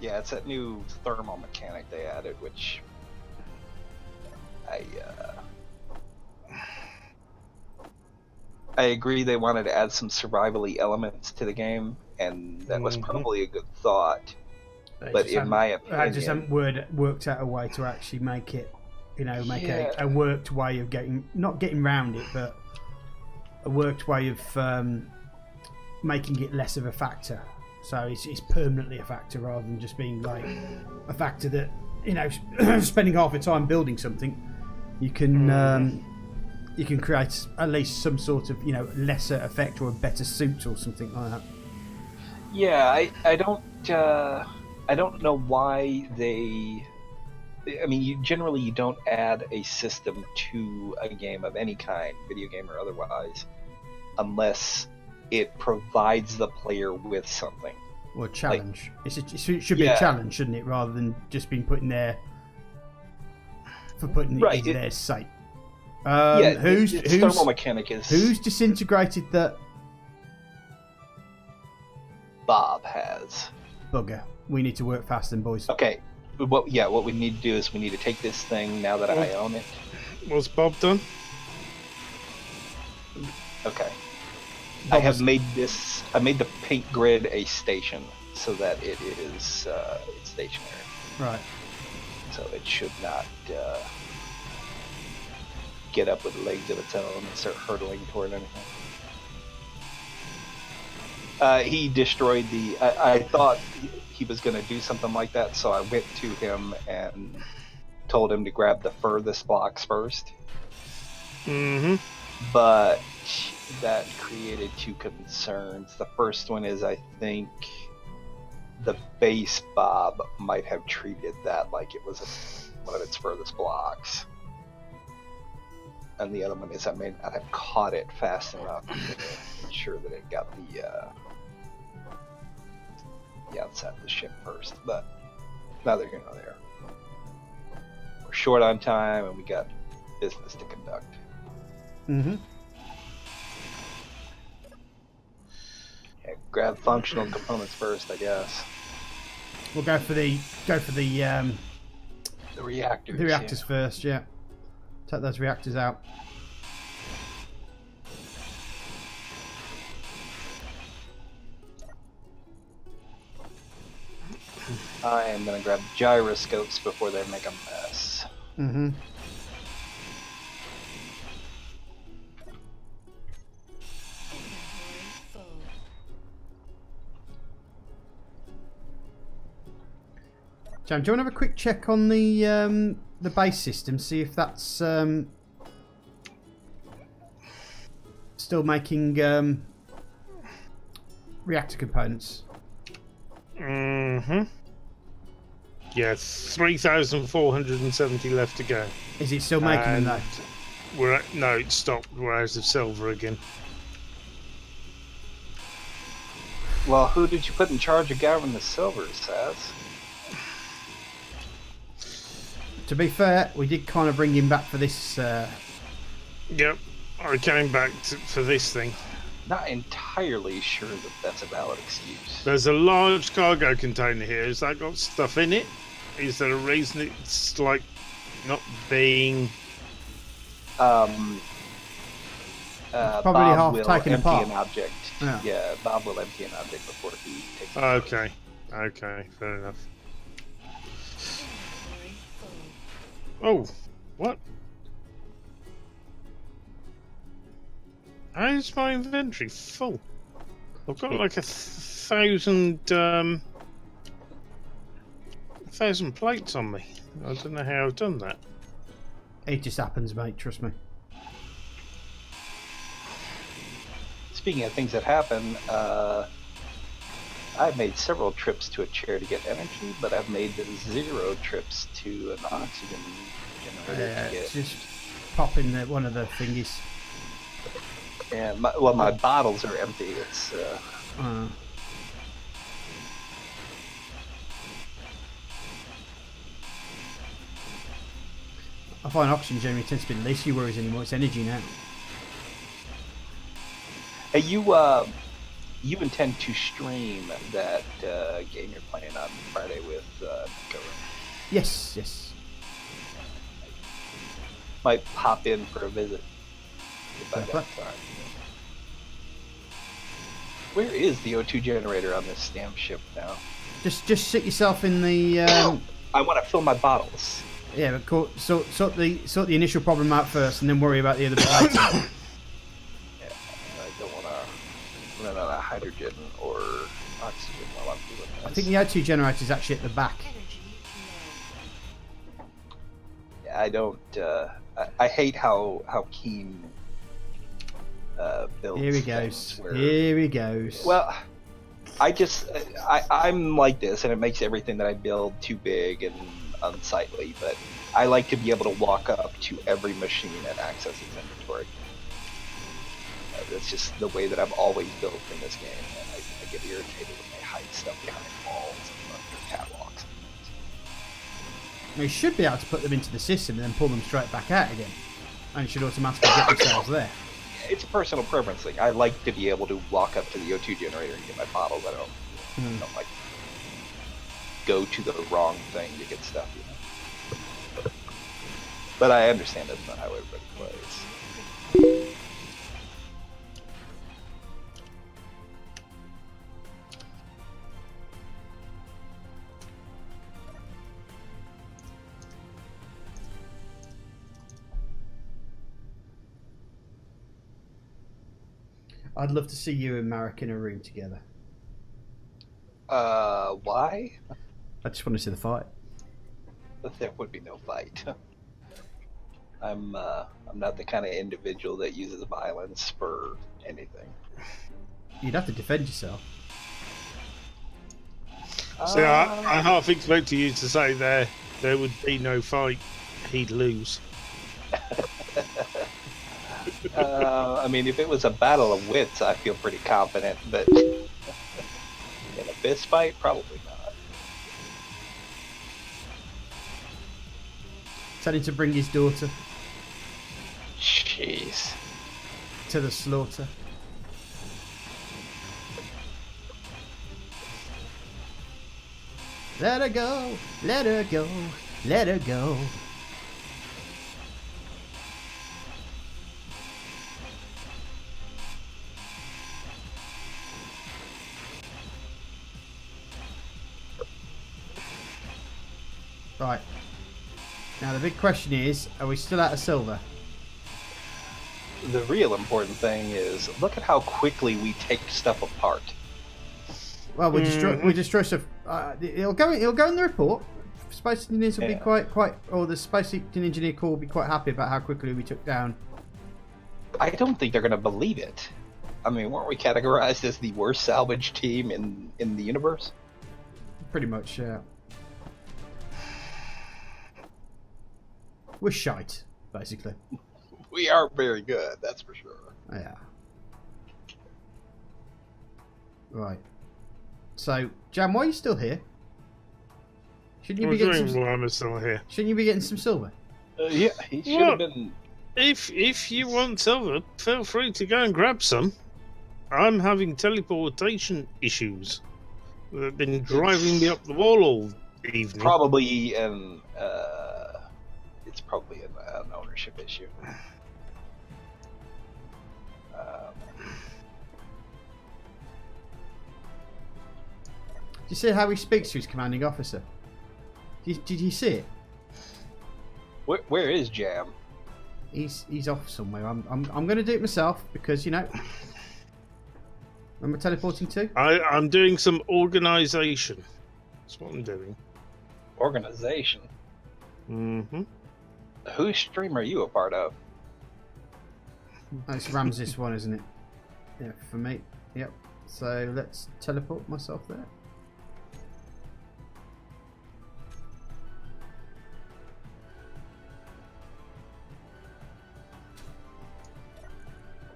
Yeah, it's that new thermal mechanic they added, which I agree they wanted to add some survival-y elements to the game, and that was probably a good thought. But in my opinion, I just haven't worked out a way to actually make it, make a worked way of not getting round it, but a worked way of making it less of a factor. So it's permanently a factor rather than just being like a factor that, spending half the time building something, you can create at least some sort of, lesser effect or a better suit or something like that. Yeah, I don't know why they. I mean, you don't add a system to a game of any kind, video game or otherwise, unless it provides the player with something. Or a challenge. It should be a challenge, shouldn't it, rather than just being put in there for putting it in their sake. Whose thermal mechanic is who's disintegrated that? Bob has. Bugger. We need to work fast then, boys. Okay. What we need to do is we need to take this thing now that I own it. Was Bob done? Okay. I made the paint grid a station so that it is it's stationary. Right. So it should not get up with legs of its own and start hurtling toward anything. He destroyed the. I thought he was going to do something like that, so I went to him and told him to grab the furthest blocks first. Mm-hmm. But that created two concerns. The first one is I think the base Bob might have treated that like it was one of its furthest blocks. And the other one is I may not have caught it fast enough to ensure that it got the outside of the ship first. But neither here nor there. We're short on time and we got business to conduct. Mm-hmm. Yeah, grab functional components first, I guess. We'll go for the reactors. The reactors first, yeah. Take those reactors out. I am going to grab gyroscopes before they make a mess. Mm-hmm. Inventory full. Jam, do you want to have a quick check on the base system, see if that's still making reactor components? Mm-hmm. Yeah, 3,470 left to go. Is it still making them though? No, it stopped. We're out of silver again. Well, who did you put in charge of gathering the silver, Saz? To be fair, we did kind of bring him back for this. Yep, I came back for this thing. Not entirely sure that that's a valid excuse. There's a large cargo container here. Has that got stuff in it? Is there a reason it's like not being? Probably Bob half will taken empty apart. an object. Yeah, Bob will empty an object before he takes it. Okay, okay, fair enough. Inventory full. Oh, what? How is my inventory full? I've got like 1,000 plates on me. I don't know how I've done that. It just happens, mate. Trust me. Speaking of things that happen, I've made several trips to a chair to get energy, but I've made 0 trips to an oxygen generator to get. Just pop in one of the thingies. And my bottles are empty. It's I find oxygen generator tends to be the least of your worries anymore. It's energy now. Hey, you intend to stream that game you're playing on Friday with Nico? Yes, yes. Might pop in for a visit if I've got time. Where is the O2 generator on this stamp ship now? Just sit yourself in the. I want to fill my bottles. Yeah, but sort the initial problem out first, and then worry about the other bit later. Yeah, I don't want to run out of hydrogen or oxygen while I'm doing this. I think the O2 generator is actually at the back. Energy low. Yeah, I don't. I hate how Keen builds. Here he goes. Here he goes. Well, I'm like this, and it makes everything that I build too big and unsightly. But I like to be able to walk up to every machine and access its inventory. That's just the way that I've always built in this game, and I get irritated when they hide stuff behind walls and under catwalks. You should be able to put them into the system and then pull them straight back out again, and it should automatically get themselves there. It's a personal preference thing. I like to be able to walk up to the O2 generator and get my bottles. I don't like go to the wrong thing to get stuff, you know. But I understand that's not how everybody plays. I'd love to see you and Marek in a room together. Why? I just want to see the fight. There would be no fight. I'm not the kind of individual that uses violence for anything. You'd have to defend yourself. So I half expected you to say there, there would be no fight. He'd lose. I mean, if it was a battle of wits, I feel pretty confident, but in a fist fight, probably not. Tell him to bring his daughter Jeez. to the slaughter. Let her go, let her go, let her go. Right. Now the big question is, are we still out of silver? The real important thing is, look at how quickly we take stuff apart. Well, we destroy stuff. It'll go in the report. Space engineers will be quite, or the space engineer corps will be quite happy about how quickly we took down. I don't think they're going to believe it. I mean, weren't we categorized as the worst salvage team in the universe? Pretty much, yeah. We're shite, basically. We aren't very good, that's for sure. Yeah. Right. So, Jam, why are you still here? Shouldn't you be getting some? I'm still here. Shouldn't you be getting some silver? Yeah, he should have been. If you want silver, feel free to go and grab some. I'm having teleportation issues. They've been driving me up the wall all evening. Probably it's probably an ownership issue. Did you see how he speaks to his commanding officer? Did you see it? Where is Jam? He's off somewhere. I'm going to do it myself because, you know. Remember teleporting to? I'm doing some organisation. That's what I'm doing. Organization? Mm-hmm. Whose stream are you a part of? Oh, it's Ramses one, isn't it? Yeah, for me. Yep. So let's teleport myself there.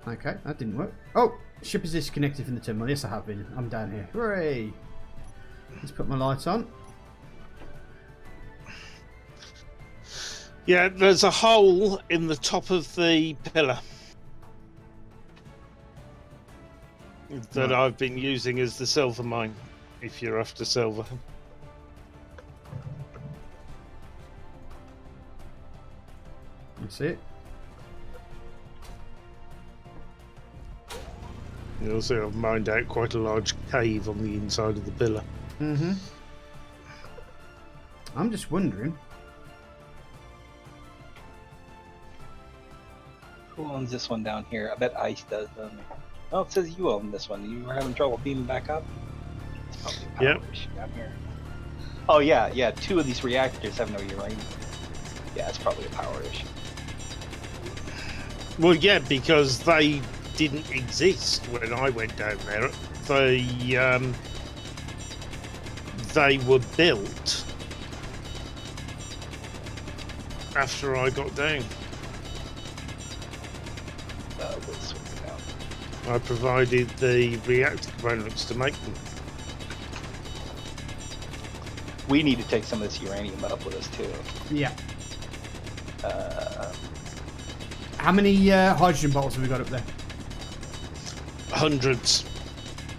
Okay, that didn't work. Oh, ship is disconnected from the terminal. Yes, I have been. I'm down here. Hooray! Let's put my lights on. Yeah, there's a hole in the top of the pillar that I've been using as the silver mine, if you're after silver. You see it? You'll see I've mined out quite a large cave on the inside of the pillar. Mm-hmm. I'm just wondering. Who owns this one down here? I bet Ice does, doesn't it? Oh, it says you own this one. You were having trouble beaming back up? It's probably a power issue down here. Oh, yeah. 2 of these reactors have no uranium. Yeah, it's probably a power issue. Well, yeah, because they didn't exist when I went down there. They were built after I got down. We'll sort it out. I provided the reactor components to make them. We need to take some of this uranium up with us, too. Yeah. How many hydrogen bottles have we got up there? Hundreds.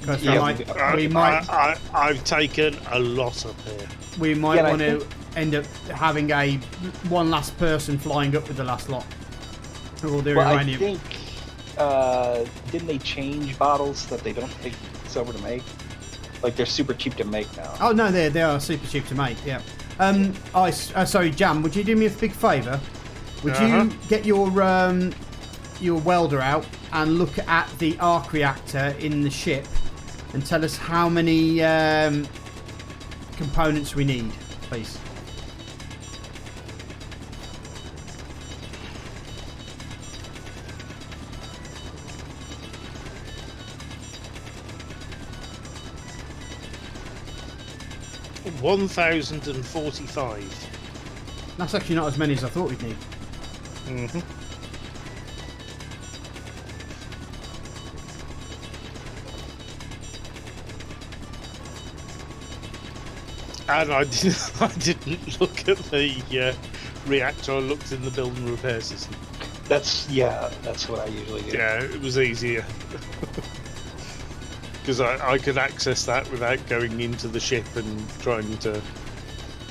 Because Yeah, I've taken a lot up here. we might want to end up having one last person flying up with the last lot. All the Well, uranium. I think, didn't they change bottles that they don't take silver to make? Like, they're super cheap to make now. Oh no, they are super cheap to make. Yeah. Sorry, Jam. Would you do me a big favour? Would you get your welder out and look at the arc reactor in the ship and tell us how many components we need, please? $1,045. That's actually not as many as I thought we'd need. Mm-hmm. And I didn't look at the reactor. I looked in the building repair system. That's what I usually do. Yeah, it was easier. Because I could access that without going into the ship and trying to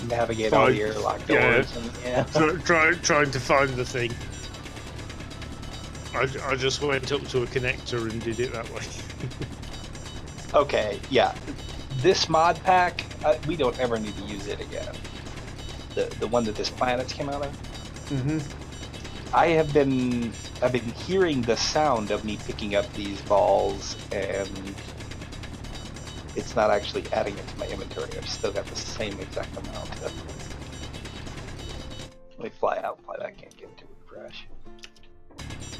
Navigate all the airlock doors. Yeah. And, trying to find the thing. I just went up to a connector and did it that way. Okay, yeah. This mod pack, we don't ever need to use it again. The one that this planets came out of. Mm-hmm. I've been hearing the sound of me picking up these balls, and it's not actually adding it to my inventory. I've still got the same exact amount. Let me fly out, fly back, can't get to refresh.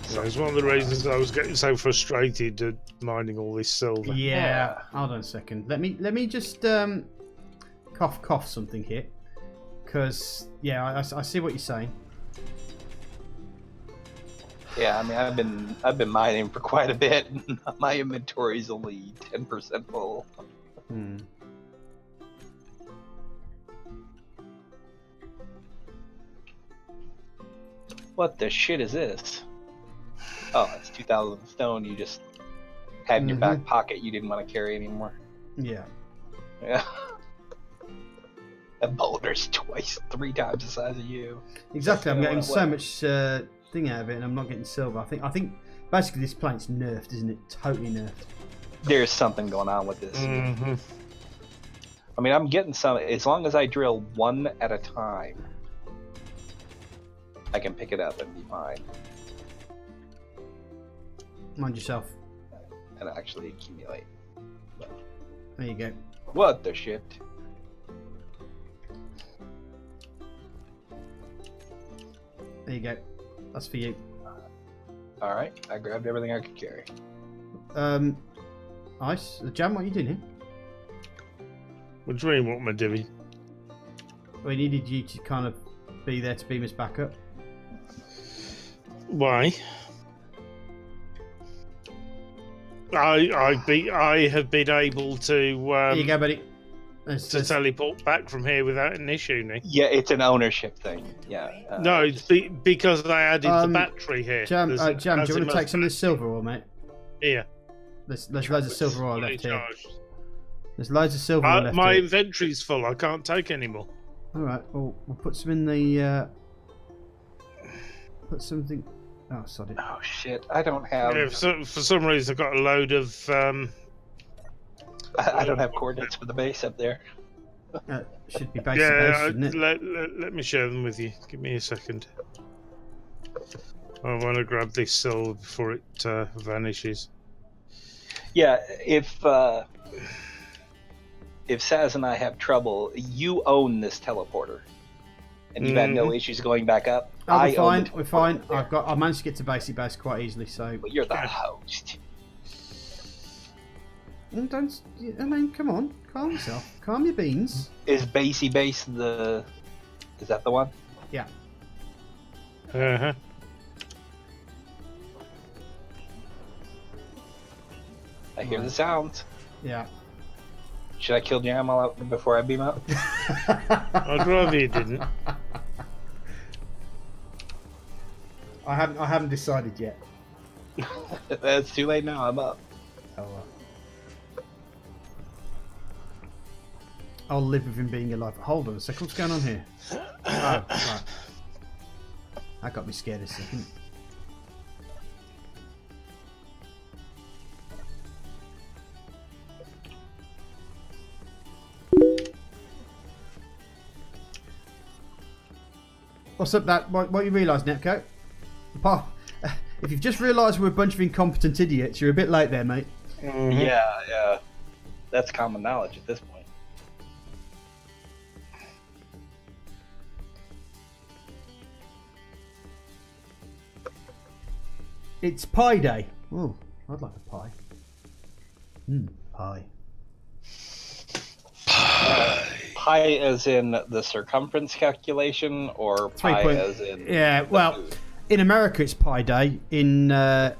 So it's one of the reasons I was getting so frustrated at mining all this silver. Yeah. Hold on a second. Let me just cough something here, because yeah, I see what you're saying. Yeah, I mean, I've been mining for quite a bit, and my inventory's only 10% full. Hmm. What the shit is this? Oh, it's 2,000 stone you just had in your back pocket you didn't want to carry anymore. Yeah. Yeah. That boulder's three times the size of you. Exactly. I'm You know getting what- so much thing out of it, and I'm not getting silver. I think basically this planet's nerfed, isn't it? Totally nerfed. There's something going on with this. Mm-hmm. I mean, I'm getting some. As long as I drill one at a time, I can pick it up and be fine, Mind yourself. and actually accumulate. There you go. What the shit? There you go. That's for you. All right, I grabbed everything I could carry. Ice. Jam, what are you doing here? What do you mean, what am I doing? We needed you to kind of be there to beam us back up. Why? I have been able to There you go, buddy. to teleport back from here without an issue, Nick. Yeah, it's an ownership thing. Yeah. No, it's because I added the battery here. Jam, There's- Jam, do as you it want to take must some of this silver ore, mate? Here. There's loads of silver ore Fully left here. charged. There's loads of silver ore left My here. inventory's full. I can't take any more. All right. Well, we'll put some in the. Put something. Oh, sorry. Oh shit! I don't have. Yeah, for some reason, I've got a load of. I don't have coordinates for the base up there. Should be base Yeah, base, shouldn't it? let me share them with you. Give me a second. I want to grab this silver before it vanishes. Yeah, if Saz and I have trouble, you own this teleporter, and you've had no issues going back up. Oh, I we're own fine. the We're fine. teleporter. I managed to get to base quite easily. So But you're the host. don't. I mean, come on, calm yourself. Calm your beans. Is Basey Base the? Is that the one? Yeah. Uh-huh. I hear the sounds. Yeah. Should I kill Jam before I beam up? I'd rather you didn't. I haven't decided yet. It's too late now. I'm up. Oh, I'll live with him being alive. Hold on a second. What's going on here? Oh, right. That got me scared a second. What's up, that? What you realise, Netco? If you've just realised we're a bunch of incompetent idiots, you're a bit late there, mate. Mhm. Yeah. That's common knowledge at this point. It's pie day. Oh, I'd like a pie. Pie. pi as in the circumference calculation, or pi as in Yeah, the well, food? in America it's Pi Day. In the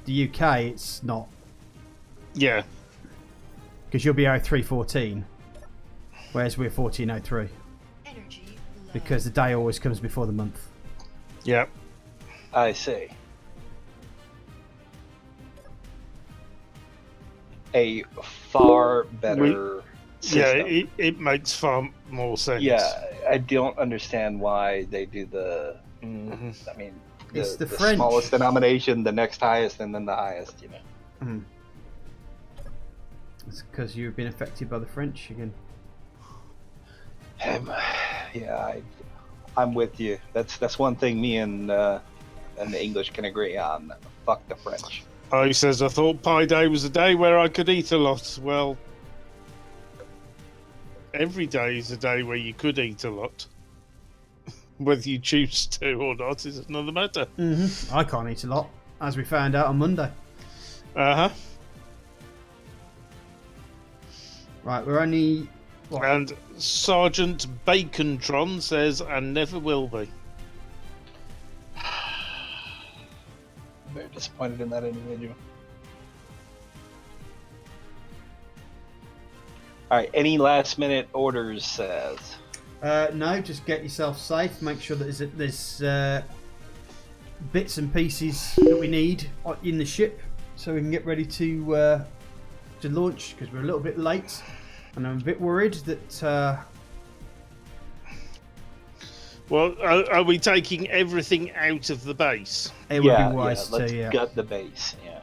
UK it's not, Yeah. because you'll be 0314, whereas we're 1403 Energy low. because the day always comes before the month. Yeah. I see. A far better system. Yeah, it makes far more sense. Yeah, I don't understand why they do the. I mean, It's the the French. smallest denomination, the next highest, and then the highest. You know. It's because you've been affected by the French again. Yeah, I'm with you. That's one thing me and the English can agree on. Fuck the French. Oh, he says, I thought Pi Day was a day where I could eat a lot. Well, every day is a day where you could eat a lot. Whether you choose to or not is another matter. I can't eat a lot, as we found out on Monday. Uh-huh. Right, we're only... What? And Sergeant Bacontron says, and never will be. Very disappointed in that individual. All right, any last minute orders, says? No, just get yourself safe. Make sure that there's bits and pieces that we need in the ship, so we can get ready to launch. Because we're a little bit late, and I'm a bit worried that. Well, are we taking everything out of the base? It would be wise let's to. Yeah. gut the base. Yeah.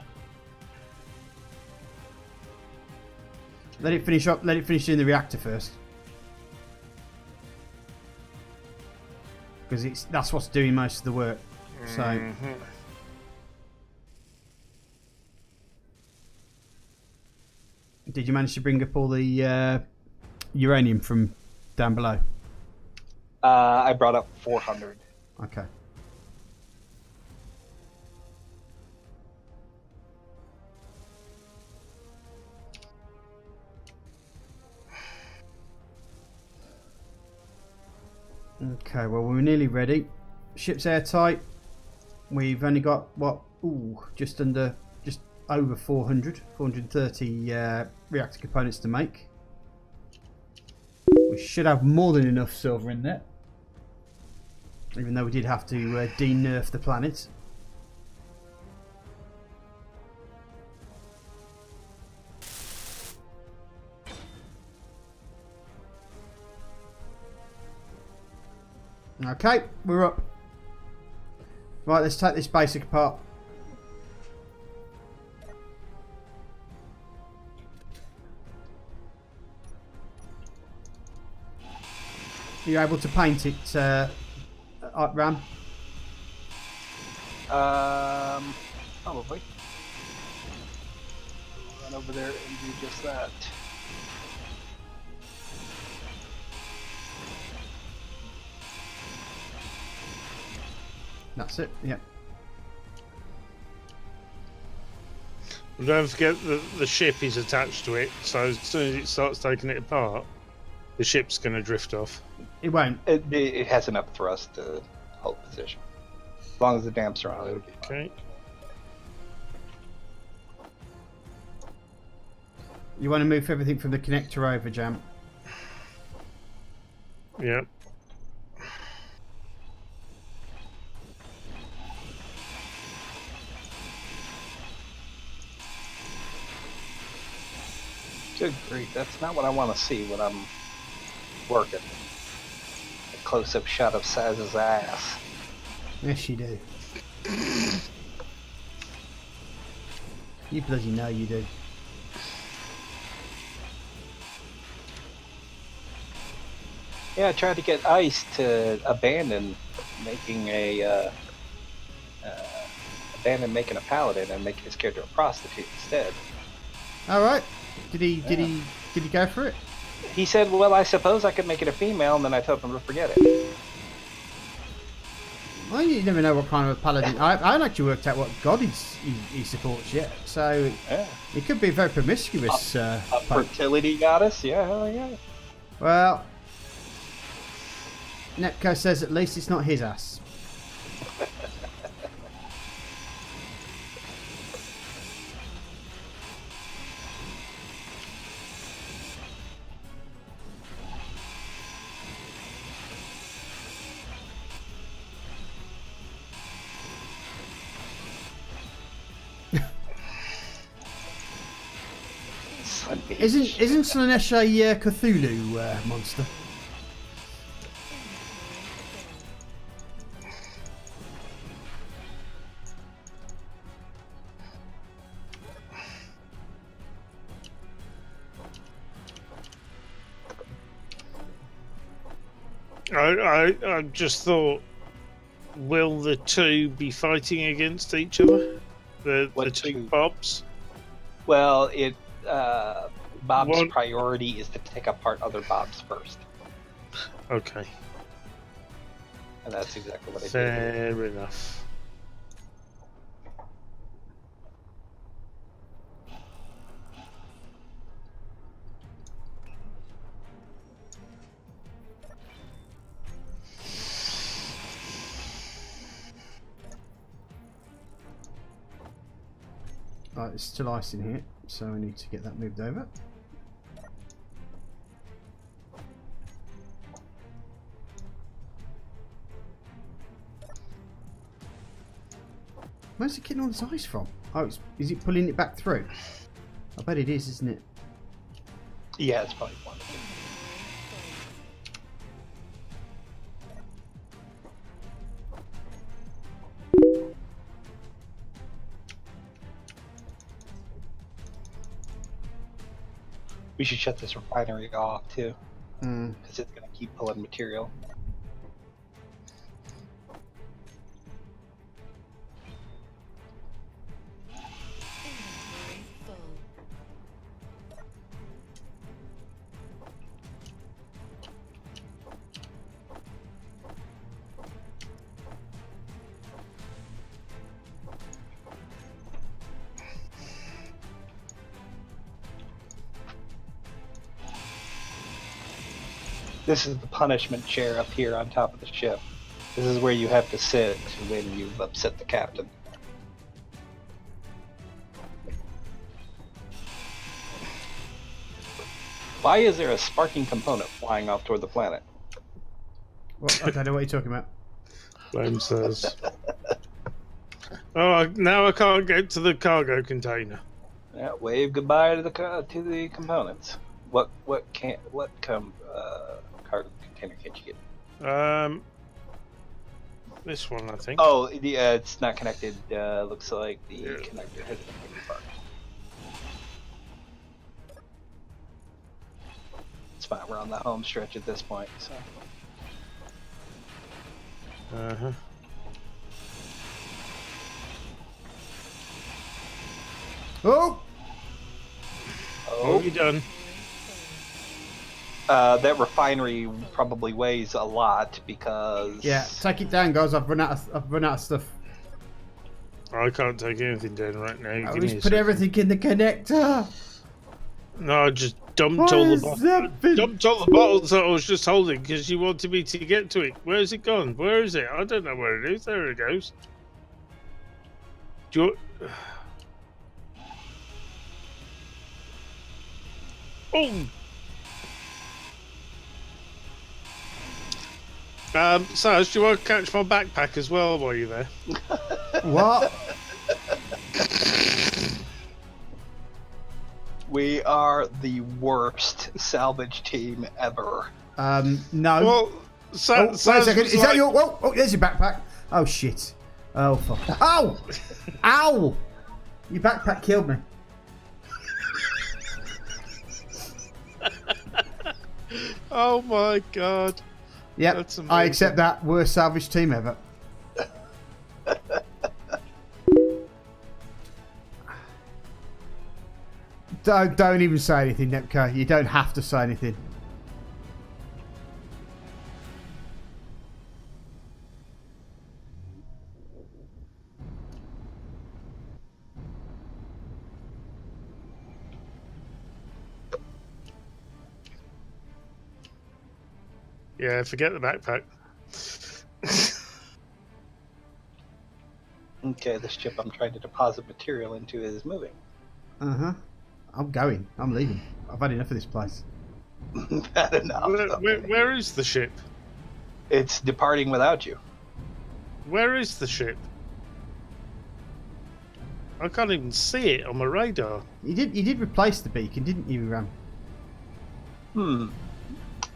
Let it finish up. Let it finish doing the reactor first, because that's what's doing most of the work. So. Did you manage to bring up all the uranium from down below? I brought up 400. Okay. Okay, well, we're nearly ready. Ship's airtight. We've only got, what? Ooh, just over 430 reactor components to make. We should have more than enough silver in there. Even though we did have to de-nerf the planet. Okay, we're up. Right, let's take this basic apart. Are you able to paint it, Ram? Probably. Run over there and do just that. That's it, yeah. And don't forget that the ship is attached to it, so as soon as it starts taking it apart, the ship's going to drift off. It won't. It has enough thrust to hold position. As long as the damps are on, it'll be fine. Okay. You want to move everything from the connector over, Jam? Yeah. Good grief, that's not what I want to see when I'm working. A close-up shot of Saz's ass. Yes, you do. You bloody know you do. Yeah, I tried to get Ice to abandon making a making a paladin and making his character a prostitute instead. All right. Did he go for it? He said, "Well, I suppose I could make it a female," and then I told him to forget it. Well, you never know what kind of a paladin. I haven't actually worked out what god he supports yet. So Yeah, it could be a very promiscuous. a pope. fertility goddess. Yeah, hell yeah. Well, Nepco says at least it's not his ass. Isn't Slanesh a Cthulhu monster? I just thought, will the two be fighting against each other? The What two two? Bobs? Well, Bob's One- priority is to take apart other Bobs first, Okay, and that's exactly what I did. fair enough. Right, there's still ice in here, so I need to get that moved over. Where's it getting all this ice from? Oh, is it pulling it back through? I bet it is, isn't it? Yeah, it's probably one. We should shut this refinery off too, Mm. because it's going to keep pulling material. Inventory full. This is the punishment chair up here on top of the ship. This is where you have to sit when you've upset the captain. Why is there a sparking component flying off toward the planet? Well, I don't know what you're talking about. Flame says. Oh, now I can't get to the cargo container. Yeah, wave goodbye to the components. What cargo container can't you get? This one, I think. Oh, it's not connected. Looks like the Yeah. connector has been sparked. It's fine. We're on the home stretch at this point. So. Uh-huh. Oh! What have you done? That refinery probably weighs a lot because. Yeah, take it down, guys. I've run out of stuff. I can't take anything down right now. I Give me a just put second. everything in the connector. No, I just dumped What all the is bottles. that been- Dumped all the bottles that I was just holding because you wanted me to get to it. Where's it gone? Where is it? I don't know where it is. There it goes. Do you... Oh! Saz, do you want to catch my backpack as well while you're there? What? We are the worst salvage team ever. No. Well, Oh, Saz, wait a second. was Is that like- your? Whoa! Oh, there's your backpack. Oh shit! Oh fuck! Ow! Ow! Your backpack killed me. Oh my god. Yep. That's I amazing. accept that. Worst salvage team ever. Don't even say anything, Nepco. You don't have to say anything. Yeah, forget the backpack. Okay, the ship I'm trying to deposit material into is moving. Uh-huh. I'm going. I'm leaving. I've had enough of this place. Bad enough. Where is the ship? It's departing without you. Where is the ship? I can't even see it on my radar. You did replace the beacon, didn't you, Ram?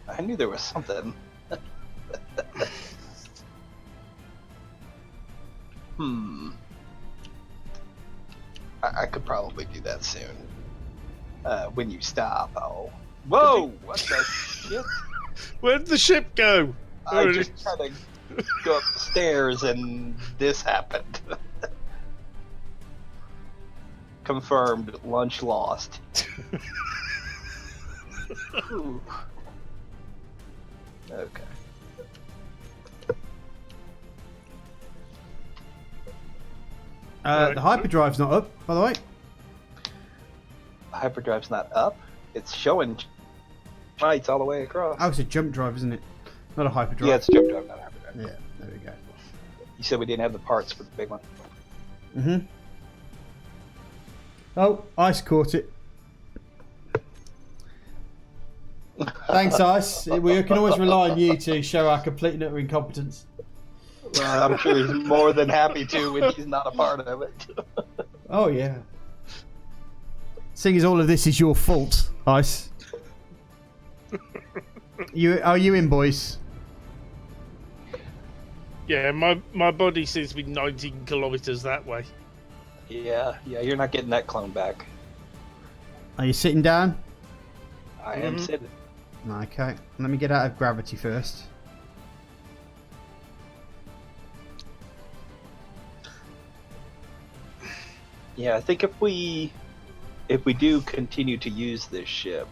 I knew there was something. I could probably do that soon. When you stop, I'll... Whoa! What the shit? Where'd the ship go? I There it just is. tried to go up the stairs and this happened. Confirmed, lunch lost. Ooh. Okay. The hyperdrive's not up, by the way. Hyperdrive's not up. It's showing lights all the way across. Oh, it's a jump drive, isn't it? Not a hyperdrive. Yeah, it's jump drive, not hyperdrive. Yeah, there we go. You said we didn't have the parts for the big one. Mm-hmm. Oh, Ice caught it. Thanks, Ice. We can always rely on you to show our complete and utter incompetence. Well, I'm sure he's more than happy to when he's not a part of it. Oh, yeah. Seeing as all of this is your fault, Ice. Are you in, boys? Yeah, my body seems to be 19 kilometers that way. Yeah, you're not getting that clone back. Are you sitting down? I am sitting. Okay. Let me get out of gravity first. Yeah, I think if we do continue to use this ship,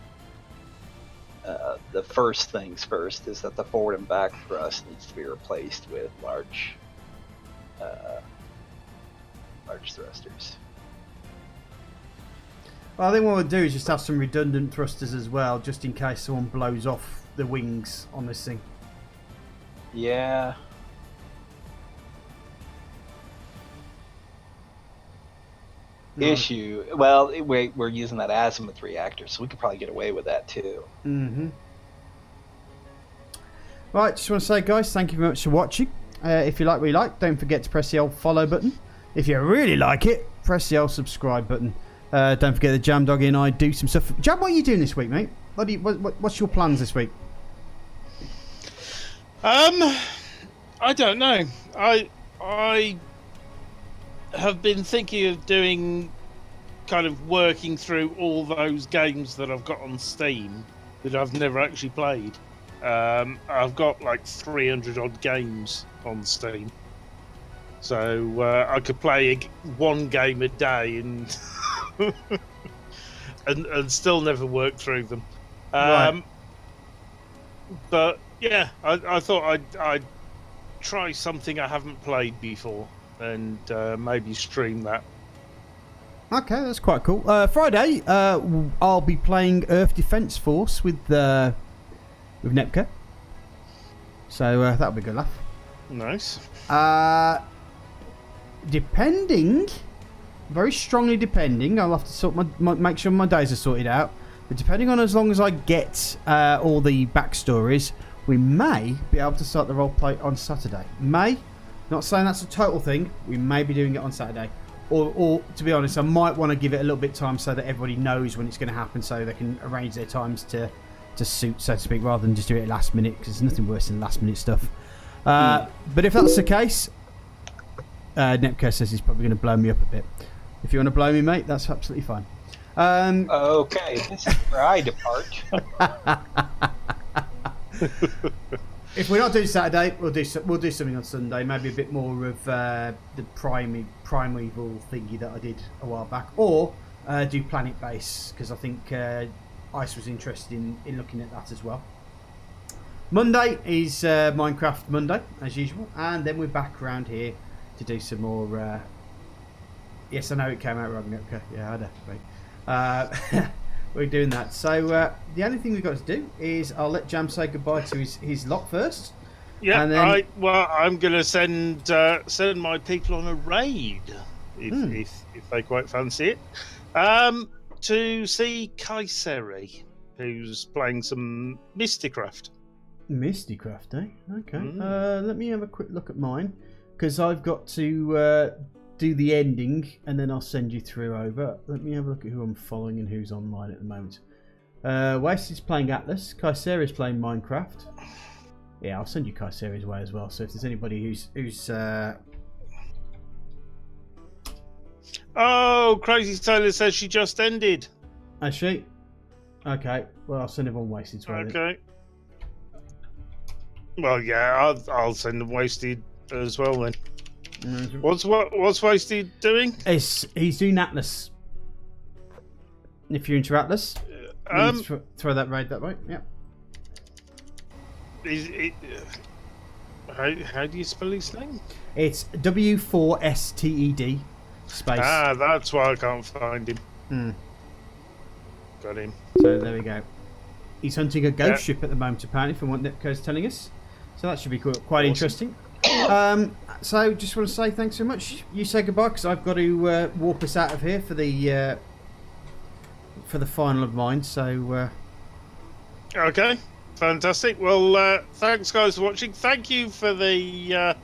the first things first is that the forward and back thrust needs to be replaced with large thrusters. Well, I think what we'll do is just have some redundant thrusters as well, just in case someone blows off the wings on this thing. Yeah. No. Issue. Well, we're using that azimuth reactor, so we could probably get away with that too. Mm-hmm. Right, just want to say, guys, thank you very much for watching. If you like what you like, don't forget to press the old follow button. If you really like it, press the old subscribe button. Don't forget that Jam Doggy and I do some stuff. Jam, what are you doing this week, mate? What's your plans this week? I don't know. I have been thinking of doing kind of working through all those games that I've got on Steam that I've never actually played. I've got like 300 odd games on Steam, so I could play one game a day and and still never work through them. Right. But yeah, I thought I'd try something I haven't played before and maybe stream that. Okay, that's quite cool. Friday, I'll be playing Earth Defense Force with Nepka. So that'll be a good laugh. Nice. Depending, very strongly depending, I'll have to make sure my days are sorted out. But depending on as long as I get all the backstories, we may be able to start the roleplay on Saturday. May. Not saying that's a total thing. We may be doing it on Saturday. Or to be honest, I might want to give it a little bit of time so that everybody knows when it's going to happen, so they can arrange their times to suit, so to speak, rather than just do it last minute, because there's nothing worse than last minute stuff. But if that's the case, Nepco says he's probably going to blow me up a bit. If you want to blow me, mate, that's absolutely fine. Okay, this is where I depart. If we're not doing Saturday, we'll do something on Sunday. Maybe a bit more of the primeval thingy that I did a while back, or do Planet Base, because I think Ice was interested in looking at that as well. Monday is Minecraft Monday as usual, and then we're back around here to do some more. Yes, I know it came out wrong. Okay, yeah, I definitely. We're doing that. So the only thing we've got to do is I'll let Jam say goodbye to his lot first. Yeah, And then- I'm gonna send my people on a raid if they quite fancy it. To see Kaiseri, who's playing some Mysticraft. Mistycraft, eh? Okay. Mm. Let me have a quick look at mine, because I've got to do the ending, and then I'll send you through over. Let me have a look at who I'm following and who's online at the moment. West is playing Atlas. Kaiseri is playing Minecraft. Yeah, I'll send you Kaiseri's way as well. So if there's anybody who's Oh, Crazy Taylor says she just ended. Actually, okay. Well, I'll send everyone Wasted's way. then. Okay. Well, yeah, I'll send them Wasted as well then. What's Wasted doing? He's doing Atlas. If you're into Atlas, throw that raid that way. Yeah. Is it, how do you spell his name? It's W4STED space. Ah, that's why I can't find him. Hmm. Got him. So there we go. He's hunting a ghost ship at the moment, apparently, from what Nipko's telling us. So that should be quite interesting. So just want to say thanks so much. You say goodbye, because I've got to warp us out of here for the final of mine. So Okay, fantastic. Well, thanks guys for watching. Thank you for the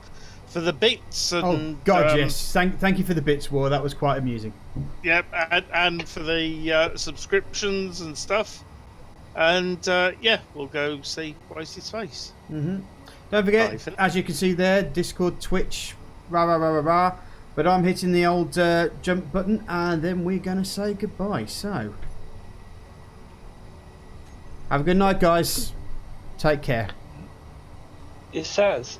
bits. And, oh God, yes. Thank you for the bits, War. That was quite amusing. Yep, and for the subscriptions and stuff. And yeah, we'll go see Wasted's face. Don't forget, Bye for now. as you can see there, Discord, Twitch, rah rah rah rah rah. But I'm hitting the old jump button, and then we're going to say goodbye. So, have a good night, guys. Take care. It says